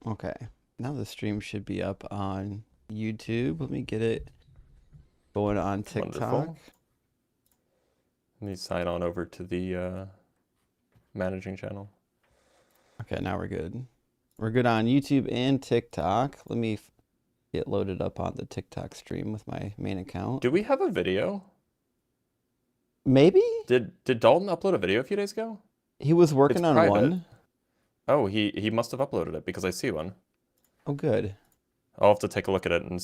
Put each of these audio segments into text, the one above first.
Okay. Now the stream should be up on YouTube. Let me get it going on TikTok. Wonderful. Let me sign on over to the managing channel. Okay, now we're good. We're good on YouTube and TikTok. Let me get loaded up on the TikTok stream with my main account. Do we have a video? Maybe? Did Dalton upload a video a few days ago? He was working It's on private. one. Oh, he must have uploaded it because I see one. Oh, good. I'll have to take a look at it and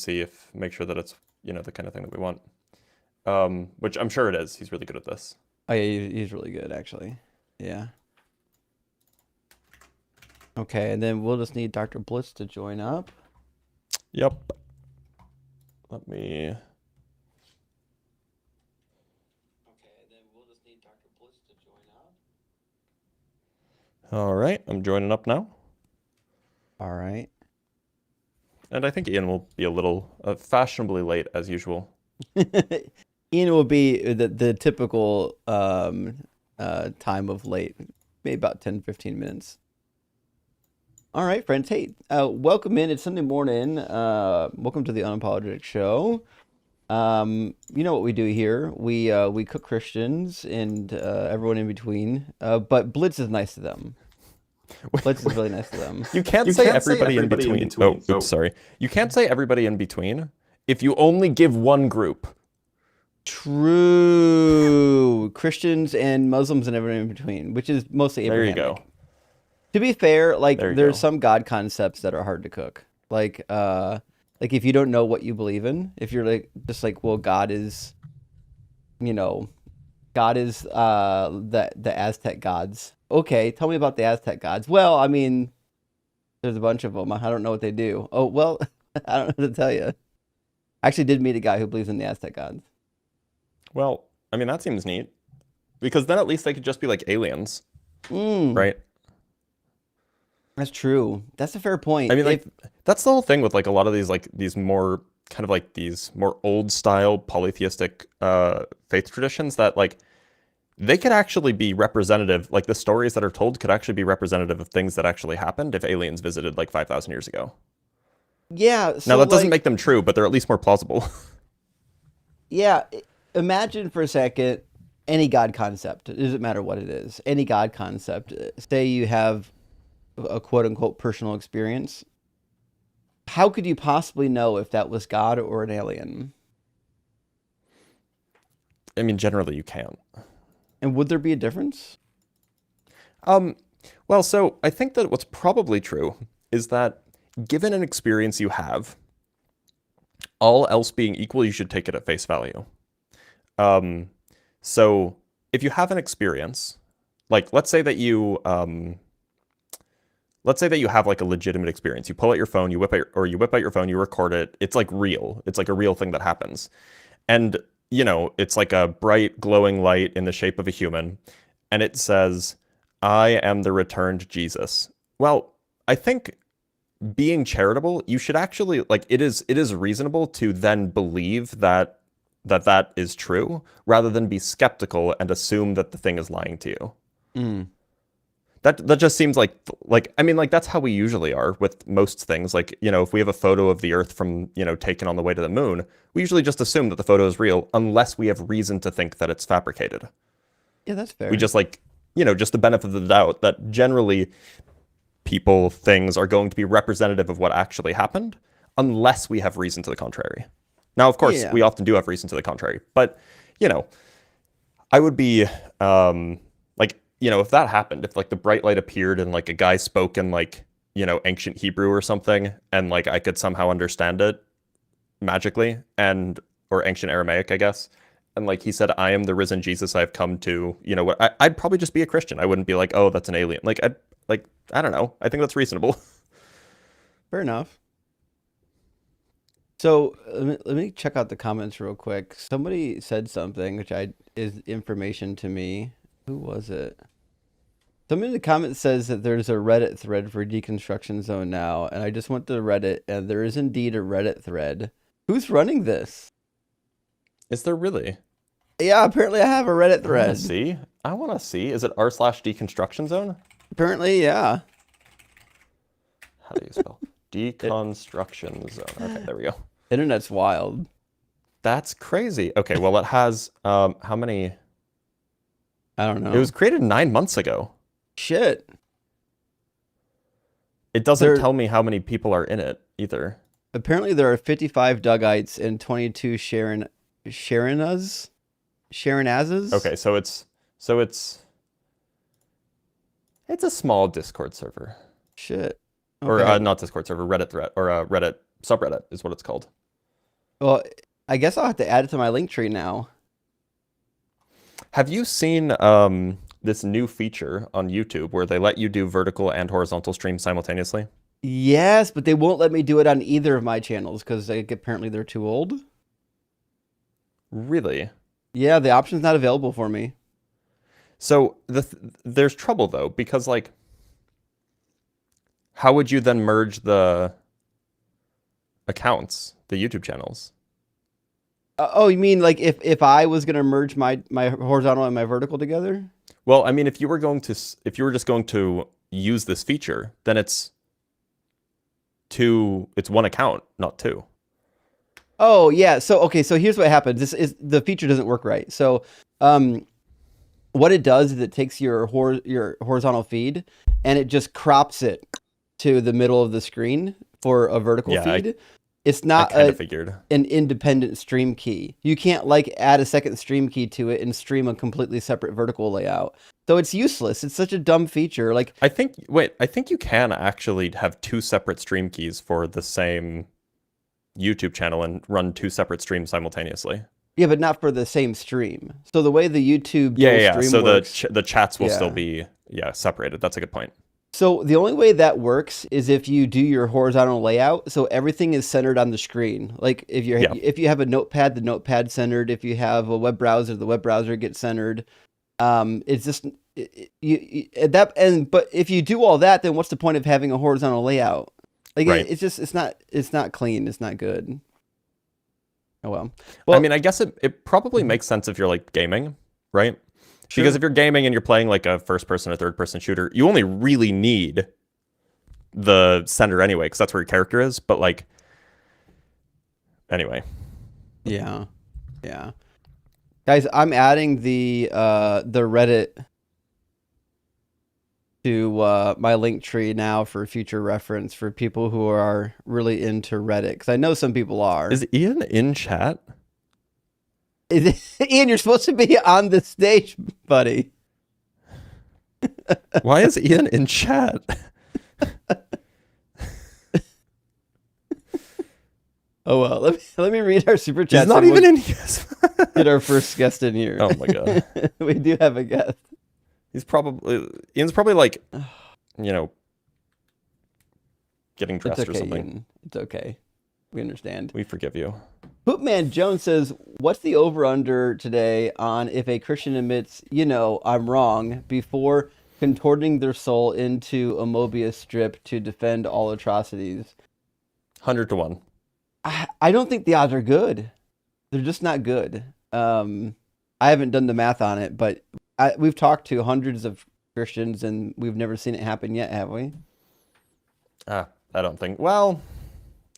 make sure that it's, the kind of thing that we want. Which I'm sure it is. He's really good at this. Oh, yeah, he's really good, actually. Yeah. Okay, and then we'll just need Dr. Blitz to join up. Yep. Let me... Okay, then we'll just need Dr. Blitz to join up. All right, I'm joining up now. All right. And I think Ian will be a little fashionably late as usual. Ian will be the typical time of late, maybe about 10-15 minutes. All right, friends. Hey, welcome in. It's Sunday morning. Welcome to the Unapologetic show. You know what we do here. We cook Christians and everyone in between. But Blitz is nice to them. Blitz is really nice to them. You can't say everybody in between. Oh, oops, sorry. You can't say everybody in between if you only give one group. True. Christians and Muslims and everyone in between, which is mostly Abrahamic. There you go. To be fair, like there's go. some God concepts that are hard to cook. Like if you don't know what you believe in, if you're well, God is the Aztec gods. Okay, tell me about the Aztec gods. Well, I mean, there's a bunch of them. I don't know what they do. Oh, well, I don't know what to tell you. I actually did meet a guy who believes in the Aztec gods. Well, I mean, that seems neat. Because then at least they could just be like aliens. Right? That's true. That's a fair point. I mean, that's the whole thing with like a lot of these more kind of like these more old style polytheistic faith traditions that like they could actually be representative, like the stories that are told could actually be representative of things that actually happened if aliens visited like 5,000 years ago. Yeah. So now that doesn't make them true, but they're at least more plausible. Yeah. Imagine for a second any God concept. It doesn't matter what it is. Any God concept. Say you have a quote unquote personal experience. How could you possibly know if that was God or an alien? I mean, generally you can't. And would there be a difference? Well, so I think that what's probably true is that given an experience you have, all else being equal, you should take it at face value. So if you have an experience, like let's say that you have like a legitimate experience. You pull out your phone, you whip out your phone, you record it. It's like real. It's like a real thing that happens. And it's like a bright glowing light in the shape of a human. And it says, "I am the returned Jesus." Well, I think being charitable, you should actually it is reasonable to then believe that is true rather than be skeptical and assume that the thing is lying to you. That just seems like I mean, like that's how we usually are with most things. Like, if we have a photo of the Earth from, taken on the way to the moon, we usually just assume that the photo is real unless we have reason to think that it's fabricated. Yeah, that's fair. We just just the benefit of the doubt that generally people, things are going to be representative of what actually happened unless we have reason to the contrary. Now, of course, we often do have reason to the contrary, but, I would be, if that happened, if like the bright light appeared and like a guy spoke in like, ancient Hebrew or something, and like I could somehow understand it magically or ancient Aramaic, I guess. And like he said, "I am the risen Jesus. I've come to," what I'd probably just be a Christian. I wouldn't be like, "Oh, that's an alien." I don't know. I think that's reasonable. Fair enough. So let me check out the comments real quick. Somebody said something which is information to me. Who was it? Somebody in the comments says that there's a Reddit thread for Deconstruction Zone now, and I just went to Reddit, and there is indeed a Reddit thread. Who's running this? Is there really? Yeah, apparently I have a Reddit thread. I want to see. Is it r/deconstruction zone? Apparently, yeah. How do you spell? Deconstruction zone. Okay, there we go. Internet's wild. That's crazy. Okay, well, it has how many? I don't know. It was created 9 months ago. Shit. It doesn't tell me how many people are in it either. Apparently, there are 55 Dugites and 22 Sharonazes. Okay, so it's a small Discord server. Shit. Okay. Okay. Or not Discord server, Reddit thread, or Reddit subreddit is what it's called. Well, I guess I'll have to add it to my link tree now. Have you seen this new feature on YouTube where they let you do vertical and horizontal streams simultaneously? Yes, but they won't let me do it on either of my channels because apparently they're too old. Really? Yeah, the option's not available for me. So there's trouble though, because like, how would you then merge the accounts, the YouTube channels? Oh, you mean like if I was gonna merge my horizontal and my vertical together? Well, I mean, if you were just going to use this feature, then it's one account, not two. Oh yeah. So here's what happens. This is the feature doesn't work right. So what it does is it takes your horizontal feed and it just crops it to the middle of the screen for a vertical feed. It's not an independent stream key. You can't like add a second stream key to it and stream a completely separate vertical layout. So it's useless. It's such a dumb feature. Like I think you can actually have two separate stream keys for the same YouTube channel and run two separate streams simultaneously. Yeah, but not for the same stream. So the way the YouTube stream so works, the chats will still be separated. That's a good point. So the only way that works is if you do your horizontal layout, so everything is centered on the screen. Like if you have a notepad, the notepad's centered. If you have a web browser, the web browser gets centered. It's just but if you do all that, then what's the point of having a horizontal layout? Like it's not clean. It's not good. Oh well. I mean, I guess it probably makes sense if you're like gaming, right? Sure. Because if you're gaming and you're playing like a first person or third person shooter, you only really need the center anyway, because that's where your character is. But like, anyway. Yeah. Guys, I'm adding the Reddit to my link tree now for future reference for people who are really into Reddit, because I know some people are. Is Ian in chat? Ian, you're supposed to be on the stage, buddy. Why is Ian in chat? Oh well, let me read our super chat. He's not even in here. Get our first guest in here. Oh my god. We do have a guest. Ian's probably like, getting dressed or something. Ian. It's okay. We understand. We forgive you. Poopman Jones says, what's the over-under today on if a Christian admits, I'm wrong, before contorting their soul into a Mobius strip to defend all atrocities? 100 to 1. I don't think the odds are good. They're just not good. I haven't done the math on it, but we've talked to hundreds of Christians and we've never seen it happen yet, have we? I don't think. Well,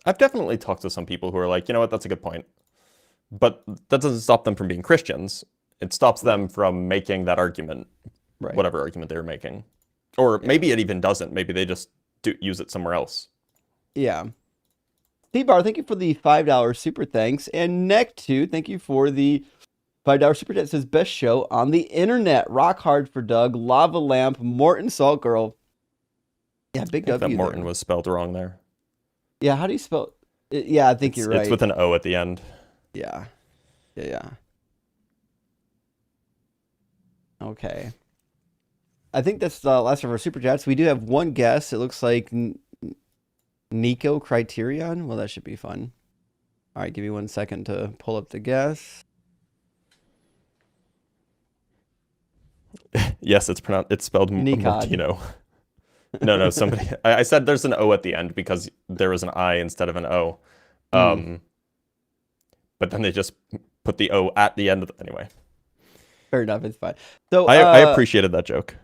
I've definitely talked to some people who are like, you know what, that's a good point. But that doesn't stop them from being Christians. It stops them from making that argument, whatever argument they're making. Or maybe it even doesn't. Maybe they just use it somewhere else. Yeah. T-Bar, thank you for the $5 super thanks. And Neck2, thank you for the $5 super chat. It says, best show on the internet. Rock hard for Doug. Lava Lamp. Morton Salt Girl. Yeah, big W. That Morton was spelled wrong there. Yeah, how do you spell it? Yeah, I think you're right. It's with an O at the end. Yeah. Okay. I think that's the last of our super chats. We do have one guest. It looks like Nico Criterion. Well, that should be fun. All right, give me 1 second to pull up the guest. Yes, it's spelled Martino. No, somebody. I said there's an O at the end because there was an I instead of an O. But then they just put the O at the end of anyway. Fair enough, it's fine. So I appreciated that joke.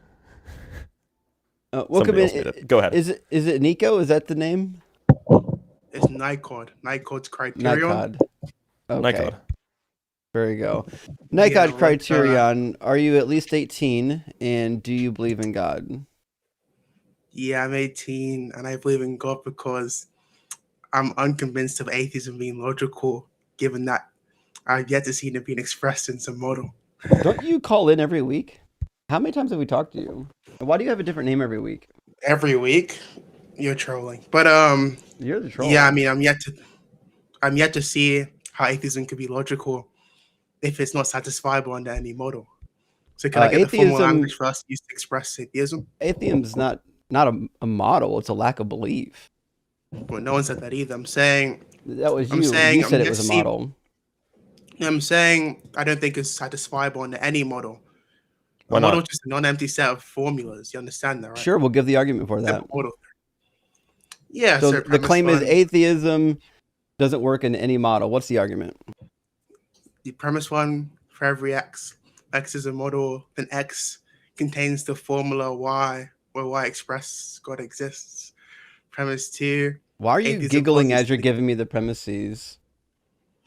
Welcome Somebody else made in. it. Go ahead. Is it Nico? Is that the name? It's Nycod. Nycod's criterion. Nikod. Okay. Nikod. There you go. Yeah, Nikod criterion. Are you at least 18? And do you believe in God? yeah, I'm 18 and I believe in God because I'm unconvinced of atheism being logical, given that I've yet to see it being expressed in some model. Don't you call in every week? How many times have we talked to you? And why do you have a different name every week? Every week, you're trolling. But You're the troll. yeah, I mean, I'm yet to see how atheism could be logical if it's not satisfiable under any model. So can I get the formal atheism- language for us to use to express atheism? Atheism's not a model. It's a lack of belief. Well, no one said that either. I'm saying That was I'm you. saying You said I'm it was a just model. I don't think it's satisfiable under any model. Why A model not? is just a non-empty set of formulas. You understand that, right? Sure, we'll give the argument for that. Model. Yeah. So So the claim is one, atheism doesn't work in any model. What's the argument? the premise one, for every x is a model, then x contains the formula y, where y express God exists. Premise two. Why are you Atheism giggling posits as you're the- giving me the premises?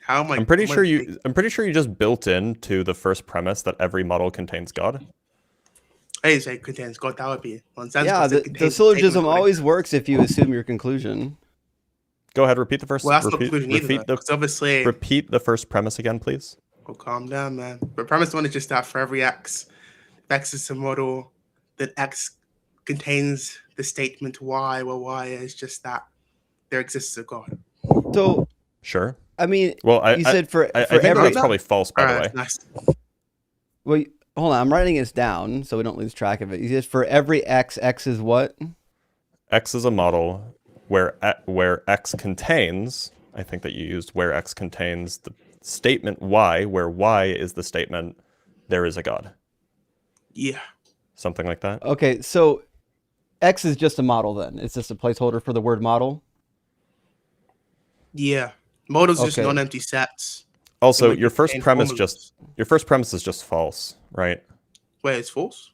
How am I? I'm pretty am I sure big- you. I'm pretty sure you just built into the first premise that every model contains God. I didn't say it contains God. That would be nonsensical. Yeah, So it the contains syllogism statement God always exists. works if you assume your conclusion. Go ahead. Repeat the first. Well, that's not repeat, conclusion either. repeat Though, the 'cause obviously, repeat the first premise again, please. oh, calm down, man. But premise one is just that for every x, if x is a model, then x contains the statement y, where y is just that there exists a God. So, Sure. I mean, Well, you said for I for think every. that's probably false, by the way. Alright, nice. Well, hold on. I'm writing this down so we don't lose track of it. You said for every x, x is what? X is a model where X contains. I think that you used where X contains the statement Y, where Y is the statement there is a God. Yeah. Something like that. Okay, so x is just a model then. It's just a placeholder for the word model. Yeah. Models are just Okay. non-empty sets. Also, Like your first contain premise formulas. is just false, right? Wait, it's false?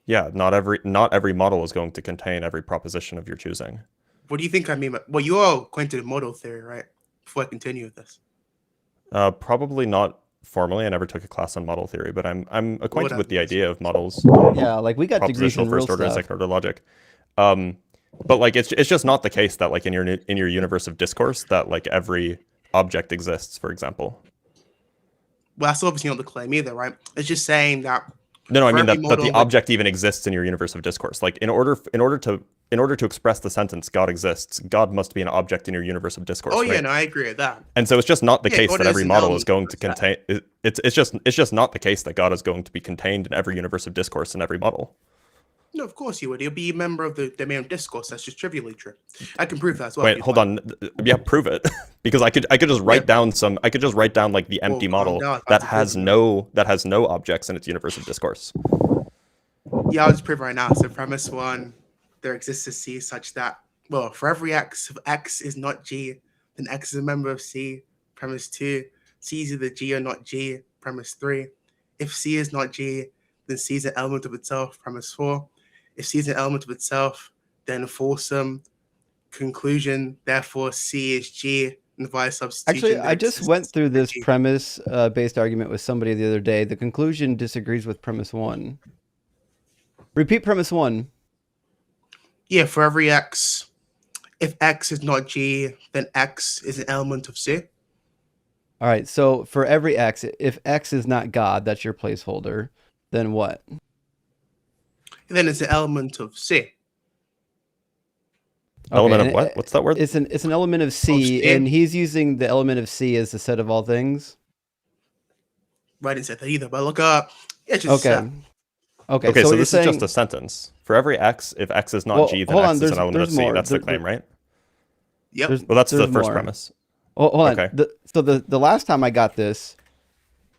Yeah, not every model is going to contain every proposition of your choosing. What do you think I mean by, well, you're all acquainted with model theory, right? Before I continue with this. Probably not formally. I never took a class on model theory, but I'm acquainted with the happens? idea of models, Yeah, like we got degrees propositional in real first order and stuff. second order logic. But like it's just not the case that like in your universe of discourse that like every object exists, for example. Well, that's obviously not the claim either, right? It's just saying that No, I for mean every that the model- object even exists in your universe of discourse. Like in order to express the sentence God exists, God must be an object in your universe of discourse. oh right? yeah, no, I agree with that. And so it's just not the Yeah, case God that every is an model is element going of to that. contain. It's just not the case that God is going to be contained in every universe of discourse in every model. No, of course you would. You'll be a member of the domain of discourse. That's just trivially true. I can prove that as well. Wait, if hold you'd on. Yeah, prove it. Because I could just write down some. I could just write down like the empty calm model down, that that's a has good no objects in its universe of discourse. like. Yeah, I'll just prove it right now. So premise one, there exists a C such that, well, for every x, if x is not G, then x is a member of C. Premise two, C is either G or not G. Premise three, if C is not G, then C is an element of itself. Premise four, if C is an element of itself, then foursome. Conclusion, therefore C is G, and via substitution. Actually, there I just exists went through a this G. premise based argument with somebody the other day. The conclusion disagrees with premise one. Repeat premise one. Yeah, for every x, if x is not G, then x is an element of C. All right, so for every x, if x is not God, that's your placeholder, then what? And then it's an element of C. Element Okay, of what? What's that word? It's an element of C, C. and he's using the element of C as the set of all things. Right, I didn't say that either, but look up. It's just Okay. Okay, Okay, so what you're this is just saying- a sentence. For every x, if x is not Well, G, then hold x on, is there's- an element of there's C. more. That's the There- claim, right? yep. Well, that's the there's first more. premise. Hold on. Okay. So the last time I got this,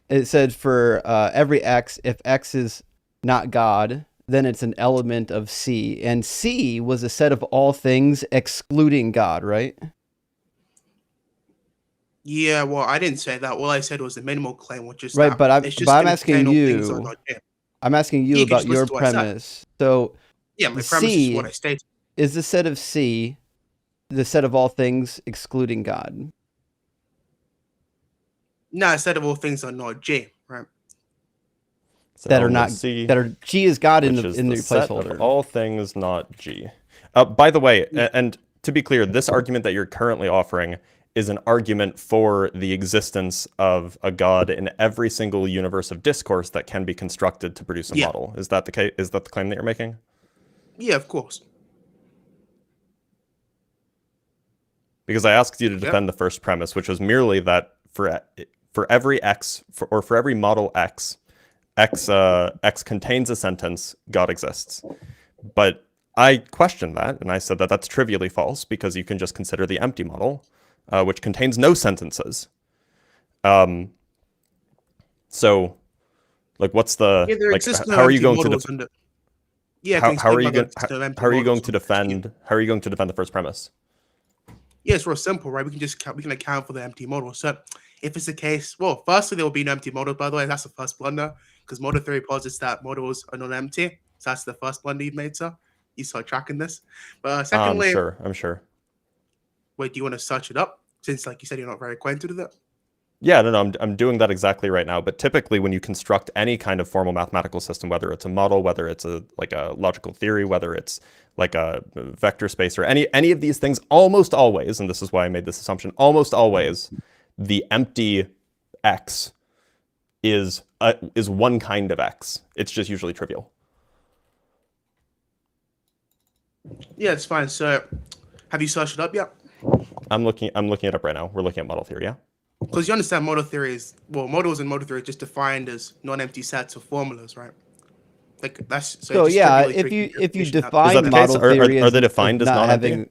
it said for every x, if x is not God, then it's an element of C. And C was a set of all things excluding God, right? Yeah, well, I didn't say that. All I said was the minimal claim, which is Right, that but it's just I'm gonna asking contain all things that are you. not G. I'm asking you You can about just your listen to what I said. premise. So Yeah, my the premise is what C I stated. is the set of C, the set of all things excluding God. No, instead of all things are not G, right? It's an That are element not of C, that are G is God in which the is the set of placeholder. all things not G. By the way, Yeah. and to be clear, this argument that you're currently offering is an argument for the existence of a God in every single universe of discourse that can be constructed to produce a Yeah. model. Is that the case? Is that the claim that you're making? Yeah, of course. Because I asked you to Yep. defend the first premise, which was merely that for every x, or for every model x, x contains a sentence, God exists. But I questioned that, and I said that that's trivially false because you can just consider the empty model, which contains no sentences. So, like, what's the Yeah, there like? exists no How are you empty going to models under. Yeah, I how can how are explain you why there going exists no empty how are you going models to under G. defend the first premise? Yeah, it's real simple, right? We can account for the empty model. So if it's the case, well, firstly there will be no empty model. By the way, that's the first blunder because model theory posits that models are not empty. So that's the first blunder you've made, sir. You start tracking this. But secondly, I'm sure. wait, do you want to search it up? Since, like you said, you're not very acquainted with it. Yeah, no, I'm doing that exactly right now. But typically, when you construct any kind of formal mathematical system, whether it's a model, whether it's a logical theory, whether it's like a vector space or any of these things, almost always, and this is why I made this assumption, almost always, the empty x is one kind of x. It's just usually trivial. Yeah, it's fine. So have you searched it up yet? I'm looking it up right now. We're looking at model theory, yeah. Because you understand model theory is, well, models and model theory are just defined as non-empty sets of formulas, right? Like that's So just yeah, trivially if you definition out. Is define that the case? model theory Are as, they defined as not non-empty? having,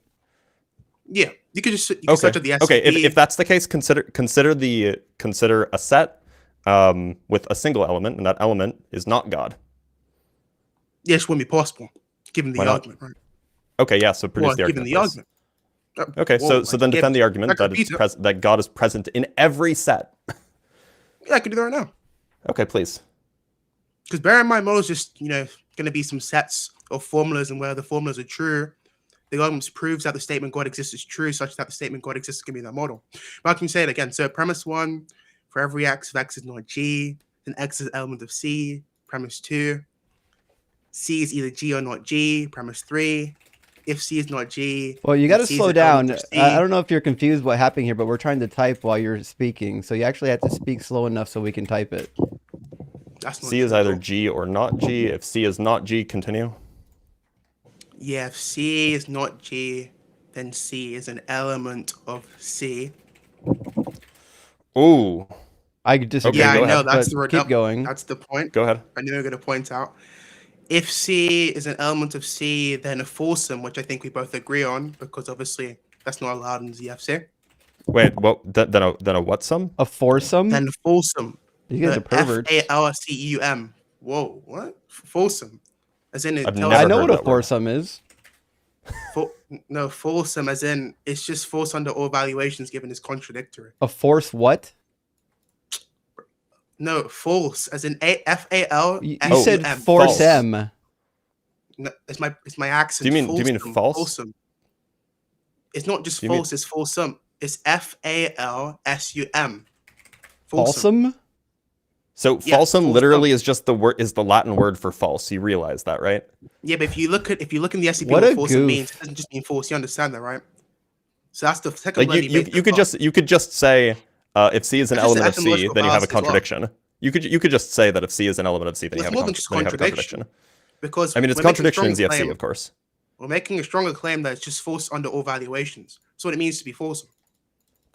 Yeah, you can search Okay. up the SCP. Okay. If that's the case, consider a set with a single element, and that element is not God. Yes, wouldn't be possible given Why the not? argument, right? Okay. Yeah. So produce Well, the given argument. the Please. argument. Okay. Whoa, So then defend the argument that that God is present in every set. Yeah, I can do that right now. Okay. Please. Because bear in mind, models just going to be some sets of formulas, and where the formulas are true, the argument proves that the statement God exists is true, such that the statement God exists can be that model. But I can say it again. So premise 1, for every x, if x is not G, then x is an element of C. Premise 2, C is either G or not G. Premise 3, if C is not G, well, you then got to C is slow an element down. of I C. don't know if you're confused what happened here, but we're trying to type while you're speaking, so you actually have to speak slow enough so we can type it. That's not C is true at either all. G or not G. If C is not G, continue. Yeah, if C is not G, then C is an element of C. Ooh. I disagree. Okay, Yeah, I go know. ahead. That's But the keep going. That's the point. Go ahead. I knew you were going to point out. If C is an element of C, then a foursome, which I think we both agree on, because obviously that's not allowed in ZFC. Wait. What? Then a what sum? A foursome? Then the foursome. You guys are perverts. FALCUM. Whoa, what? Foursome. As in, it I've tells never I know heard what a that word. foursome is. No, foursome, as in, it's just false under all valuations given as contradictory. A force what? No, false, as in FALSUM. You said false. foursome. No, it's my accent. Do you mean Foursome, false? Foursome. It's not just Do you mean- false, it's foursome. It's FALSUM. Falsum? So Yeah, falsum falsum. literally is just the Latin word for false. You realize that, right? Yeah, but if you look in the SCP, What what a foursome goof. means, it doesn't just mean false. You understand that, right? So that's the second Like you could just say if C is an That's just element of C, etymological then you have a fallacy as well. contradiction. You could just say that if C is an element of C, then you It's have more a than just contradiction. Because I mean, it's we're making a contradiction in stronger ZFC, claim- of course. We're making a stronger claim that it's just false under all valuations. That's what it means to be false.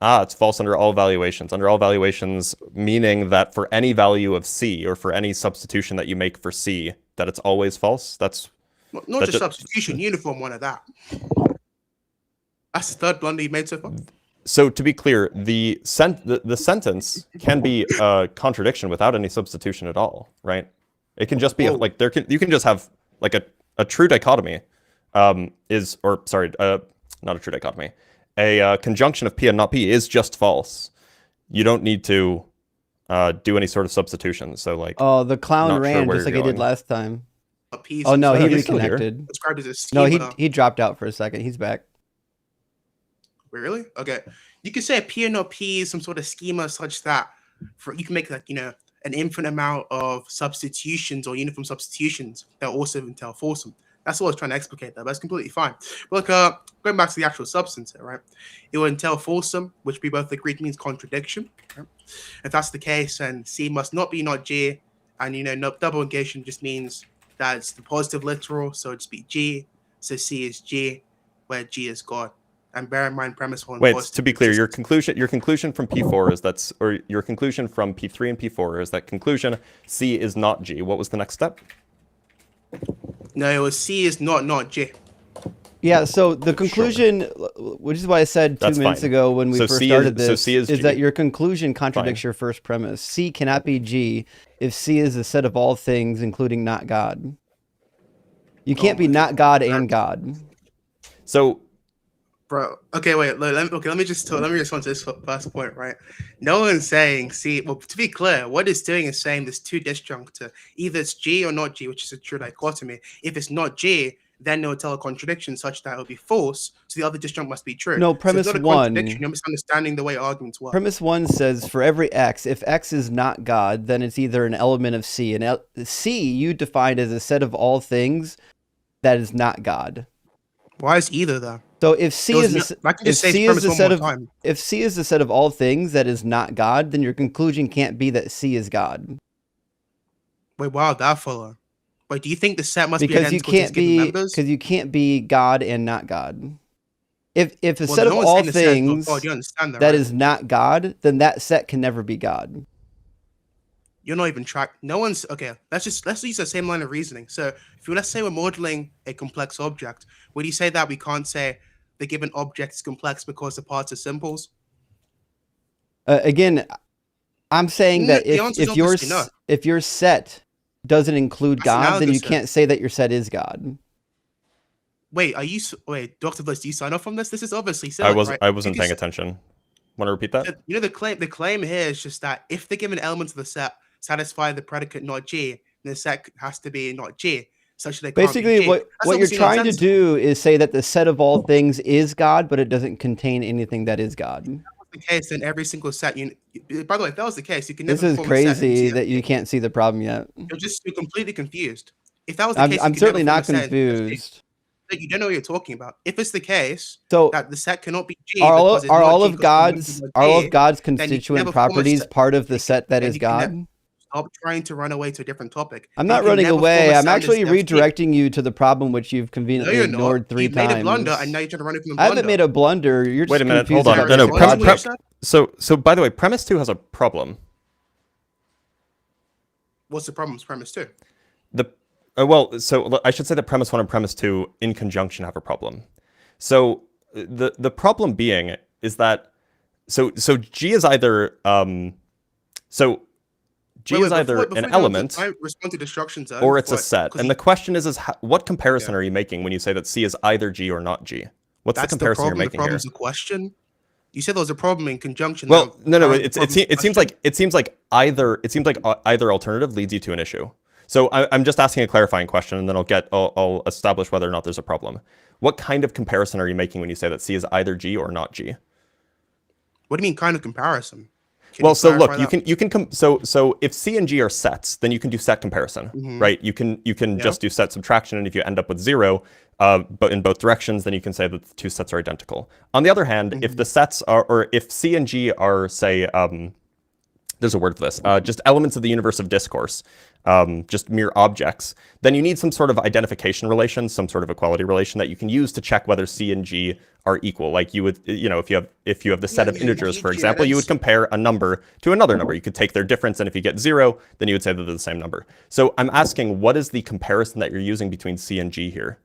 It's false under all valuations. Under all valuations, meaning that for any value of C or for any substitution that you make for C, that it's always false. That's Not That just ju- substitution, uniform one of that. That's the third blunder you made so far. so. To be clear, the sentence can be a contradiction without any substitution at all, right? It can just be Whoa. you can just have like a true dichotomy, not a true dichotomy. A conjunction of P and not P is just false. You don't need to do any sort of substitution. So like, Oh, the clown Not sure ran where just you're like I did going. last time. P. Oh no, sort he of he's still here. reconnected. described as a No, schema. he dropped out for a second. He's back. Really? Okay. You could say a P and not P is some sort of schema such that you can make like an infinite amount of substitutions or uniform substitutions that also entail Folsom. That's what I was trying to explicate there, but it's completely fine. But going back to the actual substance here, right? It will entail Folsom, which we both agreed means contradiction. Right? If that's the case, then C must not be not G, and double negation just means that it's the positive literal, so it'd be G. So C is G, where G is God. And bear in mind, premise one. Wait, to be clear, your conclusion from P4 is or your conclusion from P3 and P4 is that conclusion C is not G. What was the next step? No, it was C is not G. Yeah, so the conclusion, which is why I said 2 minutes ago when we first started this, is that your conclusion contradicts your first premise. C cannot be G if C is a set of all things, including not God. You can't be not God and God. So, bro, okay, wait, let me respond to this first point, right? No one's saying C. Well, to be clear, what it's doing is saying there's two disjuncta. Either it's G or not G, which is a true dichotomy. If it's not G, then it will tell a contradiction such that it will be false, so the other disjunct must be true. No, premise so it's not a one. Contradiction. You're misunderstanding the way arguments work. Premise one says for every X, if X is not God, then it's either an element of C. And C you defined as a set of all things that is not God. Why is either though? So if C is if C is the set of all things that is not God, then your conclusion can't be that C is God. Wait, wow, that follow. Wait, do you think the set must because be identical to its given members? Because you can't be God and not God. If a set of all things that is not God, then that set can never be God. You're not even track. No one's okay. Let's use the same line of reasoning. So let's say we're modeling a complex object, would you say that we can't say the given object is complex because the parts are simples? Again, I'm saying that if your set doesn't include God, then you can't say that your set is God. Wait, Dr. Bliss, do you sign off from this? This is obviously silly, I wasn't paying attention. Want to repeat that? The claim here is just that if the given elements of the set satisfy the predicate not G, then the set has to be not G. Such that basically what you're trying to do is say that the set of all things is God, but it doesn't contain anything that is God. If that was the case, then every single set. By the way, if that was the case, you can never. This is crazy that you can't see the problem yet. You're completely confused. If that was the case, I'm certainly not confused. You don't know what you're talking about. If it's the case that the set cannot be G, are all of God's constituent properties part of the set that is God? Stop trying to run away to a different topic. I'm not running away. I'm actually redirecting you to the problem which you've conveniently ignored 3 times. You made a blunder, and now you're trying to run away from the blunder. I haven't made a blunder. You're just wait a minute. Hold on. So by the way, premise 2 has a problem. What's the problem with premise 2? So I should say that premise 1 and premise 2 in conjunction have a problem. So the problem being is that so G is either G is either an element or it's a set. And the question is what comparison are you making when you say that C is either G or not G? What's the comparison you're making here? The question. You said there was a problem in conjunction. Well, no. It seems like either alternative leads you to an issue. So I'm just asking a clarifying question, and then I'll establish whether or not there's a problem. What kind of comparison are you making when you say that C is either G or not G? What do you mean kind of comparison? So look, so if C and G are sets, then you can do set comparison, right? You can just do set subtraction, and if you end up with 0, but in both directions, then you can say that the 2 sets are identical. On the other hand, if the sets are, or if C and G are, say, there's a word for this, just elements of the universe of discourse, just mere objects, then you need some sort of identification relation, some sort of equality relation that you can use to check whether C and G are equal. Like you would, if you have the set of integers, for example, you would compare a number to another number. You could take their difference, and if you get 0, then you would say that they're the same number. So I'm asking, what is the comparison that you're using between C and G here?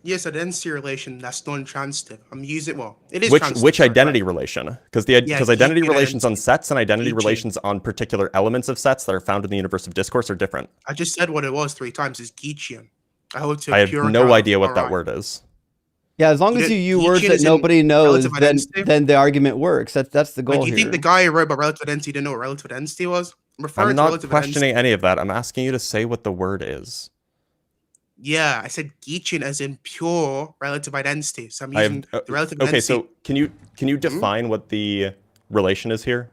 Yes, a density relation that's non-transitive. I'm using it is which identity relation? Because identity relations on sets and identity relations on particular elements of sets that are found in the universe of discourse are different. I just said what it was 3 times. Is Geachian. I have no idea what that word is. Yeah, as long as you use words that nobody knows, then the argument works. That's the goal here. Do you think the guy who wrote about relative density didn't know what relative density was? I'm not questioning any of that. I'm asking you to say what the word is. Yeah, I said Geaching as in pure relative identity. So I'm I using have the relative okay. identity. So can you Hmm? define what the relation is here?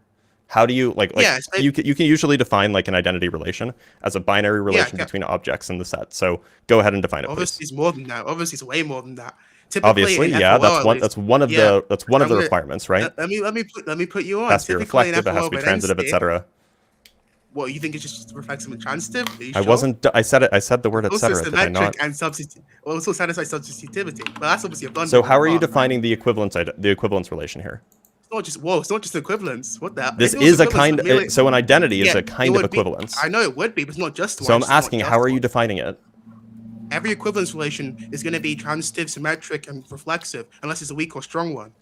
How do you Yeah, you can usually define like an identity relation as a binary yeah, relation yeah. between objects in the set. So go ahead and define it, Obviously, please. it's more than that. Obviously, it's way more than that. Typically Obviously, in yeah, FOL, at least. that's one of Yeah, the I'm gonna requirements, right? let me put you It on. has to be Typically in reflective, it has FOL to be identity, transitive, etc. what you think it's just reflexive and transitive? Are you I sure? wasn't. I said it. I said the word Also etc. Did I symmetric not? and substitute. Also satisfies substitutivity. But that's obviously a blunder So on your how are you part, right? defining the equivalence relation here? It's not just whoa. It's not just equivalence. What the hell? This If it was is a equivalence, kind. but merely So an identity is yeah, a it kind of would be. equivalence. I know it would be, but it's not just So one. I'm It's not asking, how just are you one. defining it? Every equivalence relation is going to be transitive, symmetric, and reflexive, unless it's a weak or strong one.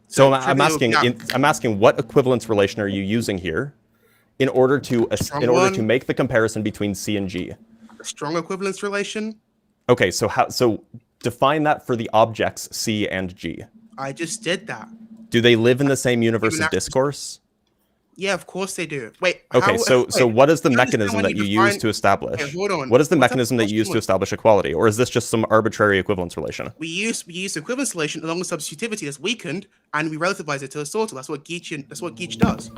So So typically, it would be I'm asking, what equivalence relation are you using here a strong in order to one, make the comparison between C and G? a strong equivalence relation. Okay, so define that for the objects C and G. I just did that. Do they live in the same universe Even of after, discourse? yeah, of course they do. Wait, Okay, how? so Wait, what is the you understand mechanism when that you you use define? to Wait, establish? hold on. What is the What type of mechanism that you question use to was establish equality, or is this just some arbitrary equivalence relation? we use equivalence relation along with substitutivity that's weakened, and we relativize it to a sortal. That's what Geach does.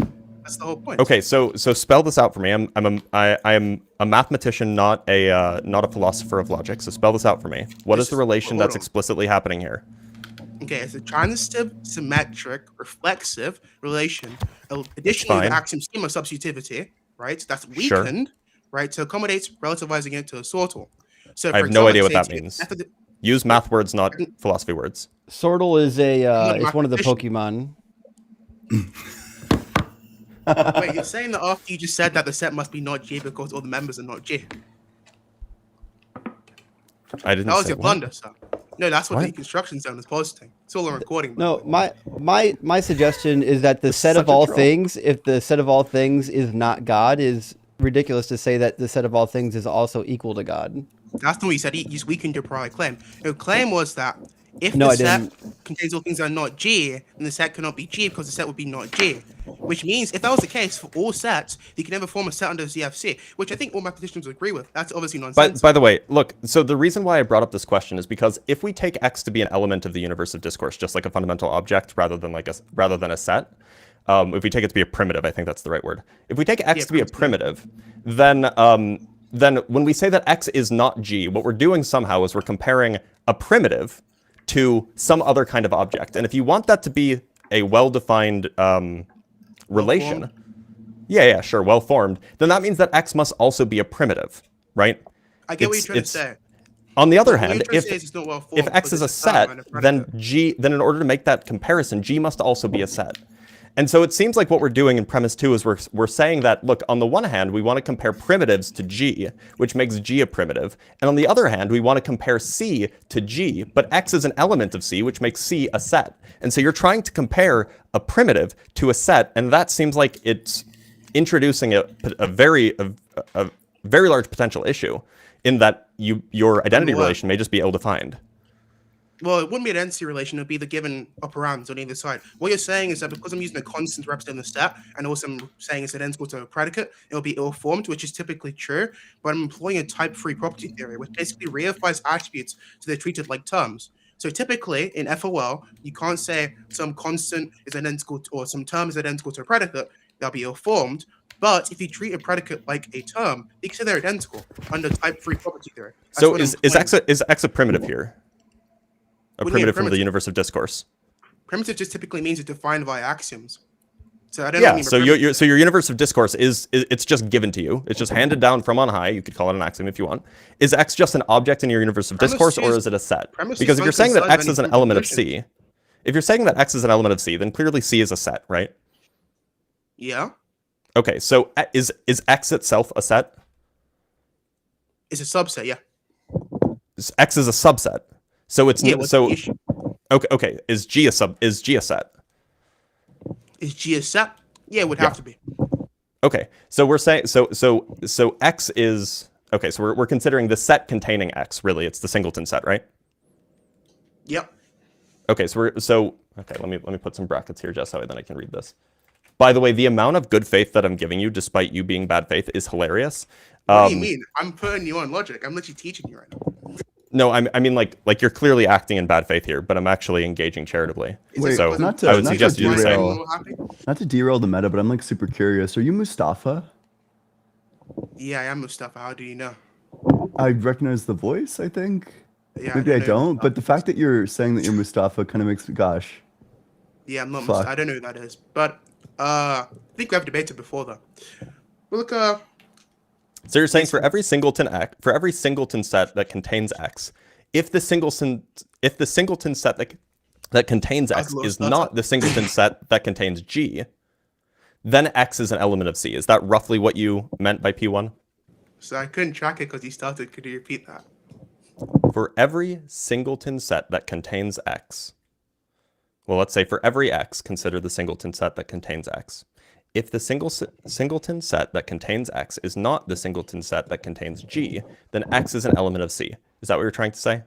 That's the whole point. Okay, so spell this out for me. I am a mathematician, not a philosopher of logic. So spell this out for me. What is This the is relation hold that's on. explicitly happening here? Okay, it's a transitive, symmetric, reflexive relation. That's Additionally, the fine. axiom schema substitutivity, right? That's Sure. weakened, right, to accommodate relativizing it to a sortal. So, I for have no example, idea let's what say that to means. method. Use Wait, math words, not I'm philosophy words. Sortle not a is one of the mathematician. Pokemon. Wait, you're saying that after you just said that the set must be not G because all the members are not G. I didn't That was say your what? blunder, sir. No, that's what the What? construction zone is positing. It's all on recording. By No, the way. my suggestion is that the This is set of such a all troll. things, if the set of all things is not God, is ridiculous to say that the set of all things is also equal to God. That's not what you said. You just weakened your prior claim. Your claim was that if No, the I set didn't. contains all things that are not G, then the set cannot be G because the set would be not G. Which means if that was the case for all sets, you can never form a set under ZFC, which I think all mathematicians would agree with. That's obviously By nonsensical. the way, look, so the reason why I brought up this question is because if we take X to be an element of the universe of discourse, just like a fundamental object rather than a set, if we take it to be a primitive, I think that's the right word. If we take X Yeah, to be a primitive. primitive, then when we say that X is not G, what we're doing somehow is we're comparing a primitive to some other kind of object. And if you want that to be a well-defined relation, Well-formed. yeah, sure, well-formed, then that means that X must also be a primitive, right? I get what you're trying to say. On the other But what you're hand, trying to say is it's not well if formed X because is a it's a term set, and a predicate. then in order to make that comparison, G must also be a set. And so it seems like what we're doing in premise 2 is we're saying that, look, on the one hand, we want to compare primitives to G, which makes G a primitive. And on the other hand, we want to compare C to G, but X is an element of C, which makes C a set. And so you're trying to compare a primitive to a set, and that seems like it's introducing a very large potential issue in that your identity What? relation may just be ill-defined. Well, it wouldn't be an entity relation. It would be the given operands on either side. What you're saying is that because I'm using a constant to represent the set, and also I'm saying it's identical to a predicate, it'll be ill-formed, which is typically true. But I'm employing a type-free property theory, which basically reifies attributes so they're treated like terms. So typically in FOL, you can't say some constant is identical to, or some term is identical to a predicate. They'll be ill-formed. But if you treat a predicate like a term, you can say they're identical under type-free property theory. That's So what is I'm X a primitive here? A What do you mean primitive from the primitive? universe of discourse. Primitive just typically means it's defined via axioms. So I don't know what Yeah, you mean by so primitive. your universe of discourse is it's just given to you. It's just handed down from on high. You could call it an axiom if you want. Is X just an object in your universe of Premise discourse, or is- is it a set? premise Because is if you're saying that unconcerned X of is an any element of conclusion. C, if you're saying that X is an element of C, then clearly C is a set, right? Yeah, Okay, so is X itself a set? it's a subset. Yeah. X is a subset. So it's Yeah. What's so the issue? okay. Is G a set? Is G a set? Yeah, it would Yeah. have to be. Okay, so we're saying so X is okay. So we're considering the set containing X. Really, it's the singleton set, right? Yep. Okay, okay. Let me put some brackets here just so then I can read this. By the way, the amount of good faith that I'm giving you, despite you being bad faith, is hilarious. What do you mean? I'm putting you on logic. I'm literally teaching you right now. No, I mean like you're clearly acting in bad faith here, but I'm actually engaging charitably. Is it So because not of- to- I would not to suggest you do the same. derail- Not to derail the meta, but I'm like super curious. Are you Mustafa? Yeah, I am Mustafa. How do you know? I recognize the voice, I think. Yeah, Maybe I know don't, Mustafa. but the fact that you're saying that you're Mustafa kind of makes me, gosh. Yeah, I'm not. Fuck. I don't know who that is, but I think we have debated before though. Well, look, So you're saying for every singleton set that contains X, if the singleton set that contains That's X a low is starter. not the singleton set that contains G, then X is an element of C. Is that roughly what you meant by P1? so I couldn't track it because you started. Could you repeat that? For every singleton set that contains X, well, let's say for every X, consider the singleton set that contains X. If the singleton set that contains X is not the singleton set that contains G, then X is an element of C. Is that what you're trying to say?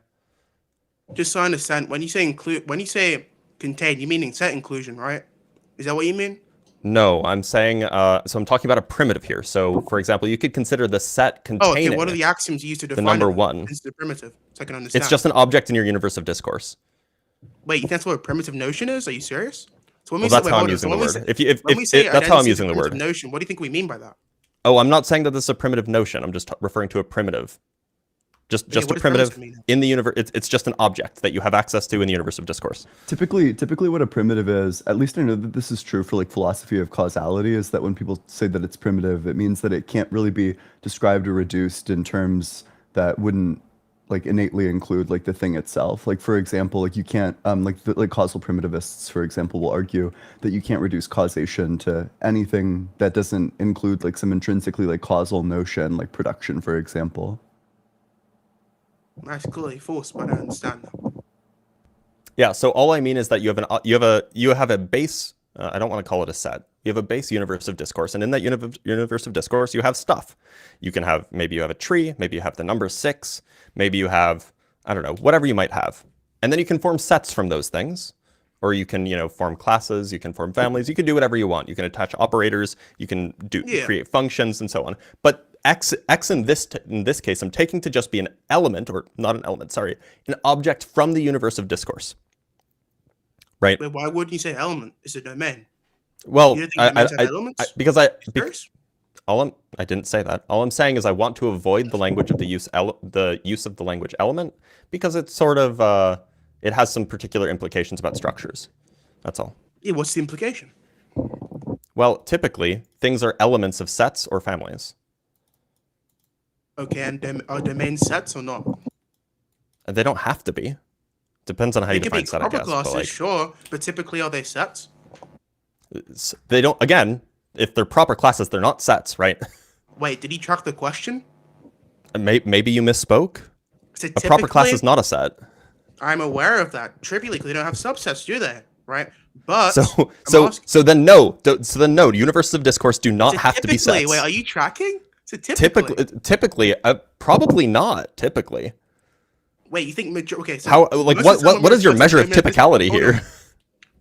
Just so I understand, when you say contain, you mean set inclusion, right? Is that what you mean? No, I'm saying, so I'm talking about a primitive here. So, for example, you could consider the set Oh, containing okay. What are the axioms used to define number it? one. It's the primitive, so I can understand. It's just an object in your universe of discourse. Wait, you think that's what a primitive notion is? Are you serious? So when Well, say- that's wait, how I'm hold on. using So the when we word. say- when we say That's how I'm identity is a using the primitive word. Notion. What do you think we mean by that? Oh, I'm not saying that this is a primitive notion. I'm just referring to a primitive. Just what a does primitive primitive mean? in the universe. It's just an object that you have access to in the universe of discourse. Typically what a primitive is, at least I know that this is true for like philosophy of causality, is that when people say that it's primitive, it means that it can't really be described or reduced in terms that wouldn't like innately include like the thing itself. Like for example, like you can't like causal primitivists, for example, will argue that you can't reduce causation to anything that doesn't include like some intrinsically like causal notion, like production, for example. That's clearly false, but I understand that. Yeah. So all I mean is that you have a base. I don't want to call it a set. You have a base universe of discourse, and in that universe of discourse, you have stuff. You can have maybe you have a tree, maybe you have the number 6, maybe you have I don't know whatever you might have, and then you can form sets from those things, or you can form classes, you can form families, you can do whatever you want. You can attach operators, you can create functions and so on. But X in this case, I'm taking to just be an element, or not an element, sorry, an object from the universe of discourse. Right? Wait, why wouldn't you say element? It's a domain. Well, You don't think domains have elements? because I didn't say that. All I'm saying is I want to avoid the language of the use of the language element because it's sort of it has some particular implications about structures. That's all. Yeah, what's the implication? Well, typically things are elements of sets or families. Okay, and are domains sets or not? They don't have to be. Depends on how you They can define be set, I proper guess. classes, But like, sure, but typically are they sets? they don't. Again, if they're proper classes, they're not sets, right? Wait, did he track the question? Maybe you misspoke. So A proper class typically- is not a set. I'm aware of that. Trivially, 'cause they don't have subsets, do they? Right? But So then no. So then no. Universes of discourse do not have to be typically, sets. wait, are you tracking? So typically, Probably not. Typically, wait, you think okay? So how? Like, most of the time when what we're is your discussing measure of domain- typicality hold on. here?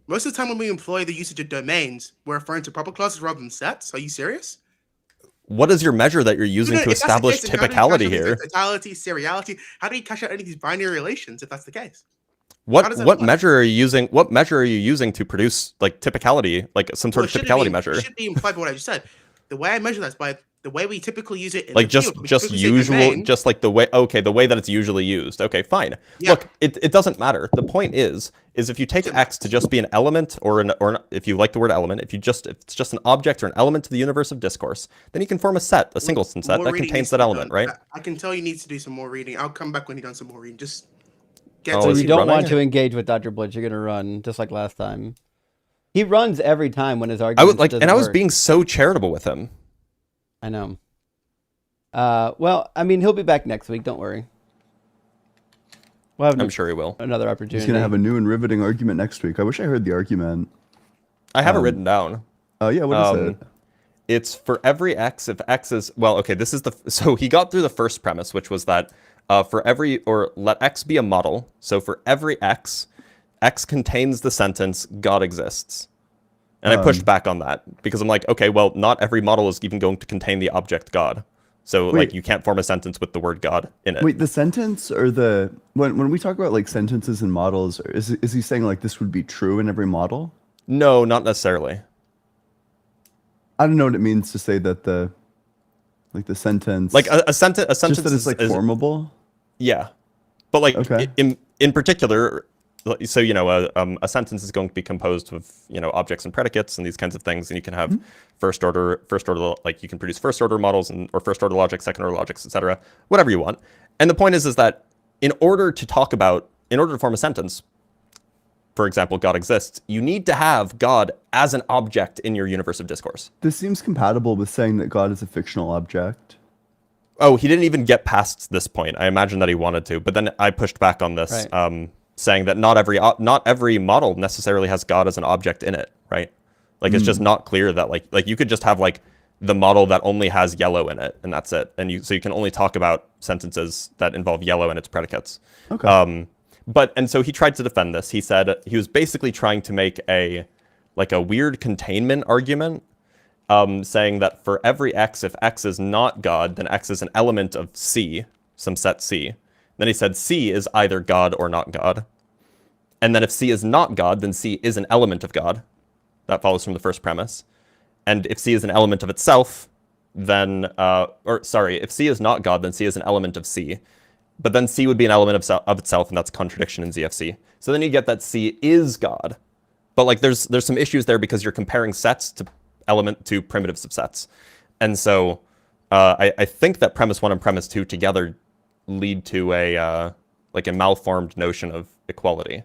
Most of the time when we employ the usage of domains, we're referring to proper classes rather than sets. Are you serious? What is your measure that you're using No, to if that's the establish case, then how do you cash typicality out these here? Totality, seriality. How do you cash out any of these binary relations if that's the case? How What does that what work? measure are you using? What measure are you using to produce like typicality, like some sort Well, of it shouldn't typicality be- measure? It should be implied by what I just said. The way I measure that is by the way we typically use it in Like the field. We just typically say usual, domain. just like the way that it's usually used. Okay, fine. Yeah. Look, it doesn't matter. The point is if you take X to just be an element or if you like the word element, if it's just an object or an element to the universe of discourse, then you can form a set, a singleton set More that reading contains needs to that be element, done. right? I can tell you need to do some more reading. I'll come back when you've done some more reading. Just get Oh, to So is you he don't running? want to engage with Dr. Blitz. You're gonna run just like last time. He runs every time when his I argument. was like, and I was being so charitable with him. I know. Well, I mean, he'll be back next week. Don't worry. We'll have I'm sure he will. another opportunity. He's gonna have a new and riveting argument next week. I wish I heard the argument. I have it written down. Oh yeah, what is it? It's for every X, if X is, well, okay, this is so he got through the first premise, which was that let X be a model. So for every X contains the sentence, God exists. And I pushed back on that because I'm like, okay, well, not every model is even going to contain the object God. So Wait. like you can't form a sentence with the word God in it. Wait, the sentence or the when we talk about like sentences and models, is he saying like this would be true in every model? No, not necessarily. I don't know what it means to say that the sentence, Like a sentence just that it's is, like is formable. yeah. But like Okay. in particular, so a sentence is going to be composed of objects and predicates and these kinds of things, and you can have first order, like you can produce first order models or first order logic, second order logics, etc. Whatever you want. And the point is that in order to form a sentence, for example, God exists, you need to have God as an object in your universe of discourse. This seems compatible with saying that God is a fictional object. Oh, he didn't even get past this point. I imagine that he wanted to, but then I pushed back on this, Right. saying that not every model necessarily has God as an object in it, right? Like it's just not clear that like you could just have like the model that only has yellow in it, and that's it. And you can only talk about sentences that involve yellow and its predicates. Okay. And so he tried to defend this. He said he was basically trying to make a weird containment argument, saying that for every x, if x is not God, then x is an element of C, some set C. Then he said C is either God or not God. And then if C is not God, then C is an element of God. That follows from the first premise. And if C is an element of itself, then, if C is not God, then C is an element of C. But then C would be an element of itself, and that's a contradiction in ZFC. So then you get that C is God. But like there's some issues there because you're comparing sets to primitives of sets. And so I think that premise 1 and premise 2 together lead to a malformed notion of equality.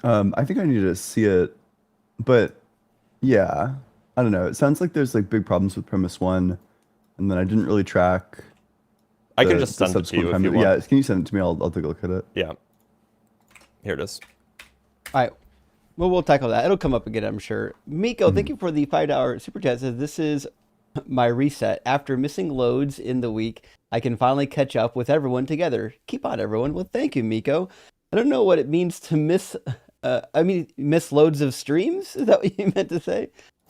I think I need to see it, but yeah, I don't know. It sounds like there's like big problems with premise 1, and then I didn't really track. I can just send it to you if you want. Yeah, can you send it to me? I'll take a look at it. Yeah. Here it is. All right. Well, we'll tackle that. It'll come up again, I'm sure. Miko, thank you for the $5 super chat. Says this is my reset. After missing loads in the week, I can finally catch up with everyone together. Keep on, everyone. Well, thank you, Miko. I don't know what it means to miss loads of streams. Is that what you meant to say?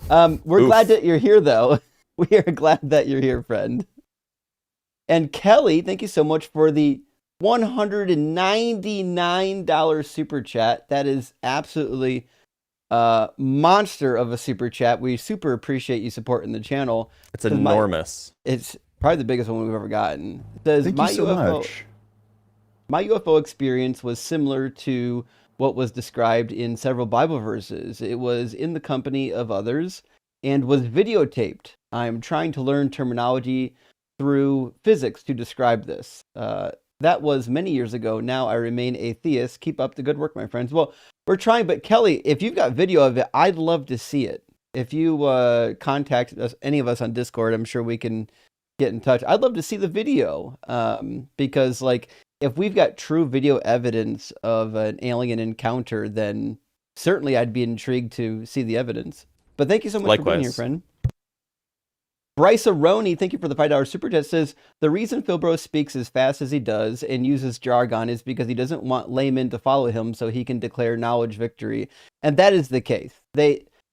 We're glad that you're here, though. We are glad that you're here, friend. And Kelly, thank you so much for the $199 super chat. That is absolutely monster of a super chat. We super appreciate you supporting the channel. It's enormous. It's probably the biggest one we've ever gotten. It says, Thank you so much. My UFO experience was similar to what was described in several Bible verses. It was in the company of others and was videotaped. I'm trying to learn terminology through physics to describe this. That was many years ago. Now I remain a theist. Keep up the good work, my friends. Well, we're trying, but Kelly, if you've got video of it, I'd love to see it. If you contact us, any of us on Discord, I'm sure we can get in touch. I'd love to see the video because, like, if we've got true video evidence of an alien encounter, then certainly I'd be intrigued to see the evidence. But thank you so much for being here, friend. Bryce Aroni, thank you for the $5 super chat, says, the reason Philbro speaks as fast as he does and uses jargon is because he doesn't want laymen to follow him so he can declare knowledge victory. And that is the case.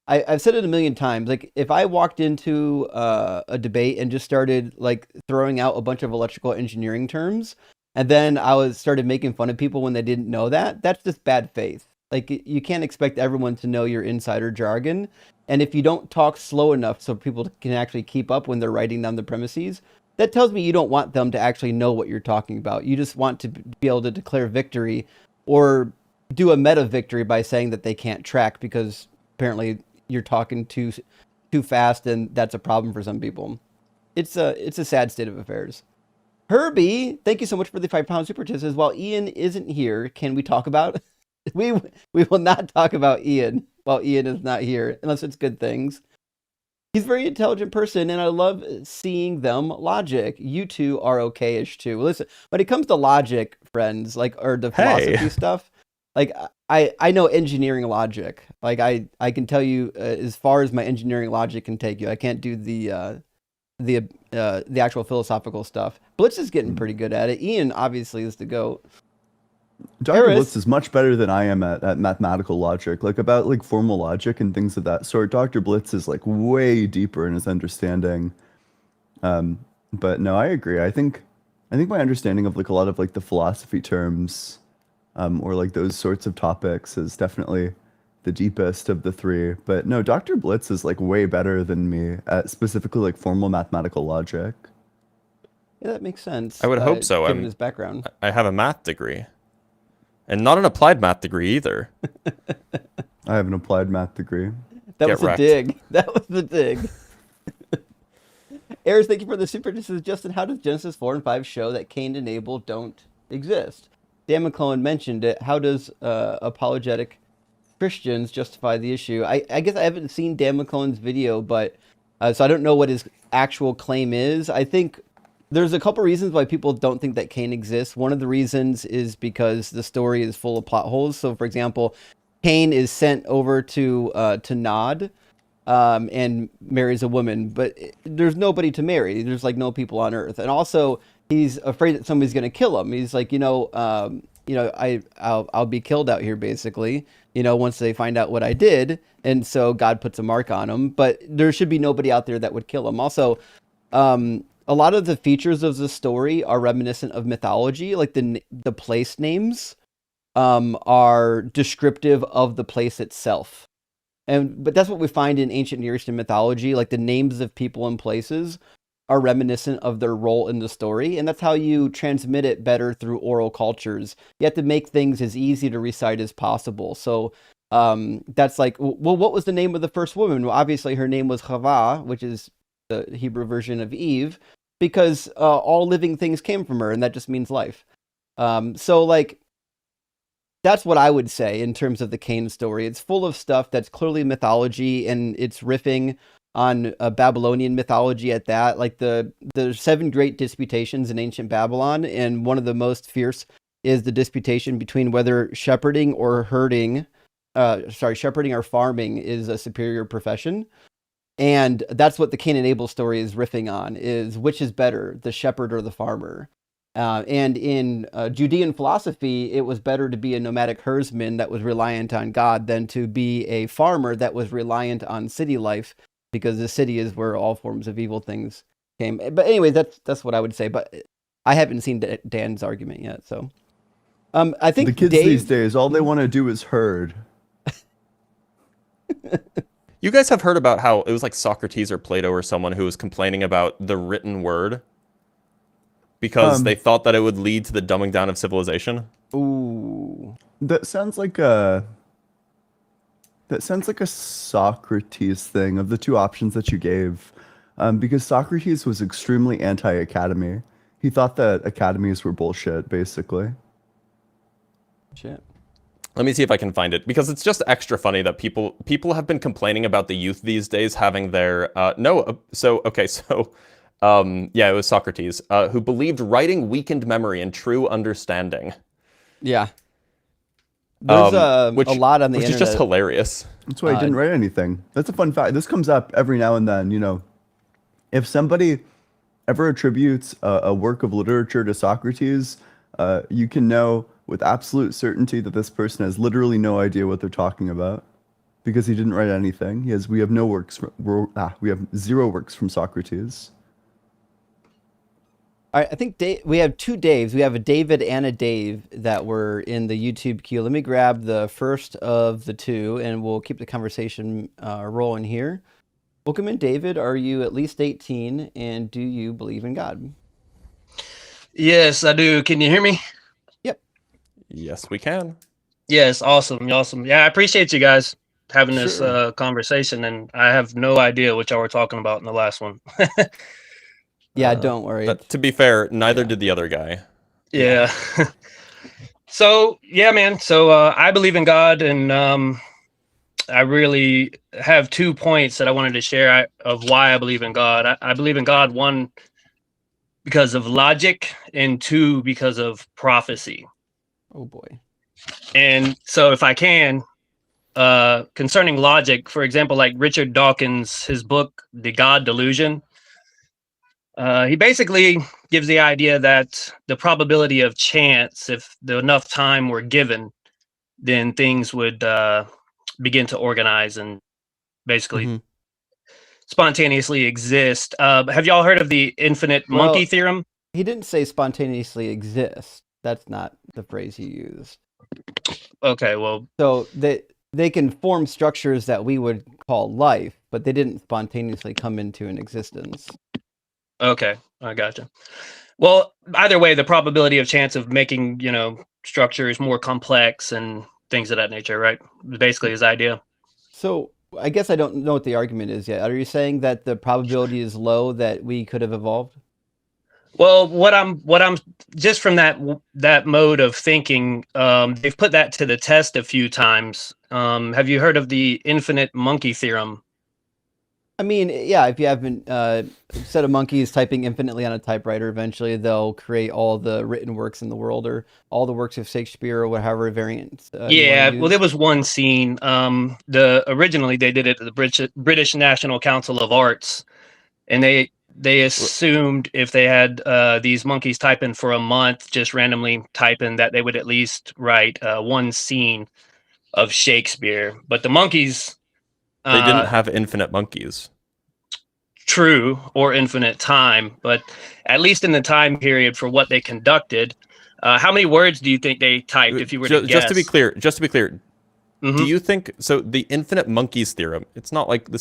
I've said it a million times. Like, if I walked into a debate and just started like throwing out a bunch of electrical engineering terms, and then I started making fun of people when they didn't know that, that's just bad faith. Like, you can't expect everyone to know your insider jargon. And if you don't talk slow enough so people can actually keep up when they're writing down the premises, that tells me you don't want them to actually know what you're talking about. You just want to be able to declare victory or do a meta victory by saying that they can't track because apparently you're talking too fast, and that's a problem for some people. It's a sad state of affairs. Herbie, thank you so much for the £5 super chat. Says, while Ian isn't here, can we talk about? We will not talk about Ian while Ian is not here, unless it's good things. He's a very intelligent person, and I love seeing them logic. You two are okay-ish too. Listen, when it comes to logic, friends, like, or the philosophy stuff, like, I know engineering logic. Like, I can tell you as far as my engineering logic can take you. I can't do the actual philosophical stuff. Blitz is getting pretty good at it. Ian obviously is the GOAT. Dr. Blitz is much better than I am at mathematical logic, like about like formal logic and things of that sort. Dr. Blitz is like way deeper in his understanding than But no, I agree. I think my understanding of like a lot of like the philosophy terms, or like those sorts of topics is definitely the deepest of the three. But no, Dr. Blitz is like way better than me at specifically like formal mathematical logic. Yeah, that makes sense. I would hope so. Given his background. I have a math degree, and not an applied math degree either. I have an applied math degree. That Get was a wrecked. dig. That was the dig. Ayers, thank you for the super. This is Justin. How does Genesis 4 and 5 show that Cain and Abel don't exist? Dan McClellan mentioned it. How does apologetic Christians justify the issue? I guess I haven't seen Dan McClellan's video, but so I don't know what his actual claim is. I think there's a couple reasons why people don't think that Cain exists. One of the reasons is because the story is full of plot holes. So, for example, Cain is sent over to Nod, and marries a woman, but there's nobody to marry. There's like no people on Earth, and also he's afraid that somebody's going to kill him. He's like, I'll be killed out here, basically. Once they find out what I did, and so God puts a mark on him. But there should be nobody out there that would kill him. Also, a lot of the features of the story are reminiscent of mythology, like the place names are descriptive of the place itself. But that's what we find in ancient Near Eastern mythology, like the names of people and places are reminiscent of their role in the story, and that's how you transmit it better through oral cultures. You have to make things as easy to recite as possible. So that's like, well, what was the name of the first woman? Well, obviously her name was Chava, which is the Hebrew version of Eve, because all living things came from her, and that just means life. So like, that's what I would say in terms of the Cain story. It's full of stuff that's clearly mythology, and it's riffing on Babylonian mythology at that. Like the 7 great disputations in ancient Babylon, and one of the most fierce is the disputation between whether shepherding or farming is a superior profession. And that's what the Cain and Abel story is riffing on, is which is better, the shepherd or the farmer. And in Judean philosophy, it was better to be a nomadic herdsman that was reliant on God than to be a farmer that was reliant on city life, because the city is where all forms of evil things came. But anyway, that's what I would say. But I haven't seen Dan's argument yet. So I think The kids Dave, these days, all they want to do is herd. You guys have heard about how it was like Socrates or Plato or someone who was complaining about the written word because they thought that it would lead to the dumbing down of civilization? Ooh. That sounds like a Socrates thing of the two options that you gave, because Socrates was extremely anti-academy. He thought that academies were bullshit, basically. Shit. Let me see if I can find it, because it's just extra funny that people have been complaining about the youth these days having their it was Socrates who believed writing weakened memory and true understanding. Yeah. There's a lot on the which internet. is just hilarious. That's why he didn't write anything. That's a fun fact. This comes up every now and then. If somebody ever attributes a work of literature to Socrates, you can know with absolute certainty that this person has literally no idea what they're talking about, because he didn't write anything. We have 0 works from Socrates. All right, I think we have 2 Daves. We have a David and a Dave that were in the YouTube queue. Let me grab the first of the 2, and we'll keep the conversation rolling here. Welcome in, David. Are you at least 18, and do you believe in God? Yes, I do. Can you hear me? Yep. Yes, we can. Yes, awesome. Yeah, I appreciate you guys having this Sure. conversation, and I have no idea what y'all were talking about in the last one. Yeah, don't worry. To be fair, neither did the other guy. Yeah. So, yeah, man. So I believe in God, and I really have 2 points that I wanted to share of why I believe in God. I believe in God, 1, because of logic, and 2, because of prophecy. Oh, boy. And so if I can, concerning logic, for example, like Richard Dawkins, his book, The God Delusion, he basically gives the idea that the probability of chance, if enough time were given, then things would begin to organize and basically spontaneously exist. Have y'all heard of the infinite monkey Well, theorem? He didn't say spontaneously exist. That's not the phrase he used. Okay, well, So they can form structures that we would call life, but they didn't spontaneously come into an existence. okay, I gotcha. Well, either way, the probability of chance of making, structures more complex and things of that nature, right? Basically his idea. So I guess I don't know what the argument is yet. Are you saying that the probability is low that we could have evolved? Well, what I'm just from that mode of thinking, they've put that to the test a few times. Have you heard of the infinite monkey theorem? I mean, yeah, if you have a set of monkeys typing infinitely on a typewriter, eventually they'll create all the written works in the world or all the works of Shakespeare or whatever variants you want to Yeah, well, use. there was one scene. Originally they did it at the British National Council of Arts, and they assumed if they had these monkeys typing for a month, just randomly typing, that they would at least write one scene of Shakespeare. But the monkeys, They didn't uh, have infinite monkeys. true, or infinite time, but at least in the time period for what they conducted, how many words do you think they typed if you were to guess? Just to be clear, do Mhm. you think so? The infinite monkeys theorem. This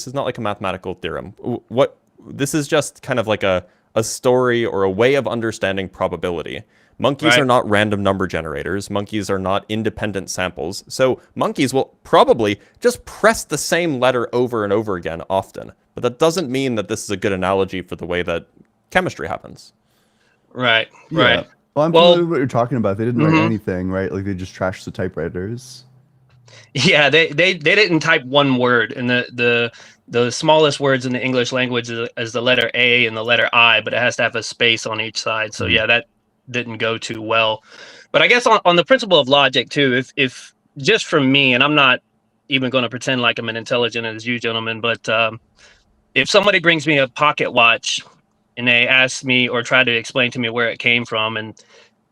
is not like a mathematical theorem. What this is just kind of like a story or a way of understanding probability. Monkeys Right. are not random number generators. Monkeys are not independent samples. So monkeys will probably just press the same letter over and over again often. But that doesn't mean that this is a good analogy for the way that chemistry happens. Right, Yeah. right. Well, I'm Well, familiar with what you're talking about. They didn't write mhm. anything, right? Like they just trashed the typewriters. Yeah, they didn't type one word, and the smallest words in the English language is the letter A and the letter I, but it has to have a space on each side. So yeah, that didn't go too well. But I guess on the principle of logic too, if just from me, and I'm not even going to pretend like I'm as intelligent as you gentlemen, but if somebody brings me a pocket watch and they ask me or try to explain to me where it came from, and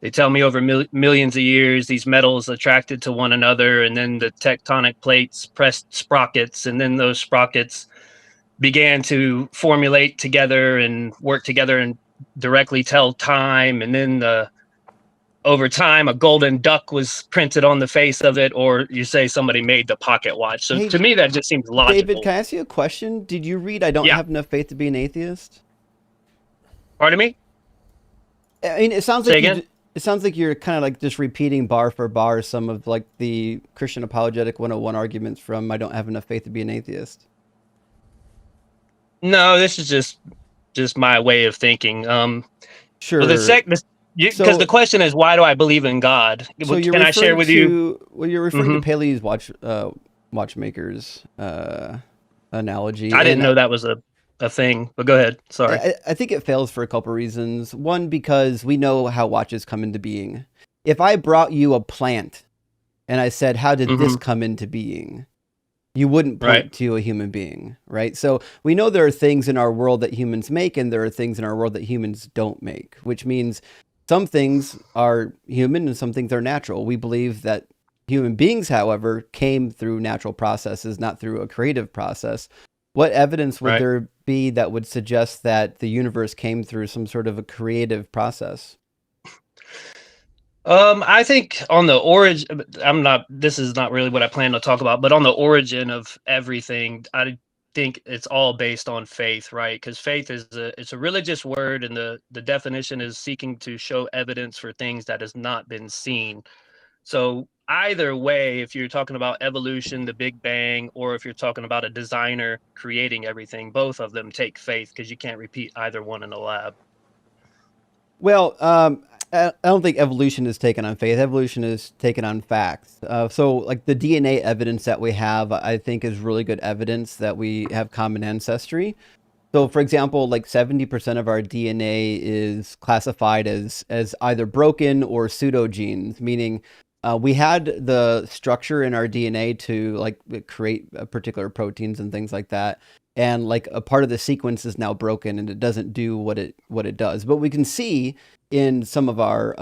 they tell me over millions of years, these metals attracted to one another, and then the tectonic plates pressed sprockets, and then those sprockets began to formulate together and work together and directly tell time. And then over time, a golden duck was printed on the face of it, or you say somebody made the pocket watch. So Hey, to me, that just seems David, logical. can I ask you a question? Did you read I Don't Yeah. Have Enough Faith to Be an Atheist? Pardon me? I mean, it sounds Say like again? it sounds like you're kind of like just repeating bar for bar some of like the Christian Apologetic 101 arguments from I Don't Have Enough Faith to Be an Atheist. No, this is just my way of thinking. Sure. Well, because So- the question is, why do I believe in God? So you're Can I share referring with you? to well, you're referring Mhm. to Paley's watchmakers analogy. I didn't and know that was a thing, but go ahead. Sorry. I think it fails for a couple reasons. One, because we know how watches come into being. If I brought you a plant and I said, "How did this come into being?" you wouldn't point Right. to a human being, right? So we know there are things in our world that humans make, and there are things in our world that humans don't make, which means some things are human and some things are natural. We believe that human beings, however, came through natural processes, not through a creative process. What evidence would Right. there be that would suggest that the universe came through some sort of a creative process? I think on the origin, this is not really what I plan to talk about, but on the origin of everything, I think it's all based on faith, right? Because faith it's a religious word, and the definition is seeking to show evidence for things that has not been seen. So either way, if you're talking about evolution, the Big Bang, or if you're talking about a designer creating everything, both of them take faith, because you can't repeat either one in a lab. Well, I don't think evolution is taken on faith. Evolution is taken on facts. So, like the DNA evidence that we have, I think is really good evidence that we have common ancestry. So, for example, like 70% of our DNA is classified as either broken or pseudogenes, meaning we had the structure in our DNA to like create particular proteins and things like that. And like a part of the sequence is now broken and it doesn't do what it does. But we can see in some of our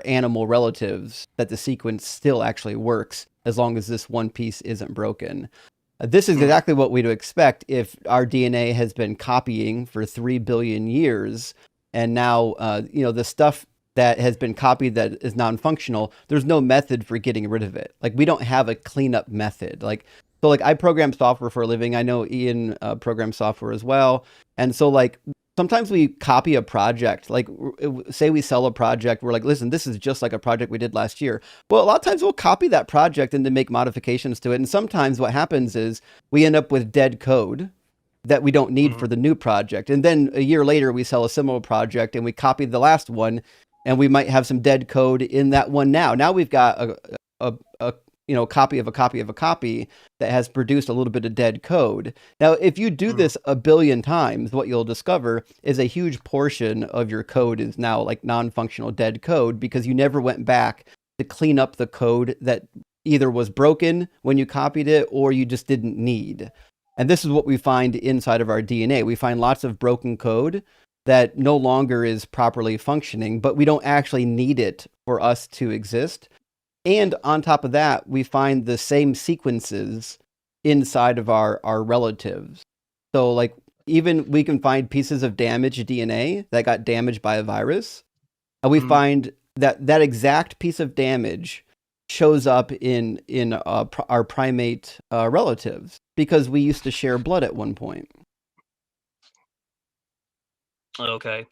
animal relatives that the sequence still actually works as long as this one piece isn't broken. This is exactly what we'd expect if our DNA has been copying for 3 billion years, and now the stuff that has been copied that is non-functional, there's no method for getting rid of it. Like, we don't have a cleanup method. Like I program software for a living. I know Ian programs software as well, and so like sometimes we copy a project. Like, say we sell a project, we're like, listen, this is just like a project we did last year. Well, a lot of times we'll copy that project and then make modifications to it. And sometimes what happens is we end up with dead code that we don't need for the new project. And then a year later, we sell a similar project and we copy the last one, and we might have some dead code in that one now. Now we've got a copy of a copy of a copy that has produced a little bit of dead code. Now, if you do this a billion times, what you'll discover is a huge portion of your code is now like non-functional dead code, because you never went back to clean up the code that either was broken when you copied it or you just didn't need. And this is what we find inside of our DNA. We find lots of broken code that no longer is properly functioning, but we don't actually need it for us to exist. And on top of that, we find the same sequences inside of our relatives. So like, even we can find pieces of damaged DNA that got damaged by a virus. And we find that exact piece of damage shows up in our primate relatives, because we used to share blood at one point. Okay.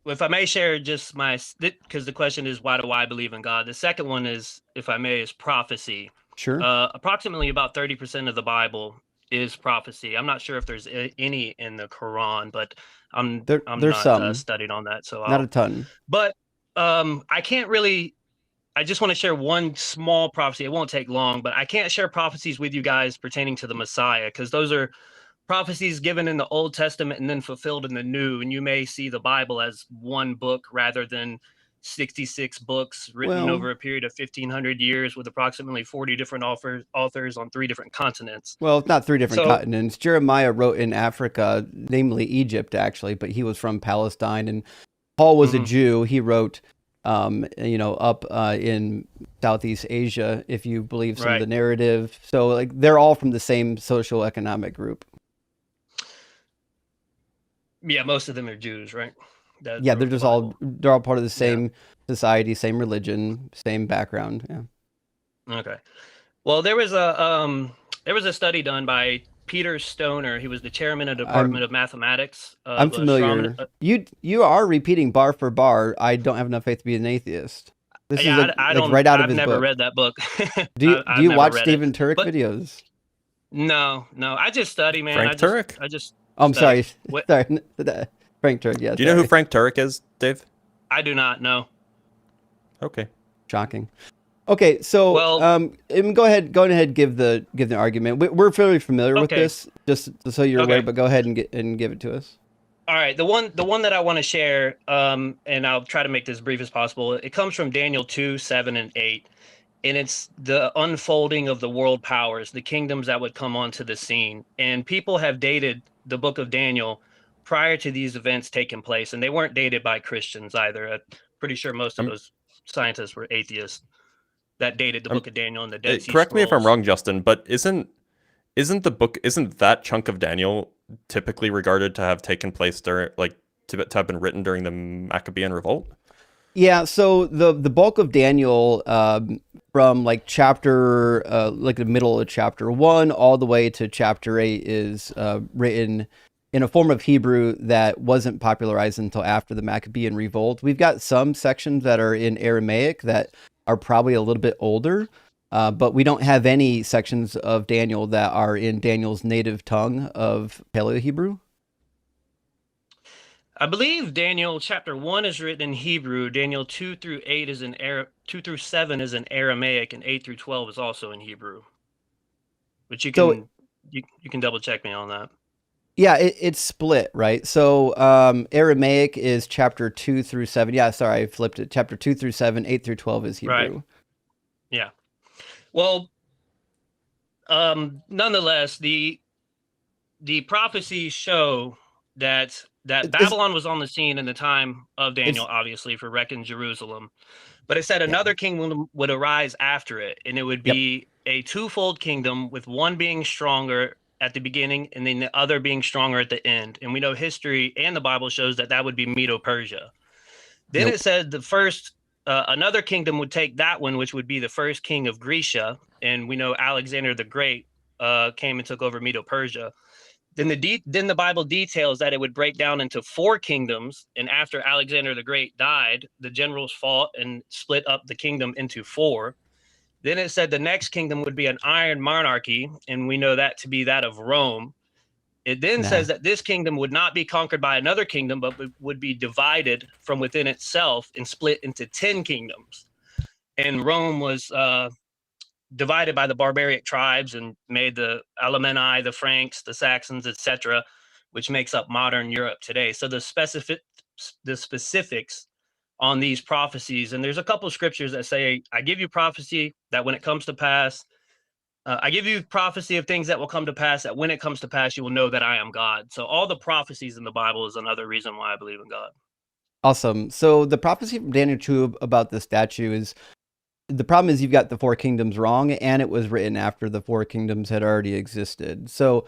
If I may share just because the question is, why do I believe in God? The second one is, if I may, is prophecy. Sure. Approximately about 30% of the Bible is prophecy. I'm not sure if there's any in the Quran, but I'm there's not studied on that, so not a ton. But I can't really. I just want to share one small prophecy. It won't take long, but I can't share prophecies with you guys pertaining to the Messiah, because those are prophecies given in the Old Testament and then fulfilled in the New. And you may see the Bible as one book rather than 66 books written over a period of 1,500 years with approximately 40 different authors on 3 different continents. Well, it's not 3 different continents. Jeremiah wrote in Africa, namely Egypt, actually, but he was from Palestine. And Paul was a Jew. He wrote, up in Southeast Asia, if you believe some of the narrative. So like, they're all from the same social economic group. Yeah, most of them are Jews, right? They're all part of the same society, same religion, same background. Yeah. Okay. Well, there was a study done by Peter Stoner. He was the chairman of the Department of Mathematics. I'm familiar. You are repeating bar for bar. I don't have enough faith to be an atheist. This is right out of his book. I've never read that book. Do you watch Stephen Turek videos? No. I just study, man. Frank Turek? I just. I'm sorry. Sorry. Frank Turek, yeah. Do you know who Frank Turek is, Dave? I do not know. Okay. Shocking. Okay, so go ahead, give the argument. We're fairly familiar with this, just so you're aware, but go ahead and give it to us. All right, the one that I want to share, and I'll try to make this brief as possible. It comes from Daniel 2, 7, and 8. And it's the unfolding of the world powers, the kingdoms that would come onto the scene. And people have dated the book of Daniel prior to these events taking place. And they weren't dated by Christians either. I'm pretty sure most of those scientists were atheists that dated the book of Daniel and the Dead Sea Correct me if I'm Scrolls. wrong, Justin, but isn't that chunk of Daniel typically regarded to have taken place during, like, to have been written during the Maccabean revolt? Yeah, so the bulk of Daniel, from like chapter, like the middle of chapter 1 all the way to chapter 8 is written in a form of Hebrew that wasn't popularized until after the Maccabean revolt. We've got some sections that are in Aramaic that are probably a little bit older, but we don't have any sections of Daniel that are in Daniel's native tongue of Paleo-Hebrew. I believe Daniel chapter 1 is written in Hebrew. Daniel 2 through 7 is in Aramaic, and 8 through 12 is also in Hebrew. But you can double check me on that. Yeah, it's split, right? So Aramaic is chapter 2 through 7. Yeah, sorry, I flipped it. Chapter 2 through 7, 8 through 12 is Hebrew. Right. Yeah. Well, nonetheless, the prophecies show that Babylon was on the scene in the time of Daniel, obviously, for wrecking Jerusalem. But it said another king would arise after it, and it would be a twofold kingdom, with one being stronger at the beginning and then the other being stronger at the end. And we know history and the Bible shows that that would be Medo-Persia. Then Nope. it said the first, another kingdom would take that one, which would be the first king of Grecia. And we know Alexander the Great came and took over Medo-Persia. Then the Bible details that it would break down into 4 kingdoms. And after Alexander the Great died, the generals fought and split up the kingdom into 4. Then it said the next kingdom would be an iron monarchy, and we know that to be that of Rome. It then says that this kingdom would not be conquered by another kingdom, but would be divided from within itself and split into 10 kingdoms. And Rome was divided by the barbaric tribes and made the Alemanni, the Franks, the Saxons, etc., which makes up modern Europe today. So the specifics on these prophecies, and there's a couple of scriptures that say, I give you prophecy that when it comes to pass, I give you prophecy of things that will come to pass, that when it comes to pass, you will know that I am God. So all the prophecies in the Bible is another reason why I believe in God. Awesome. So the prophecy from Daniel 2 about the statue is, the problem is you've got the 4 kingdoms wrong, and it was written after the 4 kingdoms had already existed. So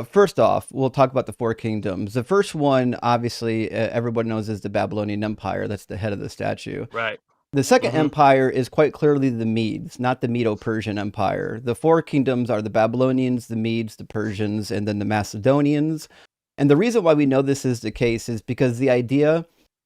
first off, we'll talk about the 4 kingdoms. The first one, obviously, everyone knows is the Babylonian Empire. That's the head of the statue. Right. The second empire is quite clearly the Medes, not the Medo-Persian Empire. The 4 kingdoms are the Babylonians, the Medes, the Persians, and then the Macedonians. And the reason why we know this is the case is because the idea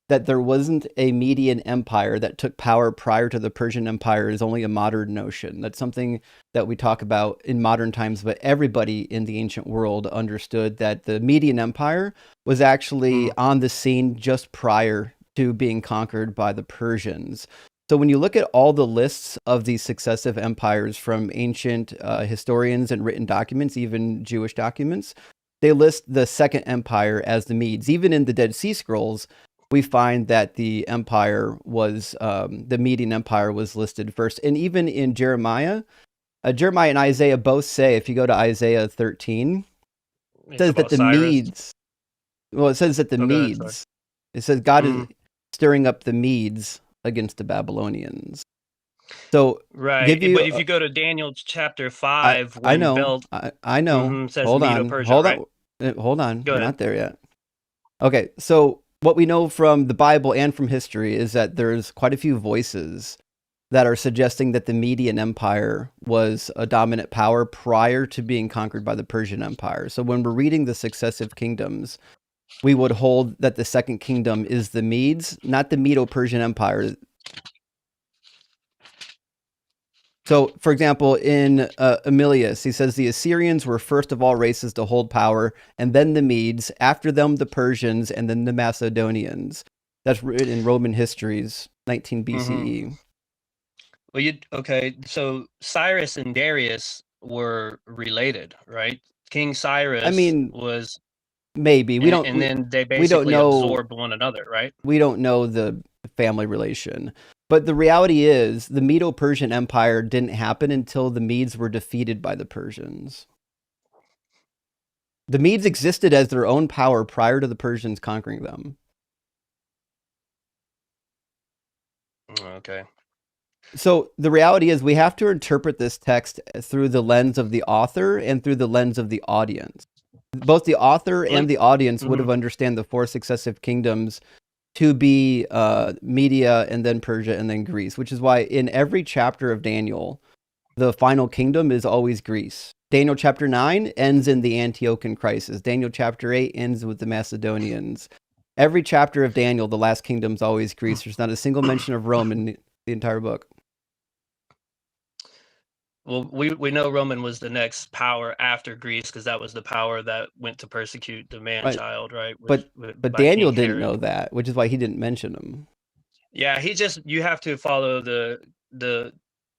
that there wasn't a Median empire that took power prior to the Persian Empire is only a modern notion. That's something that we talk about in modern times, but everybody in the ancient world understood that the Median Empire was actually on the scene just prior to being conquered by the Persians. So when you look at all the lists of these successive empires from ancient historians and written documents, even Jewish documents, they list the second empire as the Medes. Even in the Dead Sea Scrolls, we find that the empire was, the Median Empire was listed first. And even in Jeremiah, Jeremiah and Isaiah both say, if you go to Isaiah 13, it says that the Medes, well, it says that the Medes, it says God is stirring up the Medes against the Babylonians. So, right. But if you go to Daniel chapter 5, I know, I know. Says Hold on, hold on. We're not there yet. Okay, so what we know from the Bible and from history is that there's quite a few voices that are suggesting that the Median Empire was a dominant power prior to being conquered by the Persian Empire. So when we're reading the successive kingdoms, we would hold that the second kingdom is the Medes, not the Medo-Persian Empire. So, for example, in Aemilius, he says the Assyrians were first of all races to hold power, and then the Medes, after them the Persians, and then the Macedonians. That's written in Roman Histories, 19 BCE. Well, okay, so Cyrus and Darius were related, right? King Cyrus was... Maybe. We don't, and then they basically absorbed one another, right? We don't know the family relation. But the reality is, the Medo-Persian Empire didn't happen until the Medes were defeated by the Persians. The Medes existed as their own power prior to the Persians conquering them. Okay. So the reality is, we have to interpret this text through the lens of the author and through the lens of the audience. Both the author and the audience would have understood the 4 successive kingdoms to be Media and then Persia and then Greece, which is why in every chapter of Daniel, the final kingdom is always Greece. Daniel chapter 9 ends in the Antiochian crisis. Daniel chapter 8 ends with the Macedonians. Every chapter of Daniel, the last kingdom is always Greece. There's not a single mention of Rome in the entire book. Well, we know Roman was the next power after Greece, because that was the power that went to persecute the man-child, right? But Daniel didn't know that, which is why he didn't mention him. Yeah, you have to follow the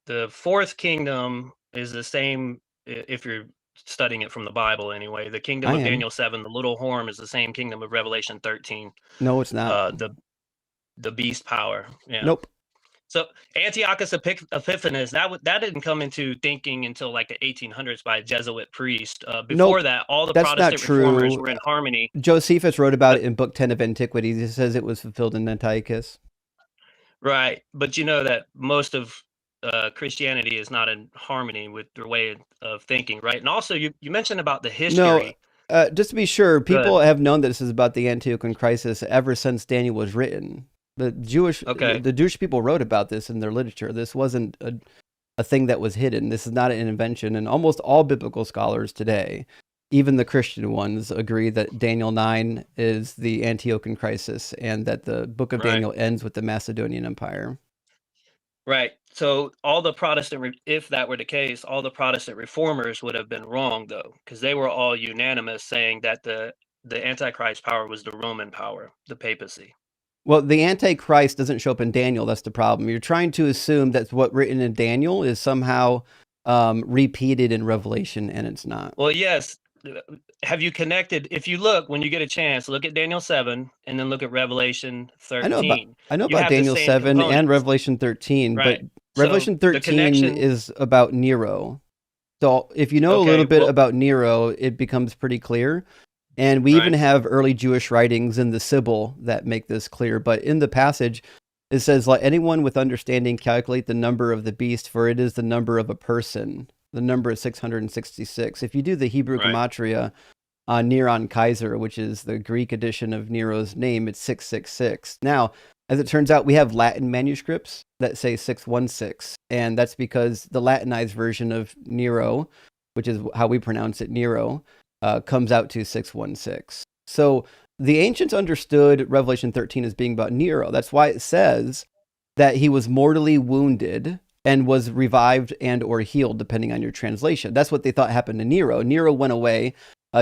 4th kingdom is the same, if you're studying it from the Bible anyway. The kingdom of Daniel 7, the little horn, is the same kingdom of Revelation 13. No, it's not. The beast power. Yeah. Nope. So Antiochus Epiphanes, that didn't come into thinking until like the 1800s by a Jesuit priest. Before that, all the Protestant reformers were in harmony. Josephus wrote about it in Book 10 of Antiquities. He says it was fulfilled in Antiochus. Right, but you know that most of Christianity is not in harmony with their way of thinking, right? And also, you mentioned about the No, history. just to be sure, Go ahead. people have known that this is about the Antiochian crisis ever since Daniel was written. Okay. The Jewish people wrote about this in their literature. This wasn't a thing that was hidden. This is not an invention. And almost all biblical scholars today, even the Christian ones, agree that Daniel 9 is the Antiochian crisis and that the book of Right. Daniel ends with the Macedonian Empire. Right. So all the if that were the case, all the Protestant reformers would have been wrong, though, because they were all unanimous saying that the Antichrist power was the Roman power, the papacy. Well, the Antichrist doesn't show up in Daniel. That's the problem. You're trying to assume that what written in Daniel is somehow repeated in Revelation, and it's not. Well, yes. Have you connected? If you look, when you get a chance, look at Daniel 7 and then look at Revelation 13. I know You about have the Daniel same 7 and components. Revelation 13, Right. but So Revelation the 13 connection is about Nero. So if you know a Okay, little bit well- about Nero, it becomes pretty clear. And we even Right. have early Jewish writings in the Sibyl that make this clear. But in the passage, it says, "Let anyone with understanding calculate the number of the beast, for it is the number of a person." The number is 666. If you do the Hebrew Right. gematria on Neron Kaiser, which is the Greek edition of Nero's name, it's 666. Now, as it turns out, we have Latin manuscripts that say 616, and that's because the Latinized version of Nero, which is how we pronounce it, Nero, comes out to 616. So the ancients understood Revelation 13 as being about Nero. That's why it says that he was mortally wounded and was revived and or healed, depending on your translation. That's what they thought happened to Nero. Nero went away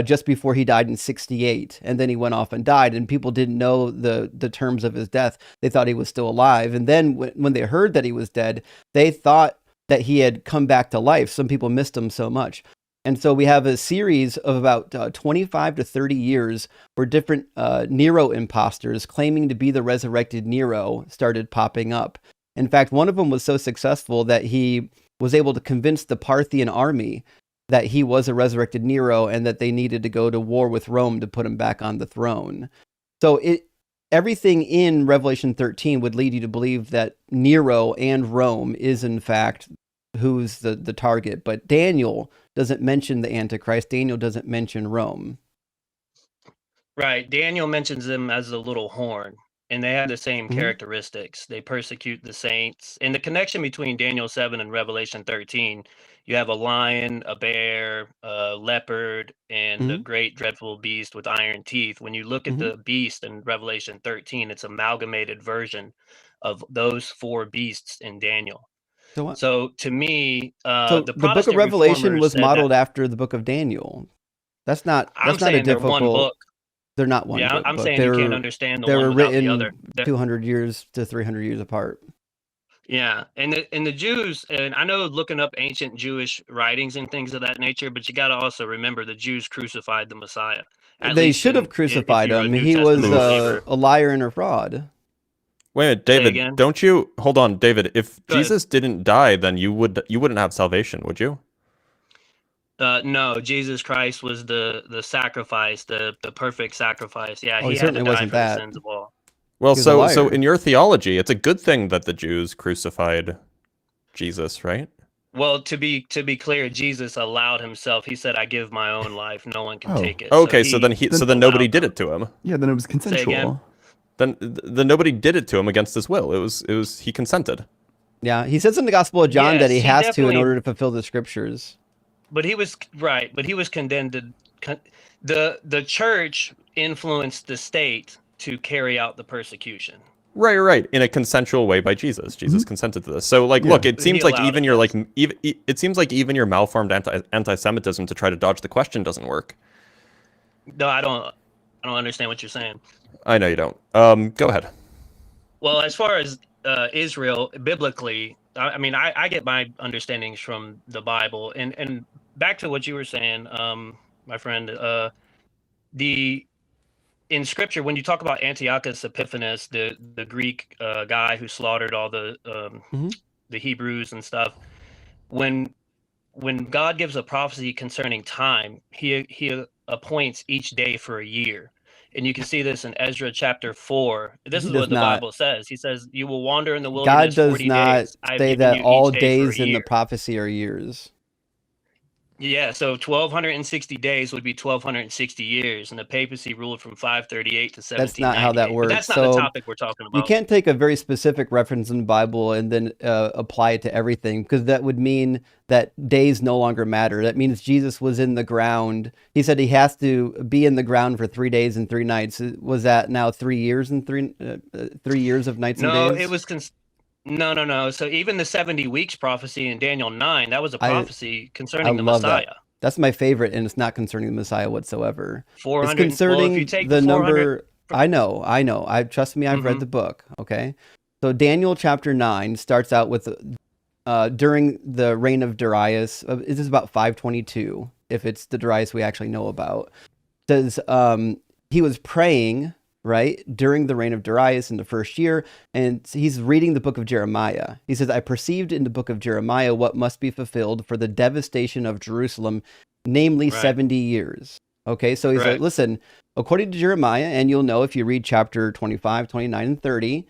just before he died in 68, and then he went off and died, and people didn't know the terms of his death. They thought he was still alive, and then when they heard that he was dead, they thought that he had come back to life. Some people missed him so much. And so we have a series of about 25 to 30 years where different Nero imposters claiming to be the resurrected Nero started popping up. In fact, one of them was so successful that he was able to convince the Parthian army that he was a resurrected Nero and that they needed to go to war with Rome to put him back on the throne. So everything in Revelation 13 would lead you to believe that Nero and Rome is in fact who's the target. But Daniel doesn't mention the Antichrist. Daniel doesn't mention Rome. Right. Daniel mentions them as a little horn, and they have the same Mhm. characteristics. They persecute the saints. And the connection between Daniel 7 and Revelation 13, you have a lion, a bear, a leopard, and the Mhm. great dreadful beast with iron teeth. When you look at Mhm. the beast in Revelation 13, it's amalgamated version of those four beasts in Daniel. So what? So to me, So the the book of Protestant Revelation reformers was said that modeled after the book of Daniel. That's not I'm a saying they're one difficult. book. They're not one Yeah, book, I'm but saying you can't understand the they one were without the other. written 200 years to 300 years apart. Yeah, and the Jews, and I know looking up ancient Jewish writings and things of that nature, but you got to also remember the Jews crucified the Messiah. At They least should have if crucified you're a him. New He was Testament believer. a liar and a fraud. Wait a minute, Say David, again? don't you hold on, David, if Go ahead. Jesus didn't die, then you wouldn't have salvation, would you? No, Jesus Christ was the sacrifice, the perfect sacrifice. Yeah, Oh, he he had to certainly die wasn't for the that. sins of all. Well, He was a so liar. in your theology, it's a good thing that the Jews crucified Jesus, right? Well, to be clear, Jesus allowed himself. He said, "I give my own life; no one can Oh. take it." Okay, so so then nobody allowed did them. it to him. Yeah, then it was again? consensual. Then nobody did it to him against his will. It was he consented. Yeah, he says in the Gospel of John that Yes, he he has to in definitely- order to fulfill the scriptures. But he was right. But he was condemned. The church influenced the state to carry out the persecution. Right, in a consensual way by Jesus. Jesus consented to this. So, like, Yeah. look, it He seems like allowed even it, your yes. it seems like even your malformed anti-Semitism to try to dodge the question doesn't work. No, I don't understand what you're saying. I know you don't. Go ahead. Well, as far as Israel biblically, I mean, I get my understandings from the Bible, and back to what you were saying, my friend. In Scripture, when you talk about Antiochus Epiphanes, the Greek guy who slaughtered all the Hebrews and stuff, when God gives a prophecy concerning time, he appoints each day for a year. And you can see this in Ezra chapter 4. This He is does what the not. Bible says. He says, you will wander in the God wilderness does 40 not days. I've say given that you all each day for a days in the year. prophecy are years. Yeah, so 1260 days would be 1260 years, and the papacy ruled from 538 to 1798. That's not how that works. But that's not So the topic we're talking about. you can't take a very specific reference in the Bible and then apply it to everything, because that would mean that days no longer matter. That means Jesus was in the ground. He said he has to be in the ground for 3 days and 3 nights. Was that now 3 years and 3 years of nights and days? No, it was no. So even the 70 weeks prophecy in Daniel 9, that was a prophecy concerning the Messiah. That. That's my favorite, and it's not concerning the Messiah whatsoever. 400. It's concerning well, if you take the 400, number. I know. Trust me, I've read the book. Okay, so Daniel chapter 9 starts out with during the reign of Darius. This is about 522, if it's the Darius we actually know about. It says he was praying, right, during the reign of Darius in the first year, and he's reading the book of Jeremiah. He says, I perceived in the book of Jeremiah what must be fulfilled for the devastation of Jerusalem, namely 70 years. Okay, so he's like, listen, according to Jeremiah, and you'll know if you read chapter 25, 29, and 30,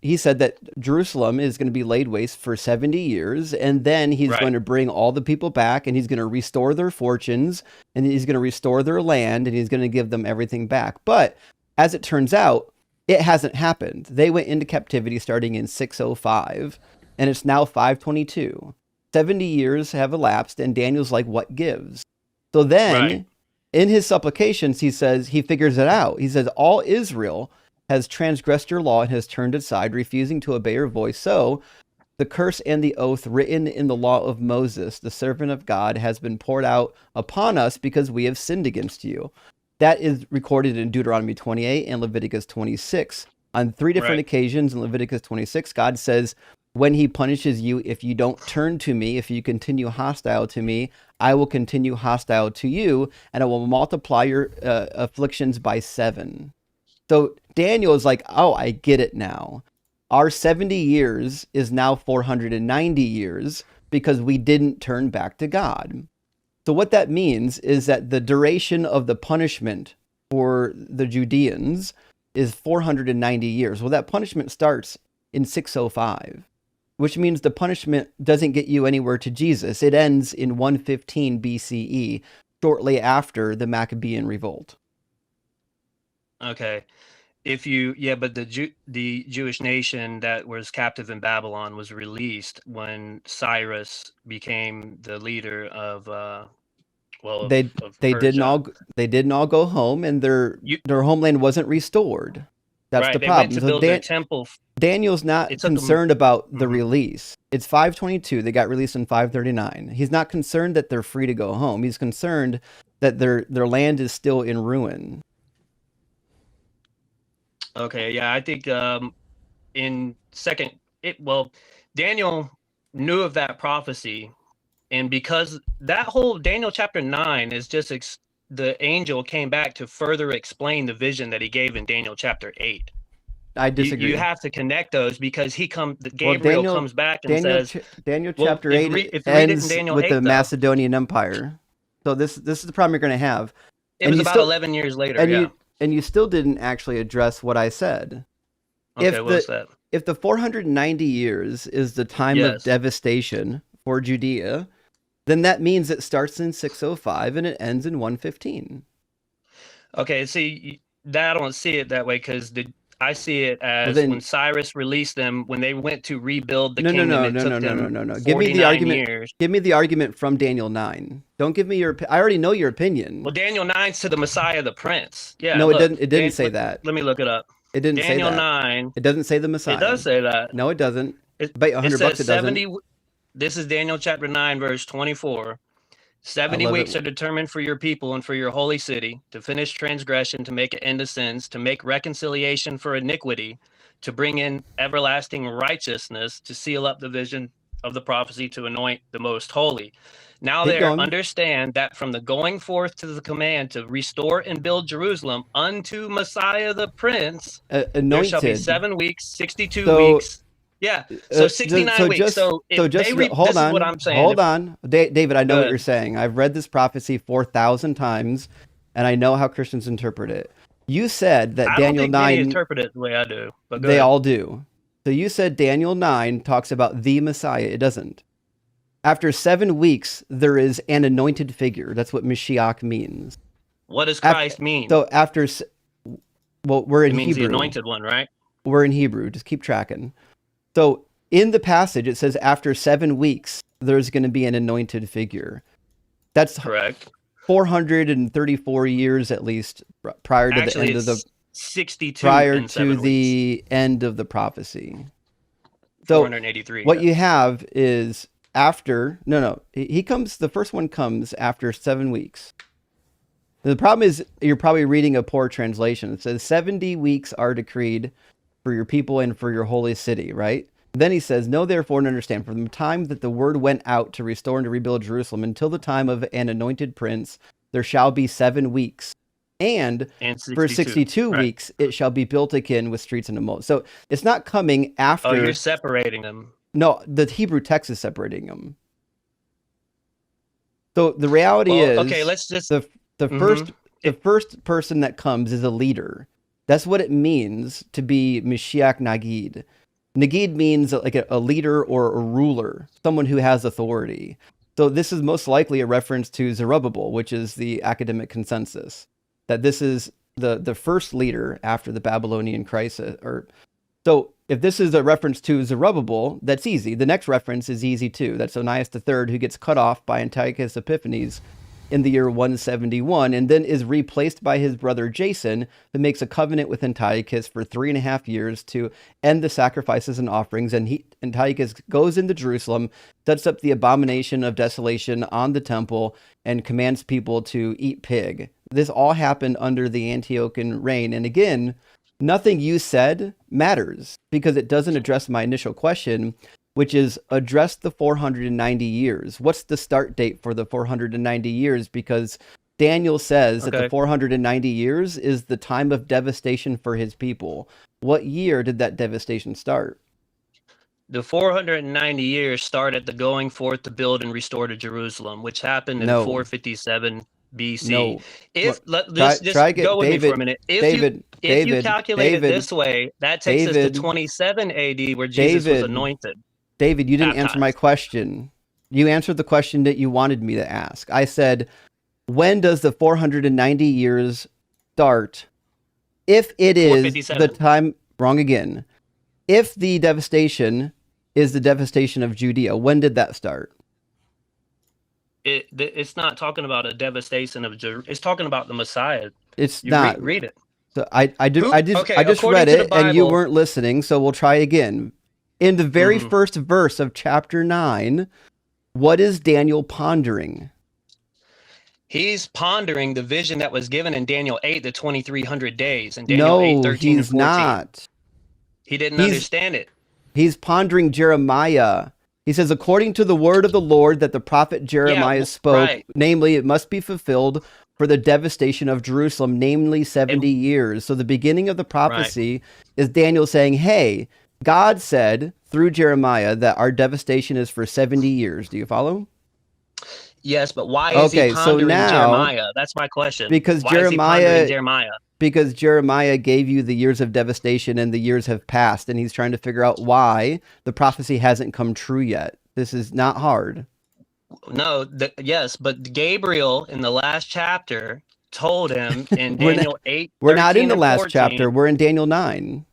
he said that Jerusalem is going to be laid waste for 70 years, and then he's going to bring all the people back, and he's going to restore their fortunes, and he's going to restore their land, and he's going to give them everything back. But as it turns out, it hasn't happened. They went into captivity starting in 605, and it's now 522. 70 years have elapsed, and Daniel's like, what gives? So then, in his supplications, he says, he figures it out. He says, all Israel has transgressed your law and has turned aside, refusing to obey your voice. So the curse and the oath written in the law of Moses, the servant of God, has been poured out upon us because we have sinned against you. That is recorded in Deuteronomy 28 and Leviticus 26. On 3 different occasions in Leviticus 26, God says, when he punishes you, if you don't turn to me, if you continue hostile to me, I will continue hostile to you, and I will multiply your afflictions by 7. So Daniel is like, oh, I get it now. Our 70 years is now 490 years because we didn't turn back to God. So what that means is that the duration of the punishment for the Judeans is 490 years. Well, that punishment starts in 605, which means the punishment doesn't get you anywhere to Jesus. It ends in 115 BCE, shortly after the Maccabean revolt. Okay. But the Jewish nation that was captive in Babylon was released when Cyrus became the leader of they didn't all go home, and their homeland wasn't restored. That's the problem. Went to build their temple. Daniel's not concerned about the release. It's 522. They got released in 539. He's not concerned that they're free to go home. He's concerned that their land is still in ruin. Okay, yeah, I think Daniel knew of that prophecy, and because that whole Daniel chapter 9 is just the angel came back to further explain the vision that he gave in Daniel chapter 8. I disagree. You have to connect those because Gabriel comes back and says Daniel chapter 8 ends with the Macedonian Empire. So this is the problem you're going to have. It was about 11 years later. And you still didn't actually address what I said. Okay, what was that? If the 490 years is the time of devastation for Judea, then that means it starts in 605 and it ends in 115. Okay, see, I don't see it that way because I see it as when Cyrus released them, when they went to rebuild the kingdom. No. Give me the argument. Give me the argument from Daniel 9. Don't give me your. I already know your opinion. Well, Daniel 9's to the Messiah, the Prince. Yeah. No, it didn't say that. Let me look it up. It didn't say that. Daniel 9. It doesn't say the Messiah. It does say that. No, it doesn't. Bet $100 it doesn't. This is Daniel chapter 9, verse 24. 70 weeks are determined for your people and for your holy city, to finish transgression, to make an end of sins, to make reconciliation for iniquity, to bring in everlasting righteousness, to seal up the vision of the prophecy, to anoint the most holy. Now understand that from the going forth to the command to restore and build Jerusalem unto Messiah the Prince, there shall be 7 weeks, 62 weeks. Yeah, so 69 weeks. Hold on. What I'm saying. Hold on. David, I know what you're saying. I've read this prophecy 4,000 times, and I know how Christians interpret it. You said that I don't Daniel think many 9, interpret it the way I do. But go they ahead. all do. So you said Daniel 9 talks about the Messiah. It doesn't. After 7 weeks, there is an anointed figure. That's what Mashiach means. What does Christ mean? So after, well, we're in it means Hebrew. the anointed one, right? We're in Hebrew. Just keep tracking. So in the passage, it says after 7 weeks, there's going to be an anointed figure. That's correct. 434 years at least prior to Actually, the end of the 62 prior to the end of the prophecy. So 483. what you have is after he comes. The first one comes after 7 weeks. The problem is you're probably reading a poor translation. It says 70 weeks are decreed for your people and for your holy city, right? Then he says, know therefore and understand, from the time that the word went out to restore and to rebuild Jerusalem until the time of an anointed prince, there shall be 7 weeks. And 62, for 62 weeks, it shall be built again with streets and a moat. So it's not coming after. Oh, you're separating them. No, the Hebrew text is separating them. So the reality is, okay, let's just the first person that comes is a leader. That's what it means to be Mashiach Nagid. Nagid means like a leader or a ruler, someone who has authority. So this is most likely a reference to Zerubbabel, which is the academic consensus, that this is the first leader after the Babylonian crisis. So if this is a reference to Zerubbabel, that's easy. The next reference is easy too. That's Onias III, who gets cut off by Antiochus Epiphanes in the year 171, and then is replaced by his brother Jason, who makes a covenant with Antiochus for 3.5 years to end the sacrifices and offerings. And Antiochus goes into Jerusalem, sets up the abomination of desolation on the temple, and commands people to eat pig. This all happened under the Antiochian reign. And again, nothing you said matters because it doesn't address my initial question, which is address the 490 years. What's the start date for the 490 years? Because Daniel says that the 490 years is the time of devastation for his people. What year did that devastation start? The 490 years start at the going forth to build and restore to Jerusalem, which happened in 457 BC. No. If go with me for a minute. If you calculate it this way, that takes us to 27 AD, where Jesus was anointed. David, you didn't answer my question. You answered the question that you wanted me to ask. I said, when does the 490 years start? If it is the time, wrong again. If the devastation is the devastation of Judea, when did that start? It's not talking about a devastation of Jerusalem. It's talking about the Messiah. It's not. Read it. So I just read it and you weren't listening, so we'll try again. In the very first verse of chapter 9, what is Daniel pondering? He's pondering the vision that was given in Daniel 8, the 2300 days, and Daniel 8, 13, and 14. Not. He didn't understand it. He's pondering Jeremiah. He says, according to the word of the Lord that the prophet Jeremiah spoke, namely, it must be fulfilled for the devastation of Jerusalem, namely 70 years. So the beginning of the prophecy is Daniel saying, hey, God said through Jeremiah that our devastation is for 70 years. Do you follow? Yes, but why is he pondering Jeremiah? That's my question. Because because Jeremiah gave you the years of devastation and the years have passed, and he's trying to figure out why the prophecy hasn't come true yet. This is not hard. No, yes, but Gabriel in the last chapter told him in Daniel 8, we're not in the last chapter. We're in Daniel 9.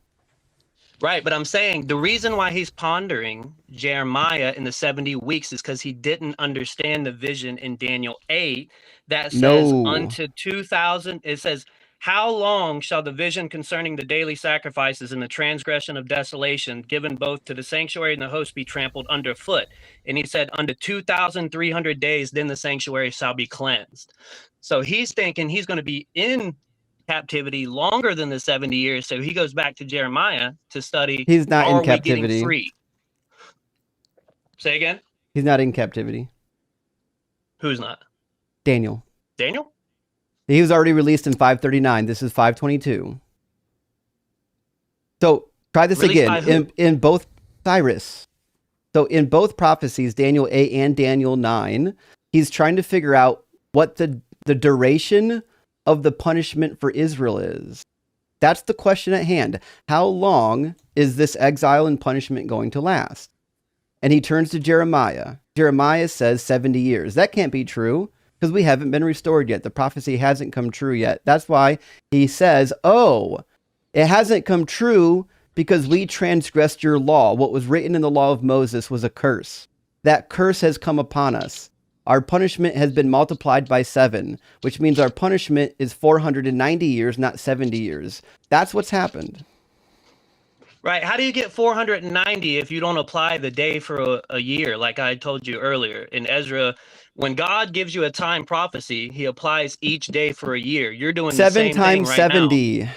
Right, but I'm saying the reason why he's pondering Jeremiah in the 70 weeks is because he didn't understand the vision in Daniel 8 that says unto 2000. It says, how long shall the vision concerning the daily sacrifices and the transgression of desolation given both to the sanctuary and the host be trampled underfoot? And he said, unto 2,300 days, then the sanctuary shall be cleansed. So he's thinking he's going to be in captivity longer than the 70 years. So he goes back to Jeremiah to study. He's not in captivity. Free? Say again? He's not in captivity. Who's not? Daniel. Daniel? He was already released in 539. This is 522. So try this again. In both Cyrus. So in both prophecies, Daniel 8 and Daniel 9, he's trying to figure out what the duration of the punishment for Israel is? That's the question at hand. How long is this exile and punishment going to last? And he turns to Jeremiah. Jeremiah says 70 years. That can't be true because we haven't been restored yet. The prophecy hasn't come true yet. That's why he says, oh, it hasn't come true because we transgressed your law. What was written in the law of Moses was a curse. That curse has come upon us. Our punishment has been multiplied by 7, which means our punishment is 490 years, not 70 years. That's what's happened. Right. How do you get 490 if you don't apply the day for a year, like I told you earlier in Ezra? When God gives you a time prophecy, he applies each day for a year. You're doing the 7 same thing times right 70. now.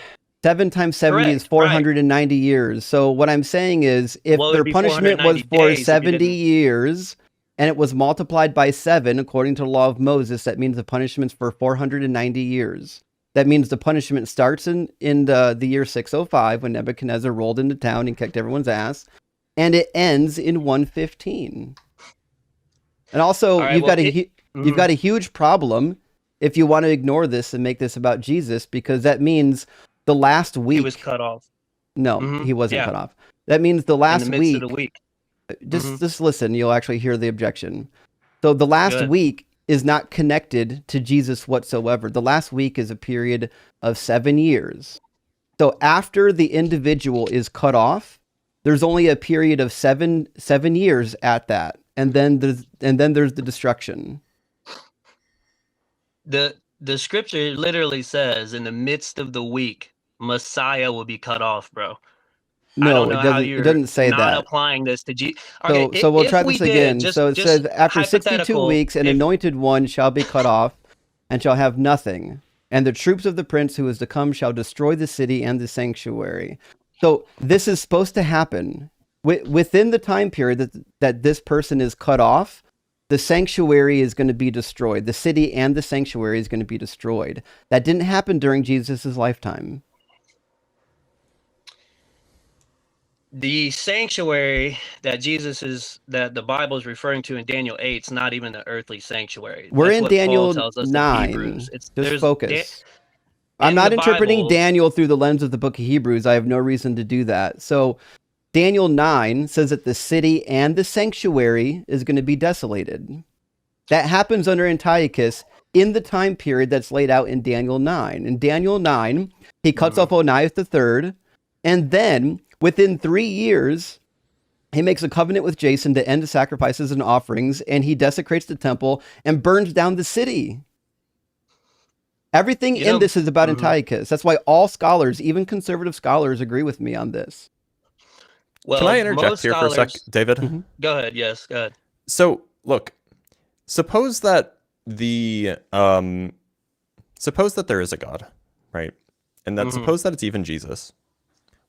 7 times 70 is Correct, 490 years. So what I'm saying is if Well, their it'd be punishment was 490 for days if you 70 didn't- years and it was multiplied by 7 according to the law of Moses, that means the punishment's for 490 years. That means the punishment starts in the year 605 when Nebuchadnezzar rolled into town and kicked everyone's ass, and it ends in 115. And also, All right, you've well, you've got a huge problem if you want to ignore this and make this about Jesus, because that means the last week he was cut off. No, Mhm, he wasn't yeah. cut off. That means the In last the midst week. of the week. Just listen, you'll actually hear the objection. So the last Good. week is not connected to Jesus whatsoever. The last week is a period of 7 years. So after the individual is cut off, there's only a period of seven years at that, and then there's the destruction. The scripture literally says in the midst of the week, Messiah will be cut off, bro. I No, don't know it how doesn't. you're It doesn't say not that. applying this to Jesus. Okay, So we'll if try we this did, again. just, So it just says, after 62 hypothetical, weeks, an if- anointed one shall be cut off and shall have nothing. And the troops of the prince who is to come shall destroy the city and the sanctuary. So this is supposed to happen within the time period that this person is cut off. The sanctuary is going to be destroyed. The city and the sanctuary is going to be destroyed. That didn't happen during Jesus' lifetime. The sanctuary that that the Bible is referring to in Daniel 8 is not even the earthly sanctuary. We're That's in what Daniel Paul tells us in 9. Hebrews. Just focus. I'm in not the interpreting Bible- Daniel through the lens of the book of Hebrews. I have no reason to do that. So Daniel 9 says that the city and the sanctuary is going to be desolated. That happens under Antiochus in the time period that's laid out in Daniel 9. In Daniel 9, he cuts off Onias III, and then within 3 years, he makes a covenant with Jason to end the sacrifices and offerings, and he desecrates the temple and burns down the city. Everything in this is about Antiochus. That's why all scholars, even conservative scholars, agree with me on this. Well, Can I interject most here for a sec, scholars- David? Mhm. Go ahead. Yes, go ahead. So, look, suppose that suppose that there is a God, right? And then suppose that it's even Jesus.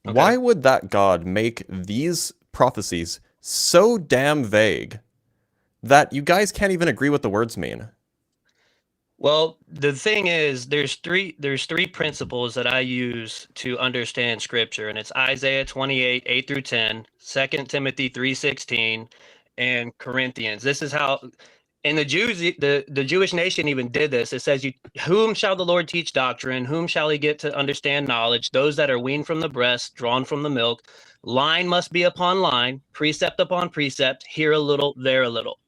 Okay. Why would that God make these prophecies so damn vague that you guys can't even agree what the words mean? Well, the thing is, there's three principles that I use to understand scripture, and it's Isaiah 28, 8 through 10, 2 Timothy 3:16, and Corinthians. This is how, and the Jews, the Jewish nation even did this. It says, whom shall the Lord teach doctrine? Whom shall he get to understand knowledge? Those that are weaned from the breast, drawn from the milk. Line must be upon line, precept upon precept, here a little, there a little.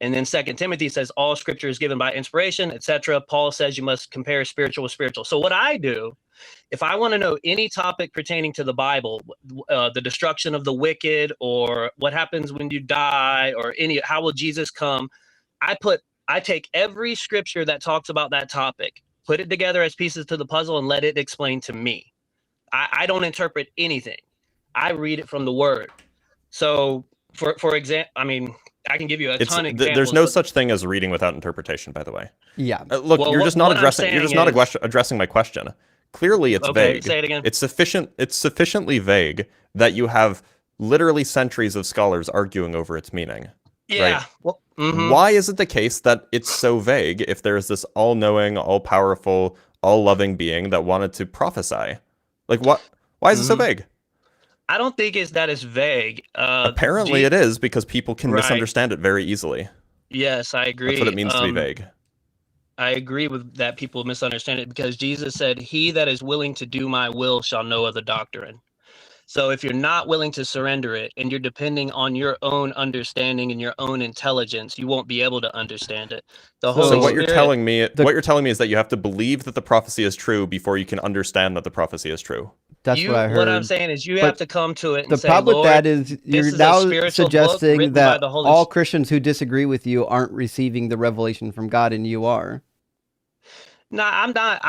And then 2 Timothy says all scripture is given by inspiration, etc. Paul says you must compare spiritual with spiritual. So what I do, if I want to know any topic pertaining to the Bible, the destruction of the wicked, or what happens when you die, or how will Jesus come, I take every scripture that talks about that topic, put it together as pieces to the puzzle, and let it explain to me. I don't interpret anything. I read it from the word. So for example, I mean, I can give you a ton of examples. There's no such thing as reading without interpretation, by the way. Yeah. Look, Well, you're just not what I'm addressing. You're just saying not is- addressing my question. Clearly, it's Okay, vague. say it again. It's sufficiently vague that you have literally centuries of scholars arguing over its meaning. Yeah. Right. Well, mhm. Why is it the case that it's so vague if there is this all-knowing, all-powerful, all-loving being that wanted to prophesy? Like, what? Why is it so vague? I don't think it's that it's vague. Apparently, it is because people can Right. misunderstand it very easily. Yes, I agree. That's what it means to be vague. I agree with that. People misunderstand it because Jesus said, "He that is willing to do my will shall know of the doctrine." So if you're not willing to surrender it and you're depending on your own understanding and your own intelligence, you won't be able to understand it. The So So Holy what you're Spirit, telling me, the- what you're telling me is that you have to believe that the prophecy is true before you can understand that the prophecy is true. That's what I heard. what I'm saying is you But have to come to it and the say, problem with Lord, that is you're is a now spiritual book suggesting written by that the Holy all Spirit. Christians who disagree with you aren't receiving the revelation from God, and you are. No, I'm not.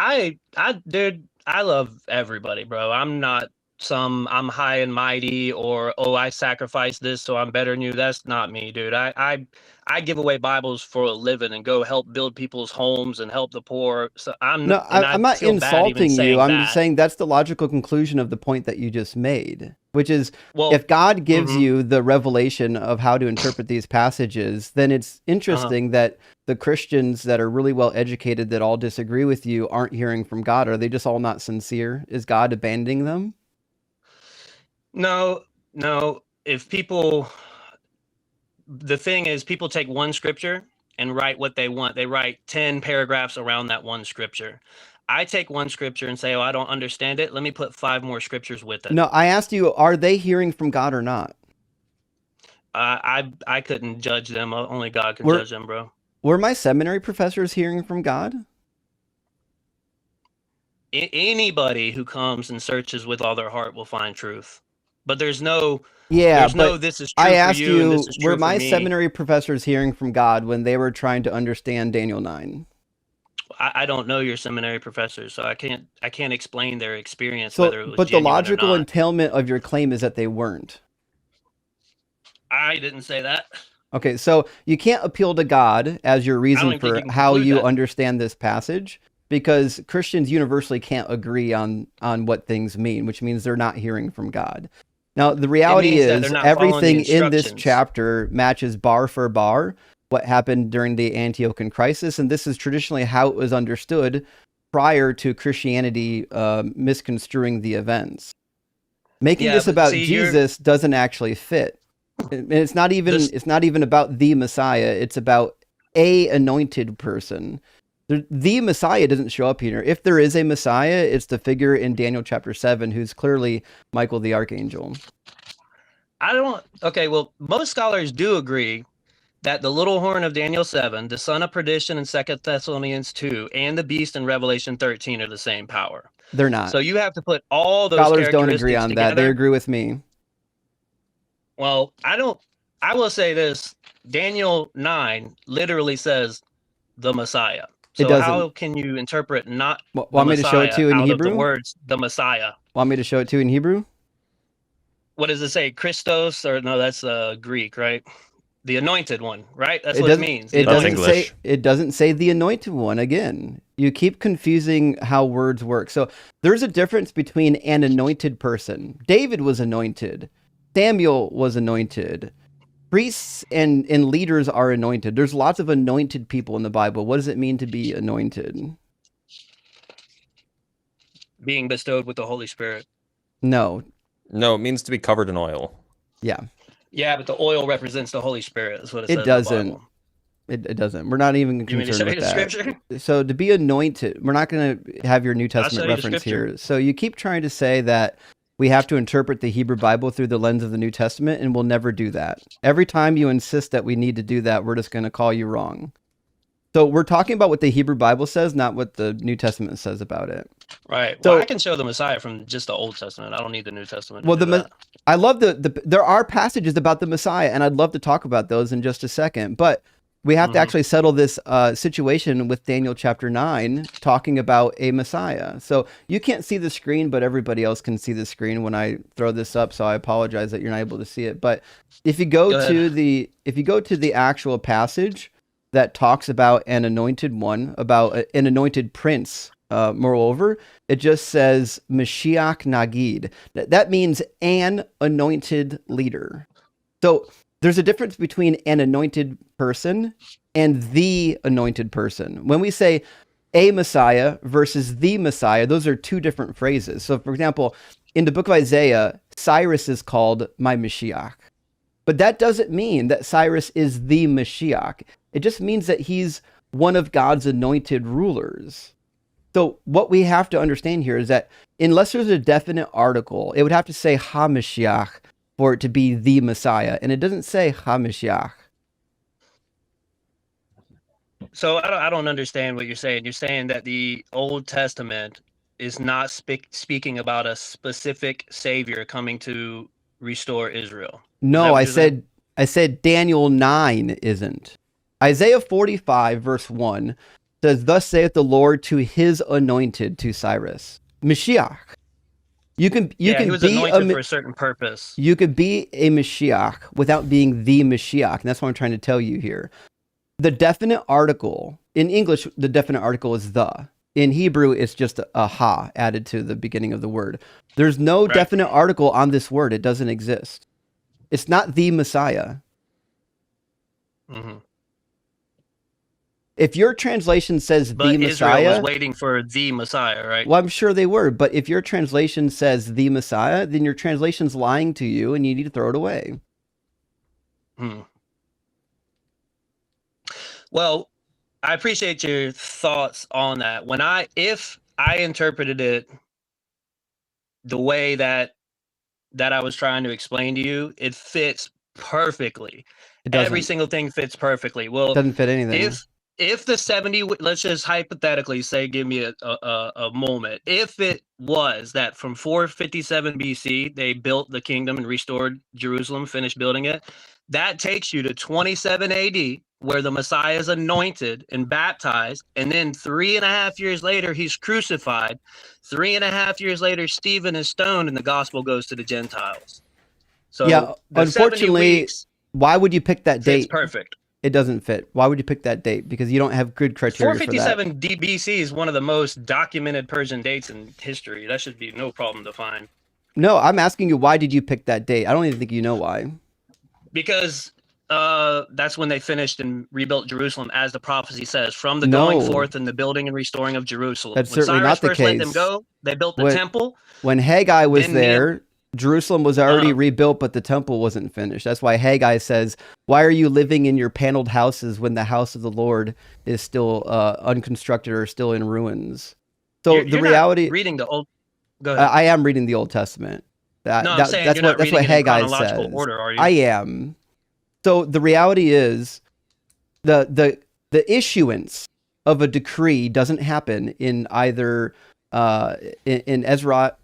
Dude, I love everybody, bro. I'm not I'm high and mighty or, oh, I sacrifice this so I'm better than you. That's not me, dude. I give away Bibles for a living and go help build people's homes and help the poor. So No, I I'm not feel bad even insulting you. saying I'm just that. saying that's the logical conclusion of the point that you just made, which is Well, if God gives mhm. you the revelation of how to interpret these passages, then it's interesting that the Christians that are really well educated that all disagree with you aren't hearing from God. Are they just all not sincere? Is God abandoning them? No, if the thing is, people take one scripture and write what they want. They write 10 paragraphs around that one scripture. I take one scripture and say, oh, I don't understand it. Let me put 5 more scriptures with it. No, I asked you, are they hearing from God or not? I couldn't judge them. Only God can We're- judge them, bro. Were my seminary professors hearing from God? Anybody who comes and searches with all their heart will find truth. But there's no, Yeah, but this is true I for asked you and this you, is were true for my me. seminary professors hearing from God when they were trying to understand Daniel 9? I don't know your seminary professors, so I can't explain their experience, So, whether it was but the genuine logical or not. entailment of your claim is that they weren't. I didn't say that. Okay, so you can't appeal to God as your reason even think for you can how conclude you that. understand this passage, because Christians universally can't agree on what things mean, which means they're not hearing from God. Now, the reality means that is they're not following the everything in this instructions. chapter matches bar for bar what happened during the Antiochian crisis, and this is traditionally how it was understood prior to Christianity misconstruing the events. Making Yeah, this but about see, Jesus doesn't actually fit. And it's not even it's not even about the Messiah. It's about a anointed person. The Messiah doesn't show up here. If there is a Messiah, it's the figure in Daniel chapter 7 who's clearly Michael the archangel. Okay, well, most scholars do agree that the little horn of Daniel 7, the son of perdition in 2 Thessalonians 2, and the beast in Revelation 13 are the same power. They're not. So you have to put all those Scholars don't characteristics agree on together. that. They agree with me. Well, I will say this. Daniel 9 literally says the Messiah. It So doesn't. how can you interpret not Want me to show it to you in out Hebrew? of the words the Messiah? Want me to show it to you in Hebrew? What does it say? Christos, or no, that's Greek, right? The anointed one, right? That's what it doesn't- means. It That's doesn't say. English. It doesn't say the anointed one. Again, you keep confusing how words work. So there's a difference between an anointed person. David was anointed. Samuel was anointed. Priests and leaders are anointed. There's lots of anointed people in the Bible. What does it mean to be anointed? Being bestowed with the Holy Spirit. No. No, it means to be covered in oil. Yeah. Yeah, but the oil represents the Holy Spirit. That's what it says. It doesn't. In the Bible. It doesn't. We're not even You mean to concerned show you with the that. scripture? So to be anointed, we're not going to have your New Testament show you the reference scripture. here. So you keep trying to say that we have to interpret the Hebrew Bible through the lens of the New Testament, and we'll never do that. Every time you insist that we need to do that, we're just going to call you wrong. So we're talking about what the Hebrew Bible says, not what the New Testament says about it. Right. So- Well, I can show the Messiah from just the Old Testament. I don't need the New Testament. Well, to do that. I love there are passages about the Messiah, and I'd love to talk about those in just a second. But we have to actually settle this situation with Daniel chapter 9, talking about a Messiah. So you can't see the screen, but everybody else can see the screen when I throw this up. So I apologize that you're not able to see it. But if you go to the actual passage that talks about an anointed one, about an anointed prince. Moreover, it just says Mashiach Nagid. That means an anointed leader. So there's a difference between an anointed person and the anointed person. When we say a Messiah versus the Messiah, those are two different phrases. So, for example, in the book of Isaiah, Cyrus is called my Mashiach. But that doesn't mean that Cyrus is the Mashiach. It just means that he's one of God's anointed rulers. So what we have to understand here is that unless there's a definite article, it would have to say HaMashiach for it to be the Messiah, and it doesn't say HaMashiach. So I don't understand what you're saying. You're saying that the Old Testament is not speaking about a specific savior coming to restore Israel. No, I said Daniel 9 isn't. Isaiah 45 verse 1 says, "Thus saith the Lord to his anointed, to Cyrus." Mashiach. You can he was be anointed for a certain purpose. You could be a Mashiach without being the Mashiach. And that's what I'm trying to tell you here. The definite article, in English, the definite article is the. In Hebrew, it's just a ha added to the beginning of the word. There's no definite article on this word. It doesn't exist. It's not the Messiah. Mm-hmm. If your translation says the Messiah, Israel was waiting for the Messiah, right? Well, I'm sure they were. But if your translation says the Messiah, then your translation's lying to you, and you need to throw it away. Well, I appreciate your thoughts on that. If I interpreted it the way that I was trying to explain to you, it fits perfectly. Every single thing fits perfectly. Well, it doesn't fit anything. If the 70, let's just hypothetically say, give me a moment. If it was that from 457 BC, they built the kingdom and restored Jerusalem, finished building it, that takes you to 27 AD, where the Messiah is anointed and baptized. And then 3.5 years later, he's crucified. 3.5 years later, Stephen is stoned and the gospel goes to the Gentiles. So yeah, unfortunately, why would you pick that date? It's perfect. It doesn't fit. Why would you pick that date? Because you don't have good criteria for that. 457 BC is one of the most documented Persian dates in history. That should be no problem to find. No, I'm asking you, why did you pick that date? I don't even think you know why. Because that's when they finished and rebuilt Jerusalem, as the prophecy says, from the going forth and the building and restoring of Jerusalem. That's certainly not the case. Let them go, they built the temple. When Haggai was there, Jerusalem was already rebuilt, but the temple wasn't finished. That's why Haggai says, "Why are you living in your paneled houses when the house of the Lord is still unconstructed or still in ruins?" So you're the reality, not reading the old. Go ahead. I am reading the Old Testament. I'm saying that's what Haggai says. Order, are you? I am. So the reality is, the issuance of a decree doesn't happen in either. In Ezra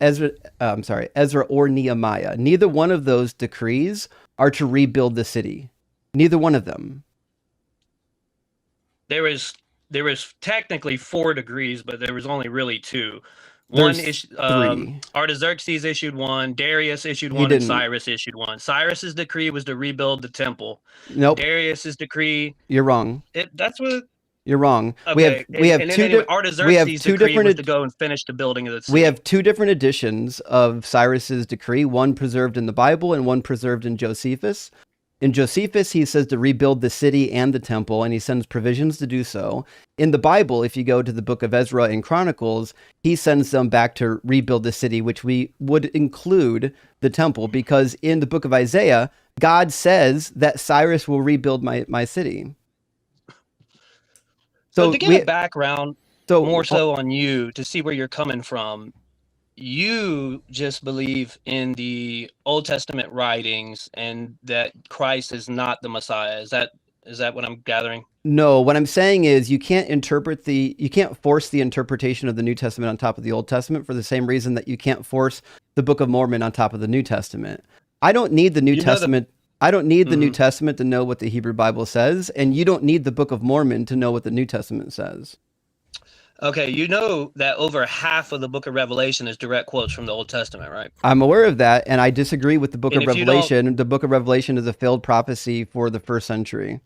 or Nehemiah. Neither one of those decrees are to rebuild the city. Neither one of them. There was technically 4 degrees, but there was only really 2. Artaxerxes issued one, Darius issued one, and Cyrus issued one. Cyrus's decree was to rebuild the temple. Nope. Darius's decree. You're wrong. That's what. You're wrong. Okay. We have two different to go and finish the building of the city. We have 2 different editions of Cyrus's decree, one preserved in the Bible and one preserved in Josephus. In Josephus, he says to rebuild the city and the temple, and he sends provisions to do so. In the Bible, if you go to the book of Ezra and Chronicles, he sends them back to rebuild the city, which we would include the temple, because in the book of Isaiah, God says that Cyrus will rebuild my city. So to get a background, more so on you, to see where you're coming from, you just believe in the Old Testament writings and that Christ is not the Messiah. Is that what I'm gathering? No, what I'm saying is you can't force the interpretation of the New Testament on top of the Old Testament for the same reason that you can't force the Book of Mormon on top of the New Testament. I don't need the New Testament. I don't need the New Testament to know what the Hebrew Bible says, and you don't need the Book of Mormon to know what the New Testament says. Okay, you know that over half of the book of Revelation is direct quotes from the Old Testament, right? I'm aware of that, and I disagree with the book of Revelation. The book of Revelation is a failed prophecy for the first century.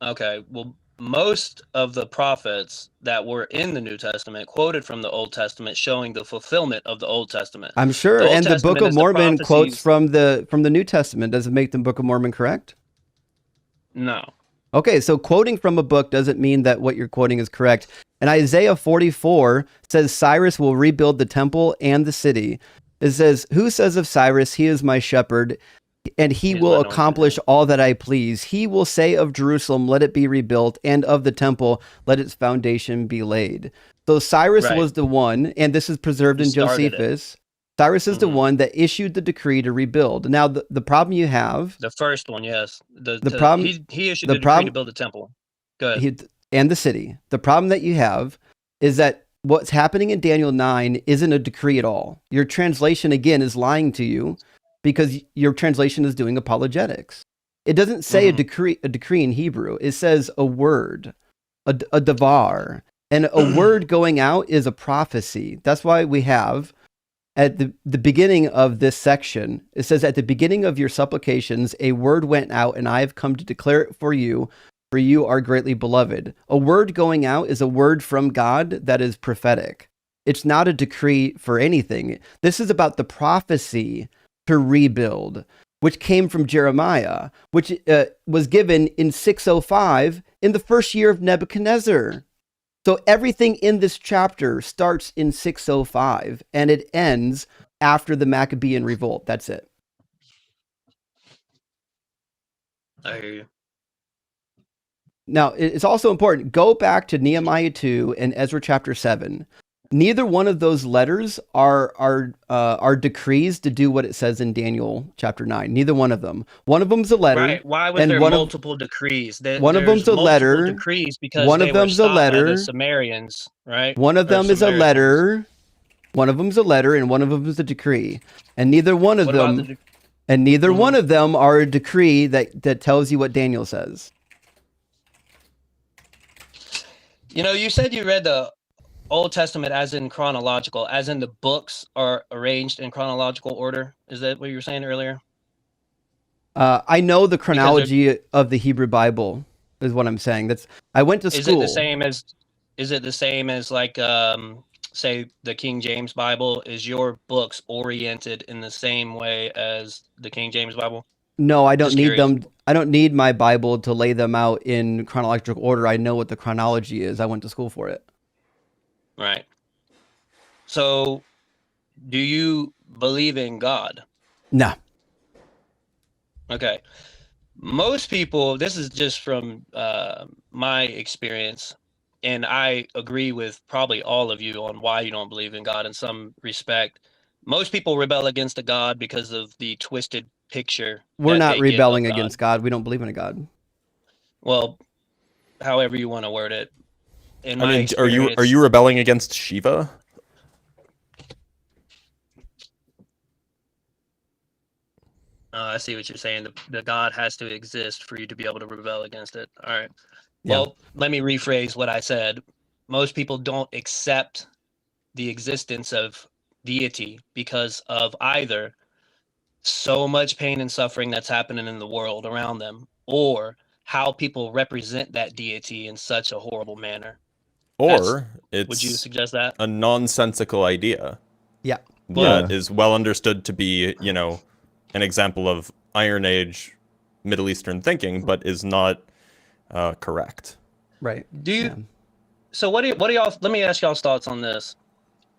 Okay, well, most of the prophets that were in the New Testament quoted from the Old Testament, showing the fulfillment of the Old Testament. I'm sure, and the Book of Mormon quotes from the New Testament. Does it make the Book of Mormon correct? No. Okay, so quoting from a book doesn't mean that what you're quoting is correct. And Isaiah 44 says Cyrus will rebuild the temple and the city. It says, "Who says of Cyrus, he is my shepherd, and he He's will my anointed accomplish one. all that I please. He will say of Jerusalem, let it be rebuilt, and of the temple, let its foundation be laid. So Cyrus Right. was the one, and this is preserved He in started it. Josephus. Cyrus is the Mhm. one that issued the decree to rebuild. Now, the problem you have, The first one, yes. the problem, He issued the the decree to problem, build the temple. Go ahead. he, and the city. The problem that you have is that what's happening in Daniel 9 isn't a decree at all. Your translation, again, is lying to you because your translation is doing apologetics. It doesn't say a decree in Hebrew. It says a word, a davar. And a word going out is a prophecy. That's why we have at the beginning of this section, it says, at the beginning of your supplications, a word went out, and I have come to declare it for you are greatly beloved. A word going out is a word from God that is prophetic. It's not a decree for anything. This is about the prophecy to rebuild, which came from Jeremiah, which was given in 605 in the first year of Nebuchadnezzar. So everything in this chapter starts in 605 and it ends after the Maccabean revolt. That's it. I hear you. Now, it's also important. Go back to Nehemiah 2 and Ezra chapter 7. Neither one of those letters are decrees to do what it says in Daniel chapter 9. Neither one of them. One of them's a letter. Right. Why was and there one multiple decrees? one of them's There's a multiple letter. decrees because One they of were them's a stopped by the letter. Sumerians, right? One of Or them is a Samaritans. letter. One of them's a letter, and one of them is a decree. And neither one of What about them, the and neither Mhm. one of them are a decree that tells you what Daniel says. You said you read the Old Testament as in chronological, as in the books are arranged in chronological order. Is that what you were saying earlier? I know the chronology of the Hebrew Bible is what I'm saying. I went to school. Is it the same as like say the King James Bible? Is your books oriented in the same way as the King James Bible? No, I don't Just need curious. them. I don't need my Bible to lay them out in chronological order. I know what the chronology is. I went to school for it. Right. So, do you believe in God? No. Okay. Most people, this is just from my experience, and I agree with probably all of you on why you don't believe in God in some respect. Most people rebel against a God because of the twisted picture We're that not they get of rebelling God. against God. We don't believe in a God. Well, however you want to word it. In I my mean, are experience, you rebelling against Shiva? I see what you're saying. The God has to exist for you to be able to rebel against it. All right. Yeah. Well, let me rephrase what I said. Most people don't accept the existence of deity because of either so much pain and suffering that's happening in the world around them, or how people represent that deity in such a horrible manner. Or Would you it's suggest that? a nonsensical idea Yeah. that Yeah. is well understood to be, an example of Iron Age Middle Eastern thinking, but is not correct. Right. Do you? Yeah. So what do y'all? Let me ask y'all's thoughts on this.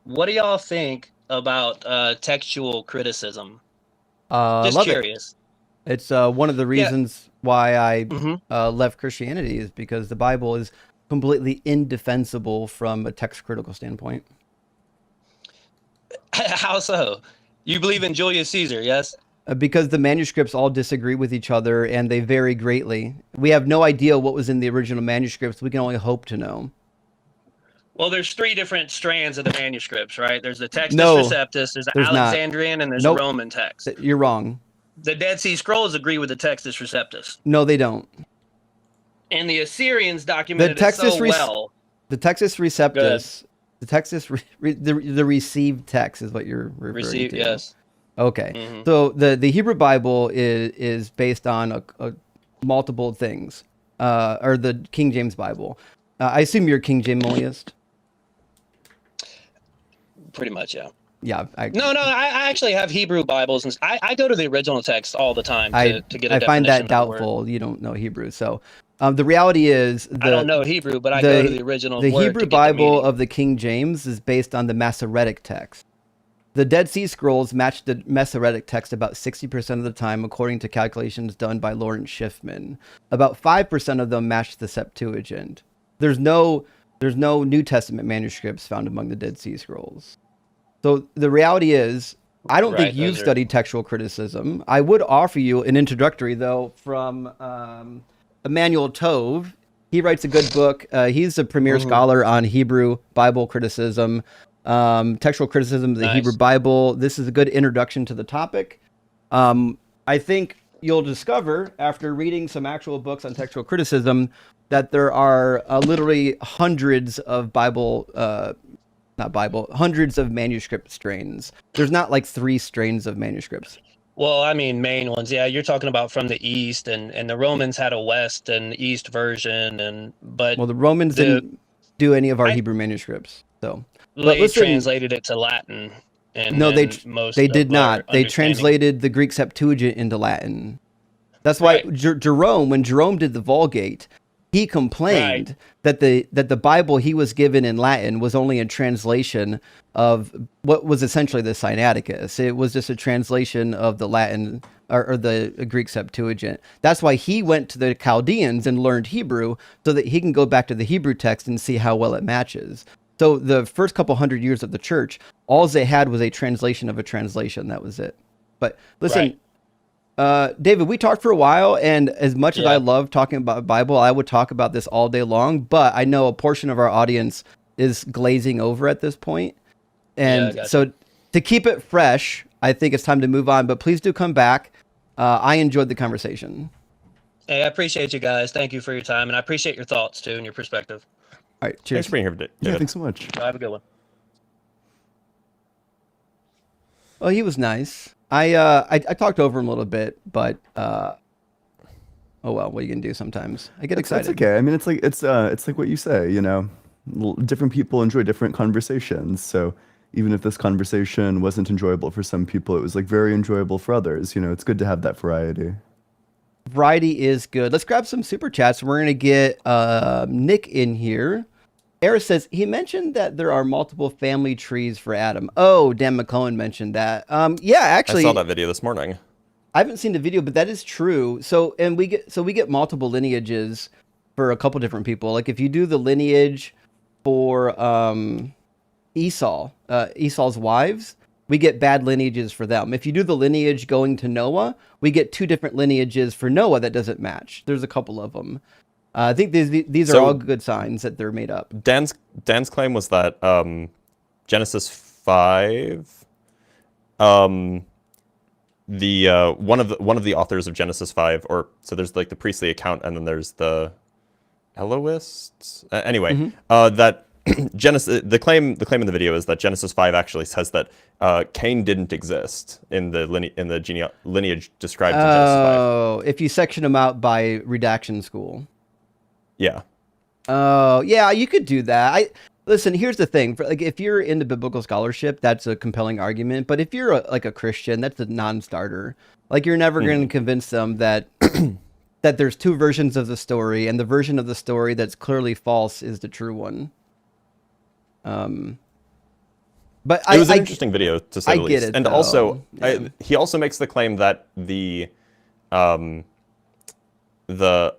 What do y'all think about textual criticism? Just Love it. curious. It's one of the Yeah. reasons why I Mm-hmm. left Christianity is because the Bible is completely indefensible from a text critical standpoint. How so? You believe in Julius Caesar, yes? Because the manuscripts all disagree with each other and they vary greatly. We have no idea what was in the original manuscripts. We can only hope to know. Well, there's three different strands of the manuscripts, right? There's the Textus No, Receptus, there's the there's not. Alexandrian, and there's Nope. a Roman text. You're wrong. The Dead Sea Scrolls agree with the Textus Receptus. No, they don't. And the Assyrians documented it so well. The Textus Receptus, the Textus, the received text is what you're referring to. Yes. Okay. Mm-hmm. So the Hebrew Bible is based on a multiple things, or the King James Bible. I assume you're a King Jameist. Pretty much, yeah. Yeah. No, I actually have Hebrew Bibles, and I go to the original text all the time to get a I find that definition of the doubtful. word. You don't know Hebrew, so the reality is I don't know Hebrew, but I go to the original word Hebrew to get the Bible meaning. of the King James is based on the Masoretic text. The Dead Sea Scrolls match the Masoretic text about 60% of the time, according to calculations done by Lawrence Schiffman. About 5% of them match the Septuagint. There's no New Testament manuscripts found among the Dead Sea Scrolls. So the reality is, I don't think you've studied textual criticism. I would offer you an introductory, though, from Emmanuel Tove. He writes a good book. He's a premier scholar on Hebrew Bible criticism, textual criticism of the Hebrew Bible. This is a good introduction to the topic. I think you'll discover, after reading some actual books on textual criticism, that there are literally hundreds of hundreds of manuscript strains. There's not like 3 strains of manuscripts. Well, I mean, main ones. Yeah, you're talking about from the East, and the Romans had a West and East version, but the Romans didn't do any of our Hebrew manuscripts, so. But they translated it to Latin. No, they did not. They translated the Greek Septuagint into Latin. That's why Jerome, when Jerome did the Vulgate, he complained that the Bible he was given in Latin was only a translation of what was essentially the Sinaiticus. It was just a translation of the Latin or the Greek Septuagint. That's why he went to the Chaldeans and learned Hebrew so that he can go back to the Hebrew text and see how well it matches. So the first couple hundred years of the church, all they had was a translation of a translation. That was it. But listen, David, we talked for a while, and as much as I love talking about Bible, I would talk about this all day long, but I know a portion of our audience is glazing over at this point. And so to keep it fresh, I think it's time to move on, but please do come back. I enjoyed the conversation. Hey, I appreciate you guys. Thank you for your time, and I appreciate your thoughts too and your perspective. All right, cheers. Thanks for being here, David. Yeah, thanks so much. Have a good one. Well, he was nice. I talked over him a little bit, but oh well, what are you gonna do? Sometimes I get excited. It's okay. I mean, it's like what you say. You know, different people enjoy different conversations. So even if this conversation wasn't enjoyable for some people, it was like very enjoyable for others. You know, it's good to have that variety. Variety is good. Let's grab some super chats. We're gonna get Nick in here. Eris says he mentioned that there are multiple family trees for Adam. Oh, Dan McClellan mentioned that. Yeah, actually, I saw that video this morning. I haven't seen the video, but that is true. So we get multiple lineages for a couple different people. Like if you do the lineage for Esau's wives, we get bad lineages for them. If you do the lineage going to Noah, we get 2 different lineages for Noah that doesn't match. There's a couple of them. I think these are all good signs that they're made up. Dan's claim was that Genesis 5, the one of the authors of Genesis 5, or so there's like the priestly account, and then there's the Elohists. Anyway, that Genesis the claim in the video is that Genesis 5 actually says that Cain didn't exist in the lineage described in Genesis 5. Oh, if you section them out by redaction school. Yeah. Oh, yeah, you could do that. Listen, here's the thing. Like, if you're into biblical scholarship, that's a compelling argument. But if you're like a Christian, that's a non-starter. Like, you're never going to convince them that that there's 2 versions of the story, and the version of the story that's clearly false is the true one. But it was an interesting video, to say the least. Get it, and though. also, he also makes the claim that the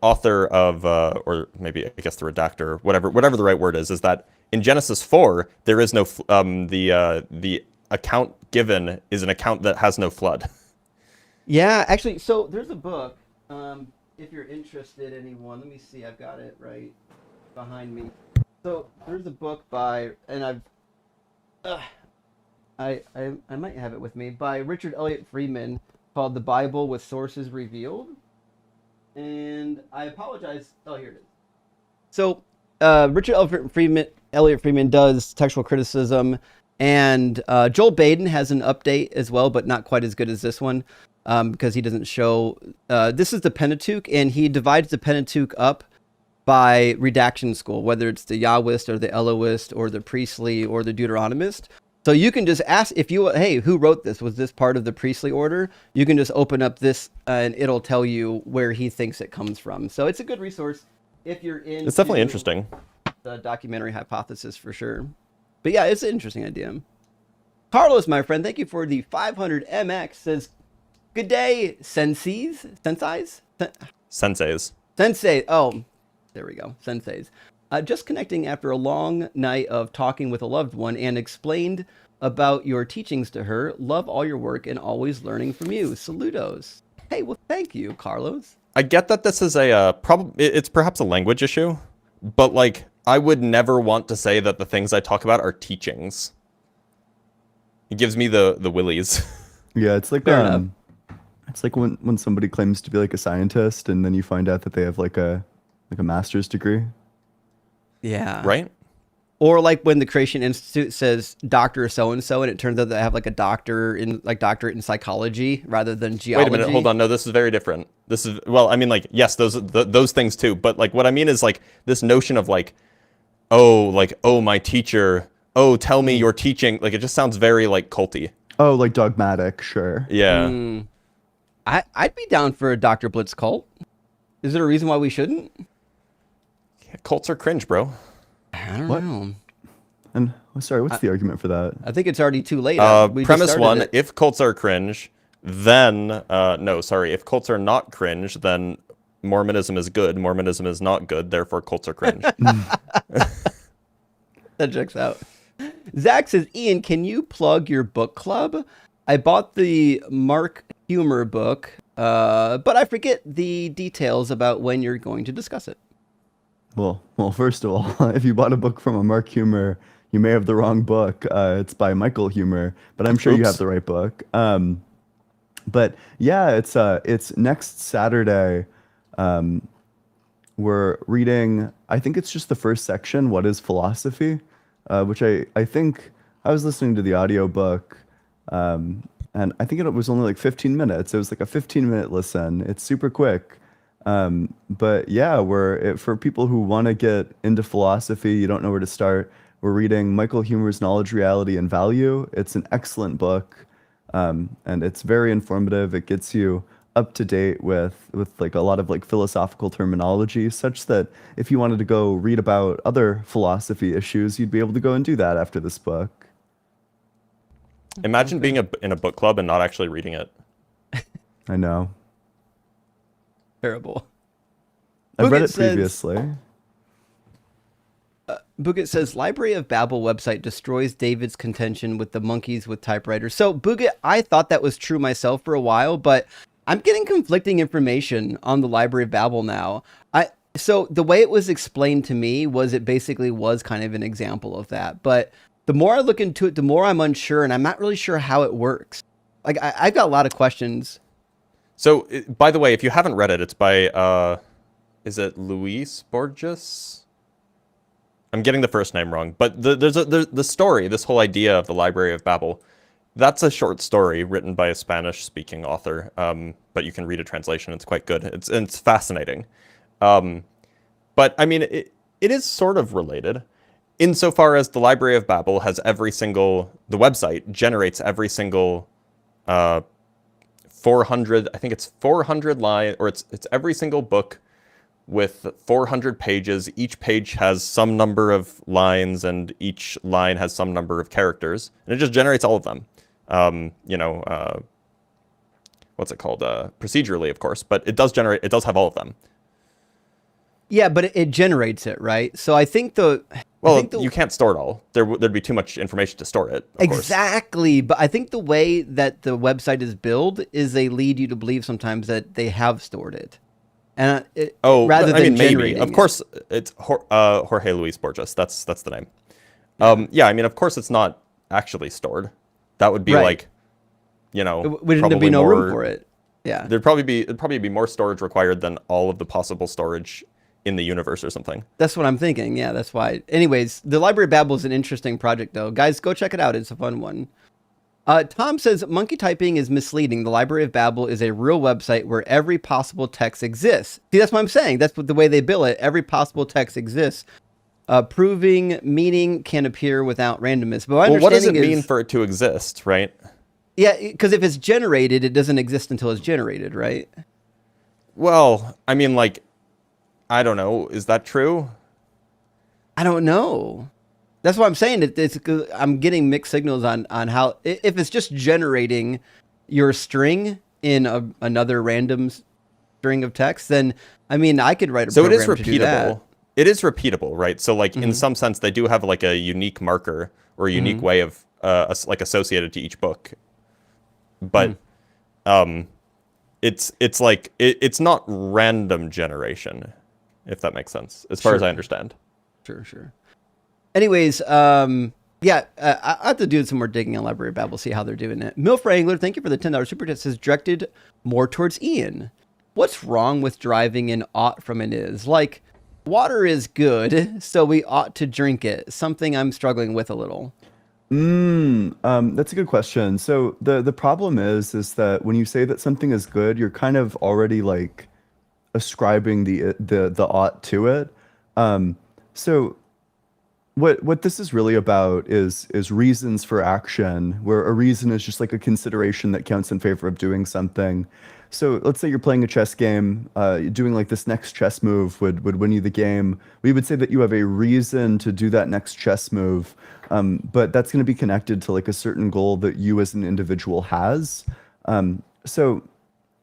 author of, or maybe I guess the redactor, whatever the right word is that in Genesis 4 there is no the account given is an account that has no flood. Yeah, actually, so there's a book. If you're interested, anyone, let me see. I've got it right behind me. So there's a book by, and I might have it with me, by Richard Elliott Freeman called "The Bible with Sources Revealed." And I apologize. Oh, here it is. So, Richard Elliott Freeman does textual criticism, and Joel Baden has an update as well, but not quite as good as this one, because he doesn't show. This is the Pentateuch, and he divides the Pentateuch up by redaction school, whether it's the Yahwist or the Elohist or the priestly or the Deuteronomist. So you can just ask hey, who wrote this? Was this part of the priestly order? You can just open up this and it'll tell you where he thinks it comes from. So it's a good resource if you're in. It's definitely interesting. The documentary hypothesis for sure. But yeah, it's an interesting idea. Carlos, my friend, thank you for the 500 MX. Says, good day, senseis? Senseis? Senseis. Sensei. Oh, there we go. Senseis. Just connecting after a long night of talking with a loved one and explained about your teachings to her. Love all your work and always learning from you. Saludos. Hey, well, thank you, Carlos. I get that this is a it's perhaps a language issue, but like I would never want to say that the things I talk about are teachings. It gives me the willies. Yeah, it's like Fair enough. it's like when somebody claims to be like a scientist and then you find out that they have like a master's degree. Yeah. Right? Or like when the Creation Institute says Dr. So-and-so, and it turns out they have like a doctorate in psychology rather than geology. Wait a minute, hold on. No, this is very different. This is, well, I mean, like, yes, those things too. But like, what I mean is like this notion of like, oh, my teacher, oh, tell me your teaching. Like, it just sounds very like culty. Oh, like dogmatic, sure. Yeah. I'd be down for a Dr. Blitz cult. Is there a reason why we shouldn't? Yeah, cults are cringe, bro. I don't What? know. And sorry, what's the argument for that? I think it's already too late. We just Premise started one, it. if cults are cringe, then, if cults are not cringe, then Mormonism is good. Mormonism is not good, therefore cults are cringe. That checks out. Zach says, Ian, can you plug your book club? I bought the Mark Humor book, but I forget the details about when you're going to discuss it. Well, first of all, if you bought a book from a Mark Humer, you may have the wrong book. It's by Michael Humer, but I'm sure you Oops. have the right book. But yeah, it's next Saturday. We're reading, I think it's just the first section, What is Philosophy? Which I think I was listening to the audiobook, and I think it was only like 15 minutes. It was like a 15-minute listen. It's super quick. But yeah, for people who want to get into philosophy, you don't know where to start. We're reading Michael Humer's Knowledge, Reality, and Value. It's an excellent book, and it's very informative. It gets you up to date with like a lot of like philosophical terminology, such that if you wanted to go read about other philosophy issues, you'd be able to go and do that after this book. Imagine being in a book club and not actually reading it. I know. Terrible. I've read Boogit it says- previously. Boogit says, Library of Babel website destroys David's contention with the monkeys with typewriters. So, Boogit, I thought that was true myself for a while, but I'm getting conflicting information on the Library of Babel now. So the way it was explained to me was it basically was kind of an example of that. But the more I look into it, the more I'm unsure, and I'm not really sure how it works. Like, I've got a lot of questions. So, by the way, if you haven't read it, it's by, is it Luis Borges? I'm getting the first name wrong, but there's the story, this whole idea of the Library of Babel. That's a short story written by a Spanish-speaking author, but you can read a translation. It's quite good. It's fascinating. But, I mean, it is sort of related, insofar as the Library of Babel has the website generates every single 400, I think it's 400 line, or it's every single book with 400 pages. Each page has some number of lines, and each line has some number of characters, and it just generates all of them. What's it called? Procedurally, of course, but it does have all of them. Yeah, but it generates it, right? So I think You can't store it all. There'd be too much information to store it. Of course. Exactly. But I think the way that the website is built is they lead you to believe sometimes that they have stored it. And rather than maybe. generating Of it. course, it's Jorge Luis Borges. That's the name. Yeah, I mean, of course, it's not actually stored. That would be Right. like, Wouldn't there be no room for it? Yeah. It'd probably be more storage required than all of the possible storage in the universe or something. That's what I'm thinking. Yeah, that's why. Anyways, the Library of Babel is an interesting project, though. Guys, go check it out. It's a fun one. Tom says, monkey typing is misleading. The Library of Babel is a real website where every possible text exists. See, that's what I'm saying. That's what the way they bill it. Every possible text exists. Proving meaning can appear without randomness. But Well, what does it mean for it to exist, right? Yeah, because if it's generated, it doesn't exist until it's generated, right? Well, I mean, like, I don't know. Is that true? I don't know. That's what I'm saying. I'm getting mixed signals on how if it's just generating your string in another random string of text, then I mean I could write a So it is program to do that. repeatable. It is repeatable, right? So like in Mhm. some sense, they do have like a unique marker or a unique way of like associated to each book. But it's like it's not random generation, if that makes sense, as far as I understand. Sure. Anyways, yeah, I have to do some more digging on Library of Babel, see how they're doing it. Milf Wrangler, thank you for the $10 super chat. Says directed more towards Ian. What's wrong with driving an ought from an is? Like, water is good, so we ought to drink it. Something I'm struggling with a little. That's a good question. So the problem is that when you say that something is good, you're kind of already like ascribing the ought to it. So what this is really about is reasons for action, where a reason is just like a consideration that counts in favor of doing something. So let's say you're playing a chess game, doing like this next chess move would win you the game. We would say that you have a reason to do that next chess move, but that's going to be connected to like a certain goal that you as an individual has. So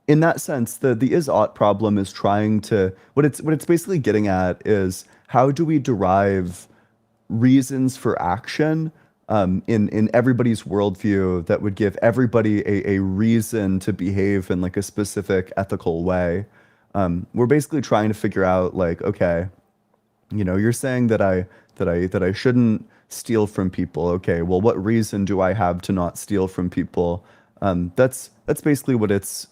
in that sense, the is ought problem is trying to what it's basically getting at is how do we derive reasons for action in everybody's worldview that would give everybody a reason to behave in like a specific ethical way. We're basically trying to figure out like, okay, you're saying that I shouldn't steal from people. Okay, well, what reason do I have to not steal from people? That's basically what it's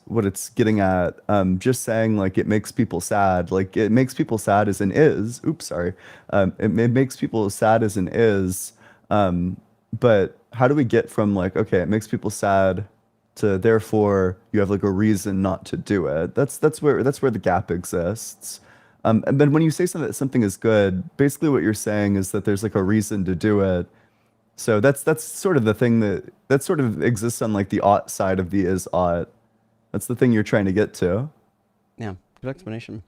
getting at. Just saying like it makes people sad. Like it makes people sad as an is. Oops, sorry. It makes people sad as an is. But how do we get from like okay, it makes people sad to therefore you have like a reason not to do it? That's where the gap exists. And then when you say something is good, basically what you're saying is that there's like a reason to do it. So that's sort of the thing that sort of exists on like the ought side of the is ought. That's the thing you're trying to get to. Yeah, good explanation.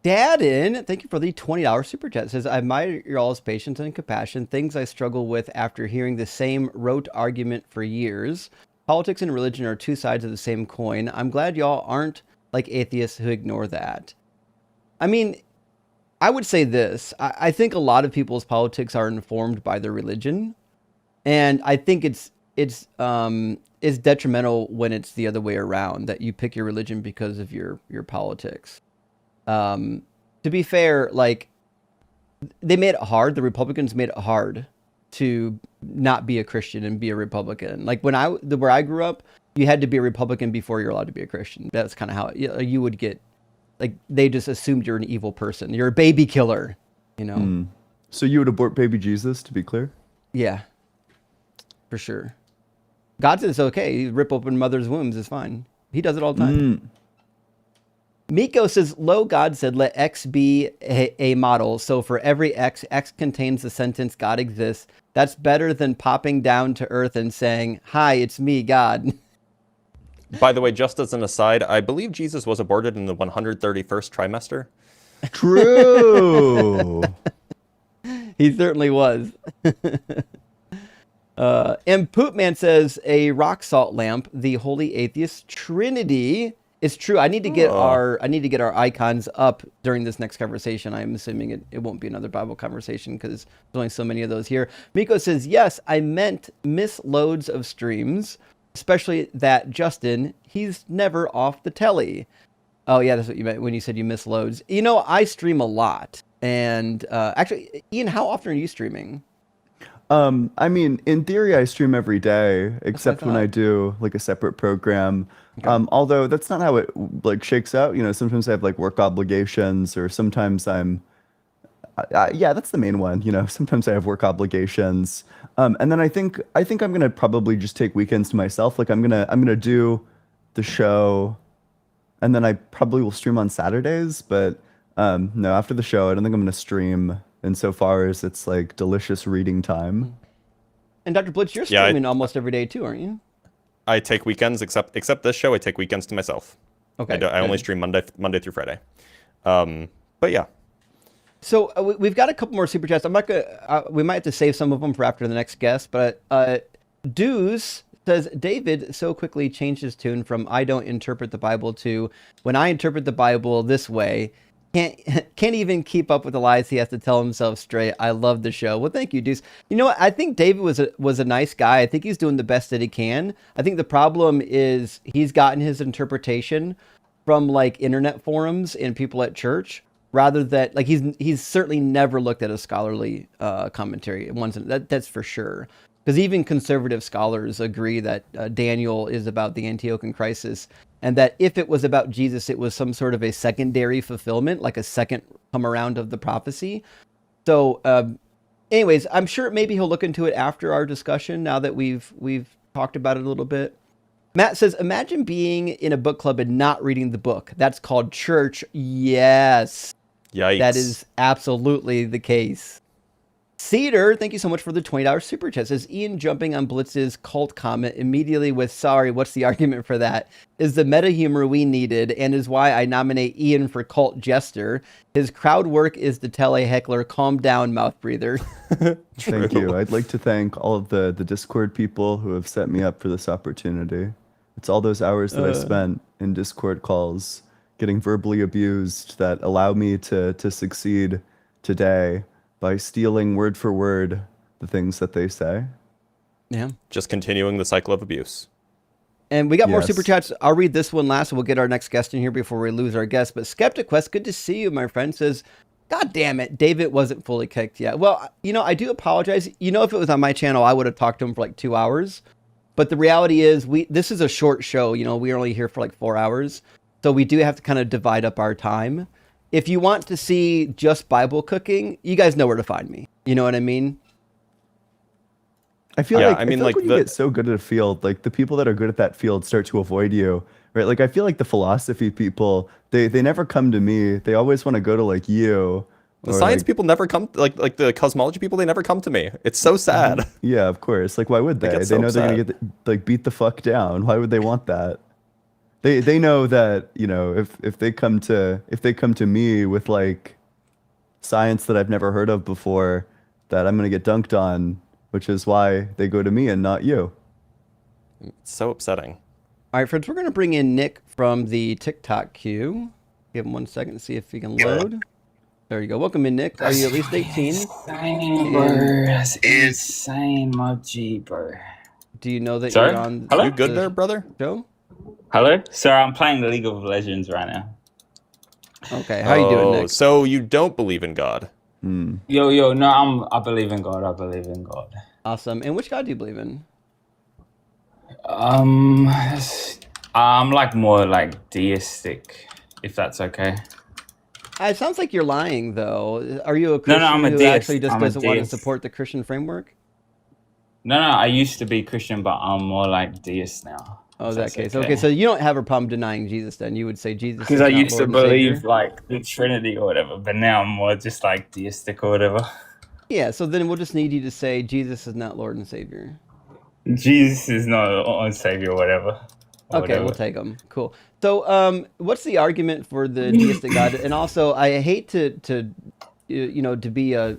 Dadin, thank you for the $20 super chat. It says, I admire your all's patience and compassion, things I struggle with after hearing the same rote argument for years. Politics and religion are two sides of the same coin. I'm glad y'all aren't like atheists who ignore that. I mean, I would say this. I think a lot of people's politics are informed by their religion. And I think it's detrimental when it's the other way around, that you pick your religion because of your politics. To be fair, like they made it hard. The Republicans made it hard to not be a Christian and be a Republican. Like where I grew up, you had to be a Republican before you're allowed to be a Christian. That's kind of how you would get. Like they just assumed you're an evil person. You're a baby killer, So you would abort baby Jesus, to be clear? Yeah, for sure. God says it's okay. You rip open mothers' wombs is fine. He does it all the time. Miko says, Lo, God said, let X be a model. So for every X contains the sentence God exists. That's better than popping down to earth and saying, hi, it's me, God. By the way, just as an aside, I believe Jesus was aborted in the 131st trimester. True. He certainly was. And Poopman says, a rock salt lamp, the holy atheist trinity. It's true. I need to get our icons up during this next conversation. I'm assuming it won't be another Bible conversation because there's only so many of those here. Miko says, yes, I meant miss loads of streams, especially that Justin, he's never off the telly. Oh yeah, that's what you meant when you said you miss loads. I stream a lot. And actually, Ian, how often are you streaming? I mean, in theory, I stream every day, except when I do like a separate program. Okay. Although that's not how it like shakes out. Sometimes I have like work obligations, or sometimes yeah, that's the main one. Sometimes I have work obligations. And then I think I'm gonna probably just take weekends to myself. Like I'm gonna do the show, and then I probably will stream on Saturdays. But no, after the show, I don't think I'm gonna stream. Insofar as it's like delicious reading time. And Dr. Blitz, you're streaming almost every day too, aren't you? I take weekends, except this show. I take weekends to myself. Okay. I only stream Monday through Friday. But yeah. So we've got a couple more super chats. I'm not gonna. We might have to save some of them for after the next guest. But Dews says David so quickly changed his tune from "I don't interpret the Bible" to "When I interpret the Bible this way." Can't even keep up with the lies he has to tell himself straight. I love the show. Well, thank you, Deuce. You know what? I think David was a nice guy. I think he's doing the best that he can. I think the problem is he's gotten his interpretation from like internet forums and people at church, rather than like he's certainly never looked at a scholarly commentary. That's for sure. Because even conservative scholars agree that Daniel is about the Antiochian crisis, and that if it was about Jesus, it was some sort of a secondary fulfillment, like a second come around of the prophecy. So, anyways, I'm sure maybe he'll look into it after our discussion. Now that we've talked about it a little bit. Matt says, imagine being in a book club and not reading the book. That's called church. Yes. Yikes. That is absolutely the case. Cedar, thank you so much for the $20 super chat. Says Ian jumping on Blitz's cult comment immediately with sorry, what's the argument for that? Is the meta humor we needed and is why I nominate Ian for cult jester. His crowd work is to tell a heckler, calm down, mouth breather. Thank you. I'd like to thank all of the Discord people who have set me up for this opportunity. It's all those hours that I spent in Discord calls getting verbally abused that allow me to succeed today by stealing word for word the things that they say. Yeah. Just continuing the cycle of abuse. And we got more Yes. super chats. I'll read this one last, and we'll get our next guest in here before we lose our guest. But Skeptic Quest, good to see you, my friend, says, God damn it, David wasn't fully kicked yet. Well, I do apologize. If it was on my channel, I would have talked to him for like 2 hours. But the reality is, this is a short show. We're only here for like 4 hours. So we do have to kind of divide up our time. If you want to see just Bible cooking, you guys know where to find me. You know what I mean? I feel Yeah, like I mean, like like, when you get so good at a field, like the people that are good at that field start to avoid you, right? Like I feel like the philosophy people, they never come to me. They always want to go to like you. The or, science like, people never come, like the cosmology people, they never come to me. It's so sad. Yeah, of course. Like why would I they? get They so know they're gonna upset. get beat the fuck down. Why would they want that? They know that, if they come to me with like science that I've never heard of before, that I'm gonna get dunked on, which is why they go to me and not you. It's so upsetting. All right, friends, we're going to bring in Nick from the TikTok queue. Give him 1 second to see if he can load. There you go. Welcome in, Nick. Are you at least 18? Insane, bro. That's insane, Moji, bro. Do you know that Sorry? you're on Hello? You good the there, brother? show? Hello? Sorry, I'm playing League of Legends right now. Okay, how you doing, Nick? So you don't believe in God? Yo, no, I believe in God. I believe in God. Awesome. And which God do you believe in? I'm like more like deistic, if that's okay. It sounds like you're lying, though. Are you a No, Christian I'm a who deist. actually just I'm a doesn't want to deist. support the Christian framework? No, I used to be Christian, but I'm more like deist now. Oh, if that that's case. Okay, so you don't have a problem denying Jesus then. You would say Jesus is because I not used Lord to and believe Savior? like the Trinity or whatever, but now I'm more just like deistic or whatever. Yeah, so then we'll just need you to say Jesus is not Lord and Savior. Jesus is not on Savior or whatever. Okay, we'll take them. Cool. So, what's the argument for the deistic God? And also, I hate to be a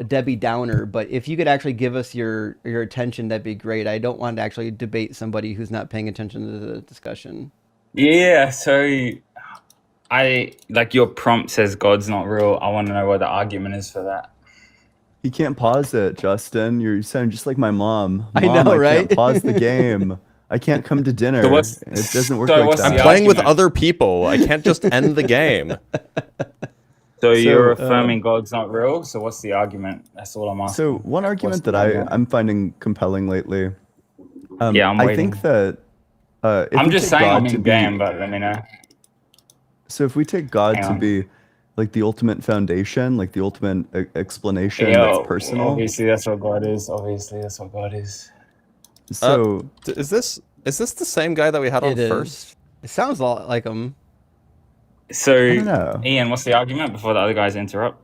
Debbie Downer, but if you could actually give us your attention, that'd be great. I don't want to actually debate somebody who's not paying attention to the discussion. Yeah, so I like your prompt says God's not real. I want to know what the argument is for that. You can't pause it, Justin. You sound just like my mom. I Mom, know, I right? can't pause the game. I can't come to dinner. So what's- It doesn't work so like what's that. the I'm playing with argument? other people. I can't just end the game. So you're So, affirming God's not real. So what's the argument? That's all I'm asking. So one argument the that argument? I'm finding compelling lately, Yeah, I'm I think that if I'm we just take saying God I'm to in be- game, but let me know. So if we take God Hang to on. be like the ultimate foundation, like the ultimate explanation Yeah, that's personal. obviously that's what God is. Obviously that's what God is. So Is this the same guy that we had on It is. first? It sounds a lot like him. So I don't know. Ian, what's the argument before the other guys interrupt?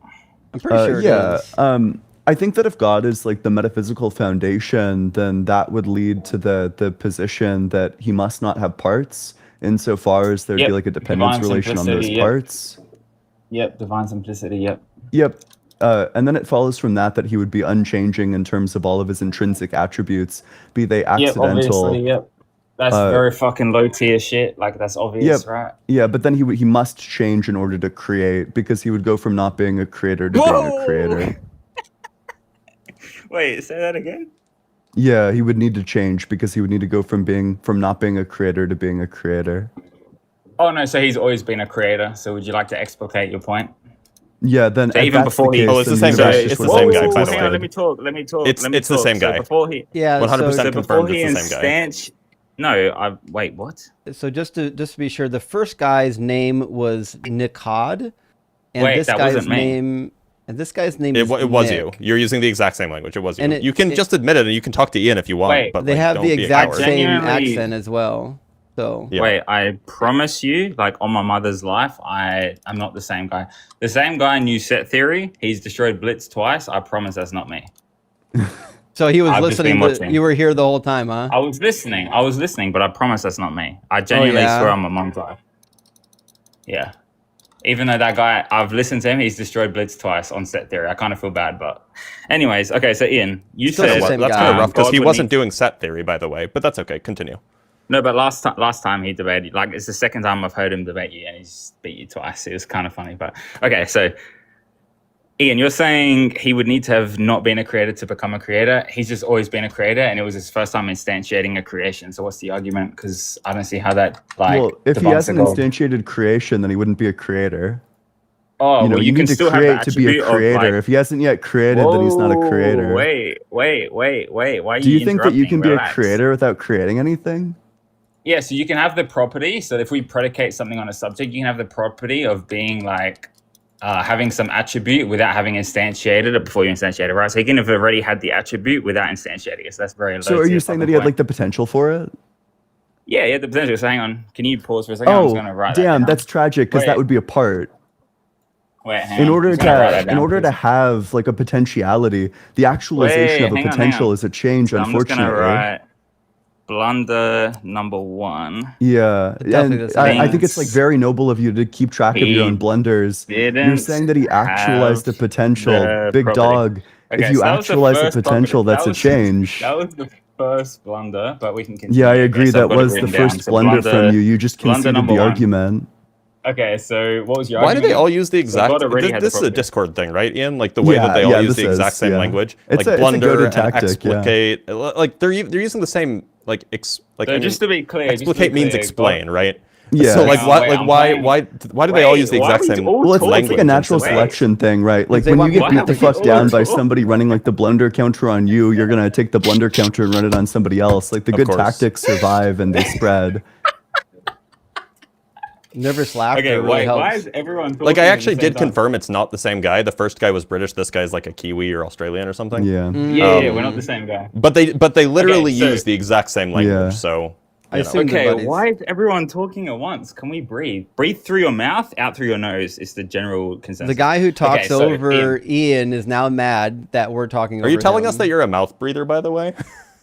I'm pretty sure it yeah, is. I think that if God is like the metaphysical foundation, then that would lead to the position that he must not have parts, insofar as there'd Yep, be like a dependence divine relation on those simplicity, yep. parts. Yep, divine simplicity. Yep. Yep. And then it follows from that he would be unchanging in terms of all of his intrinsic attributes, be they Yep, accidental. obviously, yep. That's very fucking low tier shit. Like, that's obvious, right? Yeah, but then he must change in order to create, because he would go from not being a creator to being a creator. Wait, say that again? Yeah, he would need to change because he would need to go from not being a creator to being a creator. Oh, no, so he's always been a creator. So would you like to explicate your point? Yeah, then So even before he... Oh, it's the same guy. It's the same guy, by the way. Hang on, let me talk. It's the same guy. So before he... Yeah, 100% confirmed it's the same guy. No, wait, what? So just to be sure, the first guy's name was Nikad, and Wait, this that guy's wasn't me. name It was Nick. you. You're using the exact same language. It was you. And you can just admit it, and you can talk to Ian if you want. Wait, but They like, have don't the be a exact coward. same Genuinely- accent as well. So Yeah. Wait, I promise you, like on my mother's life, I'm not the same guy. The same guy knew set theory. He's destroyed Blitz twice. I promise that's not me. So he was I've just listening. been watching. You were here the whole time, huh? I was listening, but I promise that's not me. I genuinely yeah? swear on my mom's life. Yeah. Even though that guy, I've listened to him, he's destroyed Blitz twice on set theory. I kind of feel bad, but anyways, okay, so Ian, you Still said... the same That's guy. kind of rough because God he would wasn't need- doing set theory, by the way. But that's okay. Continue. No, but last time he debated, like it's the second time I've heard him debate you, and he's beat you twice. It was kind of funny, but okay. So, Ian, you're saying he would need to have not been a creator to become a creator. He's just always been a creator, and it was his first time instantiating a creation. So, what's the argument? Because I don't see how that like. Well, if he debunks hasn't the goal. instantiated creation, then he wouldn't be a creator. Oh, You know, well, you can need to still have create the to be a attribute of, creator. like, If he hasn't yet created, then he's not a creator. Wait. Why are Do you think that you interrupting? can be Relax. a creator without creating anything? Yeah, so you can have the property. So if we predicate something on a subject, you can have the property of being like having some attribute without having instantiated it before you instantiate it, right? So he can have already had the attribute without instantiating it. So that's very low. So are you tier saying fucking that he had point. like the potential for it? Yeah, he had the potential. So hang on. Can you pause for a second? I'm just Oh, gonna write that damn, down. that's tragic because that Wait. would be a part. Wait, hang In on. order I'm just gonna write that to down, in order to please. have like a potentiality, the actualization of a hang on, potential hang on. is a change, So I'm just gonna unfortunately. write blunder number 1. Yeah, Definitely and the I same. think it's like very noble of you to keep track of your own He blunders. You're didn't saying that he actualized the have potential. the Big property. dog. Okay, If you so that was the actualize the first potential, property. that's That a was- change. That was the first blunder, but we can continue. Yeah, I Okay, agree. so I've That got it was the written down. first So blunder from you. You just blunder conceded number the 1. argument. Okay, so what was your Why do argument? they all use the exact? God already had the This is a property. Discord thing, right, Ian? Like the way that they all use the exact same language, It's like a blunder go-to and tactic, yeah. explicate. Like they're using the same like So I mean, just to be clear, explicate means explain, right? Yeah. So like Hang on, why wait, like I'm why playing- why do they all use the Wait, why exact are we same? all Well, it's talking like a natural Wait. selection thing, right? Like they when want you get me- beat the Why are fuck we down all by talking? somebody running like the blunder counter on you, you're gonna take the blunder counter and run it on somebody else. Like the Of good course. tactics survive and they spread. Never slapped. Okay, It really wait, why helps. is everyone talking Like I at the actually same did time? confirm it's not the same guy. The first guy was British. This guy's like a Kiwi or Australian or something. Yeah. Yeah, we're not the same guy. But they literally so- use the exact same language. Yeah. So I you know. assume they're Okay, buddies. why is everyone talking at once? Can we breathe? Breathe through your mouth, out through your nose is the general consensus. The guy who talks so over Ian is now mad that we're talking over Are you telling him. us that you're a mouth breather, by the way?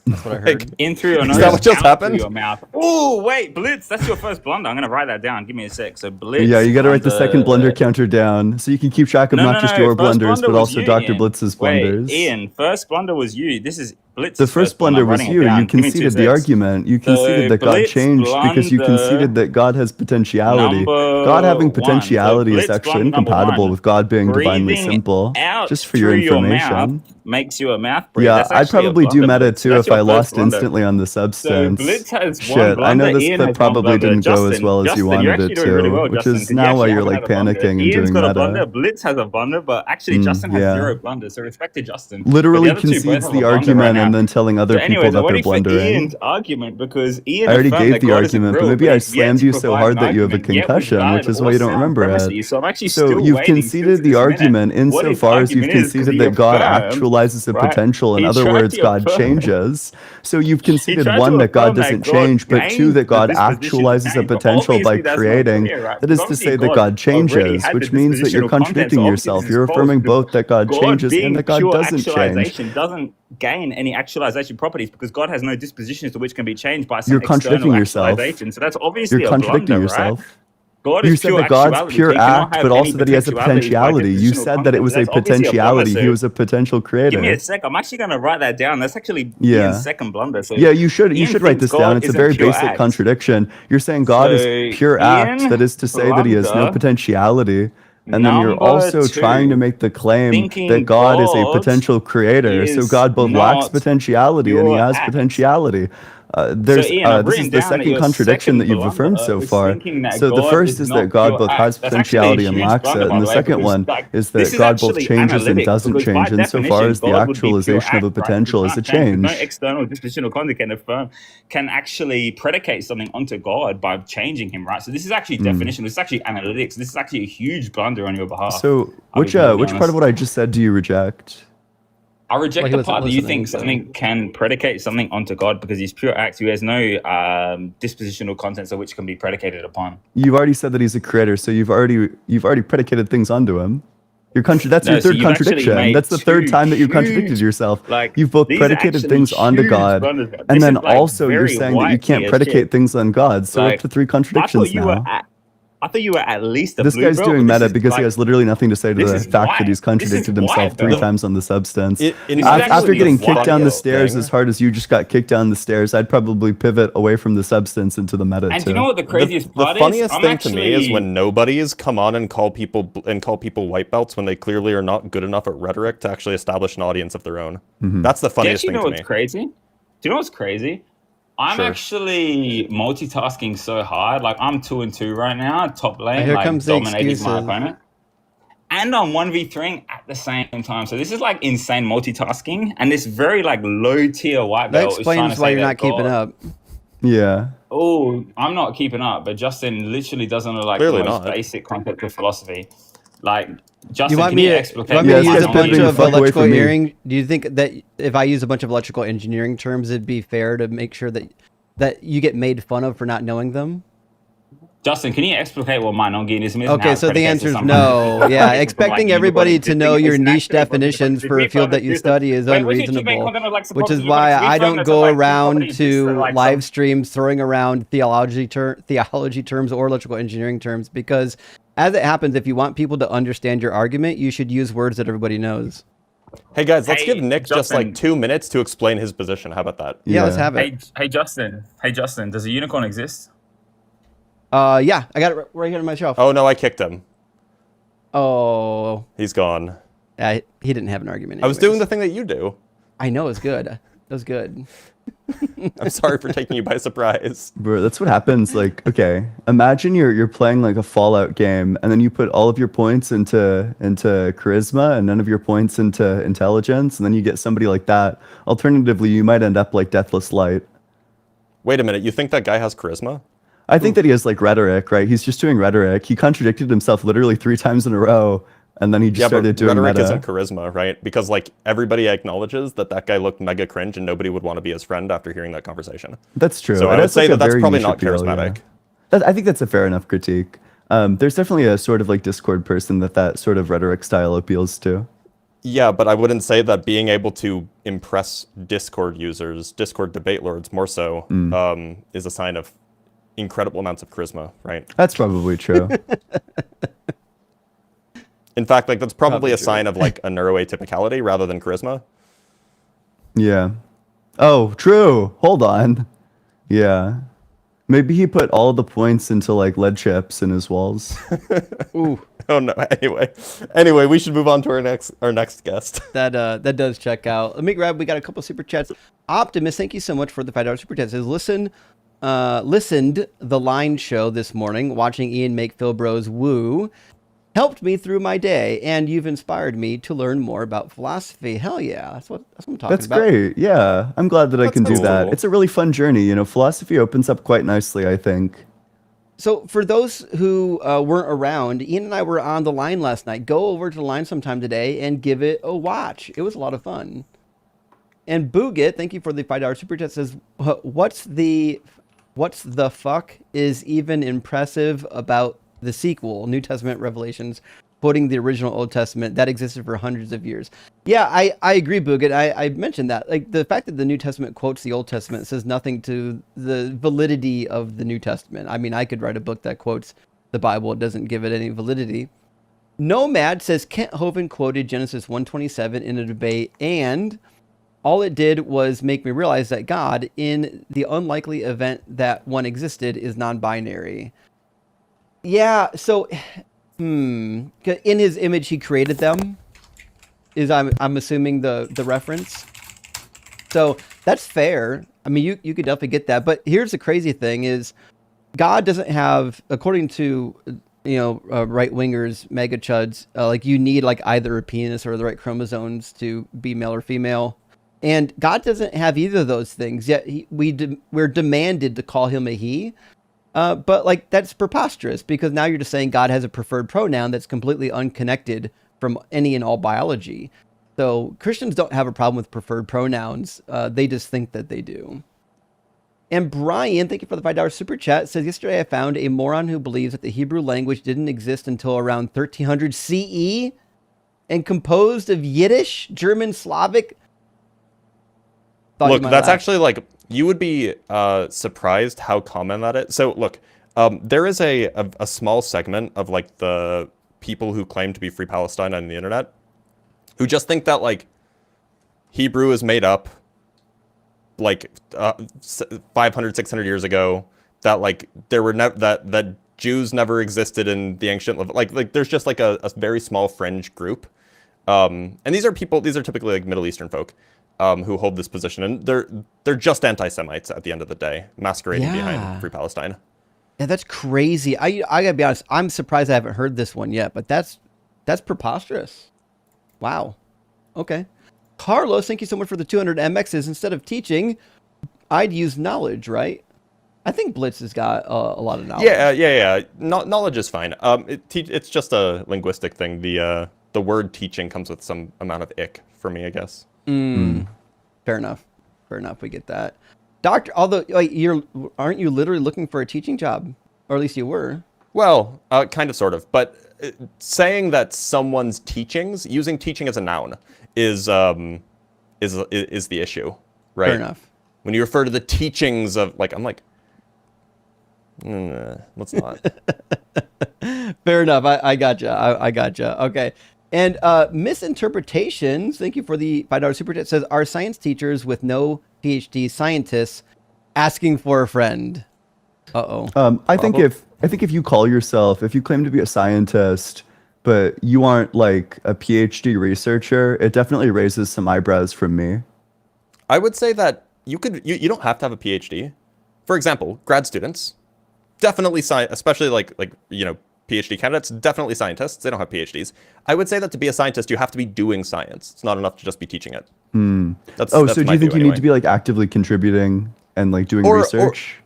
That's what I heard. in through your nose, that what just out happened? through your mouth. Oh, wait, Blitz, that's your first blunder. I'm going to write that down. Give me a sec. So Blitz. Yeah, you got to write the blunder- second blunder counter down so you can keep track of not just your first blunders, blunder but was also you, Dr. Ian. Blitz's Wait, blunders. Ian, first blunder was you. This is Blitz's The first blunder was you. You conceded the argument. You conceded that God Blitz changed because you blunder conceded that God has potentiality. number God having one. So potentiality is Blitz actually blunder number incompatible one. with God being divinely Breathing simple. out Just for your through information. mouth makes you a mouth breather. Yeah, That's I'd actually a probably do blunder, meta Blitz. too That's if I your lost first blunder. instantly on the So substance. Blitz has one Shit, I blunder, know this Ian clip has one probably blunder. didn't go as Justin, well as you Justin, wanted you're it actually doing really to, well, which Justin, is 'cause you now actually why you're haven't like had a blunder. panicking and Ian's doing got a meta. blunder, Blitz has a blunder, but actually Justin has yeah. 0 blunders. So respect to Justin. But Literally the other two both concedes have the a blunder argument right now. and then telling other So people anyways, that I'm they're waiting for blundering. Ian's argument because Ian I already affirmed gave that the God isn't argument, but real, maybe I he's yet slammed to you so provide hard an that you have a argument, yet with concussion, valid which is or why you don't sound remember it. premises. So I'm actually So still you've waiting conceded still the to this minute argument what his insofar as you've argument is, 'cause conceded he that God affirmed- actualizes a right? potential. In He other tried words, to God affirm- changes. So you've conceded tried to one, that God affirm that doesn't God change, but two, gained that God the disposition to actualizes a change, but potential by obviously that's not creating. clear, right? That is to Because say that obviously God already changes, had which the means that dispositional you're content, contradicting so obviously yourself. this is You're false affirming because both that God changes being and that God pure doesn't change. actualization doesn't gain any actualization properties because God has no dispositions to which can be changed by some You're contradicting external yourself. actualization. So that's obviously You're a contradicting blunder, yourself. right? God You is said pure that God's actuality. So pure you cannot act, have but any also that he has a potentialities by potentiality. You definitional said that it content. was a That's obviously a blunder. potentiality. He So was a potential give me a creator. sec. I'm actually going to write that down. That's actually Yeah. Ian's second blunder. So Yeah, you should Ian write thinks this down. God It's a isn't very pure basic act. contradiction. You're saying God is So pure act. Ian, That is to say that he has no blunder potentiality. And then you're number also trying to 2, make the claim that thinking God is a God potential creator. So is God both lacks not potentiality and he pure has act. potentiality. So Ian, I've This is written the down that second your contradiction second that you've blunder affirmed so is far. thinking that So the God first is is that not God pure both has act. That's actually a potentiality and huge lacks blunder, it, by and the the way, second because one like is this that is God both actually changes and analytic. doesn't Because by change, insofar definition, as the God would be pure actualization of act, a right? Because potential you is a can't change. Because no change. external dispositional content can actually predicate something onto God by changing him, right? So this is actually definition. This is actually analytics. This is actually a huge blunder on your behalf. So I'll be completely which part honest. of what I just said do you reject? I reject Well, he the wasn't part that you listening, think so- something can predicate something onto God because he's pure act. He has no dispositional contents of which can be predicated upon. You've already said that he's a creator, so you've already predicated things onto him. That's No, your so third you've actually contradiction. made That's the third two time that you've contradicted huge- yourself. like, You've both these are predicated actually things onto huge God, blunders. and This then is, like, also you're very saying that you white can't here predicate shit. things on God. So we're up to three I contradictions now. I thought you were at least a This blue guy's belt, doing but this meta is, because he like, has literally nothing to say to this the is fact that white. he's contradicted This is himself white, three bro. times on the substance. In This is fact, After actually getting the kicked down the funniest stairs thing- as hard as you just got kicked down the stairs, I'd probably pivot away from the substance into the meta And too. do you know what the craziest The part is? funniest I'm thing actually, to me is when nobodies come on and call people white belts when they clearly are not good enough at rhetoric to actually establish an audience of their own. That's the Do you funniest actually thing know to what's me. crazy? Do you know what's crazy? I'm Sure. actually multitasking so hard. Like I'm 2-2 right now, top lane, Here like comes the dominating my excuses. opponent. And I'm 1v3ing at the same time. So this is like insane multitasking. And this very like low tier white That belt is trying to explains why say you're that not keeping God- up. Yeah. Oh, I'm not keeping up, but Justin literally doesn't know like Clearly the most not. basic concept of philosophy. Like Do Justin, you want can me you to, explicate you want me Yeah, to this use guy's a bunch pivoting the of fuck away electrical from me. engineering? Do you think that if I use a bunch of electrical engineering terms, it'd be fair to make sure that you get made fun of for not knowing them? Justin, can you explicate what monogenism is? and how Okay, it so the predicates answer is some no. kind Yeah, of- expecting like, everybody unicorn to know existing your is niche actually definitions for a supposed field that you study is Wait, what's your two main unreasonable. content of, like, Which is supposed why to be I firm don't that's go like around property to just like live some- streams throwing around theology terms or electrical engineering terms because, as it happens, if you want people to understand your argument, you should use words that everybody knows. Hey guys, let's Hey, give Nick just Justin. like 2 minutes to explain his position. How about that? Yeah, let's have it. Hey, Justin. Hey, Justin. Does a unicorn exist? Yeah, I got it right here on my shelf. Oh no, I kicked him. Oh, He's gone. he didn't have an argument. I was doing anyways. the thing that you do. I know it's good. That was good. I'm sorry for taking you by surprise. Bro, that's what happens. Like, okay, imagine you're playing like a Fallout game, and then you put all of your points into charisma and none of your points into intelligence, and then you get somebody like that. Alternatively, you might end up like Deathless Light. Wait a minute, you think that guy has charisma? I think that he has like rhetoric, right? He's just doing rhetoric. He contradicted himself literally 3 times in a row, and then he just Yeah, started but doing rhetoric meta. isn't charisma, right? Because like everybody acknowledges that that guy looked mega cringe and nobody would want to be his friend after hearing that conversation. That's true. So I And would that's, say like, a that that's very probably niche not appeal, yeah. charismatic. I think that's a fair enough critique. There's definitely a sort of like Discord person that sort of rhetoric style appeals to. Yeah, but I wouldn't say that being able to impress Discord users, Discord debate lords more so, is a sign of incredible amounts of charisma, right? That's probably true. In fact, like that's probably Probably a true. sign of like a neuroatypicality rather than charisma. Yeah. Oh, true. Hold on. Yeah. Maybe he put all the points into like lead chips in his walls. Ooh, Oh no. Anyway, we should move on to our next guest. that does check out. Let me grab. We got a couple super chats. Optimus, thank you so much for the $5 super chat. Says listened the Line show this morning, watching Ian make Phil Bros woo. Helped me through my day, and you've inspired me to learn more about philosophy. Hell yeah, that's what I'm talking That's about. great. Yeah. I'm glad that I That's can do cool. that. It's a really fun journey. You know, philosophy opens up quite nicely, I think. So for those who weren't around, Ian and I were on the Line last night. Go over to the Line sometime today and give it a watch. It was a lot of fun. And Boogit, thank you for the $5 super chat. Says, what's the fuck is even impressive about the sequel, New Testament Revelations, quoting the original Old Testament that existed for hundreds of years? Yeah, I agree, Boogit. I mentioned that. Like the fact that the New Testament quotes the Old Testament says nothing to the validity of the New Testament. I mean, I could write a book that quotes the Bible. It doesn't give it any validity. Nomad says Kent Hovind quoted Genesis 1:27 in a debate, and all it did was make me realize that God, in the unlikely event that one existed, is non-binary. Yeah, so, in his image, he created them, is I'm assuming the reference. So that's fair. I mean, you could definitely get that. But here's the crazy thing is God doesn't have, according to, right-wingers, mega chuds, like you need like either a penis or the right chromosomes to be male or female. And God doesn't have either of those things, yet we're demanded to call him a he. But like that's preposterous because now you're just saying God has a preferred pronoun that's completely unconnected from any and all biology. So Christians don't have a problem with preferred pronouns. They just think that they do. And Brian, thank you for the $5 super chat, says, yesterday I found a moron who believes that the Hebrew language didn't exist until around 1300 CE and composed of Yiddish, German, Slavic. Look, that's actually like, you would be surprised how common that is. So look, there is a small segment of like the people who claim to be Free Palestine on the internet who just think that like Hebrew is made up like 500, 600 years ago, that like there were that Jews never existed in the ancient, like there's just like a very small fringe group. And these are typically like Middle Eastern folk. Who hold this position, and they're just anti-Semites at the end of the day, masquerading behind Free Palestine. Yeah, that's crazy. I gotta be honest, I'm surprised I haven't heard this one yet, but that's preposterous. Wow. Okay. Carlos, thank you so much for the 200 MXs. Instead of teaching, I'd use knowledge, right? I think Blitz has got a lot of knowledge. Yeah. Knowledge is fine. It's just a linguistic thing. The word teaching comes with some amount of ick for me, I guess. Fair enough. We get that. Doctor, although aren't you literally looking for a teaching job? Or at least you were. Well, kind of, sort of. But saying that someone's teachings, using teaching as a noun, is the issue, right? Fair enough. When you refer to the teachings of, like, I'm like, let's not. Fair enough. I gotcha. I gotcha. Okay. And misinterpretations, thank you for the $5 super chat, says, are science teachers with no PhD scientists asking for a friend? I think if you call yourself, if you claim to be a scientist, but you aren't like a PhD researcher, it definitely raises some eyebrows from me. I would say that you don't have to have a PhD. For example, grad students, definitely especially like PhD candidates, definitely scientists. They don't have PhDs. I would say that to be a scientist, you have to be doing science. It's not enough to just be teaching it. That's so do you think you need to be like actively contributing and like doing research?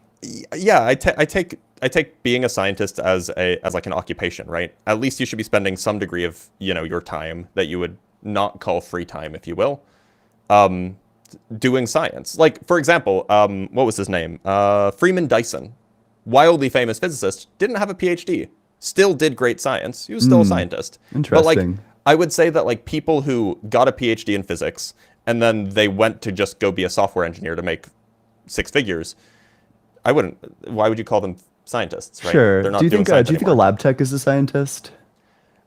Yeah, I take being a scientist as like an occupation, right? At least you should be spending some degree of your time that you would not call free time, if you will, doing science. Like, for example, what was his name? Freeman Dyson, wildly famous physicist, didn't have a PhD. Still did great science. He was still a scientist. Interesting. But like, I would say that like people who got a PhD in physics and then they went to just go be a software engineer to make six figures, why would you call them scientists, right? Sure. They're not do you doing think science a lab tech is a scientist?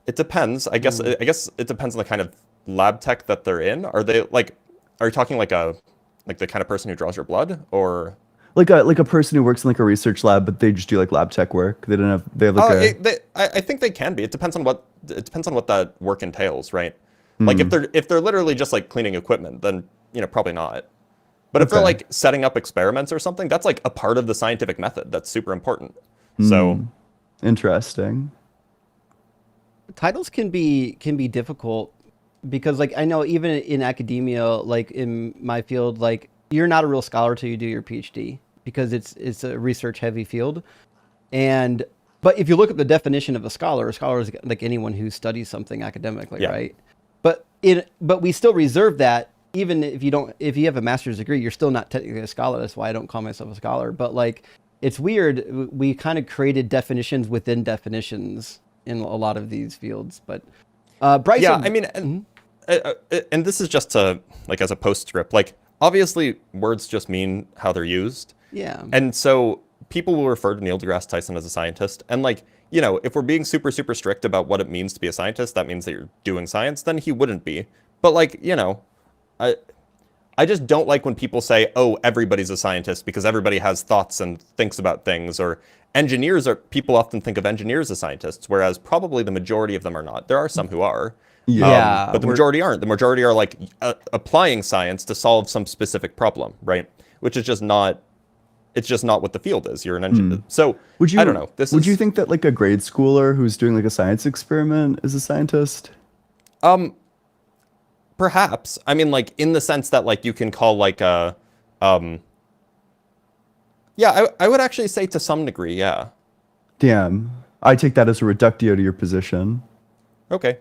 It depends. I guess it depends on the kind of lab tech that they're in. Are you talking like the kind of person who draws your blood, or like a person who works in like a research lab, but they just do like lab tech work? They have like I think they can be. It depends on what that work entails, right? Like if they're literally just like cleaning equipment, then probably not. But if they're like setting up experiments or something, that's like a part of the scientific method. That's super important. So interesting. Titles can be difficult because like I know even in academia, like in my field, like you're not a real scholar till you do your PhD because it's a research heavy field. But if you look at the definition of a scholar is like anyone who studies something academically, right? But we still reserve that. Even if you have a master's degree, you're still not technically a scholar. That's why I don't call myself a scholar. But like, it's weird. We kind of created definitions within definitions in a lot of these fields. But Bryson, yeah, I mean, and this is just to like as a postscript. Like, obviously, words just mean how they're used. Yeah. And so people will refer to Neil deGrasse Tyson as a scientist, and like you know, if we're being super, super strict about what it means to be a scientist, that means that you're doing science, then he wouldn't be. But like, you know, I just don't like when people say, oh, everybody's a scientist because everybody has thoughts and thinks about things, or people often think of engineers as scientists, whereas probably the majority of them are not. There are some who are. Yeah. But the majority aren't. The majority are like applying science to solve some specific problem, right? Which is just not, it's just not what the field is. You're an engineer. So I don't know. Would you think that like a grade schooler who's doing like a science experiment is a scientist? Perhaps. I mean, like in the sense that like you can call like a, yeah, I would actually say to some degree, yeah. Damn. I take that as a reductio to your position. Okay.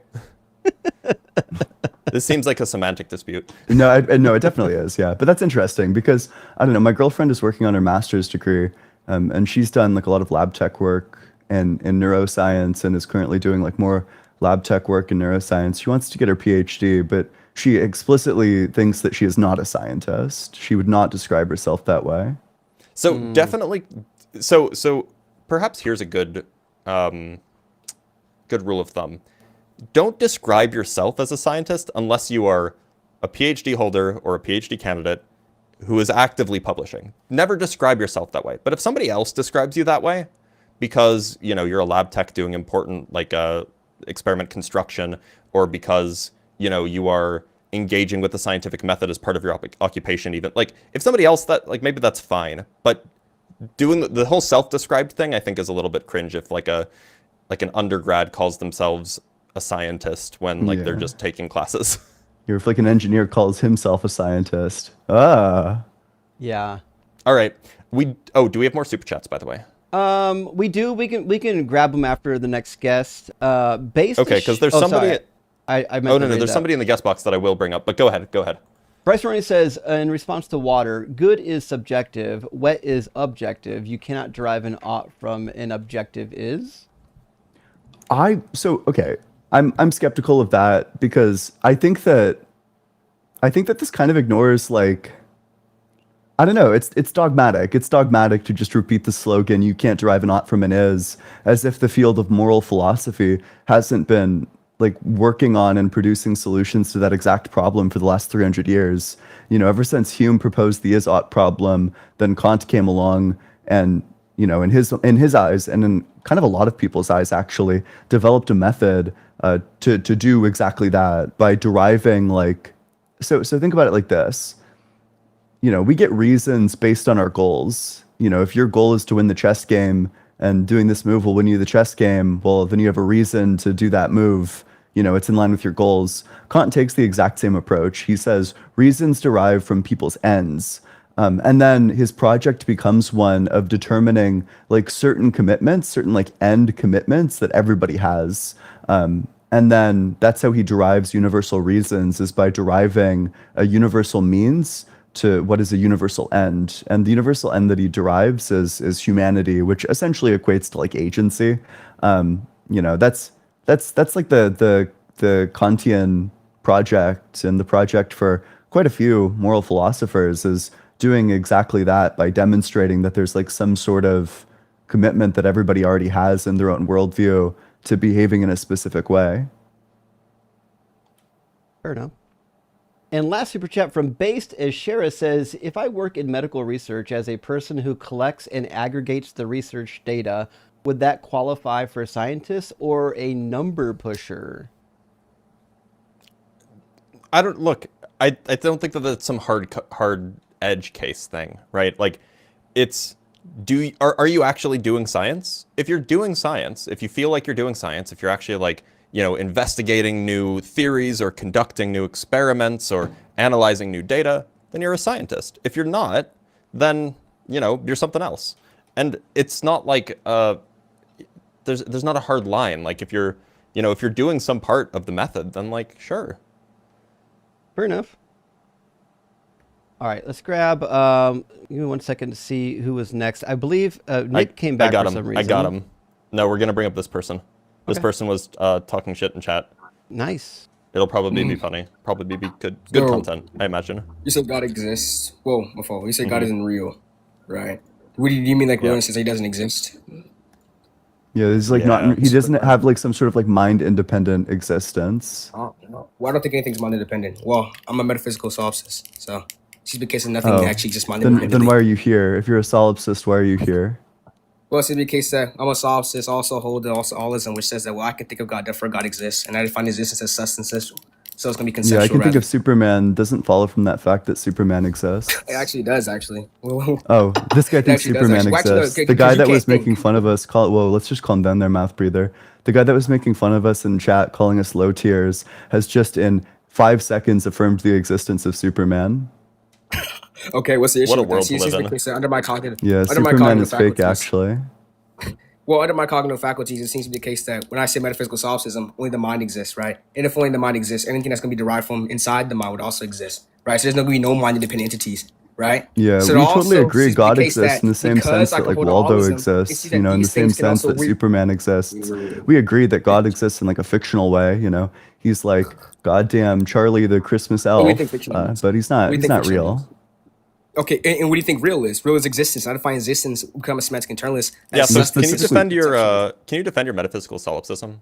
This seems like a semantic dispute. No, no, it definitely is. Yeah, but that's interesting because I don't know. My girlfriend is working on her master's degree, and she's done like a lot of lab tech work in neuroscience, and is currently doing like more lab tech work in neuroscience. She wants to get her PhD, but she explicitly thinks that she is not a scientist. She would not describe herself that way. So definitely, so perhaps here's a good, good rule of thumb. Don't describe yourself as a scientist unless you are a PhD holder or a PhD candidate who is actively publishing. Never describe yourself that way. But if somebody else describes you that way, because, you know, you're a lab tech doing important, like, experiment construction, or because, you know, you are engaging with the scientific method as part of your occupation, even, like, if somebody else, that, like, maybe that's fine. But doing the whole self-described thing, I think, is a little bit cringe if, like, an undergrad calls themselves a scientist when like they're just taking classes. Or if like an engineer calls himself a scientist. Ah. Yeah. All right. Do we have more super chats, by the way? We do. We can grab them after the next guest. Okay, because there's somebody. Sorry. I meant no. There's somebody in the guest box that I will bring up. But go ahead. Bryce Roney says, in response to water, good is subjective, wet is objective. You cannot derive an ought from an objective is. Okay. I'm skeptical of that because I think that this kind of ignores, like, I don't know, it's dogmatic. It's dogmatic to just repeat the slogan, you can't derive an ought from an is, as if the field of moral philosophy hasn't been like working on and producing solutions to that exact problem for the last 300 years. You know, ever since Hume proposed the is ought problem, then Kant came along and, you know, in his eyes and in kind of a lot of people's eyes actually, developed a method to do exactly that by deriving, like, so think about it like this. You know, we get reasons based on our goals. You know, if your goal is to win the chess game and doing this move will win you the chess game, well, then you have a reason to do that move. You know, it's in line with your goals. Kant takes the exact same approach. He says reasons derive from people's ends. And then his project becomes one of determining like certain commitments, certain like end commitments that everybody has. And then that's how he derives universal reasons, is by deriving a universal means to what is a universal end. And the universal end that he derives is humanity, which essentially equates to like agency. You know, that's like the Kantian project, and the project for quite a few moral philosophers is doing exactly that by demonstrating that there's like some sort of commitment that everybody already has in their own worldview to behaving in a specific way. Fair enough. And last super chat from Based as Shara says, if I work in medical research as a person who collects and aggregates the research data, would that qualify for a scientist or a number pusher? I don't think that that's some hard edge case thing, right? Like, it's, are you actually doing science? If you're doing science, if you feel like you're doing science, if you're actually like, you know, investigating new theories or conducting new experiments or analyzing new data, then you're a scientist. If you're not, then, you know, you're something else. And it's not like, there's not a hard line. Like, if you're doing some part of the method, then like, sure. Fair enough. All right, let's grab, give me 1 second to see who was next. I believe Nick came back for some reason. I got him. No, we're going to bring up this person. This person was talking shit in chat. Nice. It'll probably be funny. Probably be good content, I imagine. You said God exists. Whoa, my fault. You said God isn't real, right? What do you mean, like, when it says he doesn't exist? Yeah, he's like Yeah. not. He doesn't have like some sort of like mind independent existence. Oh, no. Well, I don't think anything's mind independent. Well, I'm a metaphysical solipsist, so it's the case of nothing Oh, actually just mind then independently. why are you here? If you're a solipsist, why are you here? Well, it's the case that I'm a solipsist, also hold the allism, which says that I can think of God, therefore God exists, and I define existence as substantial. So it's gonna be conceptual. Yeah, I can think rather. of Superman. Doesn't follow from that fact that Superman exists. It actually does, actually. Oh, this guy thinks actually does, Superman actually. Well, actually, no, exists. okay, The guy 'cause you that was can't think. making fun of us, whoa, let's just calm down there, mouth breather. The guy that was making fun of us in chat, calling us low tiers, has just in 5 seconds affirmed the existence of Superman. Okay, what's the issue What a with world that? to live in. See, under my cognitive, Yeah, under my Superman cognitive is fake, faculties. actually. Well, under my cognitive faculties, it seems to be the case that when I say metaphysical solipsism, only the mind exists, right? And if only the mind exists, anything that's going to be derived from inside the mind would also exist, right? So there's going to be no mind-independent entities, right? Yeah, so we it totally also agree. seems to be God the case exists in the same sense I that can like hold Waldo allism, exists, that in the these same things can sense also that Superman exists. We agree that God exists in like a fictional way, He's like goddamn Charlie the Christmas What do you elf, think fictional is? but he's What not do you he's think not fictional real. is? Okay, and what do you think real is? Real is existence. I define existence, become a semantic internalist. Yeah. As So substance can you conceptual. defend your metaphysical solipsism?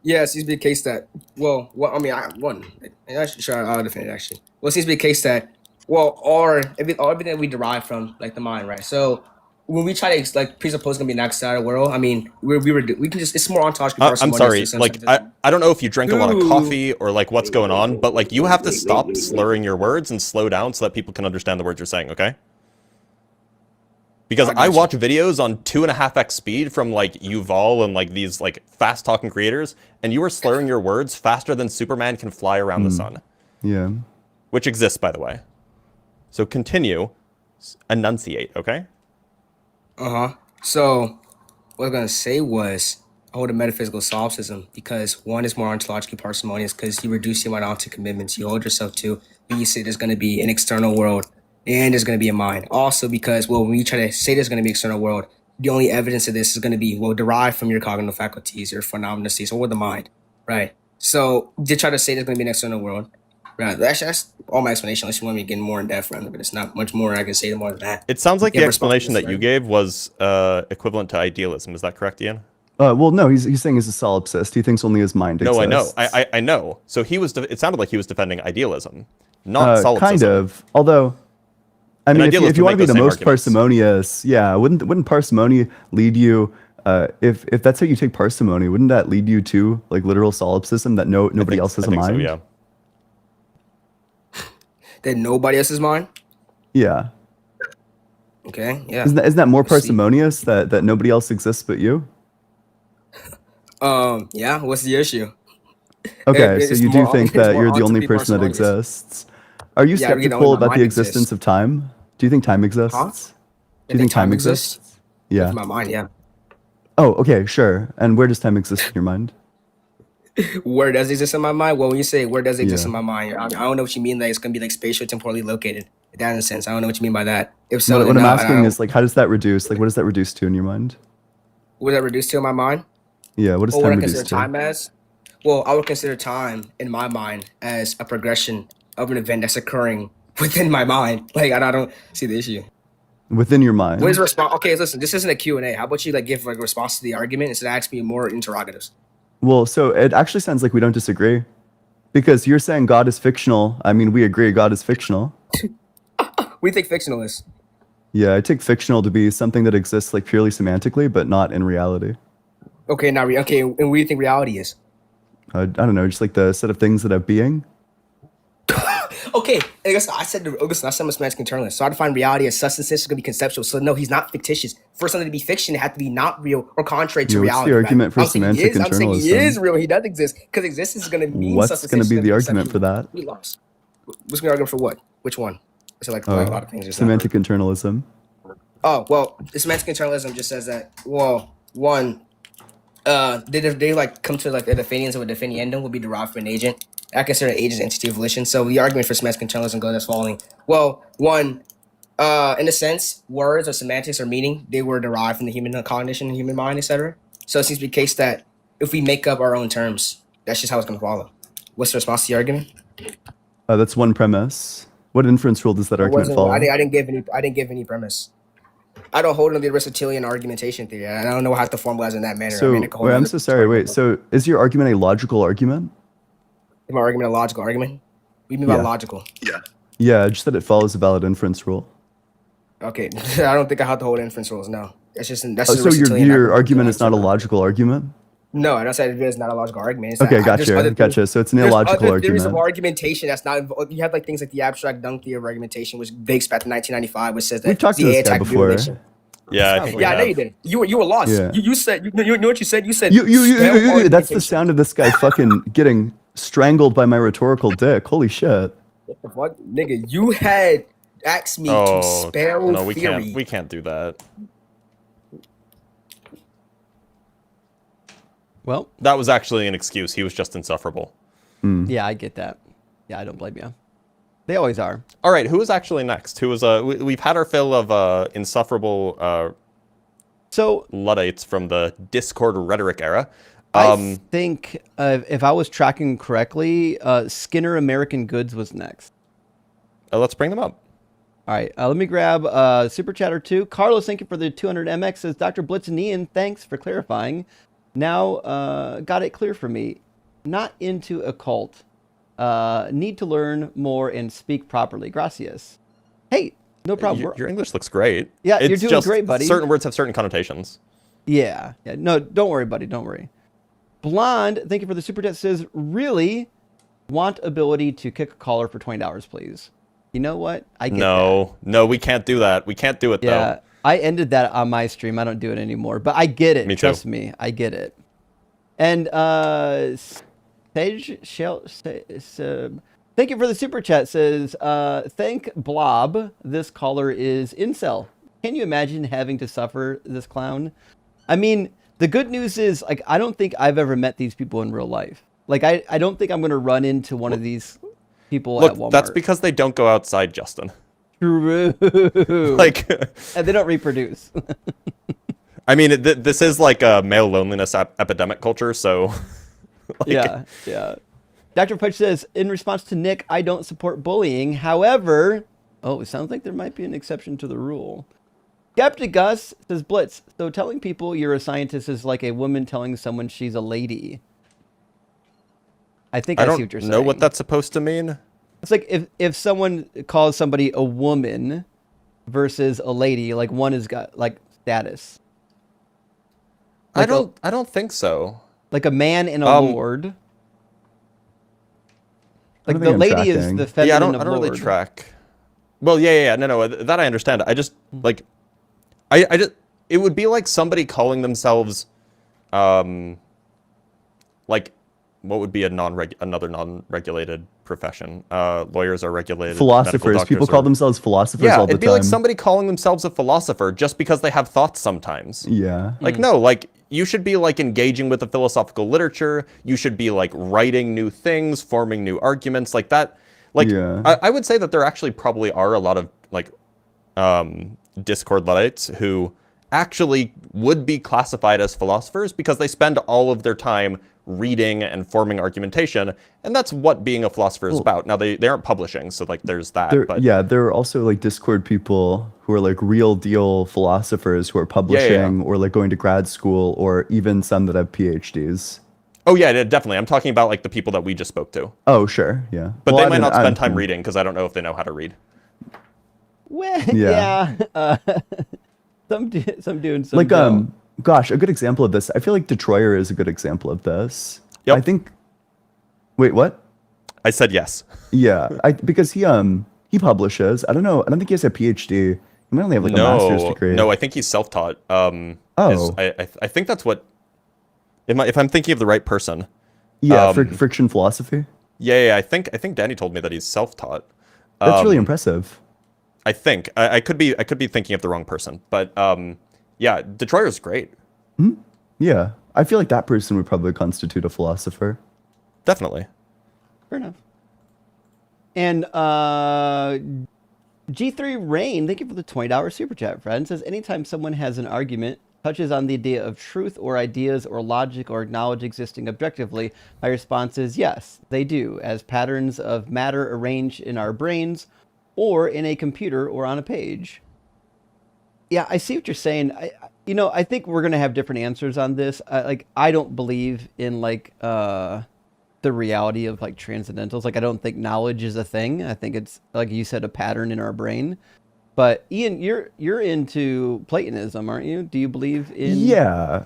Yeah, it seems to be the case that, I'll defend it actually. Well, it seems to be the case that, everything that we derive from, like, the mind, right? So, when we try to, like, presuppose gonna be an outside world, I mean, we can just, it's more ontological. I'm sorry. Like, I don't know if you drink a lot of coffee or like what's going on, but like you have to stop slurring your words and slow down so that people can understand the words you're saying. Okay. Because I watch videos on 2.5x speed from like Yuval and like these like fast talking creators, and you are slurring your words faster than Superman can fly around the sun. Yeah. Which exists, by the way. So continue, enunciate, okay? So, what I was gonna say was, I hold a metaphysical solipsism because one is more ontologically parsimonious because you reduce your mind onto commitments you hold yourself to when you say there's gonna be an external world and there's gonna be a mind. Also because, when you try to say there's gonna be an external world, the only evidence of this is gonna be, derived from your cognitive faculties, your phenomena states, or the mind, right? So, to try to say there's gonna be an external world, right? That's all my explanation. Unless you want me to get more in depth around it, but it's not much more I can say more than that. It sounds like You the have response explanation to this, that you right? gave was equivalent to idealism. Is that correct, Ian? Well, no, he's saying he's a solipsist. He thinks only his mind exists. No, I know. I know. So it sounded like he was defending idealism, not solipsism. Kind of. Although, I mean, if you want to be the most parsimonious, yeah, wouldn't parsimony lead you? If that's how you take parsimony, wouldn't that lead you to like literal solipsism that nobody else has a mind? So, yeah. That nobody else's mind? Yeah. Okay, yeah. Isn't that more Let's see. parsimonious that nobody else exists but you? Yeah, what's the issue? Okay, It's so you do more- think it's that more you're the on to only be person that parsimonious. exists. Are you Yeah, I really don't skeptical know my about the mind existence exists. of time? Do you think time exists? Huh? Do you think time exists? Yeah. In my mind, yeah. Oh, okay, sure. And where does time exist in your mind? Where does it exist in my mind? Well, when you say where does it exist Yeah. in my mind, I don't know what you mean. Like it's gonna be like spatial temporally located. That in a sense, I don't know what you mean by that. If so, What then I'm no, asking is like, how does that reduce? Like, what does that reduce to in your mind? what does that reduce to in my mind? Yeah, what does Or what time I reduce consider to? time as? Well, I would consider time in my mind as a progression of an event that's occurring within my mind. Like I don't see the issue. Within your mind. What is response? Okay, listen, this isn't a Q&A. How about you like give like a response to the argument instead of asking me more interrogatives? Well, so it actually sounds like we don't disagree. Because you're saying God is fictional. I mean, we agree God is fictional. What do you think fictional is? Yeah, I take fictional to be something that exists like purely semantically, but not in reality. Okay, now okay, and what do you think reality is? I don't know, just like the set of things that have being. Okay, I guess I said I'm a semantic internalist, so I define reality as substance is going to be conceptual. So no, he's not fictitious. For something to be fiction, it had to be not real or contrary to Yeah, what's reality. the argument for I'm saying semantic I'm saying he internalism? is real. He does exist because existence is going to mean What's substance going to is be gonna the argument for conceptual. that? We lost. What's the argument for what? Which one? It's like a lot of things. Just not Semantic internalism. Oh, well, the semantic internalism just says that, well, one, they like come to like a definition of a definiendum will be derived from an agent. I consider an agent entity of volition. So the argument for semantic internalism goes as following. Well, one, in a sense, words or semantics or meaning, they were derived from the human cognition and human mind, etc. So it seems to be the case that if we make up our own terms, that's just how it's going to follow. What's the response to the argument? That's one premise. What inference rule does that argument follow? I didn't give any premise. I don't hold on the Aristotelian argumentation theory. I don't know how to formalize in that manner. So, wait, I'm so sorry. Wait, so is your argument a logical argument? Is my argument a logical argument? What do you mean by logical? Yeah, just that it follows a valid inference rule. Okay, I don't think I have to hold inference rules. No, that's just so your argument is not a logical argument. No, I don't say it is not a logical argument. It's Okay, that gotcha. So it's an illogical argument. There's of argument. argumentation that's not involved. You have like things like the abstract Dunk theory of argumentation, which dates back to 1995, which says that We've talked to this guy before. Yeah, I think I know you did. You were lost. Yeah. You said you know what you said. You said You. That's the sound of this guy fucking getting strangled by my rhetorical dick. Holy shit. What the fuck, nigga? You had asked me to spell no, we theory. We can't do that. Well, that was actually an excuse. He was just insufferable. Yeah, I get that. Yeah, I don't blame you. They always are. All right, who is actually next? Who is we've had our fill of insufferable Luddites from the Discord rhetoric era. I think if I was tracking correctly, Skinner American Goods was next. Let's bring them up. All right, let me grab Super Chat or two. Carlos, thank you for the 200 MX. Says Dr. Blitz and Ian, thanks for clarifying. Now, got it clear for me. Not into a cult. Need to learn more and speak properly. Gracias. Hey, no problem. Your English looks great. Yeah, you're doing great, buddy. Certain words have certain connotations. Yeah. No, don't worry, buddy. Don't worry. Blonde, thank you for the super chat. Says, really want ability to kick a caller for $20, please. You know what? I get that. No, we can't do that. We can't do it, though. I ended that on my stream. I don't do it anymore, but I get it. Me too. Trust me, I get it. And Sage Shell, thank you for the super chat. Says, thank Blob. This caller is incel. Can you imagine having to suffer this clown? I mean, the good news is, like, I don't think I've ever met these people in real life. Like, I don't think I'm going to run into one of these people at Walmart. That's because they don't go outside, Justin. True. Like, and they don't reproduce. I mean, this is like a male loneliness epidemic culture, so. Yeah. Dr. Pudge says, in response to Nick, I don't support bullying. However, it sounds like there might be an exception to the rule. Skeptic Gus says, Blitz, so telling people you're a scientist is like a woman telling someone she's a lady. I think I see what you're saying. I don't know what that's supposed to mean. It's like if someone calls somebody a woman versus a lady, like one has got like status. Like I don't think so. Like a man and a lord. Like the lady is the feminine. Yeah, I don't lord. really track. Well, yeah. No, that I understand. I just like, I just, it would be like somebody calling themselves, like, what would be another non-regulated profession? Lawyers are regulated. Philosophers. People call themselves philosophers all the time. Yeah, it'd be like somebody calling themselves a philosopher just because they have thoughts sometimes. Yeah. Like, no, like, you should be, like, engaging with the philosophical literature. You should be, like, writing new things, forming new arguments, like that. Like, I would say that there actually probably are a lot of, like, Discord Luddites who actually would be classified as philosophers because they spend all of their time reading and forming argumentation, and that's what being a philosopher is about. Now they aren't publishing, so like there's that. There are also like Discord people who are like real deal philosophers who are publishing or like going to grad school, or even some that have PhDs. Oh yeah, definitely. I'm talking about like the people that we just spoke to. Oh sure, yeah. But they might not spend time reading because I don't know if they know how to read. Well, yeah. Some do and some like don't. Gosh, a good example of this. I feel like Detroyer is a good example of this. Yep. I think. Wait, what? I said yes. Yeah, because he publishes. I don't know. I don't think he has a PhD. He might only have like a master's degree. No, I think he's self-taught. I think that's what. If I'm thinking of the right person. Yeah, friction philosophy. Yeah. I think Danny told me that he's self-taught. That's really impressive. I think I could be thinking of the wrong person, but yeah, Detroyer's great. Mm-hmm. Yeah, I feel like that person would probably constitute a philosopher. Definitely. Fair enough. And G3 Rain, thank you for the $20 super chat, friend. Says anytime someone has an argument, touches on the idea of truth or ideas or logic or knowledge existing objectively, my response is yes, they do, as patterns of matter arranged in our brains or in a computer or on a page. Yeah, I see what you're saying. I think we're gonna have different answers on this. Like, I don't believe in like the reality of like transcendentals. Like, I don't think knowledge is a thing. I think it's like you said, a pattern in our brain. But Ian, you're into Platonism, aren't you? Do you believe in? Yeah.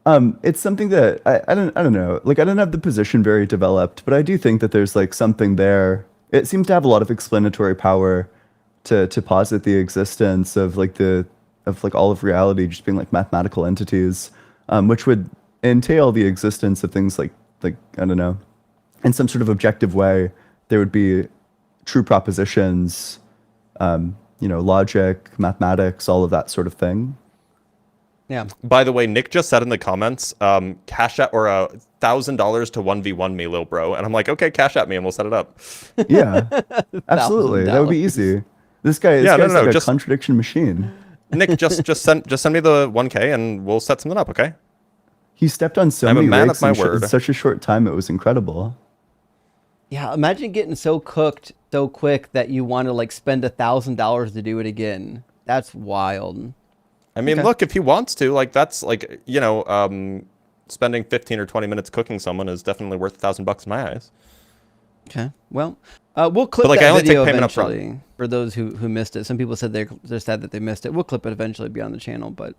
It's something that I don't know. Like I don't have the position very developed, but I do think that there's like something there. It seems to have a lot of explanatory power to posit the existence of like all of reality just being like mathematical entities, which would entail the existence of things like I don't know, in some sort of objective way. There would be true propositions, logic, mathematics, all of that sort of thing. Yeah. By the way, Nick just said in the comments, cash out or $1,000 to 1v1 me, lil bro. And I'm like, okay, cash at me and we'll set it up. Yeah, absolutely. That would be easy. This guy's like a contradiction machine. Nick, just send me the 1K and we'll set something up, okay? He stepped on so many rakes in such a short time. It was incredible. Yeah, imagine getting so cooked so quick that you want to like spend $1,000 to do it again. That's wild. I mean, look, if he wants to, like, that's like, spending 15 or 20 minutes cooking someone is definitely worth $1,000 in my eyes. Okay. Well, we'll clip that video eventually for those who missed it. Some people said they're sad that they missed it. We'll clip it eventually, be on the channel. But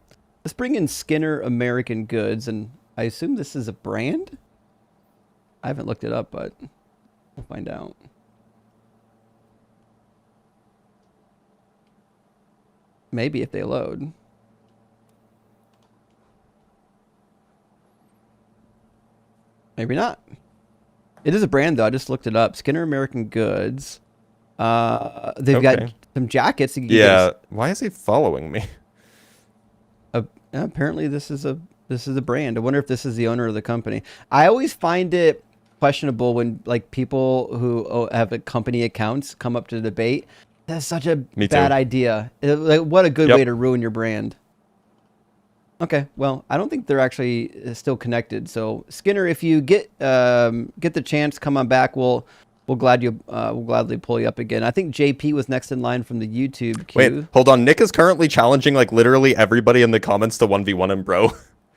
let's bring in Skinner American Goods, and I assume this is a brand. I haven't looked it up, but we'll find out. Maybe if they load. Maybe not. It is a brand, though. I just looked it up. Skinner American Goods. They've got some jackets. Yeah. Why is he following me? Apparently, this is a brand. I wonder if this is the owner of the company. I always find it questionable when like people who have company accounts come up to debate. That's such a bad idea. Like, what a good way to ruin your brand. Okay, well, I don't think they're actually still connected. So Skinner, if you get the chance, come on back. We'll gladly pull you up again. I think JP was next in line from the YouTube queue. Wait, hold on. Nick is currently challenging like literally everybody in the comments to 1v1 him, bro.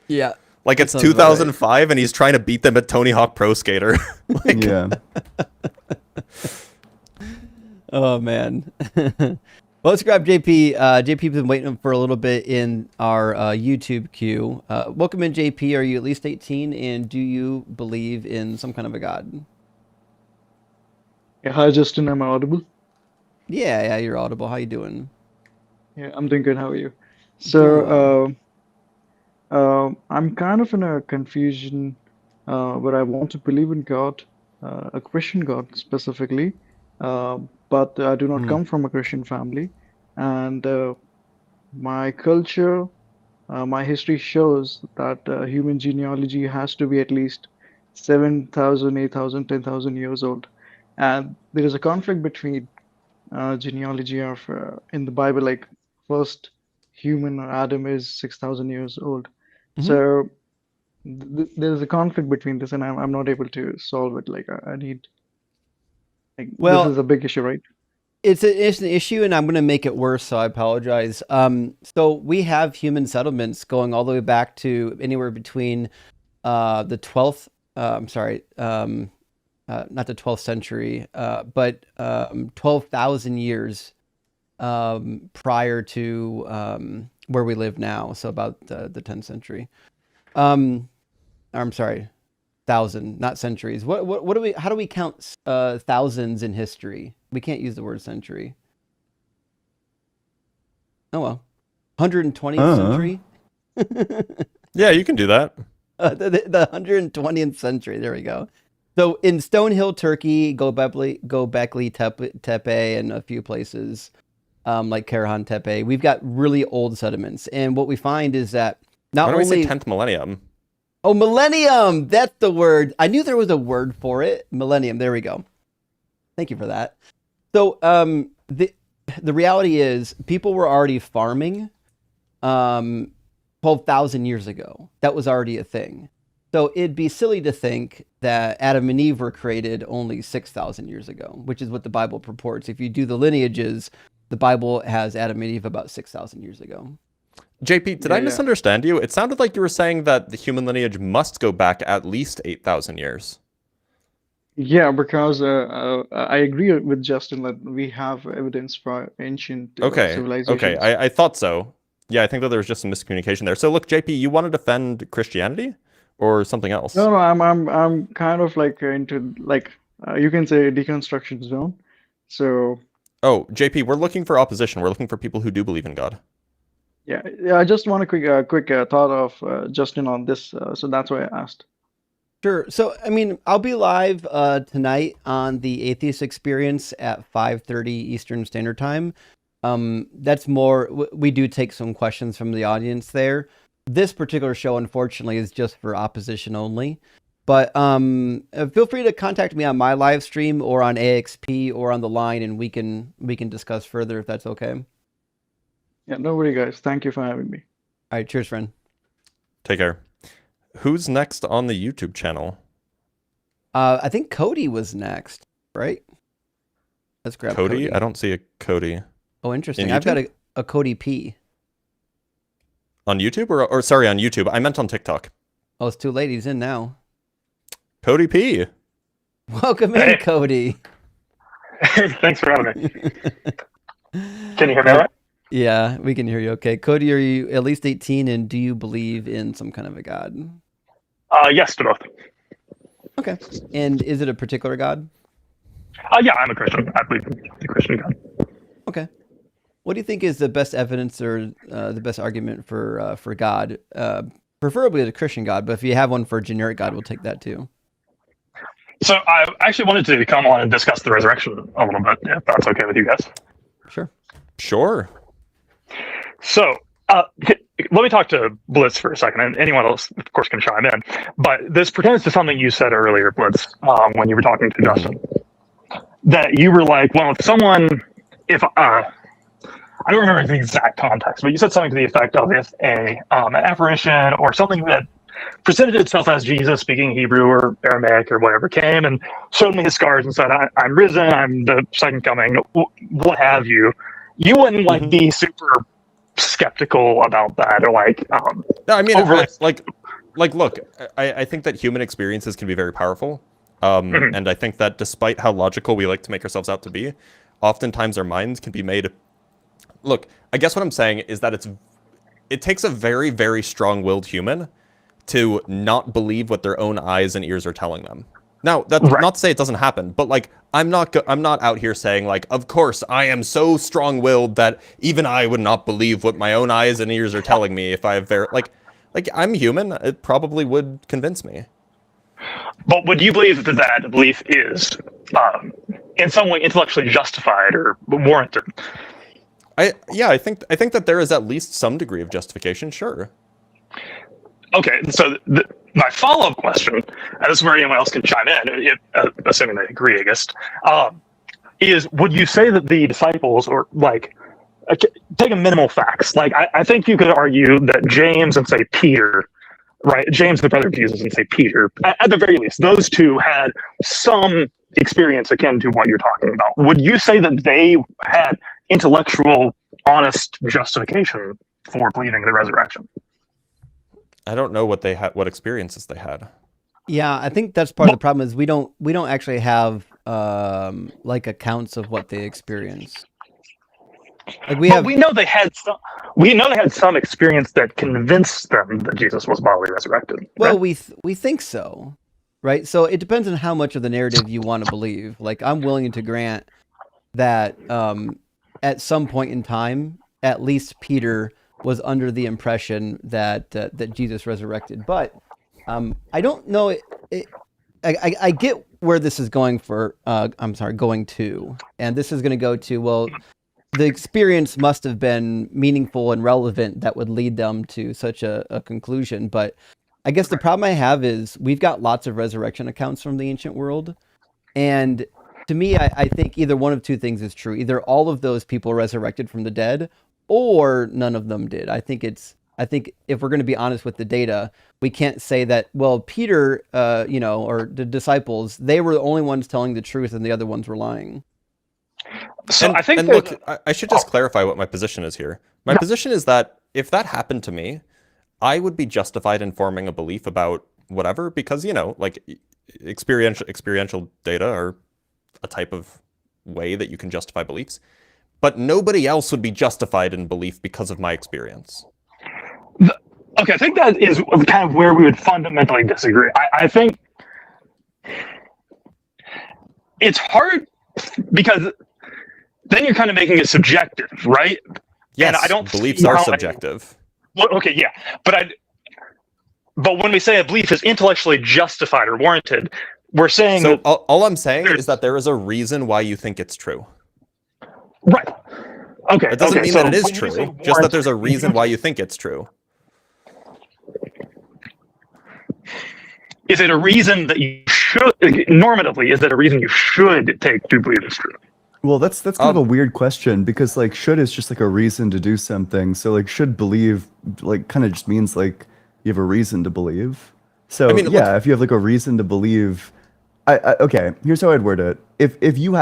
Yeah. Like it's 2005 and he's trying to beat them at Tony Hawk Pro Skater. Like, yeah. Oh man. Well, let's grab JP. JP's been waiting for a little bit in our YouTube queue. Welcome in, JP. Are you at least 18? And do you believe in some kind of a god? Yeah, hi Justin, am I audible? Yeah, you're audible. How you doing? Yeah, I'm doing good. How are you? So, I'm kind of in a confusion, but I want to believe in God, a Christian God specifically, but I do not come from a Christian family, and my culture, my history shows that human genealogy has to be at least 7,000, 8,000, 10,000 years old. And there is a conflict between genealogy of in the Bible, like first human or Adam is 6,000 years old. So there is a conflict between this, and I'm not able to solve it. Like I need, like this is a big issue, right? It's an issue, and I'm going to make it worse, so I apologize. So we have human settlements going all the way back to anywhere between the 12th. Not the 12th century, but 12,000 years prior to where we live now. So about the 10th century. I'm sorry, 1,000, not centuries. What do we? How do we count thousands in history? We can't use the word century. Oh well, 120th century. Yeah, you can do that. The 120th century. There we go. So in Stonehill, Turkey, Göbekli Tepe, and a few places like Karahan Tepe, we've got really old settlements. And what we find is that not only... Why don't we say 10th millennium? Oh, millennium! That's the word. I knew there was a word for it. Millennium. There we go. Thank you for that. So the reality is people were already farming 12,000 years ago. That was already a thing. So it'd be silly to think that Adam and Eve were created only 6,000 years ago, which is what the Bible purports. If you do the lineages, the Bible has Adam and Eve about 6,000 years ago. JP, did I misunderstand you? It sounded like you were saying that the human lineage must go back at least 8,000 years. Yeah, because I agree with Justin that we have evidence for ancient civilizations. Okay, I thought so. Yeah, I think that there was just some miscommunication there. So look, JP, you want to defend Christianity or something else? No, I'm kind of like into like you can say deconstruction zone. So. Oh, JP, we're looking for opposition. We're looking for people who do believe in God. Yeah. I just want a quick thought of Justin on this, so that's why I asked. Sure. So, I mean, I'll be live tonight on the Atheist Experience at 5:30 Eastern Standard Time. That's more, we do take some questions from the audience there. This particular show, unfortunately, is just for opposition only. But feel free to contact me on my live stream or on AXP or on the line, and we can discuss further if that's okay. Yeah, no worry, guys. Thank you for having me. All right, cheers, friend. Take care. Who's next on the YouTube channel? I think Cody was next, right? Let's grab Cody. I don't see a Cody. Oh, interesting. I've got a Cody P. On YouTube or sorry, on YouTube. I meant on TikTok. Oh, it's too late. He's in now. Cody P. Welcome in, Cody. Thanks for having me. Can you hear me all right? Yeah, we can hear you okay. Cody, are you at least 18, and do you believe in some kind of a god? Yes, to both. Okay. And is it a particular god? Yeah, I'm a Christian. I believe in the Christian God. Okay. What do you think is the best evidence or the best argument for God? Preferably the Christian God, but if you have one for a generic God, we'll take that too. So I actually wanted to come on and discuss the resurrection a little bit, if that's okay with you guys. Sure. Sure. So let me talk to Blitz for a second, and anyone else, of course, can chime in. But this pertains to something you said earlier, Blitz, when you were talking to Justin. That you were like, well, if I don't remember the exact context, but you said something to the effect of if an apparition or something that presented itself as Jesus speaking Hebrew or Aramaic or whatever came and showed me his scars and said, I'm risen, I'm the second coming, what have you. You wouldn't like be super skeptical about that or like I mean, overly... look, I think that human experiences can be very powerful. And I think that despite how logical we like to make ourselves out to be, oftentimes our minds can be made. Look, I guess what I'm saying is that it takes a very, very strong-willed human to not believe what their own eyes and ears are telling them. Now, that's not to say it doesn't happen, but like I'm not out here saying like, of course, I am so strong-willed that even I would not believe what my own eyes and ears are telling me if I have like I'm human. It probably would convince me. But would you believe that belief is in some way intellectually justified or warranted? I think that there is at least some degree of justification. Sure. Okay, so my follow-up question, and this is where anyone else can chime in, assuming they agree, I guess, is would you say that the disciples, or like, take a minimal facts, like I think you could argue that James and say Peter, right, James the brother of Jesus and say Peter, at the very least, those two had some experience akin to what you're talking about. Would you say that they had intellectual, honest justification for believing the resurrection? I don't know what they had, what experiences they had. Yeah, I think that's part of the problem is we don't actually have like accounts of what they experienced. Like we know they had some experience that convinced them that Jesus was bodily resurrected. Well, right? we think so, right? So it depends on how much of the narrative you want to believe. Like I'm willing to grant that at some point in time, at least Peter was under the impression that that Jesus resurrected. But I don't know. I get where this is going going to, and this is going to go to, well, the experience must have been meaningful and relevant that would lead them to such a conclusion. But I guess the problem I have is we've got lots of resurrection accounts from the ancient world. And to me, I think either one of two things is true. Either all of those people resurrected from the dead or none of them did. I think if we're going to be honest with the data, we can't say that, well, Peter, or the disciples, they were the only ones telling the truth and the other ones were lying. So I think look, I should just clarify what my position is here. My position is that if that happened to me, I would be justified in forming a belief about whatever, because, you know, like experiential data are a type of way that you can justify beliefs, but nobody else would be justified in belief because of my experience. Okay, I think that is kind of where we would fundamentally disagree. I think it's hard because then you're kind of making it subjective, right? Yes, and I don't beliefs are subjective. Well, okay, yeah, but when we say a belief is intellectually justified or warranted, we're saying. So all I'm saying is that there is a reason why you think it's true. Right. Okay. It doesn't mean that it is when you say true, just that there's a reason why you think it's true. Is it a reason that you should, normatively, is it a reason you should take to believe it's true? Well, that's kind of a weird question, because like should is just like a reason to do something. So like should believe like kind of just means like you have a reason to believe. So I mean, yeah, if you have like a reason to believe, okay, here's how I'd word it. If you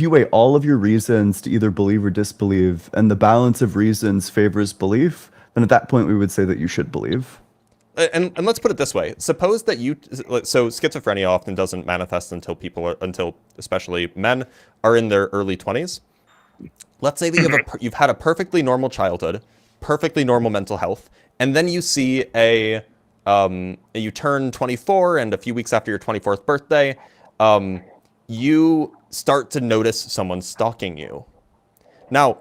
weigh all of your reasons to either believe or disbelieve, and the balance of reasons favors belief, then at that point we would say that you should believe. And let's put it this way. Suppose that so schizophrenia often doesn't manifest until especially men are in their early 20s. Let's say that you've had a perfectly normal childhood, perfectly normal mental health, and then you see you turn 24, and a few weeks after your 24th birthday, you start to notice someone stalking you. Now,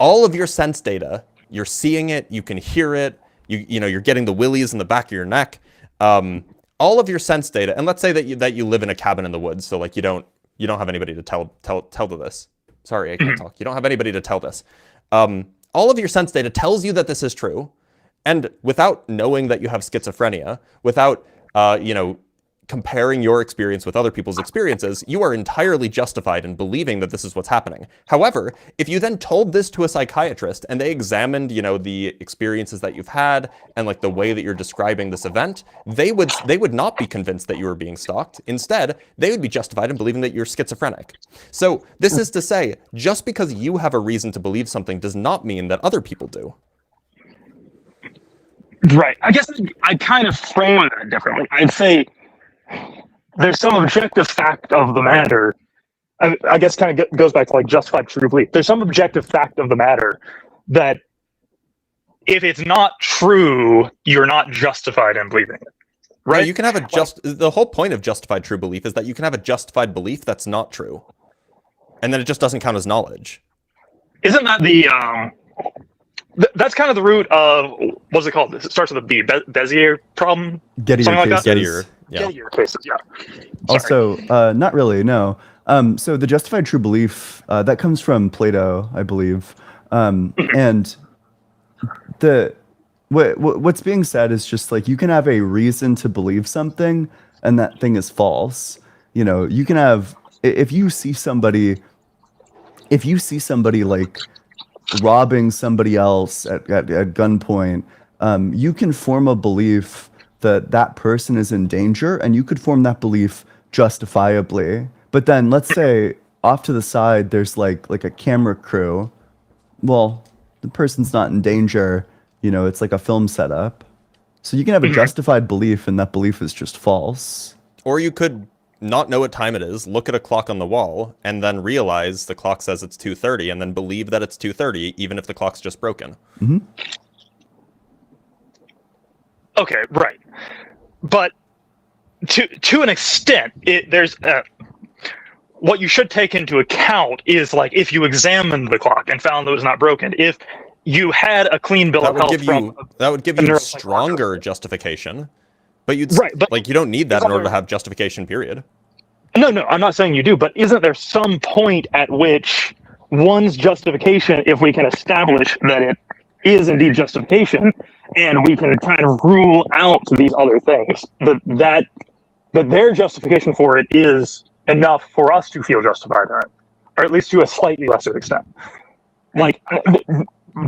all of your sense data, you're seeing it, you can hear it, you know, you're getting the willies in the back of your neck. All of your sense data, and let's say that you live in a cabin in the woods, so like you don't have anybody to tell to this. Sorry, I can't talk. You don't have anybody to tell this. All of your sense data tells you that this is true, and without knowing that you have schizophrenia, without comparing your experience with other people's experiences, you are entirely justified in believing that this is what's happening. However, if you then told this to a psychiatrist and they examined, the experiences that you've had and like the way that you're describing this event, they would not be convinced that you were being stalked. Instead, they would be justified in believing that you're schizophrenic. So this is to say, just because you have a reason to believe something does not mean that other people do. Right. I guess I kind of frame it differently. I'd say there's some objective fact of the matter. I guess kind of goes back to like justified true belief. There's some objective fact of the matter that if it's not true, you're not justified in believing it. Right? No, you can have the whole point of justified true belief is that you can have a justified belief that's not true. And then it just doesn't count as knowledge. Isn't that that's kind of the root of, what's it called? It starts with a B, Bezier problem? Gettier cases. Gettier cases, yeah. Also, not really, no. So the justified true belief, that comes from Plato, I believe. And what's being said is just like, you can have a reason to believe something, and that thing is false. You can have, if you see somebody like robbing somebody else at gunpoint, you can form a belief that person is in danger, and you could form that belief justifiably. But then let's say off to the side there's like a camera crew. Well, the person's not in danger, it's like a film setup. So you can have a justified belief, and that belief is just false. Or you could not know what time it is, look at a clock on the wall, and then realize the clock says it's 2:30, and then believe that it's 2:30, even if the clock's just broken. Mm-hmm. Okay, right. But to an extent, there's what you should take into account is like if you examined the clock and found that it was not broken, if you had a clean bill of health that would give you stronger justification. But you don't need that in order to have justification, period. No, I'm not saying you do, but isn't there some point at which one's justification, if we can establish that it is indeed justification, and we can kind of rule out these other things, that their justification for it is enough for us to feel justified in it, or at least to a slightly lesser extent. Like,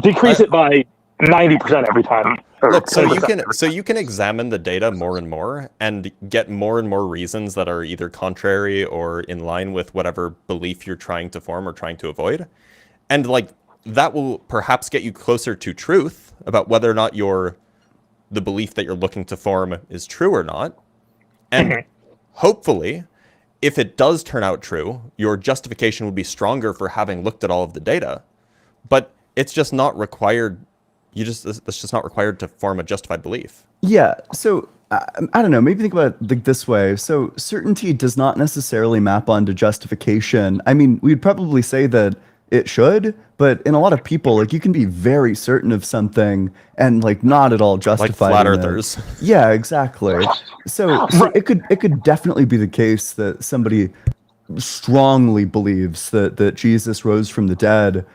decrease it by 90% every time. Look, so you can examine the data more and more and get more and more reasons that are either contrary or in line with whatever belief you're trying to form or trying to avoid. And like that will perhaps get you closer to truth about whether or not the belief that you're looking to form is true or not. And hopefully, if it does turn out true, your justification would be stronger for having looked at all of the data. But it's just not required. It's just not required to form a justified belief. Yeah. So I don't know. Maybe think about it like this way. So certainty does not necessarily map onto justification. I mean, we'd probably say that it should, but in a lot of people, like you can be very certain of something and like not at all justified. Like flat in it. earthers. Yeah, exactly. So it could definitely be the case that somebody strongly believes that Jesus rose from the dead,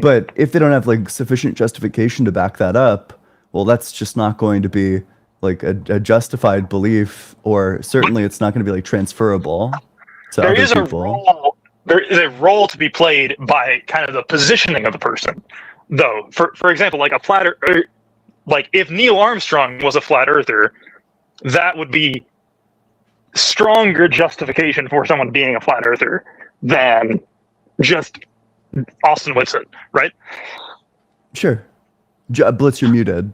but if they don't have like sufficient justification to back that up, well, that's just not going to be like a justified belief, or certainly it's not going to be like transferable to There other is people. There is a role to be played by kind of the positioning of the person, though. For example, like like if Neil Armstrong was a flat earther, that would be stronger justification for someone being a flat earther than just Austin Whitsitt, right? Sure. Blitz, you're muted.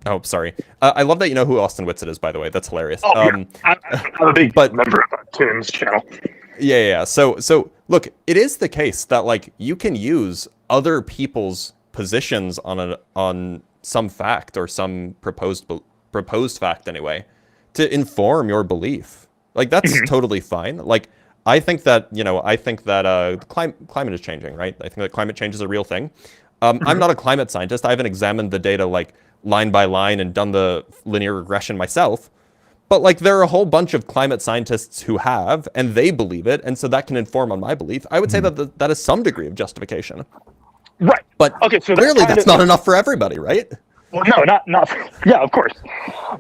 Oh, sorry. I love that you know who Austin Whitsitt is, by the way. That's hilarious. Oh, yeah. I'm a big member of Tim's channel. Yeah. So look, it is the case that like you can use other people's positions on some fact or some proposed fact anyway to inform your belief. Like that's totally fine. Like I think that climate is changing, right? I think that climate change is a real thing. I'm not a climate scientist. I haven't examined the data like line by line and done the linear regression myself. But like there are a whole bunch of climate scientists who have, and they believe it, and so that can inform on my belief. I would say that that is some degree of justification. Right. But okay, so clearly that's not enough for everybody, right? Well, no, not yeah, of course.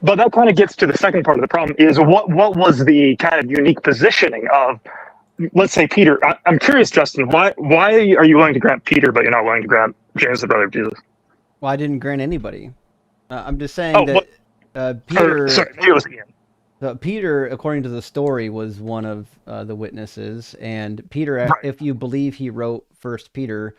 But that kind of gets to the second part of the problem is what was the kind of unique positioning of, let's say, Peter. I'm curious, Justin, why are you willing to grant Peter, but you're not willing to grant James, the brother of Jesus? Well, I didn't grant anybody. I'm just saying that Peter. Sorry, maybe it was Ian. Peter, according to the story, was one of the witnesses, and Peter, if you believe he wrote First Peter,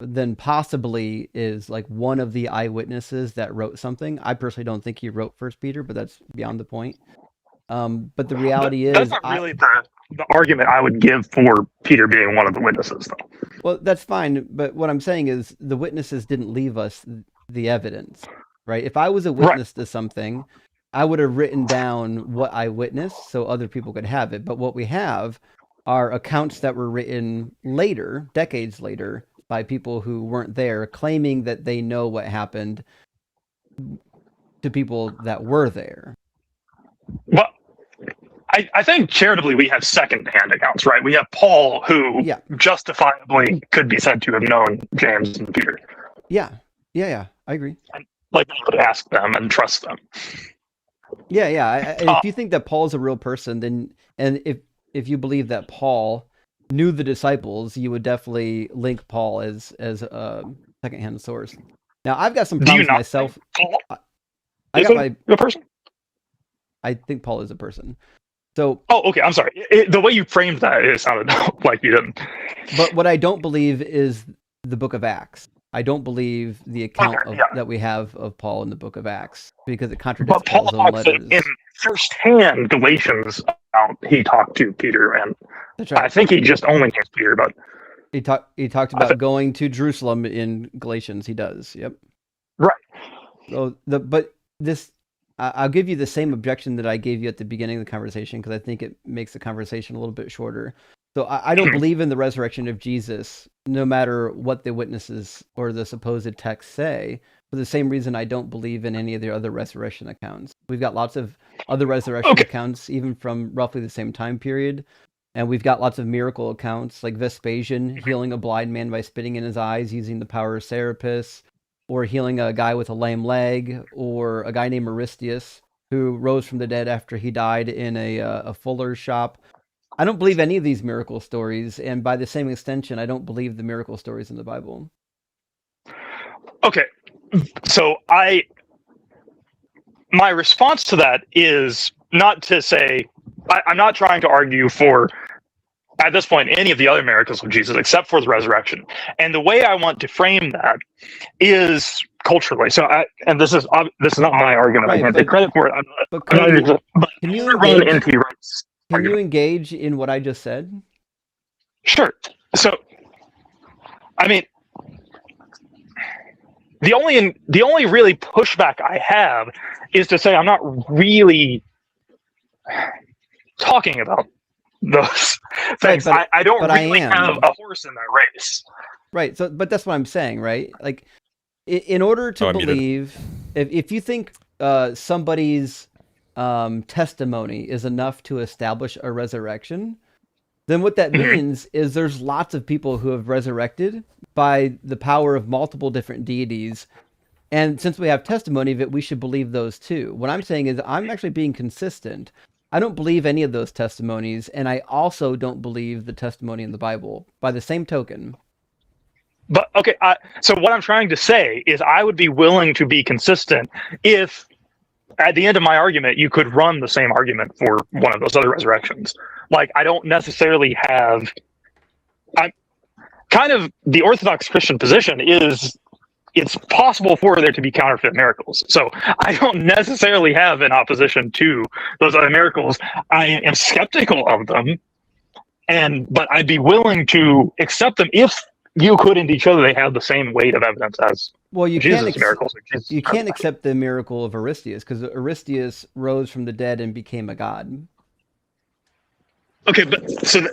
then possibly is like one of the eyewitnesses that wrote something. I personally don't think he wrote First Peter, but that's beyond the point. But the reality is, that's not really the argument I would give for Peter being one of the witnesses, though. Well, that's fine, but what I'm saying is the witnesses didn't leave us the evidence, right? If I was a witness to something, I would have written down what I witnessed so other people could have it. But what we have are accounts that were written later, decades later, by people who weren't there, claiming that they know what happened to people that were there. Well, I think charitably we have second-hand accounts, right? We have Paul, who justifiably could be said to have known James and Peter. Yeah, I agree. And, like, we could ask them and trust them. Yeah. If you think that Paul's a real person, then, and if you believe that Paul knew the disciples, you would definitely link Paul as a secondhand source. Now, I've got some problems myself. I got a person. I think Paul is a person. So. Oh, okay. I'm sorry. The way you framed that, it sounded like you didn't. But what I don't believe is the Book of Acts. I don't believe the account that we have of Paul in the Book of Acts because it contradicts Paul's own letters. In first-hand Galatians, he talked to Peter, and that's right. I think he just only names Peter, but he talked about going to Jerusalem in Galatians. He does. Yep. Right. So I'll give you the same objection that I gave you at the beginning of the conversation because I think it makes the conversation a little bit shorter. So I don't believe in the resurrection of Jesus, no matter what the witnesses or the supposed texts say, for the same reason I don't believe in any of the other resurrection accounts. We've got lots of other resurrection accounts, even from roughly the same time period. And we've got lots of miracle accounts, like Vespasian healing a blind man by spitting in his eyes using the power of Serapis, or healing a guy with a lame leg, or a guy named Aristeus who rose from the dead after he died in a fuller's shop. I don't believe any of these miracle stories, and by the same extension, I don't believe the miracle stories in the Bible. Okay, so I my response to that is not to say I'm not trying to argue for, at this point, any of the other miracles of Jesus except for the resurrection. And the way I want to frame that is culturally. So, this is not my argument. Right, I can't take credit for it. But I'm not Cody, even, but can you run engage? into rights. Can you engage in what I just said? Sure. So, I mean, the only really pushback I have is to say I'm not really talking about those things. Right, I don't but I really am. have a horse in that race. Right. So, but that's what I'm saying, right? Like, in order to Oh, I'm muted. believe, if you think somebody's testimony is enough to establish a resurrection, then what that means is there's lots of people who have resurrected by the power of multiple different deities. And since we have testimony of it, we should believe those too. What I'm saying is I'm actually being consistent. I don't believe any of those testimonies, and I also don't believe the testimony in the Bible by the same token. But okay, so what I'm trying to say is I would be willing to be consistent if at the end of my argument you could run the same argument for one of those other resurrections. Like, I don't necessarily have, I'm kind of, the Orthodox Christian position is it's possible for there to be counterfeit miracles. So I don't necessarily have an opposition to those other miracles. I am skeptical of them, but I'd be willing to accept them if you could indeed show that they have the same weight of evidence as Jesus' miracles. You can't accept the miracle of Aristeas because Aristeas rose from the dead and became a god. Okay, but so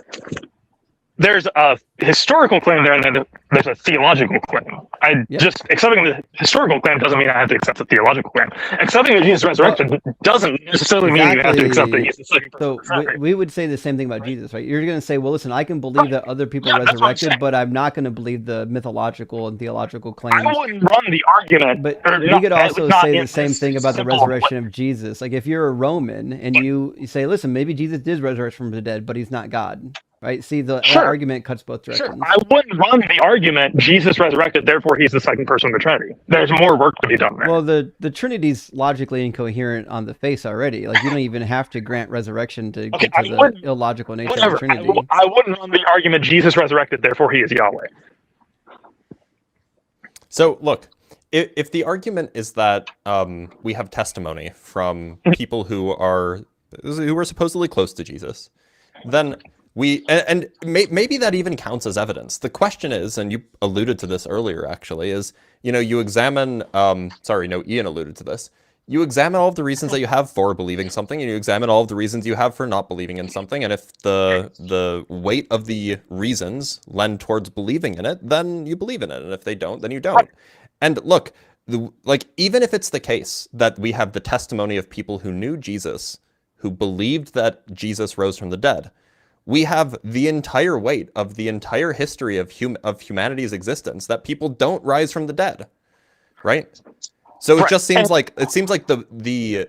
there's a historical claim there, and then there's a theological claim. Just accepting the historical claim doesn't mean I have to accept the theological claim. Accepting that Jesus' resurrection doesn't necessarily mean you have to accept that he's the second person. So we would say the same thing about Jesus, right? You're going to say, well, listen, I can believe that other people resurrected, but I'm not going to believe the mythological and theological claims. I wouldn't run the argument. But we could also say the same thing about the resurrection of Jesus. Like, if you're a Roman and you say, listen, maybe Jesus did resurrect from the dead, but he's not God. Right? See, that argument cuts both directions. Sure. I wouldn't run the argument Jesus resurrected, therefore he's the second person of the Trinity. There's more work to be done there. Well, the Trinity's logically incoherent on the face already. Like, you don't even have to grant resurrection to get to the illogical nature of the Trinity. I wouldn't run the argument Jesus resurrected, therefore he is Yahweh. So, look, if the argument is that we have testimony from people who are supposedly close to Jesus, then maybe that even counts as evidence. The question is, and you alluded to this earlier, actually, is, you examine, Ian alluded to this. You examine all of the reasons that you have for believing something, and you examine all of the reasons you have for not believing in something. And if the weight of the reasons lend towards believing in it, then you believe in it. And if they don't, then you don't. And look, even if it's the case that we have the testimony of people who knew Jesus, who believed that Jesus rose from the dead, we have the entire weight of the entire history of humanity's existence that people don't rise from the dead, right? So it just seems like the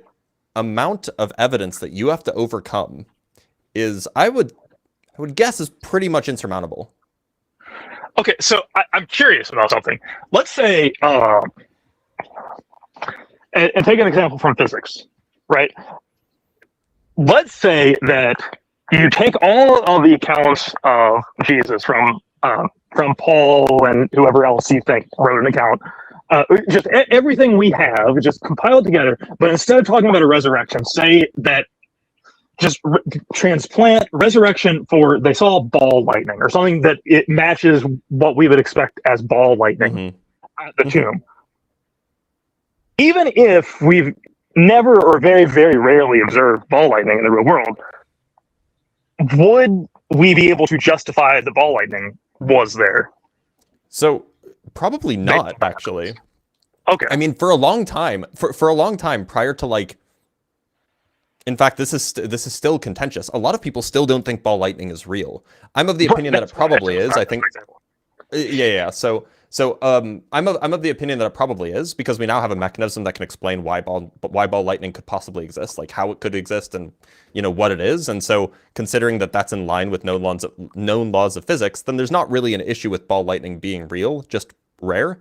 amount of evidence that you have to overcome is, I would guess, is pretty much insurmountable. Okay, so I'm curious about something. Let's say, and take an example from physics, right? Let's say that you take all of the accounts of Jesus from Paul and whoever else you think wrote an account, just everything we have, just compiled together. But instead of talking about a resurrection, say that just transplant resurrection for they saw ball lightning or something that it matches what we would expect as ball lightning at the tomb. Even if we've never or very, very rarely observed ball lightning in the real world, would we be able to justify the ball lightning was there? So probably not, actually. Okay. I mean, for a long time, prior to in fact, this is still contentious. A lot of people still don't think ball lightning is real. I'm of the opinion that it probably is. I think. Yeah. So I'm of the opinion that it probably is, because we now have a mechanism that can explain why ball lightning could possibly exist, like how it could exist and what it is. And so, considering that that's in line with known laws of physics, then there's not really an issue with ball lightning being real, just rare.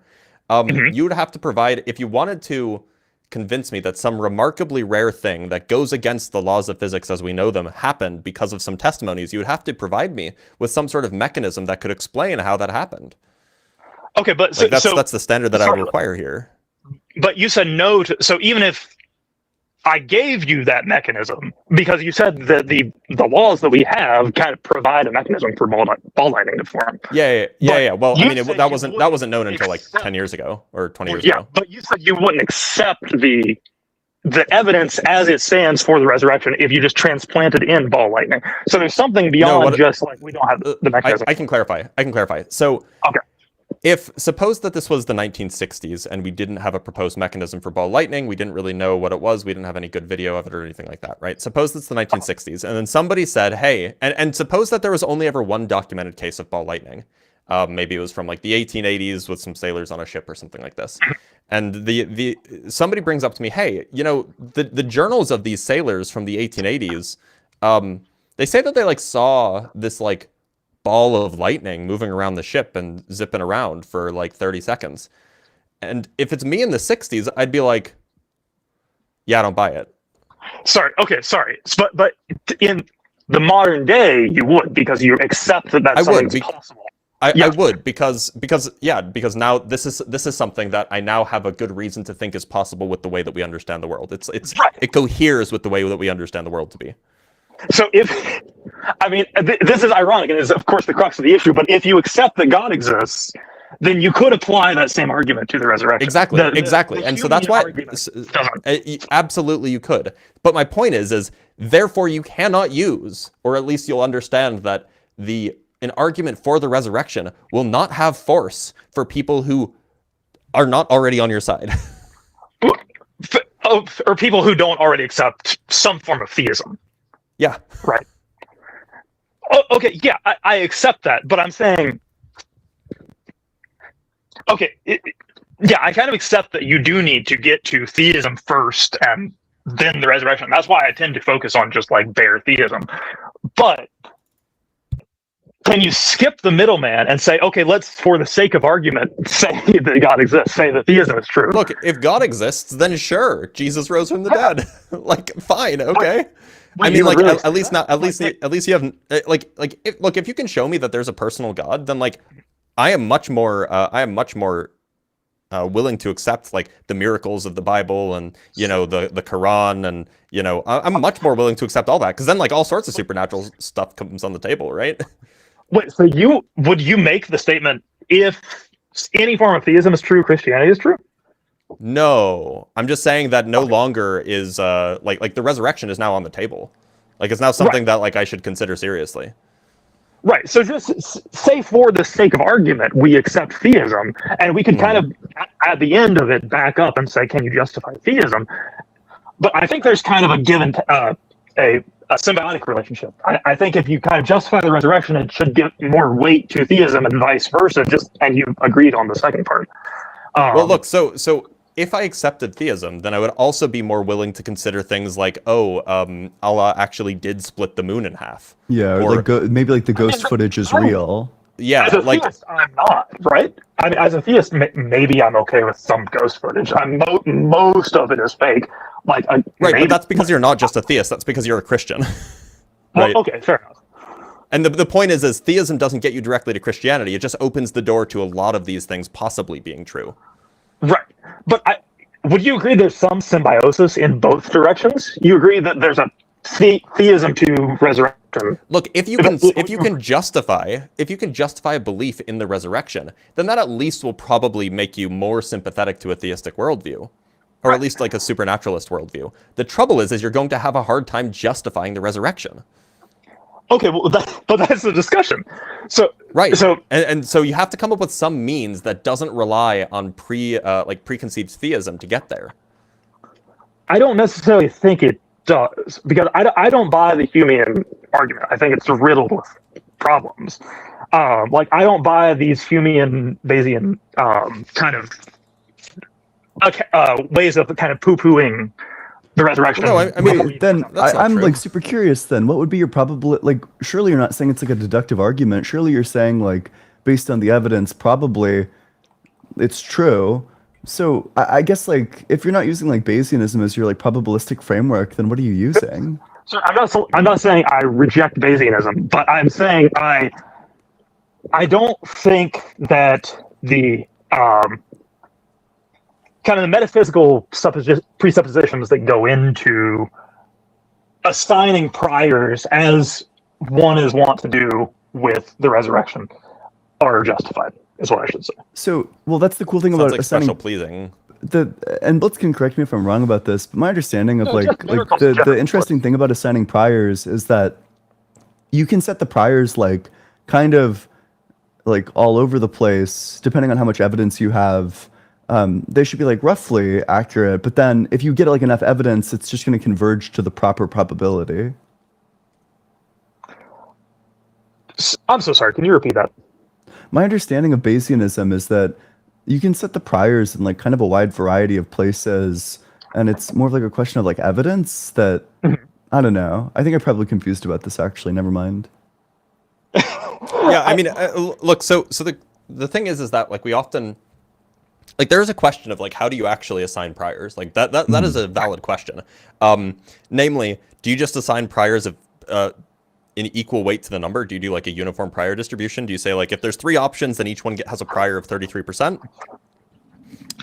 You would have to provide, if you wanted to convince me that some remarkably rare thing that goes against the laws of physics as we know them happened because of some testimonies, you would have to provide me with some sort of mechanism that could explain how that happened. Okay, but like that's the standard that I would require here. But you said no to, so even if I gave you that mechanism, because you said that the laws that we have kind of provide a mechanism for ball lightning to form. Yeah. Well, I mean, that wasn't known until like accept, 10 years ago or 20 years ago. Yeah, but you said you wouldn't accept the evidence as it stands for the resurrection if you just transplanted in ball lightning. So there's something beyond just like we don't have the mechanism. I can clarify. So okay. If suppose that this was the 1960s and we didn't have a proposed mechanism for ball lightning, we didn't really know what it was, we didn't have any good video of it or anything like that, right? Suppose it's the 1960s, and then somebody said, hey, and suppose that there was only ever one documented case of ball lightning. Maybe it was from like the 1880s with some sailors on a ship or something like this. And the somebody brings up to me, hey, you know, the journals of these sailors from the 1880s, they say that they like saw this like ball of lightning moving around the ship and zipping around for like 30 seconds. And if it's me in the 60s, I'd be like, yeah, I don't buy it. Sorry. But in the modern day, you would, because you accept that something's possible. I would because now this is something that I now have a good reason to think is possible with the way that we understand the world. It coheres with the way that we understand the world to be. So this is ironic and is of course the crux of the issue, but if you accept that God exists, then you could apply that same argument to the resurrection. Exactly. And so that's why absolutely you could. But my point is therefore you cannot use, or at least you'll understand that an argument for the resurrection will not have force for people who are not already on your side. Or people who don't already accept some form of theism. Yeah. Right. Oh, okay. Yeah, I accept that, but I'm saying, okay, I kind of accept that you do need to get to theism first and then the resurrection. That's why I tend to focus on just like bare theism. But can you skip the middleman and say, okay, let's, for the sake of argument, say that God exists, say that theism is true? Look, if God exists, then sure, Jesus rose from the dead. Like, fine, okay. I mean, like, really at least you have look, if you can show me that there's a personal God, then like, I am much more willing to accept like the miracles of the Bible and, you know, the Quran, and, you know, I'm much more willing to accept all that, because then like all sorts of supernatural stuff comes on the table, right? Wait, so would you make the statement, if any form of theism is true, Christianity is true? No, I'm just saying that no longer is like the resurrection is now on the table. Like, it's now something that like I should consider seriously. Right. So just say, for the sake of argument, we accept theism, and we could kind of at the end of it back up and say, can you justify theism? But I think there's kind of a given a symbiotic relationship. I think if you kind of justify the resurrection, it should give more weight to theism and vice versa. And you agreed on the second part. Well, look, so if I accepted theism, then I would also be more willing to consider things like, Allah actually did split the moon in half. Yeah, or like maybe like the ghost footage is real. Yeah, as a theist, I'm not, right? I mean, as a theist, maybe I'm okay with some ghost footage. Most of it is fake. Like, right, maybe. But that's because you're not just a theist. That's because you're a Christian. Right? Well, okay, fair enough. And the point is theism doesn't get you directly to Christianity. It just opens the door to a lot of these things possibly being true. Right. But would you agree there's some symbiosis in both directions? You agree that there's a theism to resurrection? Look, if you can justify a belief in the resurrection, then that at least will probably make you more sympathetic to a theistic worldview, or at least like a supernaturalist worldview. The trouble is you're going to have a hard time justifying the resurrection. Okay, well, but that's the discussion. So right. And so you have to come up with some means that doesn't rely on preconceived theism to get there. I don't necessarily think it does, because I don't buy the Humean argument. I think it's riddled with problems. Like, I don't buy these Humean Bayesian kind of ways of kind of poo-pooing the resurrection. No, I mean, then I'm like super curious. Then, what would be your probability? Like, surely you're not saying it's like a deductive argument. Surely you're saying, like, based on the evidence, probably it's true. So I guess like if you're not using like Bayesianism as your like probabilistic framework, then what are you using? So I'm not saying I reject Bayesianism, but I'm saying I don't think that the kind of the metaphysical presuppositions that go into assigning priors, as one is wont to do with the resurrection, are justified, is what I should say. So, well, that's the cool thing Sounds about like assigning special pleasing. and Blitz can correct me if I'm wrong about this, but my understanding of No, like just miracles the in general. interesting thing about assigning priors is that you can set the priors like kind of like all over the place depending on how much evidence you have. They should be like roughly accurate, but then if you get like enough evidence, it's just going to converge to the proper probability. I'm so sorry. Can you repeat that? My understanding of Bayesianism is that you can set the priors in like kind of a wide variety of places, and it's more of like a question of like evidence that I don't know. I think I'm probably confused about this actually. Never mind. Yeah, I mean, look. So the thing is that like we often like there is a question of like how do you actually assign priors? Like that is a valid question. Namely, do you just assign priors of in equal weight to the number? Do you do like a uniform prior distribution? Do you say like if there's 3 options, then each one has a prior of 33%?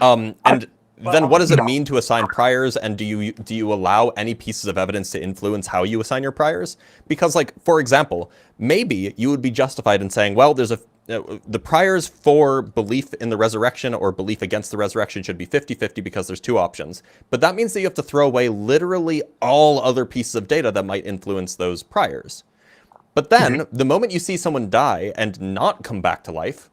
And then what does it mean to assign priors? And do you allow any pieces of evidence to influence how you assign your priors? Because like, for example, maybe you would be justified in saying, well, there's the priors for belief in the resurrection or belief against the resurrection should be 50-50 because there's 2 options. But that means that you have to throw away literally all other pieces of data that might influence those priors. But then, the moment you see someone die and not come back to life,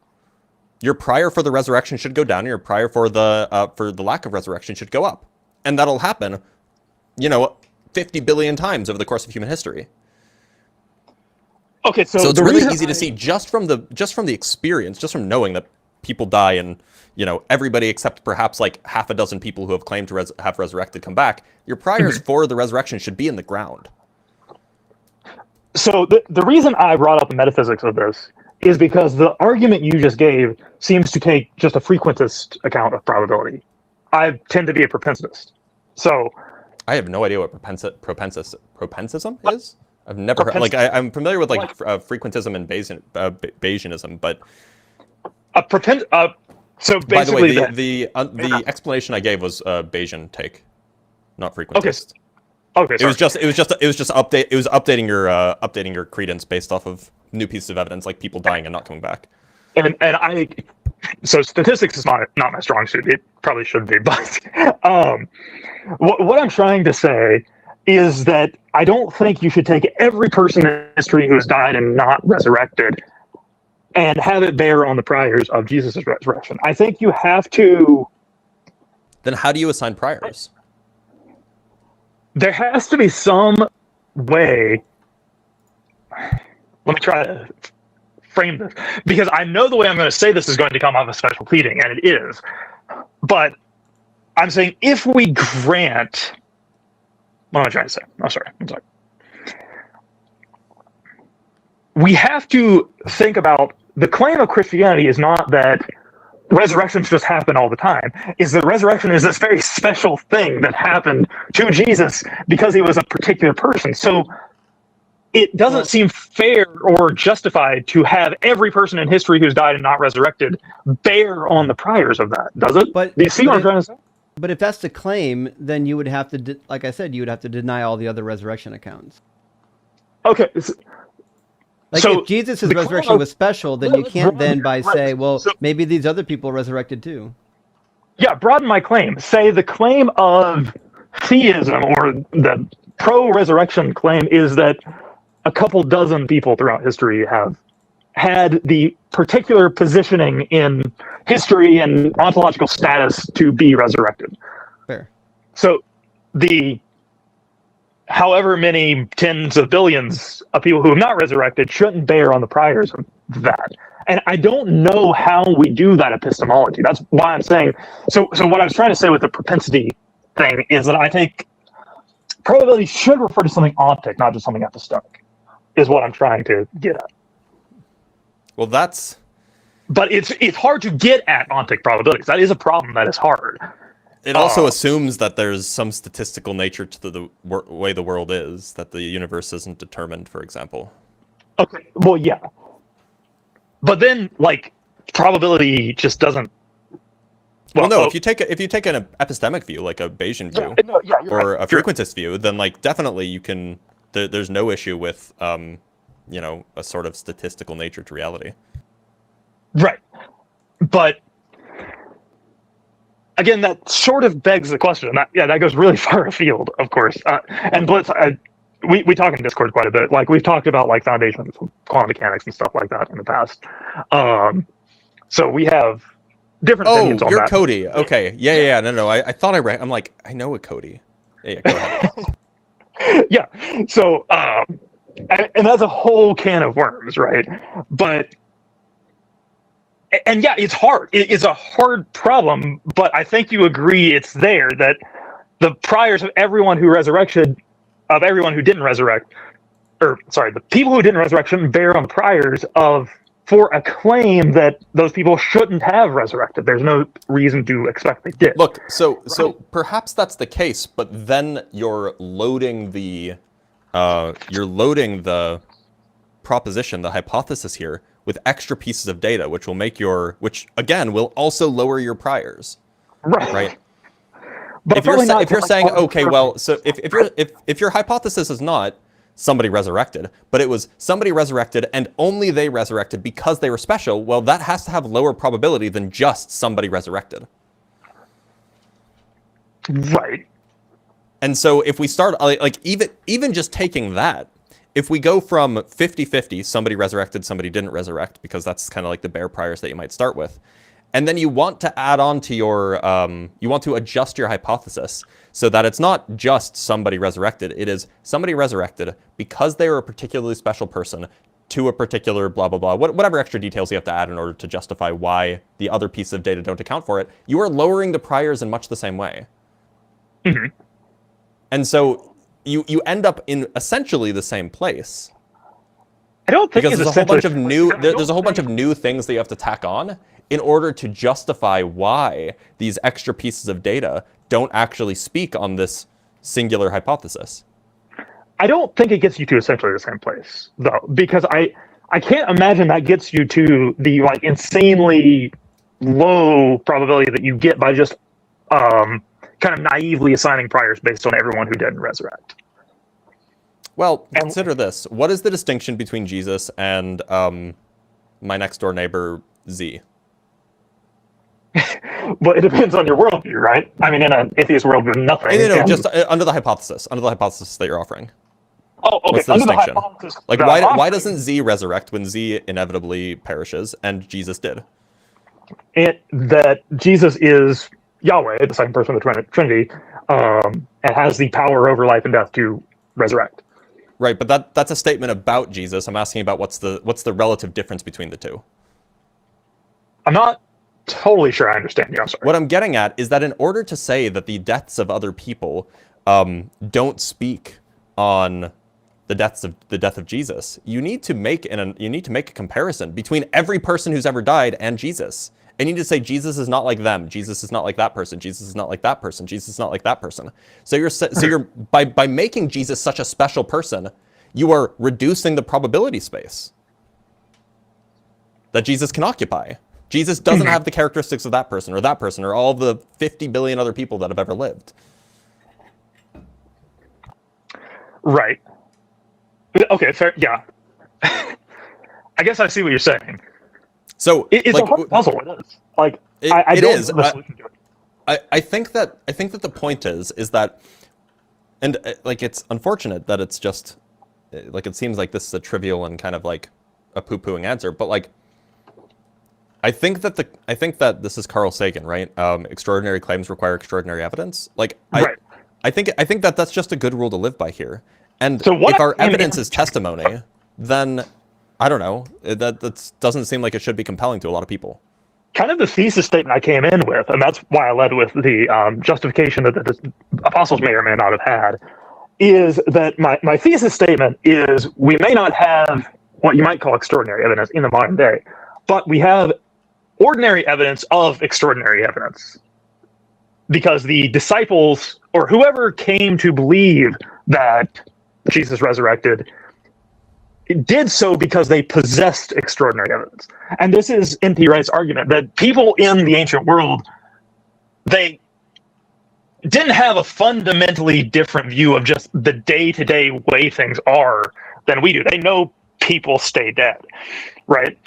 your prior for the resurrection should go down, and your prior for the lack of resurrection should go up. And that'll happen, 50 billion times over the course of human history. Okay, so it's really easy to see just from the experience, just from knowing that people die and everybody except perhaps like half a dozen people who have claimed to have resurrected come back. Your priors for the resurrection should be in the ground. So the reason I brought up the metaphysics of this is because the argument you just gave seems to take just a frequentist account of probability. I tend to be a propensitist. So I have no idea what propensism is. I've never heard, like I'm familiar with like frequentism and Bayesianism, but so basically by the way, the explanation I gave was Bayesian take, not frequentist. Okay, sorry. It was updating your credence based off of new pieces of evidence, like people dying and not coming back. So statistics is not my strong suit. It probably should be, but what I'm trying to say is that I don't think you should take every person in history who has died and not resurrected and have it bear on the priors of Jesus' resurrection. I think you have to. Then how do you assign priors? There has to be some way. Let me try to frame this, because I know the way I'm going to say this is going to come off as special pleading, and it is. But I'm saying if we grant, what am I trying to say? I'm sorry. We have to think about the claim of Christianity is not that resurrections just happen all the time. Is that resurrection is this very special thing that happened to Jesus because he was a particular person. So it doesn't seem fair or justified to have every person in history who's died and not resurrected bear on the priors of that, does it? But do you see what I'm trying to say? But if that's the claim, then you would have to, like I said, you would have to deny all the other resurrection accounts. Okay. Like so if Jesus' resurrection was special, then you can't then say, well, maybe these other people resurrected too. Yeah, broaden my claim. Say the claim of theism or the pro-resurrection claim is that a couple dozen people throughout history have had the particular positioning in history and ontological status to be resurrected. Fair. So the however many tens of billions of people who have not resurrected shouldn't bear on the priors of that. And I don't know how we do that epistemology. That's why I'm saying, so what I was trying to say with the propensity thing is that I think probability should refer to something optic, not just something epistemic, is what I'm trying to get at. Well, that's but it's hard to get at ontic probabilities. That is a problem. That is hard. It also assumes that there's some statistical nature to the way the world is, that the universe isn't determined, for example. Okay, well, yeah. But then, like, probability just doesn't... Well, no, if you take an epistemic view, like a Bayesian view, or a frequentist view, then, like, definitely you can... There's no issue with, you know, a sort of statistical nature to reality. Right. But... Again, that sort of begs the question. That goes really far afield, of course. And Blitz, we talk in Discord quite a bit. Like, we've talked about, like, foundations of quantum mechanics and stuff like that in the past. So we have different opinions on that. Oh, you're Cody. Okay. Yeah. No. I thought I'm like, I know a Cody. Yeah, go ahead. Yeah. So, and that's a whole can of worms, right? But... And yeah, it's hard. It's a hard problem, but I think you agree it's there, that the priors of everyone who didn't resurrect, the people who didn't resurrect shouldn't bear on priors for a claim that those people shouldn't have resurrected. There's no reason to expect they did. Look, so perhaps that's the case, but then you're loading the proposition, the hypothesis here, with extra pieces of data, which will make which again will also lower your priors. Right. But if you're saying, okay, well, so if your hypothesis is not somebody resurrected, but it was somebody resurrected and only they resurrected because they were special, well, that has to have lower probability than just somebody resurrected. Right. And so if we start, like, even just taking that, if we go from 50-50, somebody resurrected, somebody didn't resurrect, because that's kind of like the bare priors that you might start with, and then you want to add on to your, you want to adjust your hypothesis so that it's not just somebody resurrected, it is somebody resurrected because they were a particularly special person to a particular blah, blah, blah, whatever extra details you have to add in order to justify why the other pieces of data don't account for it, you are lowering the priors in much the same way. Mm-hmm. And so you end up in essentially the same place. I don't think because there's a whole bunch of new things that you have to tack on in order to justify why these extra pieces of data don't actually speak on this singular hypothesis. I don't think it gets you to essentially the same place, though, because I can't imagine that gets you to the, like, insanely low probability that you get by just kind of naively assigning priors based on everyone who didn't resurrect. Well, consider this. What is the distinction between Jesus and my next door neighbor, Z? Well, it depends on your worldview, right? I mean, in an atheist world with nothing. No, just under the hypothesis that you're offering. Oh, okay. What's the under distinction? The hypothesis like, why doesn't Z resurrect when Z inevitably perishes and Jesus did? That Jesus is Yahweh, the second person of the Trinity, and has the power over life and death to resurrect. Right, but that's a statement about Jesus. I'm asking about what's the relative difference between the two. I'm not totally sure I understand you. I'm sorry. What I'm getting at is that in order to say that the deaths of other people don't speak on the death of Jesus, you need to make a comparison between every person who's ever died and Jesus. And you need to say Jesus is not like them. Jesus is not like that person. Jesus is not like that person. Jesus is not like that person. So you're by making Jesus such a special person, you are reducing the probability space that Jesus can occupy. Jesus doesn't have the characteristics of that person or all the 50 billion other people that have ever lived. Right. Okay, fair. Yeah. I guess I see what you're saying. So it's like, a hard puzzle. It is. Like, I don't is. know the solution to it. I think that the point is that, and like, it's unfortunate that it's just like, it seems like this is a trivial and kind of like a poo-pooing answer, but like, I think that this is Carl Sagan, right? Extraordinary claims require extraordinary evidence. Like, right. I think that that's just a good rule to live by here. And so if our evidence is testimony, then I don't know. That doesn't seem like it should be compelling to a lot of people. Kind of the thesis statement I came in with, and that's why I led with the justification that the apostles may or may not have had, is that my thesis statement is we may not have what you might call extraordinary evidence in the modern day, but we have ordinary evidence of extraordinary evidence. Because the disciples, or whoever came to believe that Jesus resurrected, did so because they possessed extraordinary evidence. And this is N.T. Wright's argument, that people in the ancient world, they didn't have a fundamentally different view of just the day-to-day way things are than we do. They know people stay dead, right?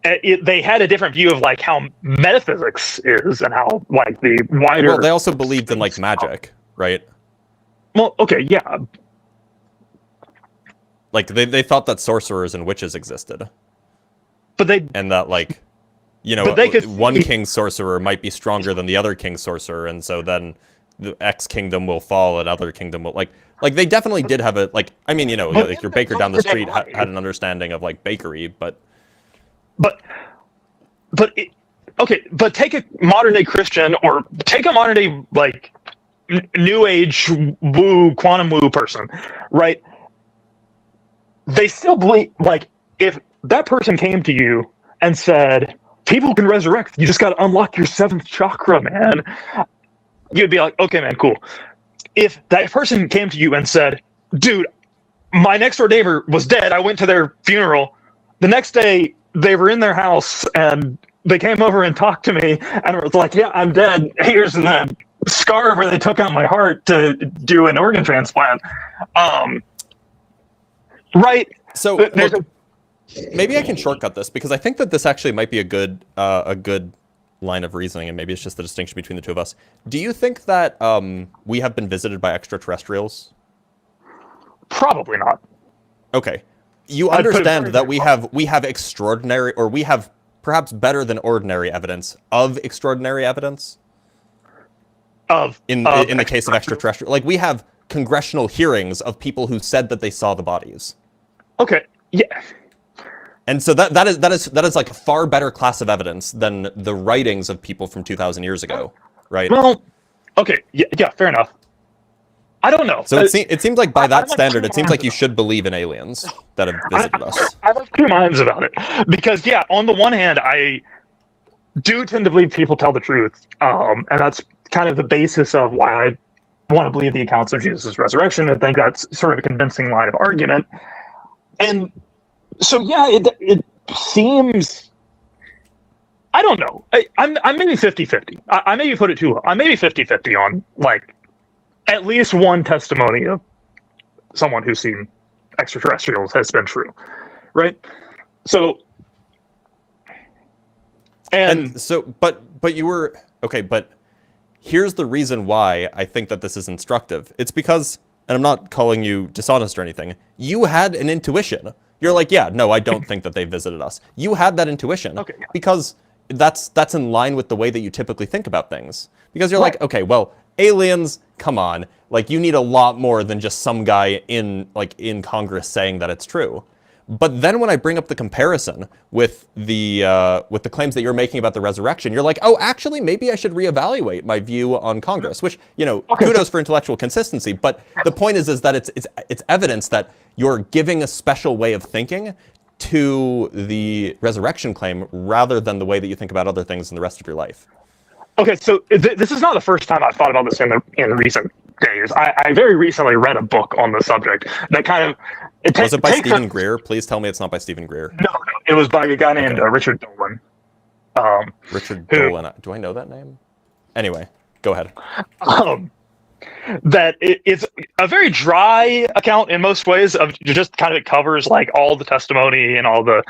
They had a different view of like how metaphysics is and how like the wider. Well, they also believed in like magic, right? Well, okay, yeah. Like they thought that sorcerers and witches existed, But they and that like, you know, But they could one see- king sorcerer might be stronger than the other king sorcerer, and so then the X kingdom will fall, and other kingdom will like they definitely did have a like. I mean, you know, But- like your baker down the street had an understanding of like bakery, but okay, but take a modern day Christian or take a modern day like new age woo quantum woo person, right? They still believe, like, if that person came to you and said, people can resurrect, you just got to unlock your 7th chakra, man, you'd be like, okay, man, cool. If that person came to you and said, dude, my next door neighbor was dead, I went to their funeral, the next day they were in their house and they came over and talked to me and it was like, yeah, I'm dead, here's the scar where they took out my heart to do an organ transplant. Right. so There's look, maybe I can shortcut this because I think that this actually might be a good line of reasoning, and maybe it's just the distinction between the two of us. Do you think that we have been visited by extraterrestrials? Probably not. Okay, you I'd put it understand very, that very we have extraordinary, or we have perhaps better than ordinary evidence of extraordinary evidence in the case of extraterrestrial. Like we have congressional hearings of people who said that they saw the bodies. Okay. Yeah. And so that is like a far better class of evidence than the writings of people from 2,000 years ago, right? Well, okay. Yeah, fair enough. I don't know. So it seems like by I'm that like standard, two it seems minds like you should believe in aliens that have visited us. I have 2 minds about it because, yeah, on the one hand, I do tend to believe people tell the truth, and that's kind of the basis of why I want to believe the accounts of Jesus' resurrection. I think that's sort of a convincing line of argument. And so, yeah, it seems, I don't know. I'm maybe 50-50. I maybe put it too low. I'm maybe 50-50 on, like, at least one testimony of someone who's seen extraterrestrials has been true, right? So, And so, but you were, okay, but here's the reason why I think that this is instructive. It's because, and I'm not calling you dishonest or anything, you had an intuition. You're like, yeah, no, I don't think that they visited us. You had that intuition Okay, yeah. because that's in line with the way that you typically think about things. Because you're Right. like, okay, well, aliens, come on. Like, you need a lot more than just some guy in Congress saying that it's true. But then when I bring up the comparison with the claims that you're making about the resurrection, you're like, oh, actually, maybe I should reevaluate my view on Congress. Which, you know, kudos for intellectual consistency. But the point is that it's evidence that you're giving a special way of thinking to the resurrection claim rather than the way that you think about other things in the rest of your life. okay, so this is not the first time I've thought about this in recent days. I very recently read a book on the subject that kind of Was it by takes Stephen Greer? Please tell me it's not by Stephen Greer. No, it was by a guy named Okay. Richard Dolan. Richard Who- Dolan. Do I know that name? Anyway, go ahead. That it's a very dry account in most ways of just kind of it covers like all the testimony and all the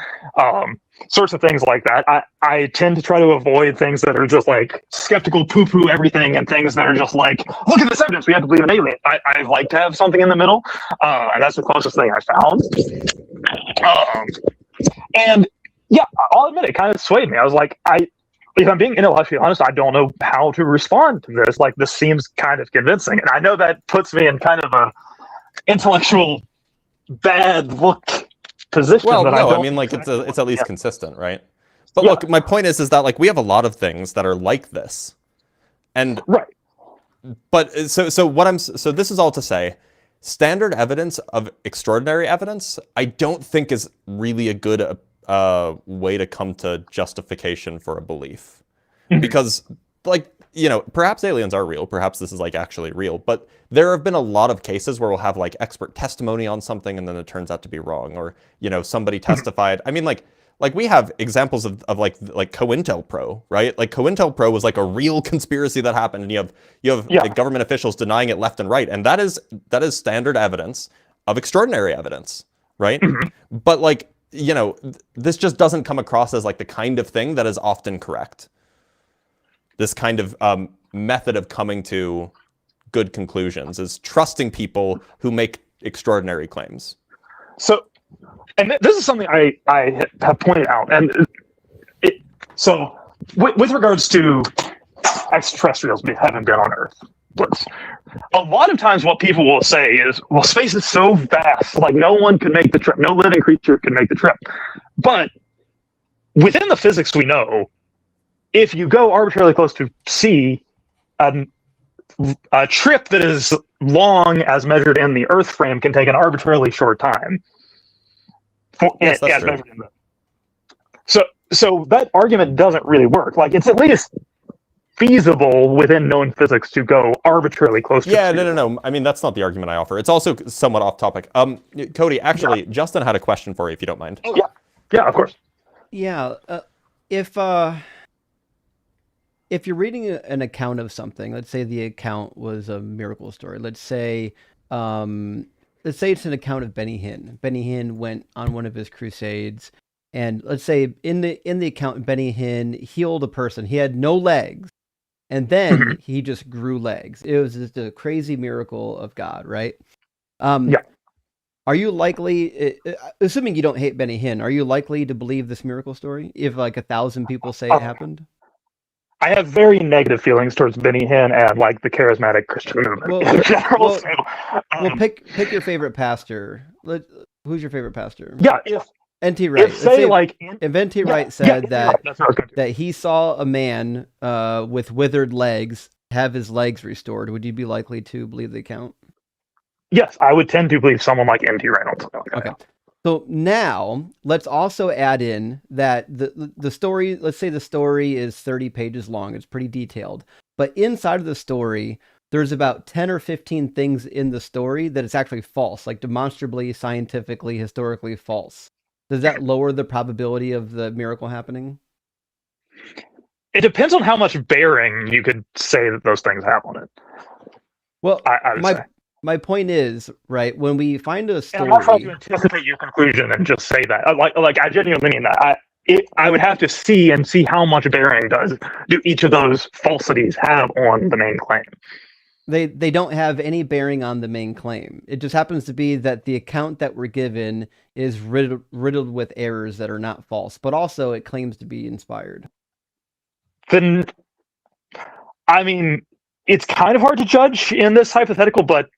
sorts of things like that. I tend to try to avoid things that are just like skeptical poo-poo everything and things that are just like, look at this evidence, we have to believe in alien. I like to have something in the middle, and that's the closest thing I found. And yeah, I'll admit it kind of swayed me. I was like, if I'm being intellectually honest, I don't know how to respond to this. Like, this seems kind of convincing. And I know that puts me in kind of a intellectual bad look position. Well, that no, I mean, like, it's at least consistent, right? But look, my point is that, like, we have a lot of things that are like this. And, right. But, so this is all to say, standard evidence of extraordinary evidence, I don't think is really a good way to come to justification for a belief. Mhm. Because, like, you know, perhaps aliens are real, perhaps this is like actually real, but there have been a lot of cases where we'll have like expert testimony on something and then it turns out to be wrong, or, you know, somebody testified. I mean, like we have examples of like COINTELPRO, right? Like COINTELPRO was like a real conspiracy that happened, and you have Yeah. like, government officials denying it left and right, and that is standard evidence of extraordinary evidence, right? Mhm. But like, you know, this just doesn't come across as like the kind of thing that is often correct. This kind of method of coming to good conclusions is trusting people who make extraordinary claims. So, and this is something I have pointed out, and so with regards to extraterrestrials having been on Earth, a lot of times what people will say is, well, space is so vast, like no one could make the trip, no living creature could make the trip. But within the physics we know, if you go arbitrarily close to C, a trip that is long as measured in the Earth frame can take an arbitrarily short time. Yes, that's true. So that argument doesn't really work. Like, it's at least feasible within known physics to go arbitrarily close to. Yeah, no. I mean, that's not the argument I offer. It's also somewhat off topic. Cody, actually, Justin had a question for you, if you don't mind. Oh, yeah, of course. Yeah, if you're reading an account of something, let's say the account was a miracle story. Let's say it's an account of Benny Hinn. Benny Hinn went on one of his crusades, and let's say in the account, Benny Hinn healed a person. He had no legs, and then he just grew legs. It was just a crazy miracle of God, right? Yeah. Are you likely, assuming you don't hate Benny Hinn, are you likely to believe this miracle story if like 1,000 people say it happened? I have very negative feelings towards Benny Hinn and like the charismatic Christian movement in general. Well, pick your favorite pastor. Who's your favorite pastor? Yeah, if N.T. Wright. If N.T. Wright said that he saw a man with withered legs have his legs restored, would you be likely to believe the account? Yes, I would tend to believe someone like N.T. Reynolds. Okay. So now let's also add in that the story, let's say the story is 30 pages long. It's pretty detailed. But inside of the story, there's about 10 or 15 things in the story that it's actually false, like demonstrably, scientifically, historically false. Does that lower the probability of the miracle happening? It depends on how much bearing you could say that those things have on it. Well, I would say. My point is, right, when we find a story... And I'm not trying to anticipate your conclusion and just say that. Like I genuinely mean that. I would have to see how much bearing do each of those falsities have on the main claim. They don't have any bearing on the main claim. It just happens to be that the account that we're given is riddled with errors that are not false, but also it claims to be inspired. Then, I mean, it's kind of hard to judge in this hypothetical, but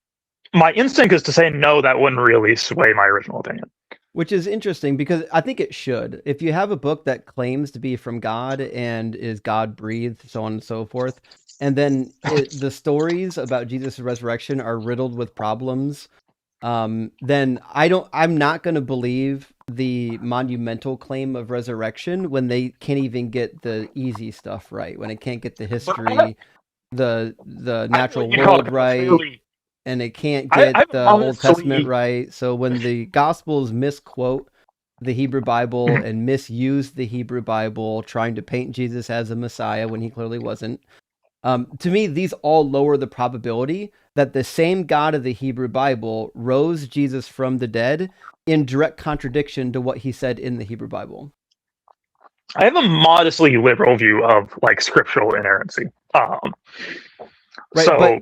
my instinct is to say no, that wouldn't really sway my original opinion. Which is interesting because I think it should. If you have a book that claims to be from God and is God-breathed, so on and so forth, and then the stories about Jesus' resurrection are riddled with problems, then I'm not going to believe the monumental claim of resurrection when they can't even get the easy stuff right, when it can't get the history, the natural world right. And it can't get the Old Testament right. So when the Gospels misquote the Hebrew Bible and misuse the Hebrew Bible, trying to paint Jesus as a Messiah when he clearly wasn't, to me, these all lower the probability that the same God of the Hebrew Bible rose Jesus from the dead in direct contradiction to what he said in the Hebrew Bible. I have a modestly liberal view of like scriptural inerrancy. Right, so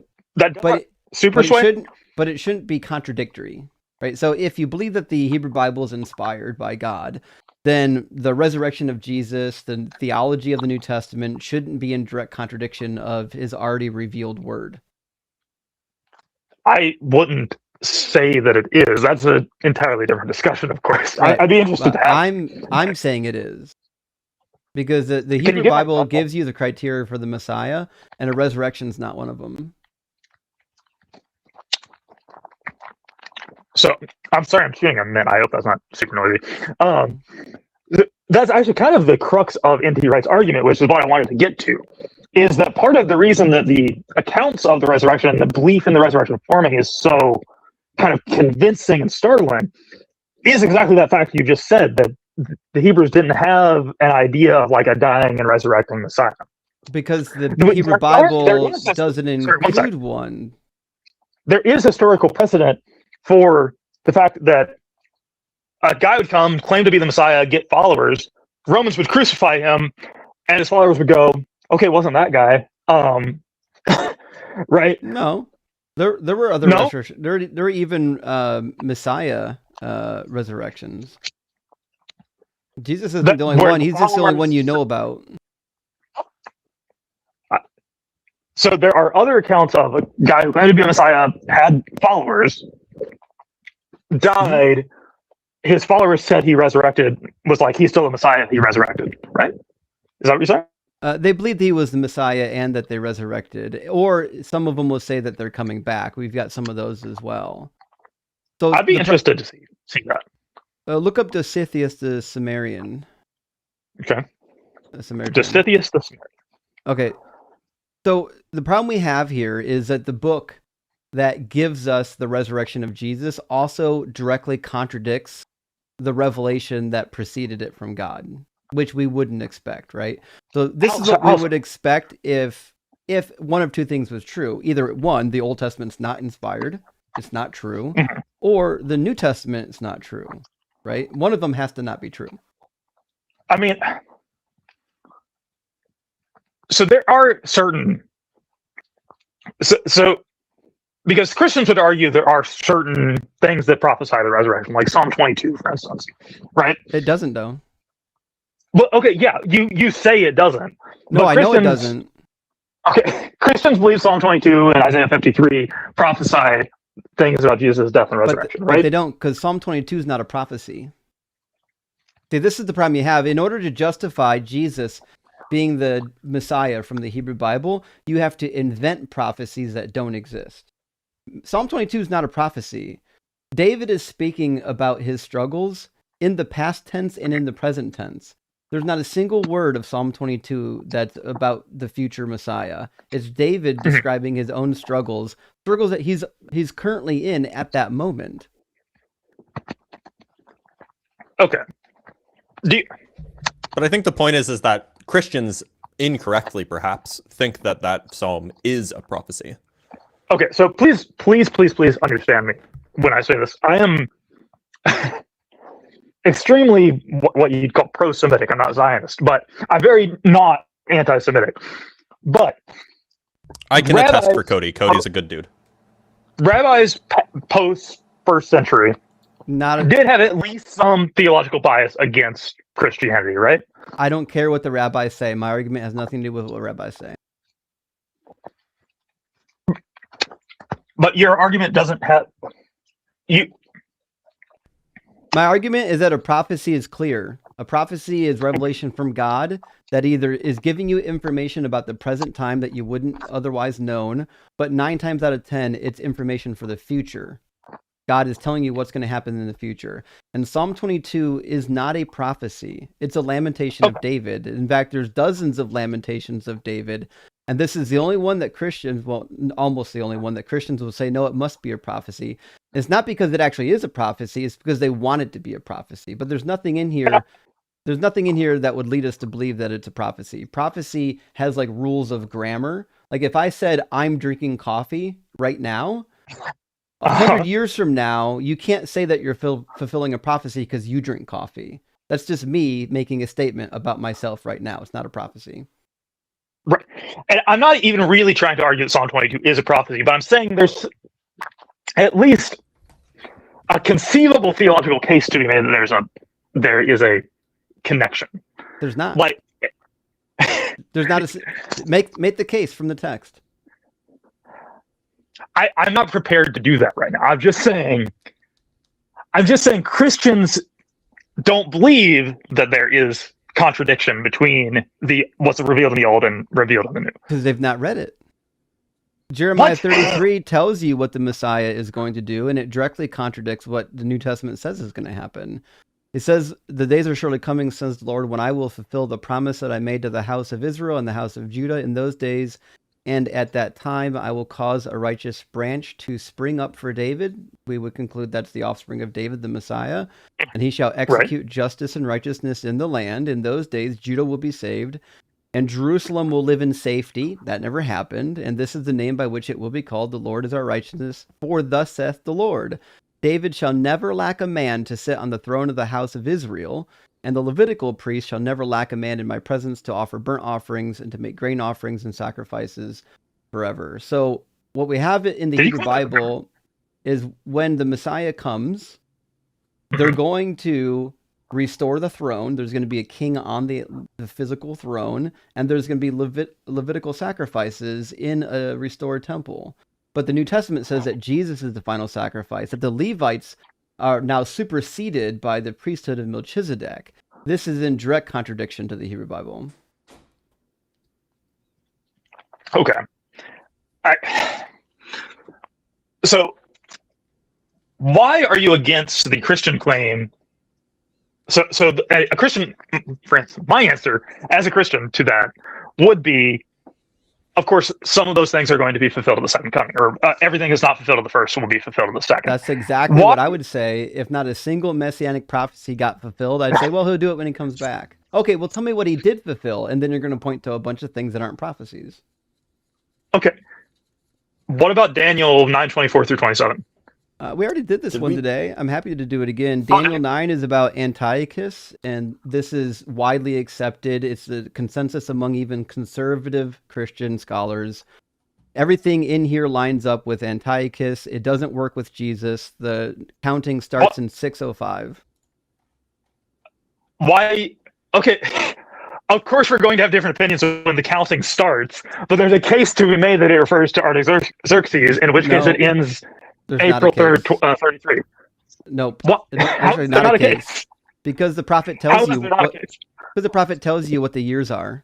but it shouldn't be contradictory, right? So if you believe that the Hebrew Bible is inspired by God, then the resurrection of Jesus, the theology of the New Testament, shouldn't be in direct contradiction of his already revealed word. I wouldn't say that it is. That's an entirely different discussion, of course. Right. I'd be interested to have. I'm saying it is. Because the Hebrew Bible gives you the criteria for the Messiah, and a resurrection is not one of them. So, I'm sorry I'm chewing a mint. I hope that's not super noisy. that's actually kind of the crux of N.T. Wright's argument, which is what I wanted to get to, is that part of the reason that the accounts of the resurrection and the belief in the resurrection of forming is so kind of convincing and startling is exactly that fact you just said, that the Hebrews didn't have an idea of like a dying and resurrecting Messiah. Because the But Hebrew there Bible is doesn't sorry, one include second. one. There is historical precedent for the fact that a guy would come, claim to be the Messiah, get followers. Romans would crucify him, and his followers would go, "Okay, it wasn't that guy." Right? No, there were other No? resurrections. There were even Messiah resurrections. Jesus isn't That- the only where one. the He's just the only one followers- you know about. So there are other accounts of a guy who claimed to be a Messiah, had followers, died. His followers said he resurrected, was like, he's still a Messiah, he resurrected, right? Is that what you're saying? They believed he was the Messiah and that they resurrected. Or some of them will say that they're coming back. We've got some of those as well. So I'd be interested to see that. look up Dositheus the Samaritan. Okay. The Samaritan. Dositheus the Samaritan. Okay. So the problem we have here is that the book that gives us the resurrection of Jesus also directly contradicts the revelation that preceded it from God, which we wouldn't expect, right? So this is what we would expect if one of two things was true. Either one, the Old Testament's not inspired, it's not true, or the New Testament is not true, right? One of them has to not be true. I mean, so there are certain, so because Christians would argue there are certain things that prophesy the resurrection, like Psalm 22, for instance, right? It doesn't, though. Well, okay, yeah, you say it doesn't. No, but I know it Christians- doesn't. Okay, Christians believe Psalm 22 and Isaiah 53 prophesy things about Jesus' death and resurrection, But right? they don't, because Psalm 22 is not a prophecy. See, this is the problem you have. In order to justify Jesus being the Messiah from the Hebrew Bible, you have to invent prophecies that don't exist. Psalm 22 is not a prophecy. David is speaking about his struggles in the past tense and in the present tense. There's not a single word of Psalm 22 that's about the future Messiah. It's David describing his own struggles that he's currently in at that moment. Okay. But I think the point is that Christians incorrectly, perhaps, think that that psalm is a prophecy. Okay, so please understand me when I say this. I am extremely what you'd call pro-Semitic. I'm not Zionist, but I'm very not anti-Semitic. But I can attest rabbis- for Cody. Cody's a good dude. rabbis post first century did have at least some theological bias against Christianity, right? I don't care what the rabbis say. My argument has nothing to do with what rabbis say. But your argument doesn't have you. My argument is that a prophecy is clear. A prophecy is revelation from God that either is giving you information about the present time that you wouldn't otherwise known, but 9 times out of 10, it's information for the future. God is telling you what's going to happen in the future. And Psalm 22 is not a prophecy. It's a lamentation of David. In fact, there's dozens of lamentations of David. And this is the only one that Christians, well, almost the only one that Christians will say, no, it must be a prophecy. It's not because it actually is a prophecy. It's because they want it to be a prophecy. But there's nothing in here. There's nothing in here that would lead us to believe that it's a prophecy. Prophecy has like rules of grammar. Like if I said, I'm drinking coffee right now, 100 years from now, you can't say that you're fulfilling a prophecy because you drink coffee. That's just me making a statement about myself right now. It's not a prophecy. Right. And I'm not even really trying to argue that Psalm 22 is a prophecy, but I'm saying there's at least a conceivable theological case to be made that there is a connection. There's not. Like there's not make the case from the text. I'm not prepared to do that right now. I'm just saying Christians don't believe that there is contradiction between what's revealed in the Old and revealed in the New. Because they've not read it. Jeremiah 33 tells you what the Messiah is going to do, and it directly contradicts what the New Testament says is going to happen. It says, "The days are surely coming, says the Lord, when I will fulfill the promise that I made to the house of Israel and the house of Judah in those days. And at that time, I will cause a righteous branch to spring up for David." We would conclude that's the offspring of David, the Messiah. "And he shall execute justice and righteousness in the land. In those days, Judah will be saved, and Jerusalem will live in safety." That never happened. "And this is the name by which it will be called, the Lord is our righteousness. For thus saith the Lord, David shall never lack a man to sit on the throne of the house of Israel, and the Levitical priest shall never lack a man in my presence to offer burnt offerings and to make grain offerings and sacrifices forever." So what we have in the Hebrew Bible is when the Messiah comes, they're going to restore the throne. There's going to be a king on the physical throne, and there's going to be Levitical sacrifices in a restored temple. But the New Testament says that Jesus is the final sacrifice, that the Levites are now superseded by the priesthood of Melchizedek. This is in direct contradiction to the Hebrew Bible. Okay. So why are you against the Christian claim? So a Christian, for instance, my answer as a Christian to that would be, of course, some of those things are going to be fulfilled at the second coming, or everything is not fulfilled at the first will be fulfilled at the second. That's exactly what I would say. If not a single messianic prophecy got fulfilled, I'd say, well, he'll do it when he comes back. Okay, well, tell me what he did fulfill, and then you're going to point to a bunch of things that aren't prophecies. Okay. What about Daniel 9:24 through 27? We already did this one today. I'm happy to do it again. Daniel 9 is about Antiochus, and this is widely accepted. It's the consensus among even conservative Christian scholars. Everything in here lines up with Antiochus. It doesn't work with Jesus. The counting starts in 605. Why? Okay. Of course, we're going to have different opinions when the counting starts, but there's a case to be made that it refers to Artaxerxes, in which case it ends April 3rd, 33. Nope. What? It's actually not a case. Because the prophet tells you because the prophet tells you what the years are.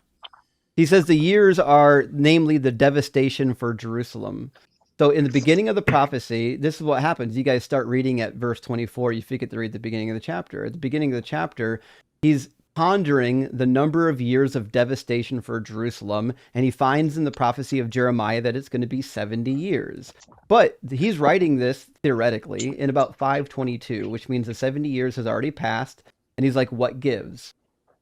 He says the years are namely the devastation for Jerusalem. So in the beginning of the prophecy, this is what happens. You guys start reading at verse 24. You forget to read the beginning of the chapter. At the beginning of the chapter, he's pondering the number of years of devastation for Jerusalem, and he finds in the prophecy of Jeremiah that it's going to be 70 years. But he's writing this theoretically in about 522, which means the 70 years has already passed, and he's like, what gives?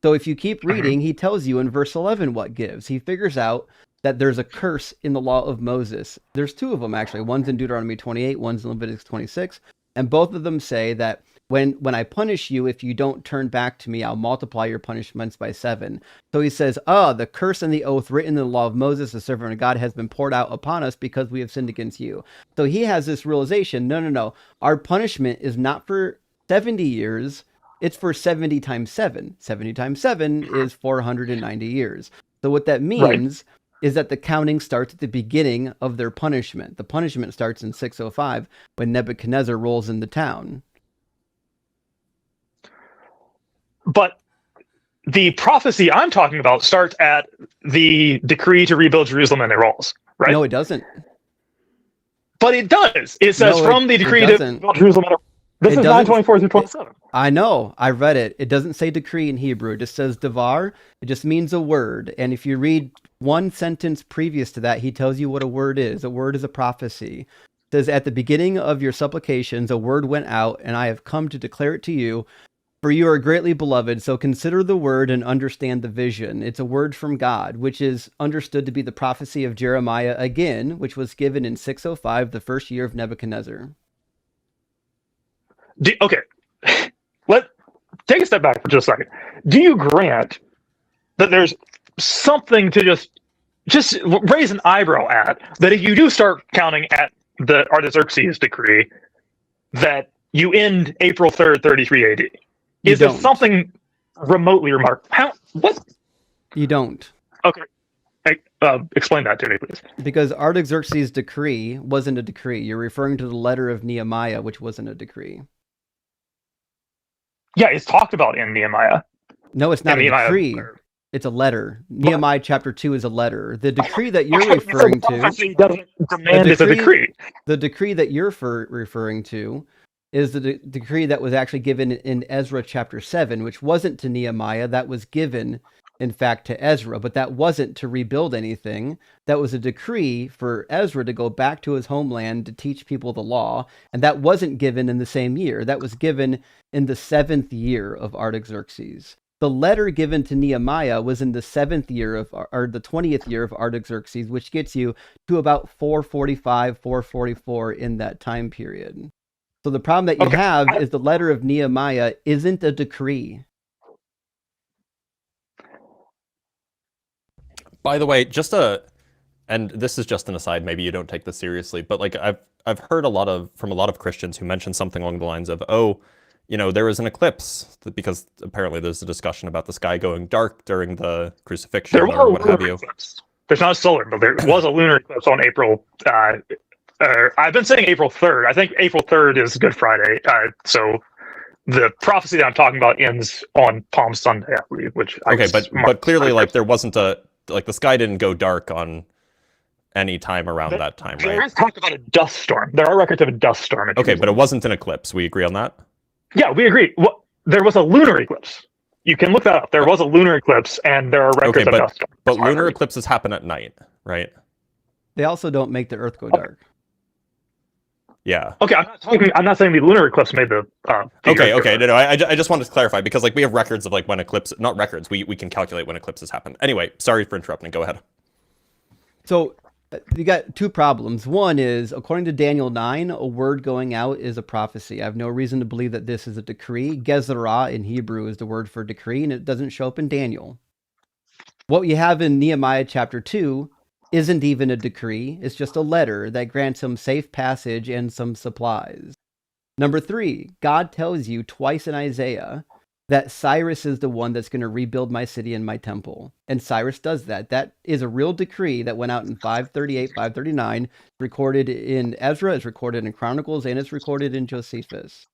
So if you keep reading, he tells you in verse 11 what gives. He figures out that there's a curse in the law of Moses. There's two of them, actually. One's in Deuteronomy 28, one's in Leviticus 26, and both of them say that when I punish you, if you don't turn back to me, I'll multiply your punishments by 7. So he says, the curse and the oath written in the law of Moses, the servant of God, has been poured out upon us because we have sinned against you. So he has this realization, no. Our punishment is not for 70 years. It's for 70 times 7. 70 times 7 is 490 years. So what that means is that the counting starts at the beginning of their punishment. The punishment starts in 605 when Nebuchadnezzar rolls into town. But the prophecy I'm talking about starts at the decree to rebuild Jerusalem and it rolls, right? No, it doesn't. But it does. It says from the decree to rebuild Jerusalem. This is 9:24 through 27. I know. I read it. It doesn't say decree in Hebrew. It just says devar. It just means a word. And if you read one sentence previous to that, he tells you what a word is. A word is a prophecy. It says, at the beginning of your supplications, a word went out, and I have come to declare it to you. For you are greatly beloved, so consider the word and understand the vision. It's a word from God, which is understood to be the prophecy of Jeremiah again, which was given in 605, the first year of Nebuchadnezzar. Okay, take a step back for just a second. Do you grant that there's something to just raise an eyebrow at, that if you do start counting at the Artaxerxes decree, that you end April 3rd, 33 AD? Is there something remotely remarkable? What? You don't. Okay. Explain that to me, please. Because Artaxerxes' decree wasn't a decree. You're referring to the letter of Nehemiah, which wasn't a decree. Yeah, it's talked about in Nehemiah. No, it's not a decree. It's a letter. Nehemiah chapter 2 is a letter. The decree that you're referring to... doesn't demand it's a decree. The decree that you're referring to is the decree that was actually given in Ezra chapter 7, which wasn't to Nehemiah. That was given, in fact, to Ezra, but that wasn't to rebuild anything. That was a decree for Ezra to go back to his homeland to teach people the law, and that wasn't given in the same year. That was given in the 7th year of Artaxerxes. The letter given to Nehemiah was in the 7th year of, or the 20th year of Artaxerxes, which gets you to about 445, 444 in that time period. So the problem that you have is the letter of Nehemiah isn't a decree. By the way, and this is just an aside, maybe you don't take this seriously, but like I've heard from a lot of Christians who mention something along the lines of, oh, there was an eclipse because apparently there's a discussion about the sky going dark during the crucifixion or what have you. Eclipse. There's not a solar, but there was a lunar eclipse on April. I've been saying April 3rd. I think April 3rd is Good Friday. So the prophecy that I'm talking about ends on Palm Sunday, I believe. But clearly, like there wasn't the sky didn't go dark on any time around that time, right? There is talk about a dust storm. There are records of a dust storm. Okay, but it wasn't an eclipse. We agree on that? Yeah, we agree. There was a lunar eclipse. You can look that up. There was a lunar eclipse, and there are records of dust storms. But lunar eclipses happen at night, right? They also don't make the earth go dark. Yeah. Okay, I'm not saying the lunar eclipse made the. Okay. No. I just wanted to clarify because like we have records of like when not records. We can calculate when eclipses happen. Anyway, sorry for interrupting. Go ahead. So you got two problems. One is, according to Daniel 9, a word going out is a prophecy. I have no reason to believe that this is a decree. Gezerah in Hebrew is the word for decree, and it doesn't show up in Daniel. What you have in Nehemiah chapter 2 isn't even a decree. It's just a letter that grants him safe passage and some supplies. Number 3, God tells you twice in Isaiah that Cyrus is the one that's going to rebuild my city and my temple. And Cyrus does that. That is a real decree that went out in 538, 539, recorded in Ezra, it's recorded in Chronicles, and it's recorded in Josephus.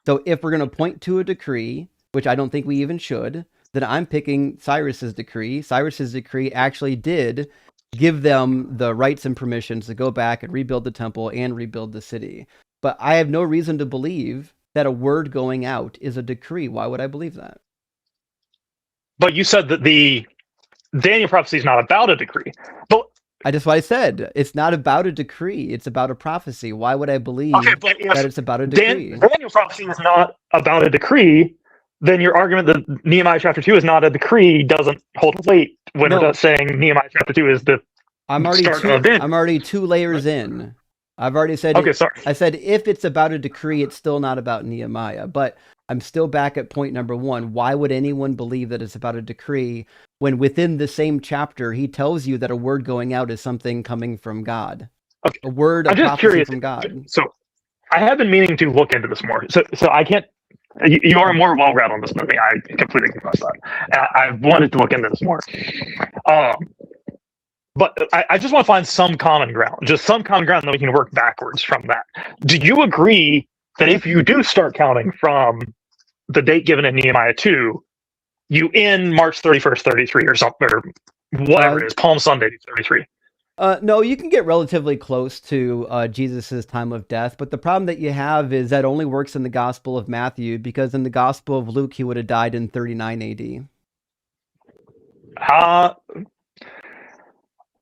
So if we're going to point to a decree, which I don't think we even should, then I'm picking Cyrus's decree. Cyrus's decree actually did give them the rights and permissions to go back and rebuild the temple and rebuild the city. But I have no reason to believe that a word going out is a decree. Why would I believe that? But you said that the Daniel prophecy is not about a decree. But that's what I said. It's not about a decree. It's about a prophecy. Why would I believe that it's about a decree? Daniel prophecy is not about a decree. Then your argument that Nehemiah chapter 2 is not a decree doesn't hold weight when we're saying Nehemiah chapter 2 is the start of Daniel. I'm already 2 layers in. I've already said. Okay, sorry. I said if it's about a decree, it's still not about Nehemiah. But I'm still back at point number 1. Why would anyone believe that it's about a decree when within the same chapter he tells you that a word going out is something coming from God? Okay. A word of prophecy from God. So I have been meaning to look into this more. So I can't. You are more well-read on this than me. I completely confess that. I've wanted to look into this more. But I just want to find some common ground, that we can work backwards from that. Do you agree that if you do start counting from the date given in Nehemiah 2, you end March 31st, 33 or something, or whatever it is, Palm Sunday 33? No, you can get relatively close to Jesus's time of death, but the problem that you have is that only works in the Gospel of Matthew, because in the Gospel of Luke, he would have died in 39 AD.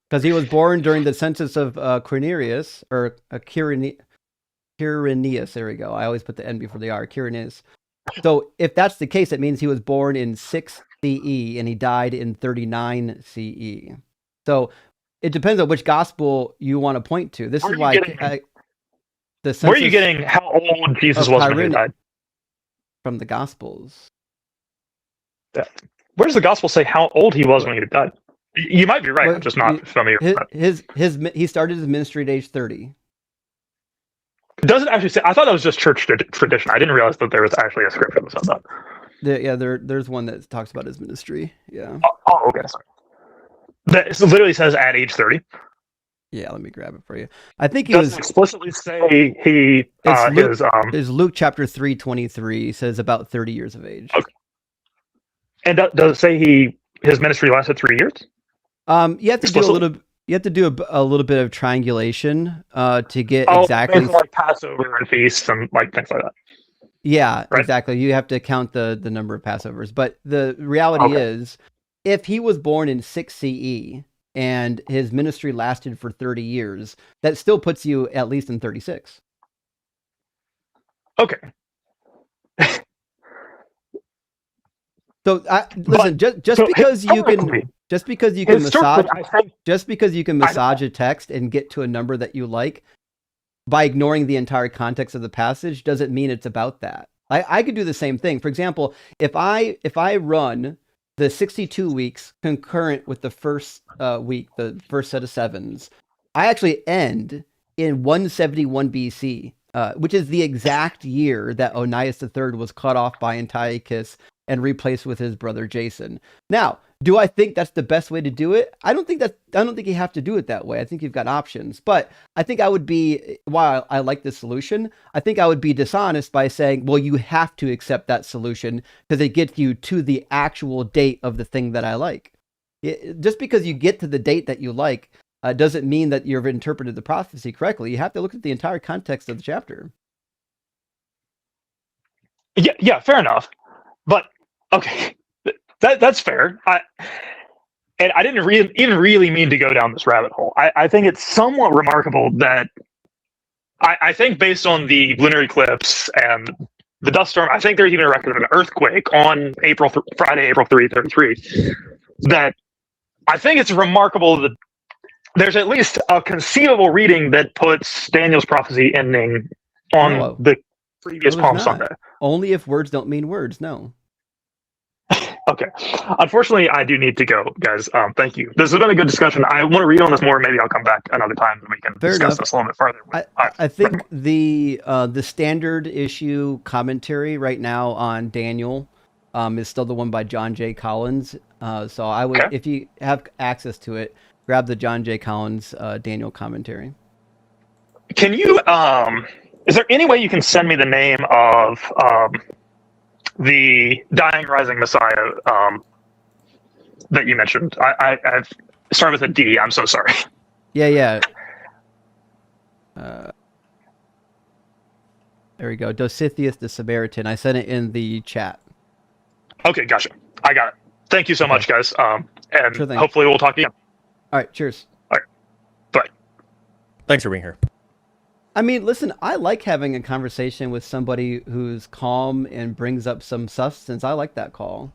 Because he was born during the census of Quirinius, or Quirinius. There we go. I always put the N before the R. Quirinius. So if that's the case, it means he was born in 6 CE and he died in 39 CE. So it depends on which gospel you want to point to. This is why where are you getting how old Jesus was when he died? From the Gospels. Yeah. Where does the Gospel say how old he was when he died? You might be right. I'm just not familiar with that. He started his ministry at age 30. Does it actually say? I thought that was just church tradition. I didn't realize that there was actually a scripture that said that. There's one that talks about his ministry. Yeah. Oh, okay. Sorry. That literally says at age 30. Yeah, let me grab it for you. I think he does explicitly say he is Luke chapter 3:23 says about 30 years of age. Okay. And does it say his ministry lasted 3 years? You have to do a little. You have to do a little bit of triangulation to get Oh, exactly. things like Passover and feasts and like things like that. Yeah, Right? exactly. You have to count the number of Passovers. But the reality is, if he was born in 6 CE and his ministry lasted for 30 years, that still puts you at least in 36. Okay. So listen, just so because you can historically- just because you can Historically, massage I think just because you can I- massage a text and get to a number that you like by ignoring the entire context of the passage doesn't mean it's about that. I could do the same thing. For example, if I run the 62 weeks concurrent with the first week, the first set of sevens, I actually end in 171 BC, which is the exact year that Onias III was cut off by Antiochus and replaced with his brother Jason. Now, do I think that's the best way to do it? I don't think you have to do it that way. I think you've got options. But I think I would be, while I like this solution, I think I would be dishonest by saying, well, you have to accept that solution because it gets you to the actual date of the thing that I like. Just because you get to the date that you like doesn't mean that you've interpreted the prophecy correctly. You have to look at the entire context of the chapter. Yeah, fair enough. But okay, that's fair. I didn't even really mean to go down this rabbit hole. I think it's somewhat remarkable that I think based on the lunar eclipse and the dust storm, I think there's even a record of an earthquake on Friday, April 3, 33. That I think it's remarkable that there's at least a conceivable reading that puts Daniel's prophecy ending on the previous Palm Sunday. Only if words don't mean words, no. Okay. Unfortunately, I do need to go, guys. Thank you. This has been a good discussion. I want to read on this more. Maybe I'll come back another time and we can discuss this a little bit further. I think the standard issue commentary right now on Daniel is still the one by John J. Collins. So I would, if you have access to it, grab the John J. Collins Daniel commentary. Can you? Is there any way you can send me the name of the dying rising Messiah that you mentioned? I've started with a D. I'm so sorry. Yeah. There we go. Dositheus the Samaritan. I sent it in the chat. Okay, gotcha. I got it. Thank you so much, guys. And Sure thing. hopefully we'll talk again. All right. Cheers. All right. Bye. Thanks for being here. I mean, listen, I like having a conversation with somebody who's calm and brings up some substance. I like that call.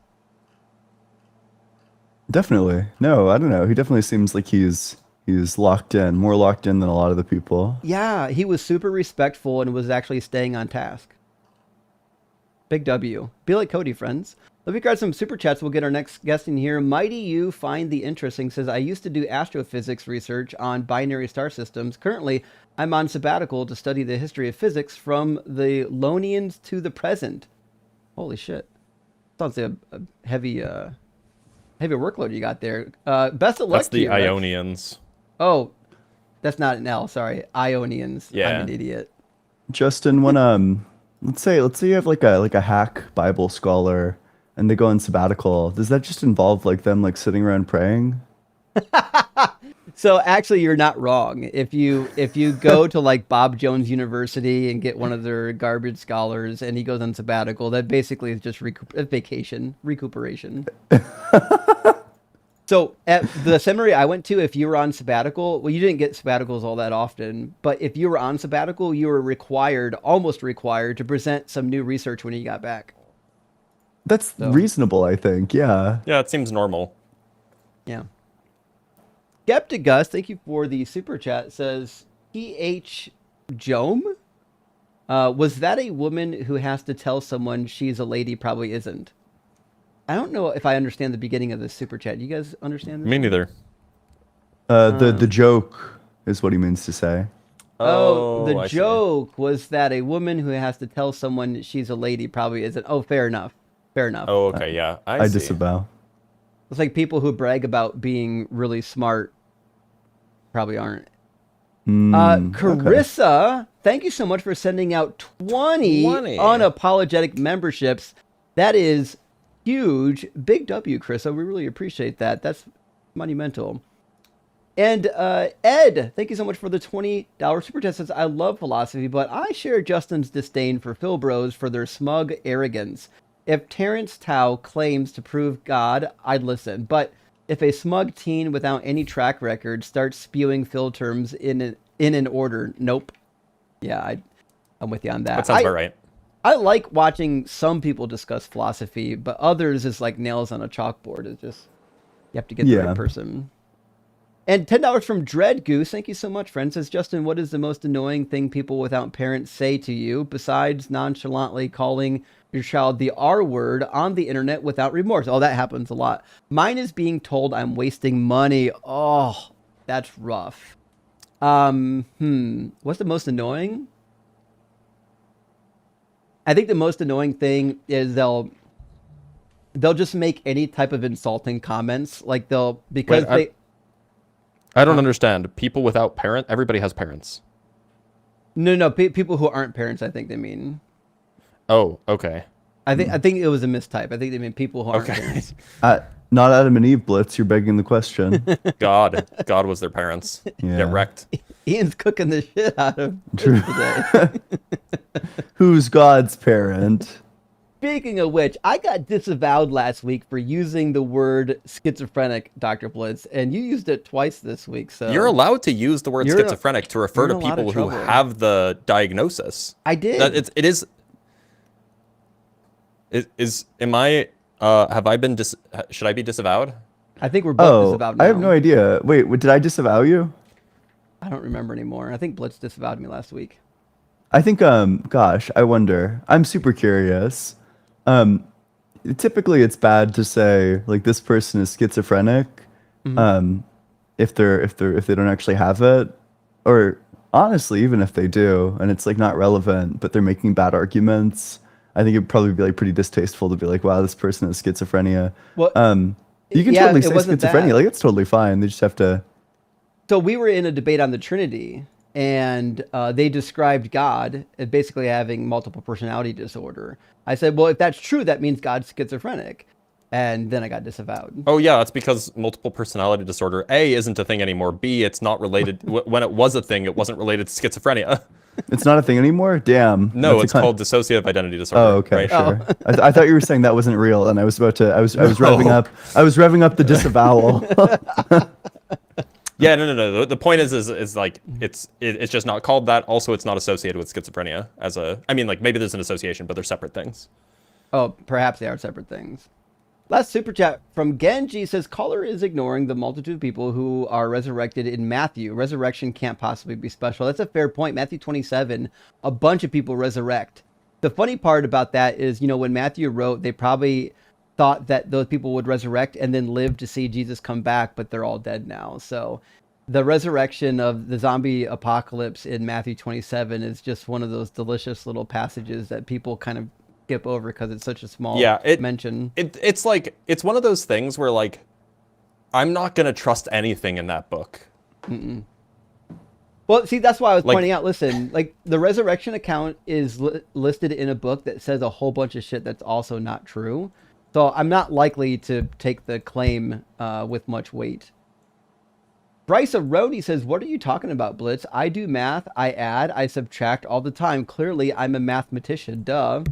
Definitely. No, I don't know. He definitely seems like he's locked in, more locked in than a lot of the people. Yeah, he was super respectful and was actually staying on task. Big W. Be like Cody, friends. Let me grab some super chats. We'll get our next guest in here. Mighty You Find the Interesting says, I used to do astrophysics research on binary star systems. Currently, I'm on sabbatical to study the history of physics from the Lonians to the present. Holy shit. Sounds like a heavy workload you got there. Best of luck That's to you. the Ionians. Oh, that's not an L. Sorry. Ionians. Yeah. I'm an idiot. Justin, when let's say you have like a hack Bible scholar and they go on sabbatical, does that just involve like them like sitting around praying? So actually, you're not wrong. If you go to like Bob Jones University and get one of their garbage scholars, and he goes on sabbatical, that basically is just recuperation. So at the seminary I went to, if you were on sabbatical, well, you didn't get sabbaticals all that often, but if you were on sabbatical, you were almost required, to present some new research when you got back. That's reasonable, I think. Yeah. Yeah, it seems normal. Yeah. Skeptic Gus, thank you for the super chat, says, P.H. Jome? Was that a woman who has to tell someone she's a lady? Probably isn't. I don't know if I understand the beginning of this super chat. You guys understand this? Me neither. The joke is what he means to say. The I see. joke was that a woman who has to tell someone she's a lady probably isn't. Oh, fair enough. Fair enough. Oh, okay, yeah. I see. disavow. It's like people who brag about being really smart probably aren't. Carissa, thank you so much for sending out 20 unapologetic memberships. That is huge. Big W, Carissa. We really appreciate that. That's monumental. And Ed, thank you so much for the $20 super chat. Says, I love philosophy, but I share Justin's disdain for Phil Bros for their smug arrogance. If Terrence Tao claims to prove God, I'd listen. But if a smug teen without any track record starts spewing Phil terms in an order, nope. Yeah, I'm with you on that. That sounds about right. I like watching some people discuss philosophy, but others is like nails on a chalkboard. It's just, you have to get the right person. And $10 from Dread Goose. Thank you so much, friend. Says, Justin, what is the most annoying thing people without parents say to you besides nonchalantly calling your child the R word on the internet without remorse? Oh, that happens a lot. Mine is being told I'm wasting money. Oh, that's rough. What's the most annoying? I think the most annoying thing is they'll just make any type of insulting comments. Like I don't understand. People without parents? Everybody has parents. No, people who aren't parents, I think they mean. Oh, okay. I think it was a mistype. I think they mean people who aren't parents. Not Adam and Eve, Blitz. You're begging the question. God was their parents. Yeah. Get wrecked. Ian's cooking the shit out of today. Who's God's parent? Speaking of which, I got disavowed last week for using the word schizophrenic, Dr. Blitz, and you used it twice this week. So you're allowed to use the word schizophrenic to refer to people who have the diagnosis. I did. Have I been should I be disavowed? I think we're both disavowed now. I have no idea. Wait, did I disavow you? I don't remember anymore. I think Blitz disavowed me last week. I think, gosh, I wonder. I'm super curious. Typically it's bad to say like this person is schizophrenic, if they don't actually have it, or honestly, even if they do, and it's like not relevant, but they're making bad arguments. I think it'd probably be like pretty distasteful to be like, wow, this person has schizophrenia. Well, you can totally say schizophrenia, like it's totally fine. They just have to. So we were in a debate on the Trinity, and they described God as basically having multiple personality disorder. I said, well, if that's true, that means God's schizophrenic. And then I got disavowed. Oh, yeah, that's because multiple personality disorder, A, isn't a thing anymore. B, it's not related. When it was a thing, it wasn't related to schizophrenia. It's not a thing anymore? Damn. No, it's called dissociative identity disorder. Oh, okay, right? sure. I thought you were saying that wasn't real, and I was revving up the disavowal. Yeah, no. The point is like it's just not called that. Also, it's not associated with schizophrenia maybe there's an association, but they're separate things. Oh, perhaps they are separate things. Last super chat from Genji says, caller is ignoring the multitude of people who are resurrected in Matthew. Resurrection can't possibly be special. That's a fair point. Matthew 27, a bunch of people resurrect. The funny part about that is, when Matthew wrote, they probably thought that those people would resurrect and then live to see Jesus come back, but they're all dead now. So the resurrection of the zombie apocalypse in Matthew 27 is just one of those delicious little passages that people kind of skip over because it's such a small mention. It's like, it's one of those things where like, I'm not going to trust anything in that book. Mm-mm. Well, see, that's why I was pointing out, listen, like the resurrection account is listed in a book that says a whole bunch of shit that's also not true. So I'm not likely to take the claim with much weight. Bryce Aroni says, what are you talking about, Blitz? I do math, I add, I subtract all the time. Clearly, I'm a mathematician, duh.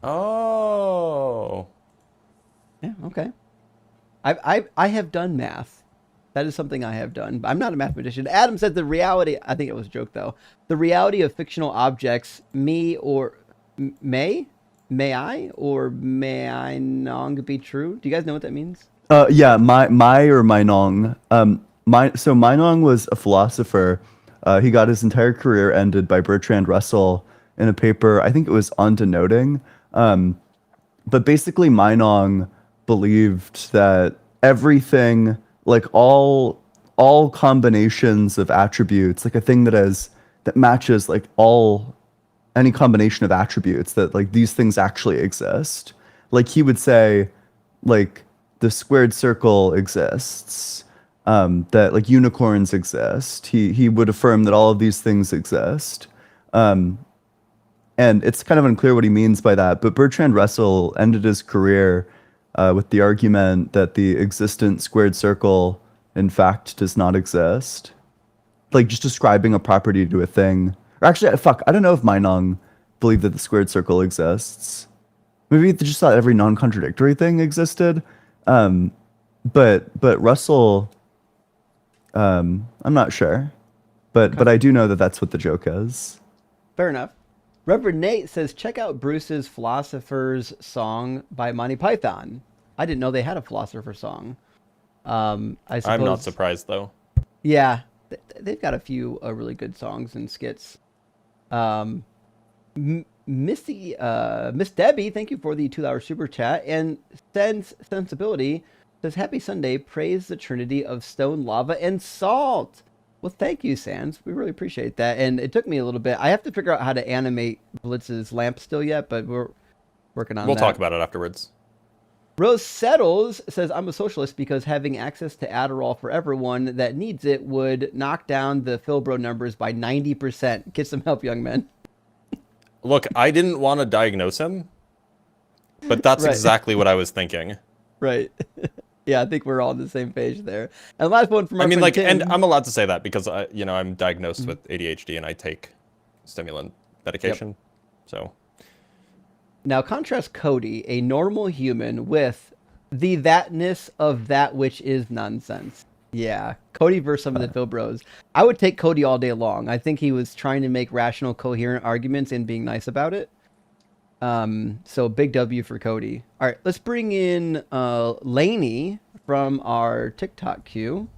Oh. Yeah, okay. I have done math. That is something I have done. I'm not a mathematician. Adam said the reality, I think it was a joke though, the reality of fictional objects, may I not be true? Do you guys know what that means? Yeah, my or my nong. So Meinong was a philosopher. He got his entire career ended by Bertrand Russell in a paper, I think it was on denoting. But basically Meinong believed that everything, like all combinations of attributes, like a thing that matches like any combination of attributes, that like these things actually exist. Like he would say, like the squared circle exists, that like unicorns exist. He would affirm that all of these things exist. And it's kind of unclear what he means by that, but Bertrand Russell ended his career with the argument that the existent squared circle in fact does not exist. Like just describing a property to a thing. Or actually, fuck, I don't know if Meinong believed that the squared circle exists. Maybe they just thought every non-contradictory thing existed. But Russell, I'm not sure. But I do know that that's what the joke is. Fair enough. Reverend Nate says, check out Bruce's Philosopher's Song by Monty Python. I didn't know they had a Philosopher's Song. I suppose, I'm not surprised, though. Yeah, they've got a few really good songs and skits. Miss Debbie, thank you for the $2 super chat. And Sensibility says, happy Sunday, praise the Trinity of stone, lava, and salt. Well, thank you, Sans. We really appreciate that. And it took me a little bit. I have to figure out how to animate Blitz's lamp still yet, but we're working on that. We'll talk about it afterwards. Rose Settles says, I'm a socialist because having access to Adderall for everyone that needs it would knock down the Philbro numbers by 90%. Get some help, young men. Look, I didn't want to diagnose him, but that's Right. exactly what I was thinking. Right. Yeah, I think we're all on the same page there. And last one from our I mean, friend like, Tim. and I'm allowed to say that because I'm diagnosed with ADHD and I take stimulant medication. So Now contrast Cody, a normal human, with the thatness of that which is nonsense. Yeah, Cody versus some of the Phil Bros. I would take Cody all day long. I think he was trying to make rational, coherent arguments and being nice about it. So big W for Cody. All right, let's bring in Lainey from our TikTok queue.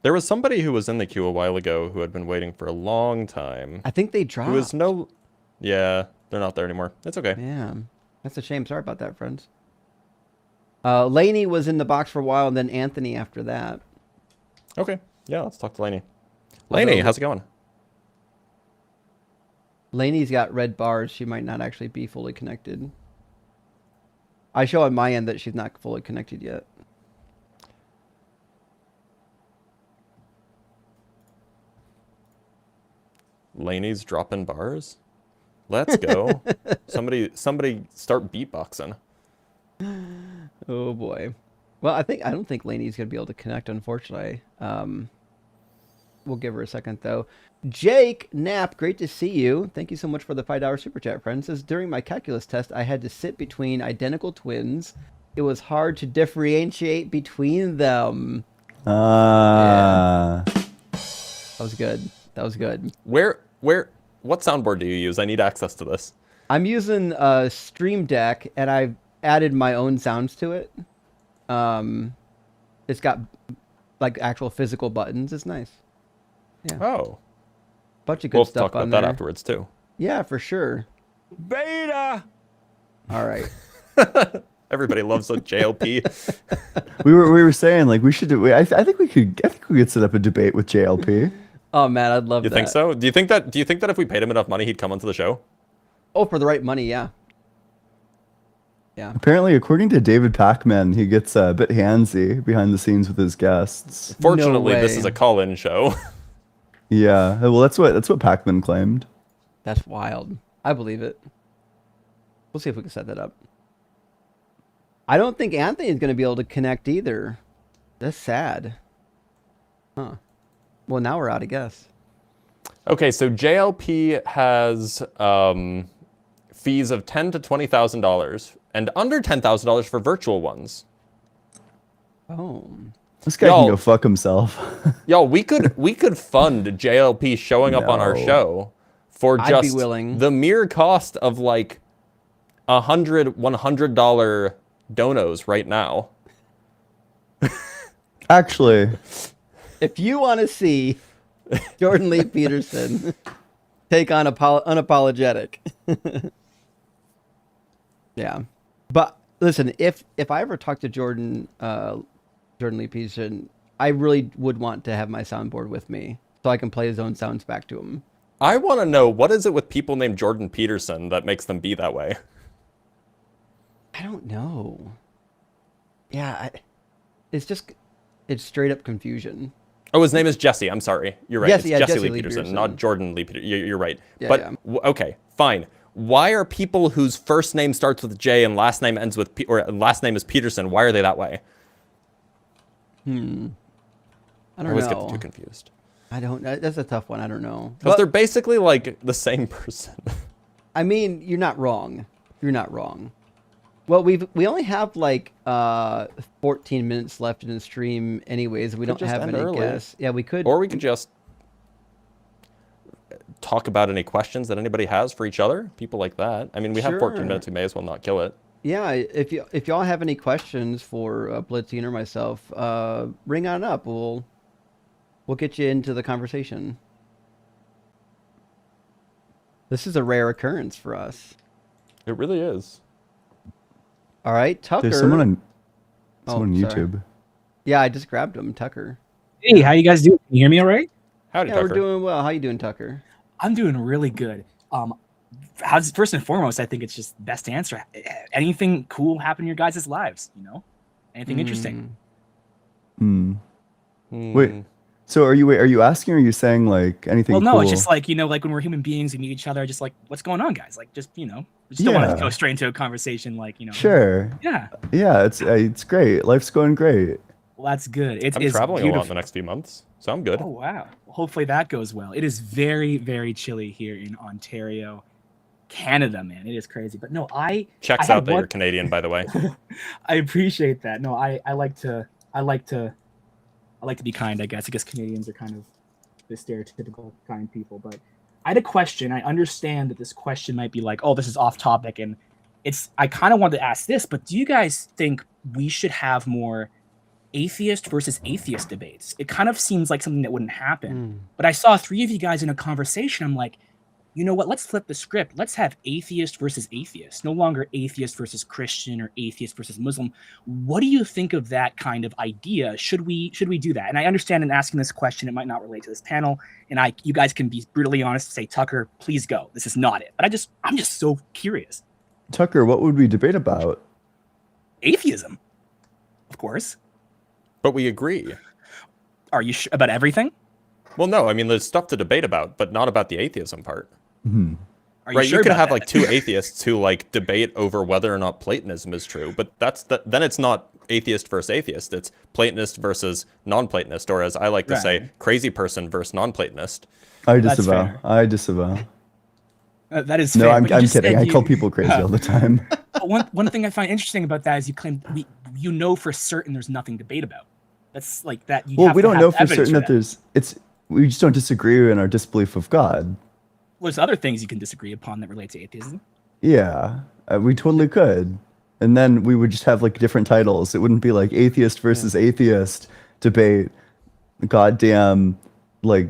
there was somebody who was in the queue a while ago who had been waiting for a long time. I think they dropped. Who was yeah, they're not there anymore. It's okay. Yeah, that's a shame. Sorry about that, friends. Lainey was in the box for a while, and then Anthony after that. Okay. Yeah, let's talk to Lainey. Lainey, how's it going? Lainey's got red bars. She might not actually be fully connected. I show on my end that she's not fully connected yet. Lainey's dropping bars? Let's go. Somebody start beatboxing. Oh boy. Well, I don't think Lainey's gonna be able to connect, unfortunately. We'll give her a second though. Jake Knapp, great to see you. Thank you so much for the $5 super chat, friend. Says, during my calculus test, I had to sit between identical twins. It was hard to differentiate between them. Yeah. That was good. That was good. What soundboard do you use? I need access to this. I'm using Stream Deck, and I've added my own sounds to it. It's got like actual physical buttons. It's nice. Yeah. Oh. Bunch of good We'll stuff talk on about there. that afterwards too. Yeah, for sure. Beta. All right. Everybody loves a JLP. We were saying like we should do. I think we could set up a debate with JLP. Oh man, I'd love You that. think so? Do you think that if we paid him enough money, he'd come onto the show? Oh, for the right money, yeah. Yeah. Apparently, according to David Pacman, he gets a bit handsy behind the scenes with his guests. Fortunately, No this way. is a call-in show. Yeah, well, that's what Pacman claimed. That's wild. I believe it. We'll see if we can set that up. I don't think Anthony's going to be able to connect either. That's sad. Huh. Well, now we're out, I guess. Okay, so JLP has fees of $10,000 to $20,000 and under $10,000 for virtual ones. Oh. This guy can go fuck himself. Y'all, we could fund JLP showing up on our No. show for I'd be just willing. the mere cost of like $100 donos right now. Actually, If you want to see Jordan Lee Peterson take on Unapologetic. Yeah. But listen, if I ever talk to Jordan Lee Peterson, I really would want to have my soundboard with me so I can play his own sounds back to him. I want to know, what is it with people named Jordan Peterson that makes them be that way? I don't know. Yeah, it's straight up confusion. Oh, his name is Jesse. I'm sorry. You're right. Yes, It's yeah, Jesse, Jesse Lee Lee Peterson, Peterson. not Jordan Lee Peterson. You're right. Yeah, But yeah. Okay, fine. Why are people whose first name starts with J and last name ends with P, or last name is Peterson? Why are they that way? I don't I always know. get the two confused. I don't. That's a tough one. I don't know. Because they're basically like the same person. I mean, you're not wrong. You're not wrong. Well, we only have like 14 minutes left in the stream, anyways. We don't just have end any early. guests. Yeah, we could. Or we could just talk about any questions that anybody has for each other. People like that. I mean, we have 14 minutes. We may as well not kill it. Yeah, if y'all have any questions for Blitzine or myself, ring on up. We'll get you into the conversation. This is a rare occurrence for us. It really is. All right, Tucker. There's someone on Oh, on sorry. YouTube. Yeah, I just grabbed him, Tucker. Hey, how you guys doing? Can you hear me all right? Howdy, Yeah, Tucker. we're doing well. How you doing, Tucker? I'm doing really good. First and foremost, I think it's just best to answer. Anything cool happen in your guys' lives? You know, anything interesting? Wait. So are you asking or are you saying like anything Well, no, cool? it's just like, like when we're human beings, we meet each other, just like, what's going on, guys? Like, just, we just don't want to go straight into a conversation, like, Sure. Yeah. Yeah, it's great. Life's going great. Well, that's good. I'm traveling a lot in the next few months, so I'm good. Oh, wow. Hopefully that goes well. It is very, very chilly here in Ontario, Canada, man. It is crazy. But no, Checks out that you're Canadian, by the way. I appreciate that. No, I like to be kind, I guess. I guess Canadians are kind of the stereotypical kind people. But I had a question. I understand that this question might be like, oh, this is off topic. And I kind of wanted to ask this, but do you guys think we should have more atheist versus atheist debates? It kind of seems like something that wouldn't happen. But I saw three of you guys in a conversation. I'm like, you know what? Let's flip the script. Let's have atheist versus atheist. No longer atheist versus Christian or atheist versus Muslim. What do you think of that kind of idea? Should we do that? And I understand in asking this question, it might not relate to this panel. And you guys can be brutally honest and say, Tucker, please go. This is not it. But I'm just so curious. Tucker, what would we debate about? Atheism, of course. But we agree. Are you about everything? Well, no. I mean, there's stuff to debate about, but not about the atheism part. Mm-hmm. Are you could have like two atheists who like debate over whether or not Platonism is true, but then it's not atheist versus atheist. It's Platonist versus non-Platonist, or as I like to say, crazy person versus non-Platonist. I disavow. That is no, fair. I'm kidding. I call people crazy all the time. One thing I find interesting about that is you claim for certain there's nothing to debate about. That's like that. Well, we don't know for certain that we just don't disagree in our disbelief of God. Well, there's other things you can disagree upon that relate to atheism. Yeah, we totally could. And then we would just have like different titles. It wouldn't be like atheist versus atheist debate, goddamn, like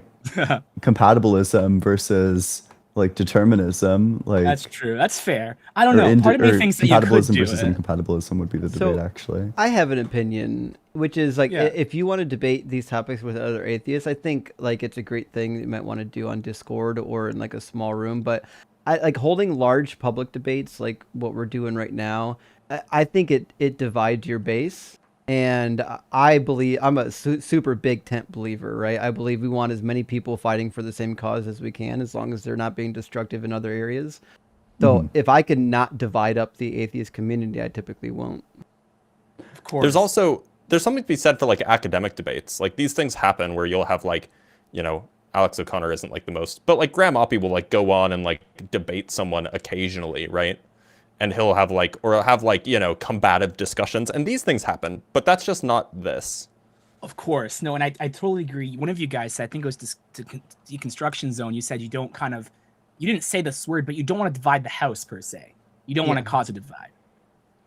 compatibilism versus like determinism. Like that's true. That's fair. I don't know. Part of me thinks that you could compatibilism do versus it. incompatibilism would be the debate, actually. I have an opinion, which is like if you want to debate these topics with other atheists, I think like it's a great thing that you might want to do on Discord or in like a small room. But I like holding large public debates like what we're doing right now. I think it divides your base. And I believe I'm a super big tent believer, right? I believe we want as many people fighting for the same cause as we can, as long as they're not being destructive in other areas. So if I can not divide up the atheist community, I typically won't. Of course. There's something to be said for like academic debates. Like these things happen where you'll have like, Alex O'Connor isn't like the most, but like Graham Oppie will like go on and like debate someone occasionally, right? And he'll have combative discussions, and these things happen, but that's just not this. Of course. No, and I totally agree. One of you guys said, I think it was to deconstruction zone, you said you didn't say this word, but you don't want to divide the house per se. You don't want to cause a divide.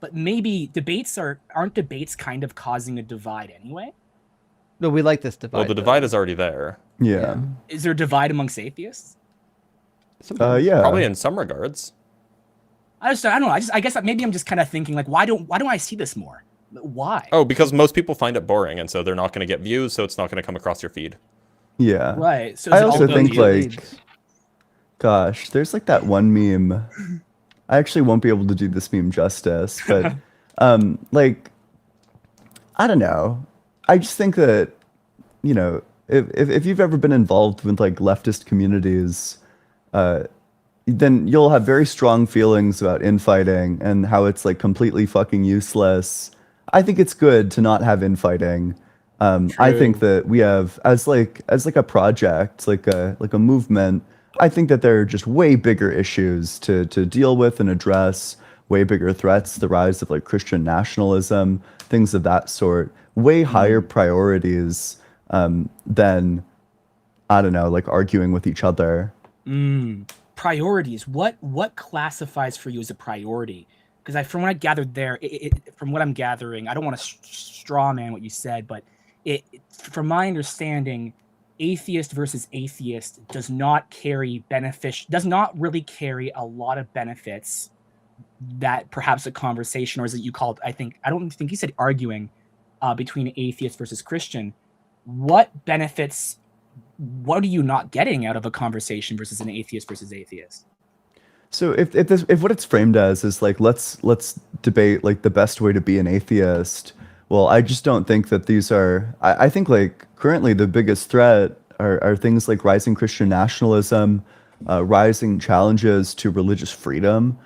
But maybe aren't debates kind of causing a divide anyway? No, we like this divide. Well, the divide is already there. Yeah. Is there a divide amongst atheists? Yeah. Probably in some regards. I don't know. I guess maybe I'm just kind of thinking like, why don't I see this more? Why? Oh, because most people find it boring, and so they're not going to get views, so it's not going to come across your feed. Yeah. Right. So I also think like, gosh, there's like that one meme. I actually won't be able to do this meme justice, but like, I don't know. I just think that, if you've ever been involved with like leftist communities, then you'll have very strong feelings about infighting and how it's like completely fucking useless. I think it's good to not have infighting. I think True. that we have as like a project, like a movement. I think that there are just way bigger issues to deal with and address, way bigger threats, the rise of like Christian nationalism, things of that sort, way higher priorities than, I don't know, like arguing with each other. Priorities. What classifies for you as a priority? Because from what I gathered there, from what I'm gathering, I don't want to straw man what you said, but from my understanding, atheist versus atheist does not really carry a lot of benefits that perhaps a conversation, or as you called, I don't think you said arguing between atheist versus Christian. What benefits, what are you not getting out of a conversation versus an atheist versus atheist? So if what it's framed as is like let's debate like the best way to be an atheist, well, I just don't think that these are. I think like currently the biggest threat are things like rising Christian nationalism, rising challenges to religious freedom,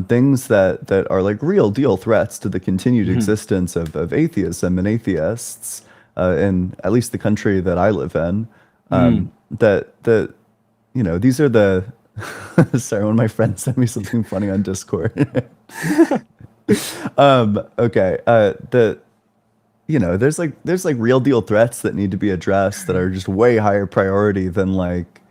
things that are like real deal threats to the continued existence of atheism and atheists in at least the country that I live in. That you know, these are the. Sorry, one of my friends sent me something funny on Discord. Okay. You know, there's like real deal threats that need to be addressed that are just way higher priority than like.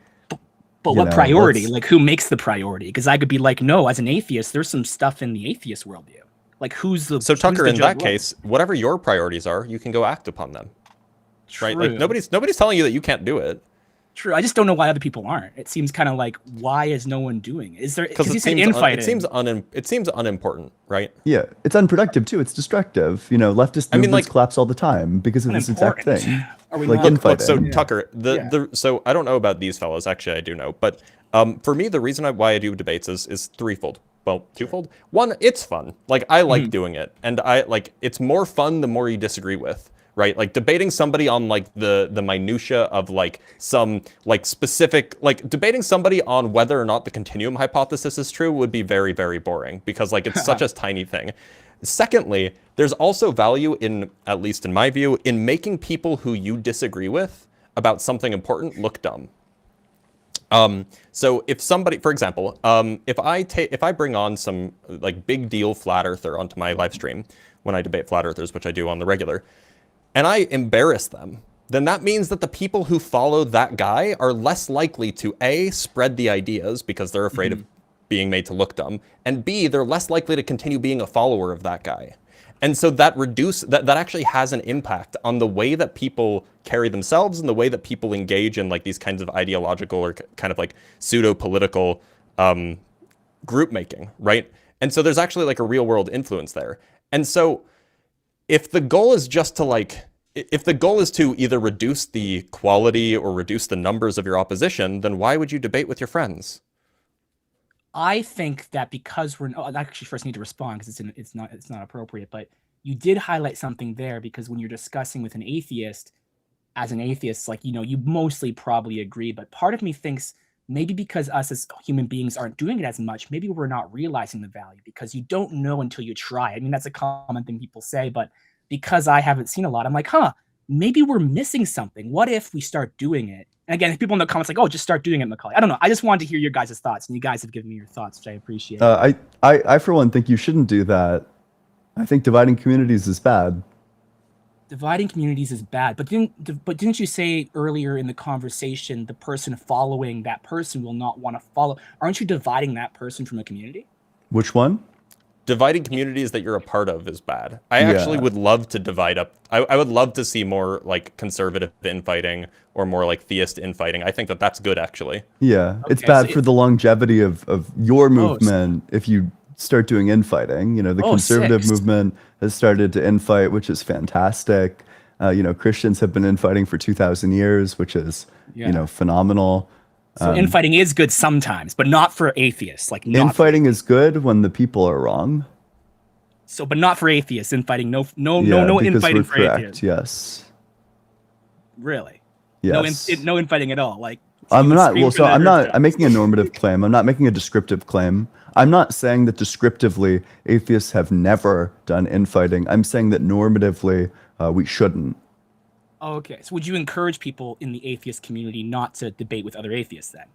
But what priority? Like, who makes the priority? Because I could be like, no, as an atheist, there's some stuff in the atheist worldview. Like, who's the So Tucker, in that judge? case, whatever your priorities are, you can go act upon them. Right? Like True. nobody's telling you that you can't do it. True. I just don't know why other people aren't. It seems kind of like, why is no one doing it? Is there? Because you it said seems infighting. it seems unimportant, right? Yeah, it's unproductive too. It's destructive. You know, leftist movements collapse all the time because of this exact thing. Are we like not? infighting. So Tucker, so I don't know about these fellows. Actually, I do know. But for me, the reason why I do debates is threefold. Well, twofold. One, it's fun. Like I like doing it, and it's more fun the more you disagree with. Right, like debating somebody on like the minutia of like some like specific, like debating somebody on whether or not the continuum hypothesis is true would be very, very boring because like it's such a tiny thing. Secondly, there's also value in, at least in my view, in making people who you disagree with about something important look dumb. So if somebody, for example, if I bring on some like big deal flat earther onto my live stream when I debate flat earthers, which I do on the regular, and I embarrass them, then that means that the people who follow that guy are less likely to A, spread the ideas because they're afraid of being made to look dumb, and B, they're less likely to continue being a follower of that guy. And so that actually has an impact on the way that people carry themselves and the way that people engage in like these kinds of ideological or kind of like pseudo-political group making, right? And so there's actually like a real world influence there. And so if the goal is just to if the goal is to either reduce the quality or reduce the numbers of your opposition, then why would you debate with your friends? I think that because I actually first need to respond because it's not appropriate, but you did highlight something there because when you're discussing with an atheist, as an atheist, like, you know, you mostly probably agree, but part of me thinks maybe because us as human beings aren't doing it as much, maybe we're not realizing the value because you don't know until you try. I mean, that's a common thing people say, but because I haven't seen a lot, I'm like, maybe we're missing something. What if we start doing it? And again, people in the comments like, oh, just start doing it, Macaulay. I don't know. I just wanted to hear your guys' thoughts, and you guys have given me your thoughts, which I appreciate. I for one think you shouldn't do that. I think dividing communities is bad. Dividing communities is bad, but didn't you say earlier in the conversation the person following that person will not want to follow? Aren't you dividing that person from a community? Which one? Dividing communities that you're a part of is bad. I actually would love to divide up. I would love to see more like conservative infighting or more like theist infighting. I think that that's good, actually. Yeah, it's bad for the longevity of your movement if you start doing infighting. You know, the conservative movement has started to infight, which is fantastic. You know, Christians have been infighting for 2,000 years, which is, you know, phenomenal. So infighting is good sometimes, but not for atheists. Like infighting is good when the people are wrong. So, but not for atheists. Infighting, no infighting for atheists. Yes. Really? Yes. No infighting at all. Like I'm not. Well, so I'm not. I'm making a normative claim. I'm not making a descriptive claim. I'm not saying that descriptively atheists have never done infighting. I'm saying that normatively we shouldn't. Okay, so would you encourage people in the atheist community not to debate with other atheists then?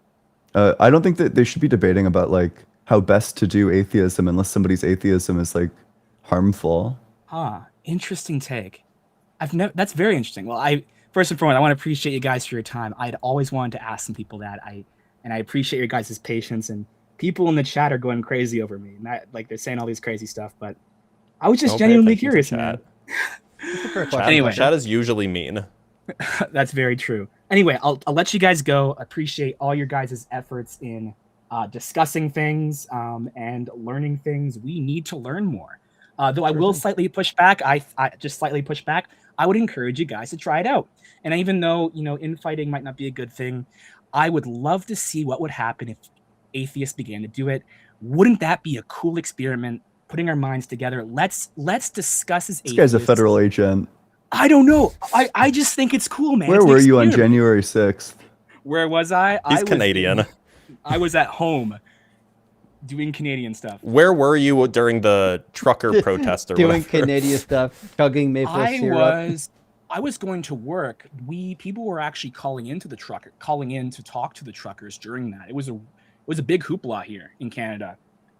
I don't think that they should be debating about like how best to do atheism unless somebody's atheism is like harmful. Huh. Interesting take. I've never. That's very interesting. Well, first and foremost, I want to appreciate you guys for your time. I'd always wanted to ask some people that. I appreciate your guys' patience, and people in the chat are going crazy over me. Like they're saying all these crazy stuff, but I was just genuinely curious, man. Anyway, chat is usually mean. That's very true. Anyway, I'll let you guys go. Appreciate all your guys' efforts in discussing things and learning things. We need to learn more. Though I will slightly push back. I just slightly push back. I would encourage you guys to try it out. And even though infighting might not be a good thing, I would love to see what would happen if atheists began to do it. Wouldn't that be a cool experiment? Putting our minds together. Let's discuss as atheists. This guy's a federal agent. I don't know. I just think it's cool, man. Where were you on January 6th? Where was I? He's Canadian. I was at home doing Canadian stuff. Where were you during the trucker protest or doing whatever? Canadian stuff, chugging maple syrup? I was going to work. People were actually calling in to talk to the truckers during that. It was a big hoopla here in Canada.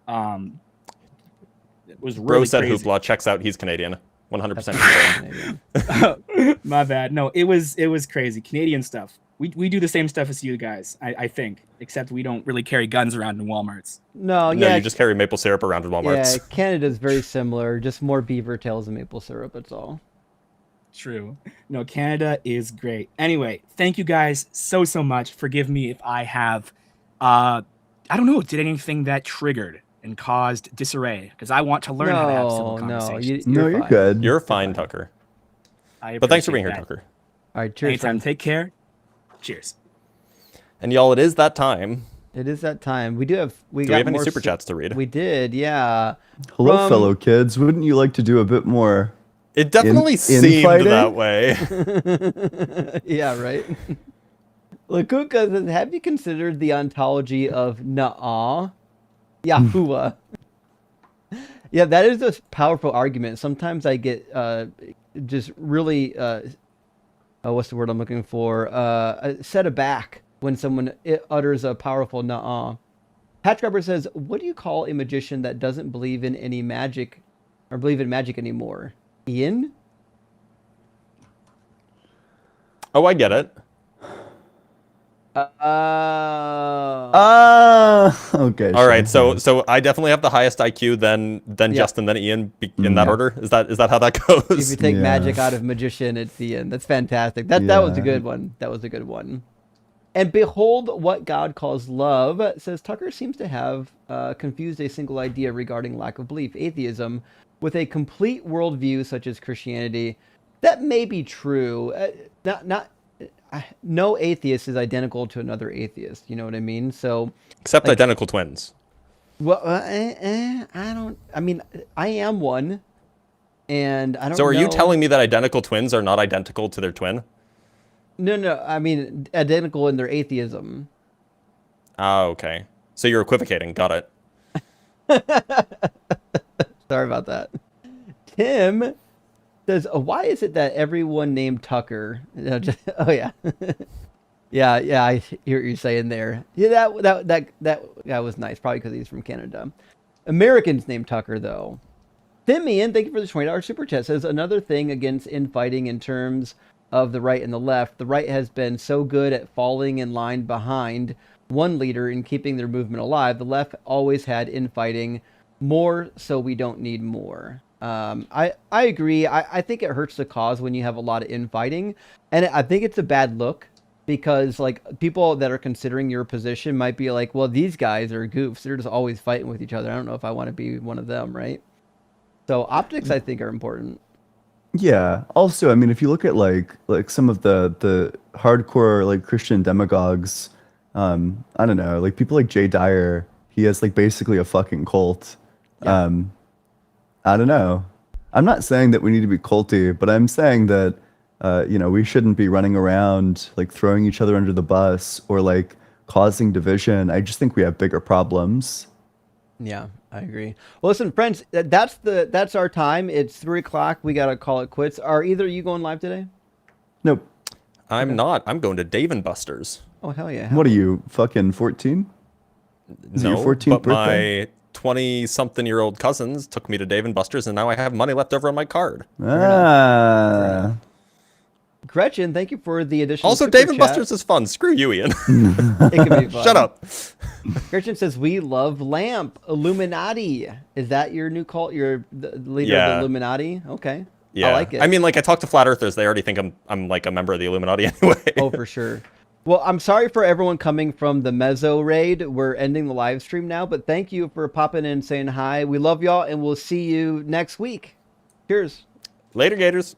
It was really Bro said crazy. hoopla checks out. He's Canadian. 100% My bad. No, it was crazy. Canadian stuff. We do the same stuff as you guys, I think, except we don't really carry guns around in Walmarts. No, you just carry maple syrup around in Walmarts. Yeah, Canada's very similar, just more beaver tails and maple syrup, that's all. True. No, Canada is great. Anyway, thank you guys so much. Forgive me if I have, I don't know, did anything that triggered and caused disarray, because I want to learn how to have civil conversations. You're good. You're fine, Tucker. But thanks for being here, Tucker. All right, cheers. Anytime. Take care. Cheers. And y'all, it is that time. It is that time. We have any super chats to read? We did, yeah. Hello, fellow kids. Wouldn't you like to do a bit more? It definitely seemed that way. Yeah, right. Lakuka says, have you considered the ontology of Na'ah? Yahuwah. Yeah, that is a powerful argument. Sometimes I get just really, what's the word I'm looking for? Set aback when someone utters a powerful Na'ah. Patchgrabber says, what do you call a magician that doesn't believe in any magic or believe in magic anymore? Ian? Oh, I get it. Okay. All right. So I definitely have the highest IQ, then Justin, then Ian, in that order. Is that how that goes? If you take magic out of magician, it's Ian. That's fantastic. That was a good one. That was a good one. And behold what God calls love, says Tucker seems to have confused a single idea regarding lack of belief, atheism, with a complete worldview such as Christianity. That may be true. No atheist is identical to another atheist. You know what I mean? So, except identical twins. Well, I don't. I mean, I am one, and I don't. So, are you telling me that identical twins are not identical to their twin? No. I mean, identical in their atheism. Oh, okay. So you're equivocating. Got it. Sorry about that. Tim says, why is it that everyone named Tucker? Oh yeah, yeah. I hear what you're saying there. Yeah, that was nice. Probably because he's from Canada. Americans named Tucker though. Simeon, thank you for the $20 super chat. Says another thing against infighting in terms of the right and the left. The right has been so good at falling in line behind one leader and keeping their movement alive. The left always had infighting. More, so we don't need more. I agree. I think it hurts the cause when you have a lot of infighting, and I think it's a bad look because like people that are considering your position might be like, well, these guys are goofs. They're just always fighting with each other. I don't know if I want to be one of them, right? So optics, I think, are important. Yeah. Also, I mean, if you look at like some of the hardcore like Christian demagogues, I don't know, like people like Jay Dyer, he has like basically a fucking cult. Yeah. I don't know. I'm not saying that we need to be culty, but I'm saying that, we shouldn't be running around like throwing each other under the bus or like causing division. I just think we have bigger problems. Yeah, I agree. Well, listen, friends, that's our time. It's 3:00. We got to call it quits. Are either of you going live today? Nope. I'm not. I'm going to Dave and Buster's. Oh hell yeah! What are you, fucking 14? Is it your No, 14th but birthday? my 20-something-year-old cousins took me to Dave and Buster's, and now I have money left over on my card. Ah. Gretchen, thank you for the additional. Also, super Dave and chat. Buster's is fun. Screw you, Ian. It can be fun. Shut up. Gretchen says we love lamp Illuminati. Is that your new cult? You're the leader of Yeah. the Illuminati? Okay. Yeah, I like it. I mean, like, I talk to flat earthers. They already think I'm like a member of the Illuminati anyway. Oh, for sure. Well, I'm sorry for everyone coming from the Mezzo raid. We're ending the live stream now, but thank you for popping in and saying hi. We love y'all, and we'll see you next week. Cheers. Later, Gators.